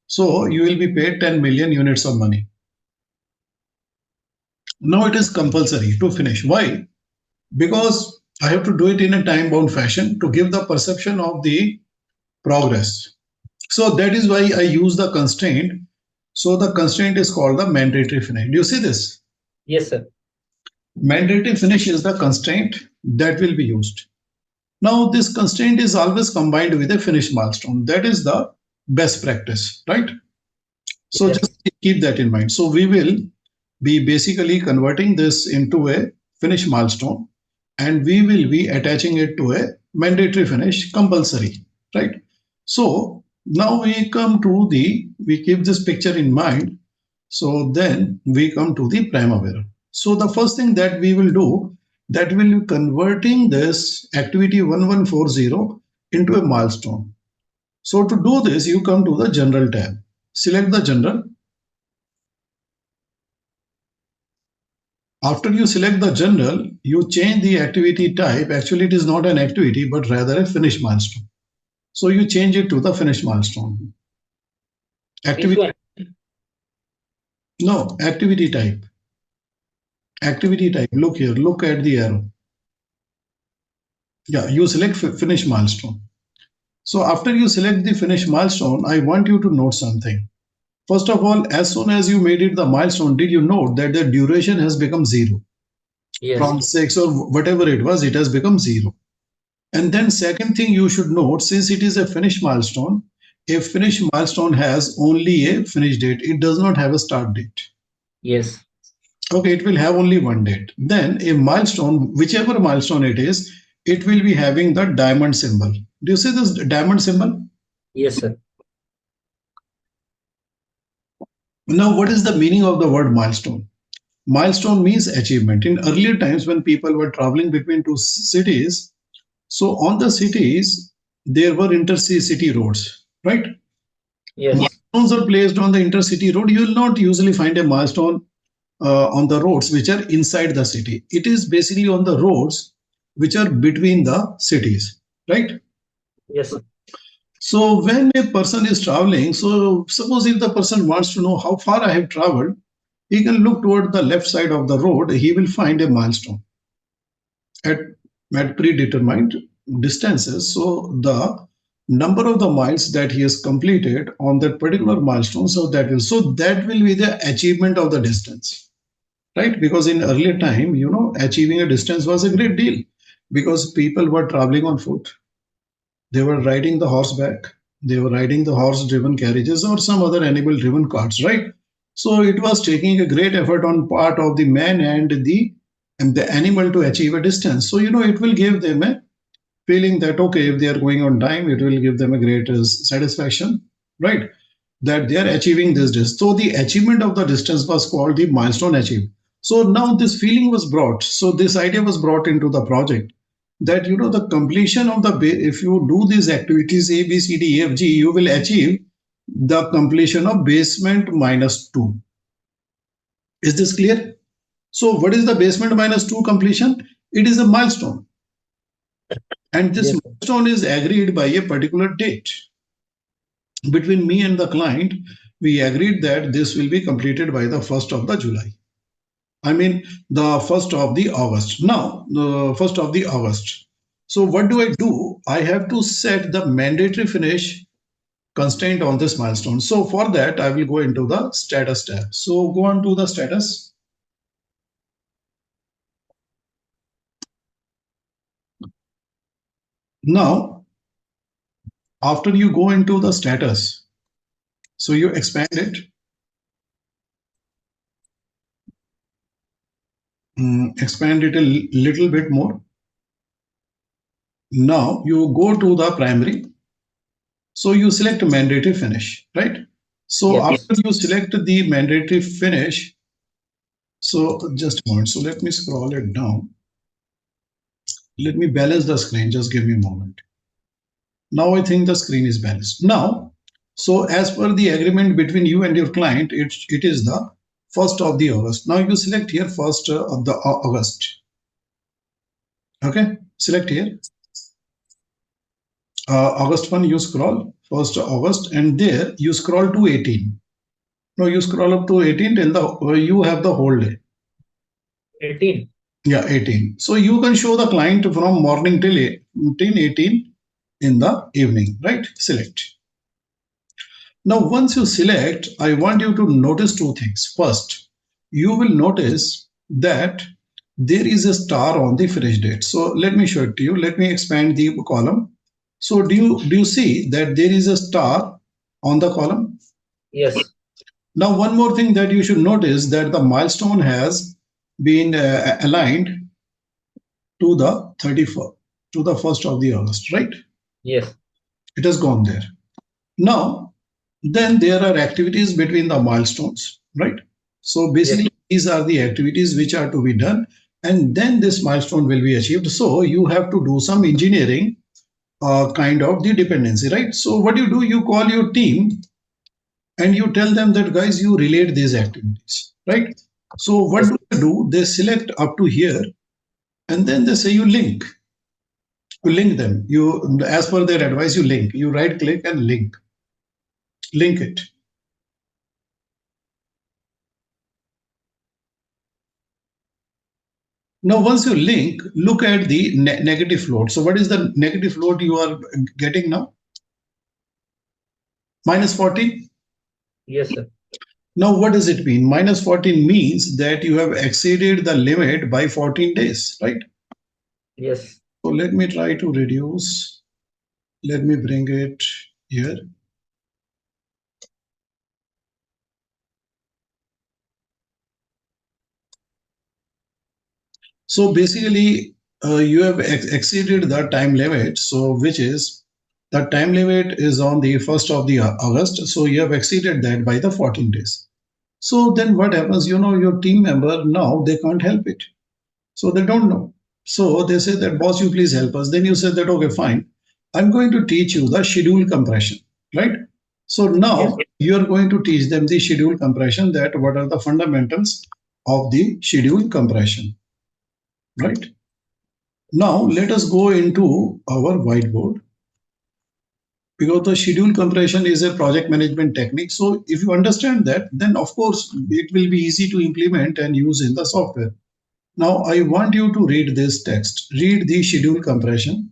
So you will be paid 10 million units of money. Now it is compulsory to finish. Why? Because I have to do it in a time bound fashion to give the perception of the progress. So that is why I use the constraint. So the constraint is called the mandatory finish. Do you see this? Yes, sir. Mandatory finish is the constraint that will be used. Now this constraint is always combined with a finish milestone. That is the best practice, right? So Yes. just keep that in mind. So we will be basically converting this into a finish milestone, and we will be attaching it to a mandatory finish compulsory, right? So now we keep this picture in mind. So then we come to the Primavera. So the first thing that we will do, that will be converting this activity 1140 into a milestone. So to do this, you come to the general tab, select the general. After you select the general, you change the activity type. Actually, it is not an activity, but rather a finish milestone. So you change it to the finish milestone. Which Activity, one? no, activity type. Activity type. Look here, look at the arrow. Yeah, you select finish milestone. So after you select the finish milestone, I want you to note something. First of all, as soon as you made it the milestone, did you note that the duration has become zero? Yes. From 6 or whatever it was, it has become zero. And then second thing you should note, since it is a finish milestone, a finish milestone has only a finish date. It does not have a start date. Yes. Okay, it will have only one date. Then a milestone, whichever milestone it is, it will be having the diamond symbol. Do you see this diamond symbol? Yes, sir. Now, what is the meaning of the word milestone? Milestone means achievement. In earlier times, when people were traveling between two cities, so on the cities, there were intercity roads, right? Yes. Milestones are placed on the intercity road. You will not usually find a milestone on the roads which are inside the city. It is basically on the roads which are between the cities, right? Yes, sir. So when a person is traveling, so suppose if the person wants to know how far I have traveled, he can look toward the left side of the road. He will find a milestone at, at predetermined distances. So the number of the miles that he has completed on that particular milestone, so that will be the achievement of the distance, right? Because in earlier time, achieving a distance was a great deal because people were traveling on foot. They were riding the horseback. They were riding the horse-driven carriages or some other animal-driven carts, right? So it was taking a great effort on part of the man and the animal to achieve a distance. So it will give them a feeling that okay, if they are going on time, it will give them a great satisfaction, right? that they are achieving this distance. So the achievement of the distance was called the milestone achieved. So now this feeling was brought. So this idea was brought into the project that the completion of the if you do these activities A B C D E F G, you will achieve the completion of basement minus 2. Is this clear? So what is the basement minus 2 completion? It is a milestone, and this Yes, sir. milestone is agreed by a particular date. Between me and the client, we agreed that this will be completed by the 1st of the July. I mean, the 1st of the August. Now, the 1st of the August. So what do I do? I have to set the mandatory finish constraint on this milestone. So for that, I will go into the status tab. So go on to the status. Now, after you go into the status, so you expand it, expand it a little bit more. Now you go to the primary. So you select mandatory finish, right? So Yes, after you select the mandatory finish, so just a moment. So let me scroll it down. Let me balance the screen. Just give me a moment. Now I think the screen is balanced. Now, so as per the agreement between you and your client, it is the 1st of the August. Now you select here 1st of the August. Okay, select here. August 1, you scroll 1st August, and there you scroll to 18. No, you scroll up to 18 till the you have the whole day. 18. Yeah, 18. So you can show the client from morning till 18 in the evening, right? Select. Now, once you select, I want you to notice two things. First, you will notice that there is a star on the finish date. So let me show it to you. Let me expand the column. So do you see that there is a star on the column? Yes, Now, one more thing that you should notice that the milestone has been aligned to the 31st, to the 1st of the August, right? yes, It has gone there. Now, then there are activities between the milestones, right? So yes, basically, these are the activities which are to be done, and then this milestone will be achieved. So you have to do some engineering kind of the dependency, right? So what do, you call your team and you tell them that guys, you relate these activities, right? So what yes, do they do? They select up to here, and then they say you link them. You, as per their advice, you link. You right click and link it. Now, once you link, look at the negative float. So what is the negative float you are getting now? Minus 14. yes, sir. Now, what does it mean? Minus 14 means that you have exceeded the limit by 14 days, right? Yes, So let me try to reduce. Let me bring it here. So basically, you have exceeded the time limit. So which is the time limit is on the 1st of the August. So you have exceeded that by the 14 days. So then what happens? Your team member now they can't help it. So they don't know. So they say that boss, you please help us. Then you say that okay, fine. I'm going to teach you the schedule compression, right? So yes, now you are going to teach them the schedule compression. That what are the fundamentals of the schedule compression, right? Now let us go into our whiteboard because the schedule compression is a project management technique. So if you understand that, then of course it will be easy to implement and use in the software. Now I want you to read this text. Read the schedule compression.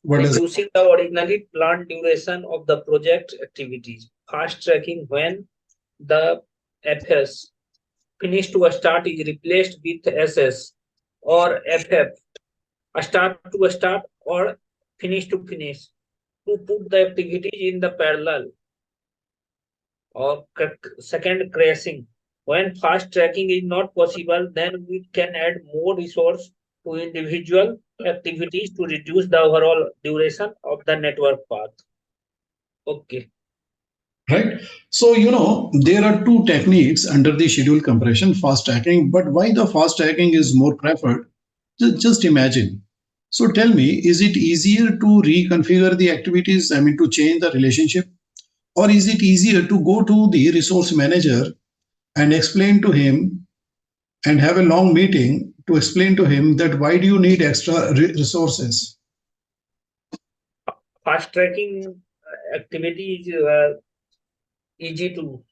What does reducing the originally planned duration of the project activities, fast tracking when the FS finish to a start is replaced with SS or FF, a start to a start or finish to finish, to put the activities in the parallel or second crashing. When fast tracking is not possible, then we can add more resource to individual activities to reduce the overall duration of the network path. Okay. right? So, there are two techniques under the schedule compression, fast tracking. But why the fast tracking is more preferred? Just imagine. So, tell me, is it easier to reconfigure the activities? I mean, to change the relationship? Or is it easier to go to the resource manager and explain to him and have a long meeting to explain to him that why do you need extra resources? Fast tracking activity is easy to.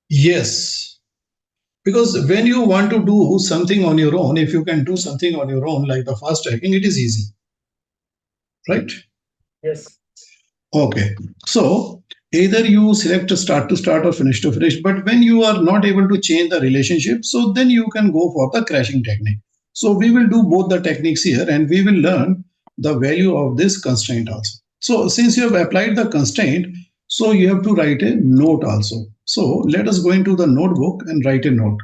Yes. Because when you want to do something on your own, if you can do something on your own, like the fast tracking, it is easy, right? Yes. Okay. So either you select start to start or finish to finish, but when you are not able to change the relationship, so then you can go for the crashing technique. So we will do both the techniques here and we will learn the value of this constraint also. So since you have applied the constraint, so you have to write a note also. So let us go into the notebook and write a note.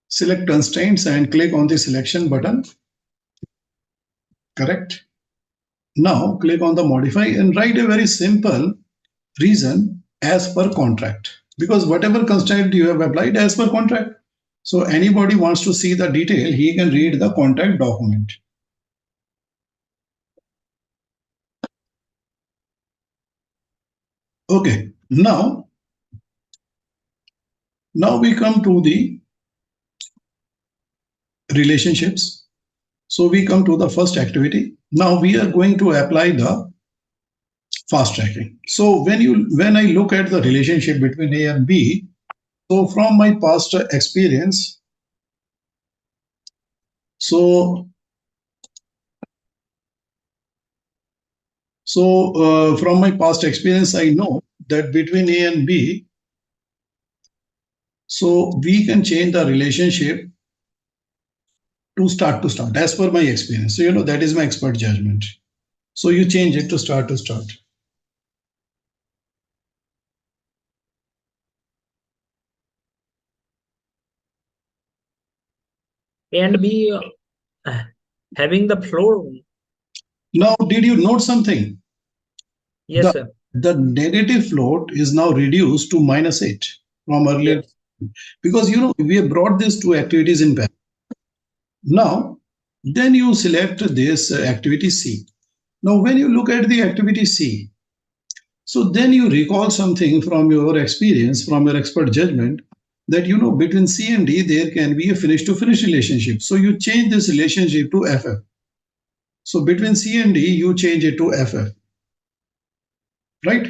Select constraints and click on the selection button. Correct. Now click on the modify and write a very simple reason as per contract, because whatever constraint you have applied as per contract. So anybody wants to see the detail, he can read the contract document. Okay. Now we come to the relationships. So we come to the first activity. Now we are going to apply the fast tracking. So when I look at the relationship between A and B, so from my past experience, so from my past experience, I know that between A and B, so we can change the relationship to start as per my experience. So that is my expert judgment. So you change it to start to start. And be having the floor. Now, did you note something? Yes, The sir. the negative float is now reduced to -8 from earlier, Yes. because we have brought these two activities in parallel. Now, then you select this activity C. Now, when you look at the activity C, so then you recall something from your experience, from your expert judgment, that between C and D there can be a finish to finish relationship. So you change this relationship to FF. So between C and D you change it to FF, right?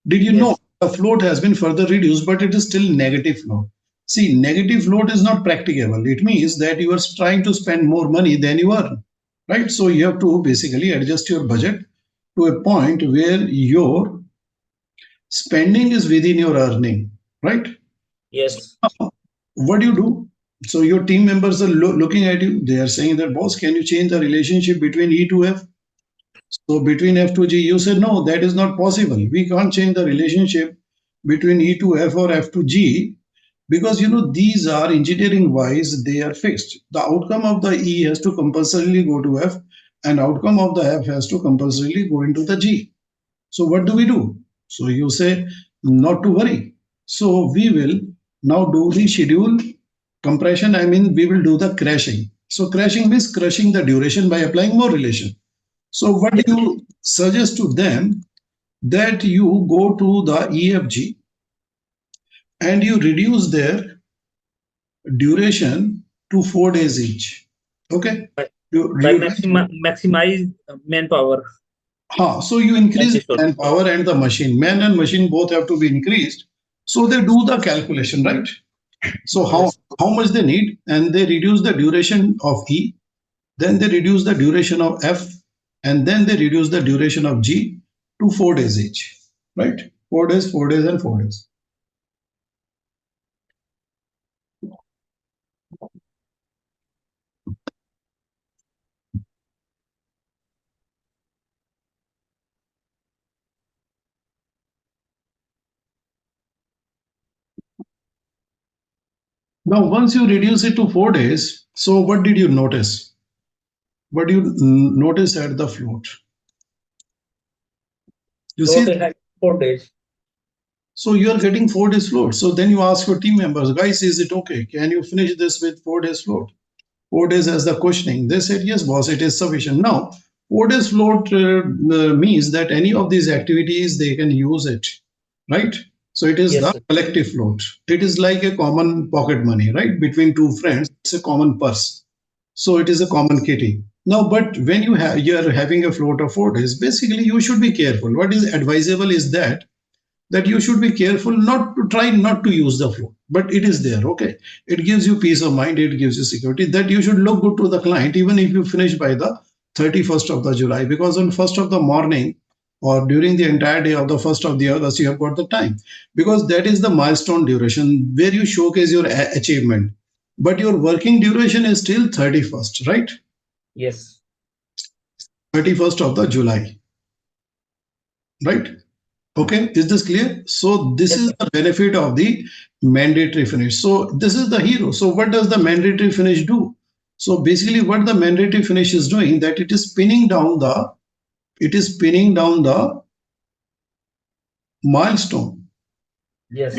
Did you know Yes. the float has been further reduced, but it is still negative float? See, negative float is not practicable. It means that you are trying to spend more money than you earn, right? So you have to basically adjust your budget to a point where your spending is within your earning, right? So Yes. what do you do? So your team members are looking at you. They are saying that, boss, can you change the relationship between E to F? So between F to G, you said, no, that is not possible. We can't change the relationship between E to F or F to G, because these are engineering wise, they are fixed. The outcome of the E has to compulsorily go to F, and outcome of the F has to compulsorily go into the G. So what do we do? So you say not to worry. So we will now do the schedule compression. I mean, we will do the crashing. So crashing means crushing the duration by applying more relation. So what do Yes. you suggest to them? That you go to the EFG and you reduce their duration to 4 days each. Okay. By, by You maximize manpower. so you increase Episode. manpower and the machine. Man and machine both have to be increased. So they do the calculation, right? So Yes. how much they need, and they reduce the duration of E, then they reduce the duration of F, and then they reduce the duration of G to 4 days each, right? 4 days, 4 days, and 4 days. Now, once you reduce it to 4 days, So what did you notice? What do you notice at the float? You see, Float has 4 days. so you are getting 4 days float. So then you ask your team members, guys, is it okay? Can you finish this with 4 days float? 4 days as the questioning. They said, yes, boss, it is sufficient. Now, 4 days float means that any of these activities, they can use it, right? So it is Yes, the sir. collective float. It is like a common pocket money, right? Between two friends, it's a common purse. So it is a common kitty. Now, but when you're having a float of 4 days, basically you should be careful. What is advisable is that you should be careful not to try not to use the float, but it is there. Okay, it gives you peace of mind, it gives you security, that you should look good to the client even if you finish by the 31st of the July, because on 1st of the morning or during the entire day of the 1st of the August you have got the time, because that is the milestone duration where you showcase your achievement, but your working duration is still 31st, right? Yes. 31st of the July, right? Okay, is this clear? So this Yes, is sir. the benefit of the mandatory finish. So this is the hero. So what does the mandatory finish do? So basically what the mandatory finish is doing, that it is pinning down the milestone. Yes.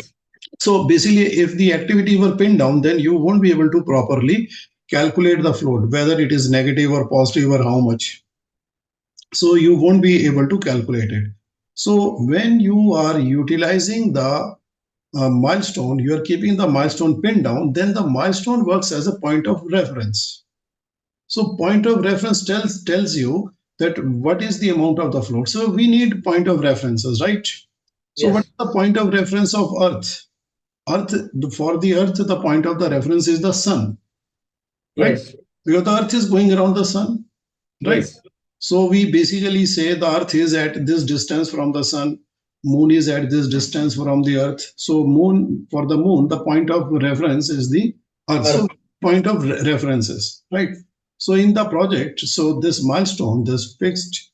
So basically if the activity were pinned down, then you won't be able to properly calculate the float, whether it is negative or positive or how much. So you won't be able to calculate it. So when you are utilizing the milestone, you are keeping the milestone pinned down, then the milestone works as a point of reference. So point of reference tells you that what is the amount of the float. So we need point of references, right? So what Yes. is the point of reference of Earth? Earth, for the Earth, the point of the reference is the sun, right? Yes. Because the Earth is going around the sun, right? Yes. So we basically say the Earth is at this distance from the sun, Moon is at this distance from the Earth. So Moon, for the Moon, the point of reference is the Earth. So Earth. point of references, right? So in the project, so this milestone, this fixed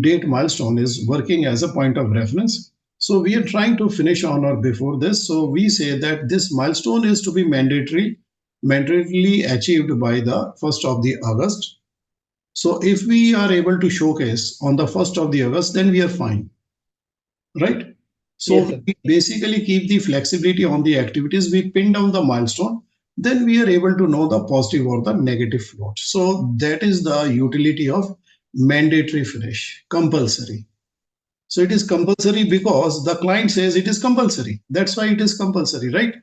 date milestone is working as a point of reference. So we are trying to finish on or before this. So we say that this milestone is to be mandatorily achieved by the 1st of the August. So if we are able to showcase on the 1st of the August, then we are fine, right? Yes, So sir. we basically keep the flexibility on the activities. We pin down the milestone, then we are able to know the positive or the negative float. So that is the utility of mandatory finish, compulsory. So it is compulsory because the client says it is compulsory. That's why it is compulsory, right?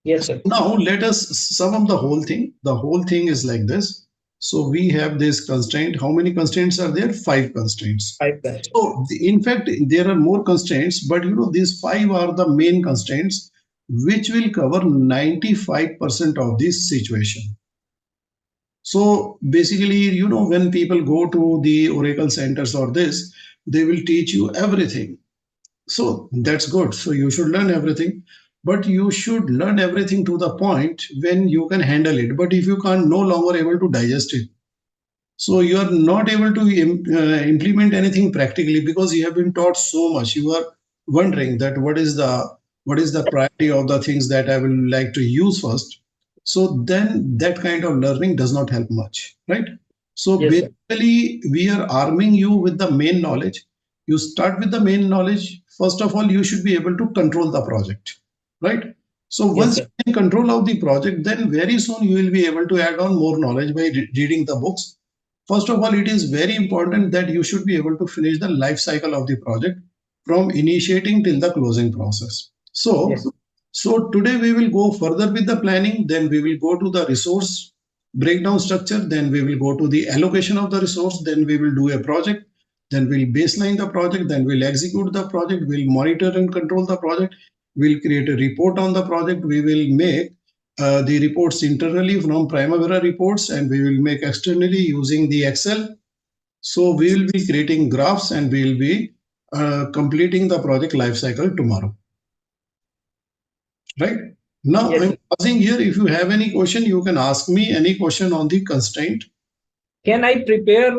Yes, sir. Now let us sum up the whole thing. The whole thing is like this. So we have this constraint. How many constraints are there? Five constraints. 5%. So in fact, there are more constraints, but these five are the main constraints which will cover 95% of this situation. So basically, when people go to the Oracle centers or this, they will teach you everything. So that's good. So you should learn everything, but you should learn everything to the point when you can handle it. But if you can't no longer able to digest it, so you are not able to implement anything practically because you have been taught so much. You are wondering that what is the priority of the things that I will like to use first. So then that kind of learning does not help much, right? So Yes, sir. basically, we are arming you with the main knowledge. You start with the main knowledge. First of all, you should be able to control the project, right? So Yes, once sir. you can control of the project, then very soon you will be able to add on more knowledge by reading the books. First of all, it is very important that you should be able to finish the life cycle of the project from initiating till the closing process. Yes. So today we will go further with the planning, then we will go to the resource breakdown structure, then we will go to the allocation of the resource, then we will do a project, then we'll baseline the project, then we'll execute the project, we'll monitor and control the project, we'll create a report on the project, we will make the reports internally from Primavera reports, and we will make externally using the Excel. So we will be creating graphs and we will be completing the project life cycle tomorrow, right? Now Yes, I'm sir. pausing here. If you have any question, you can ask me any question on the constraint. Can I prepare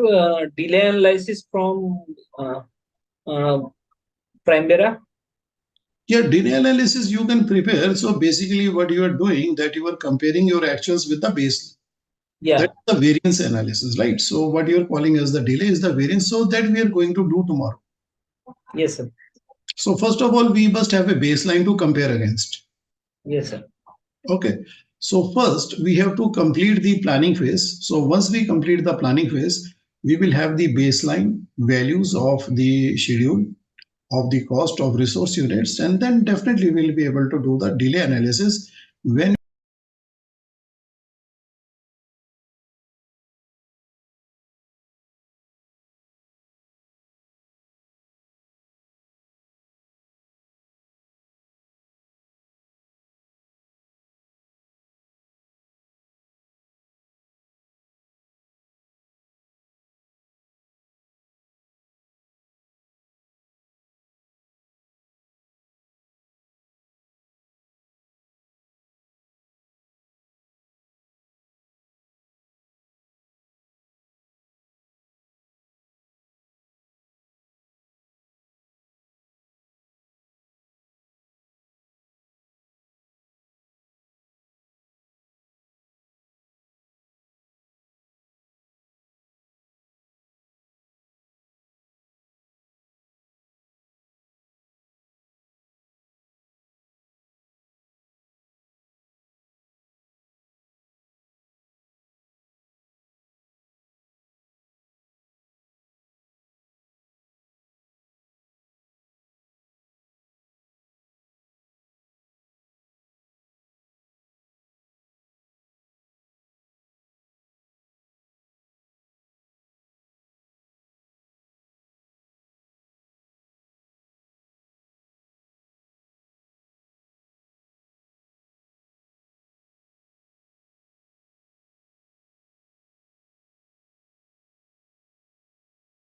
delay analysis from uh, uh, Primavera? Yeah, delay analysis you can prepare. So basically what you are doing, that you are comparing your actuals with the baseline. Yeah. That's the variance analysis, right? So what you're calling as the delay is the variance. So that we are going to do tomorrow. Yes, sir. So first of all, we must have a baseline to compare against. Yes, sir. Okay. So first we have to complete the planning phase. So once we complete the planning phase, we will have the baseline values of the schedule, of the cost of resource units, and then definitely we'll be able to do the delay analysis when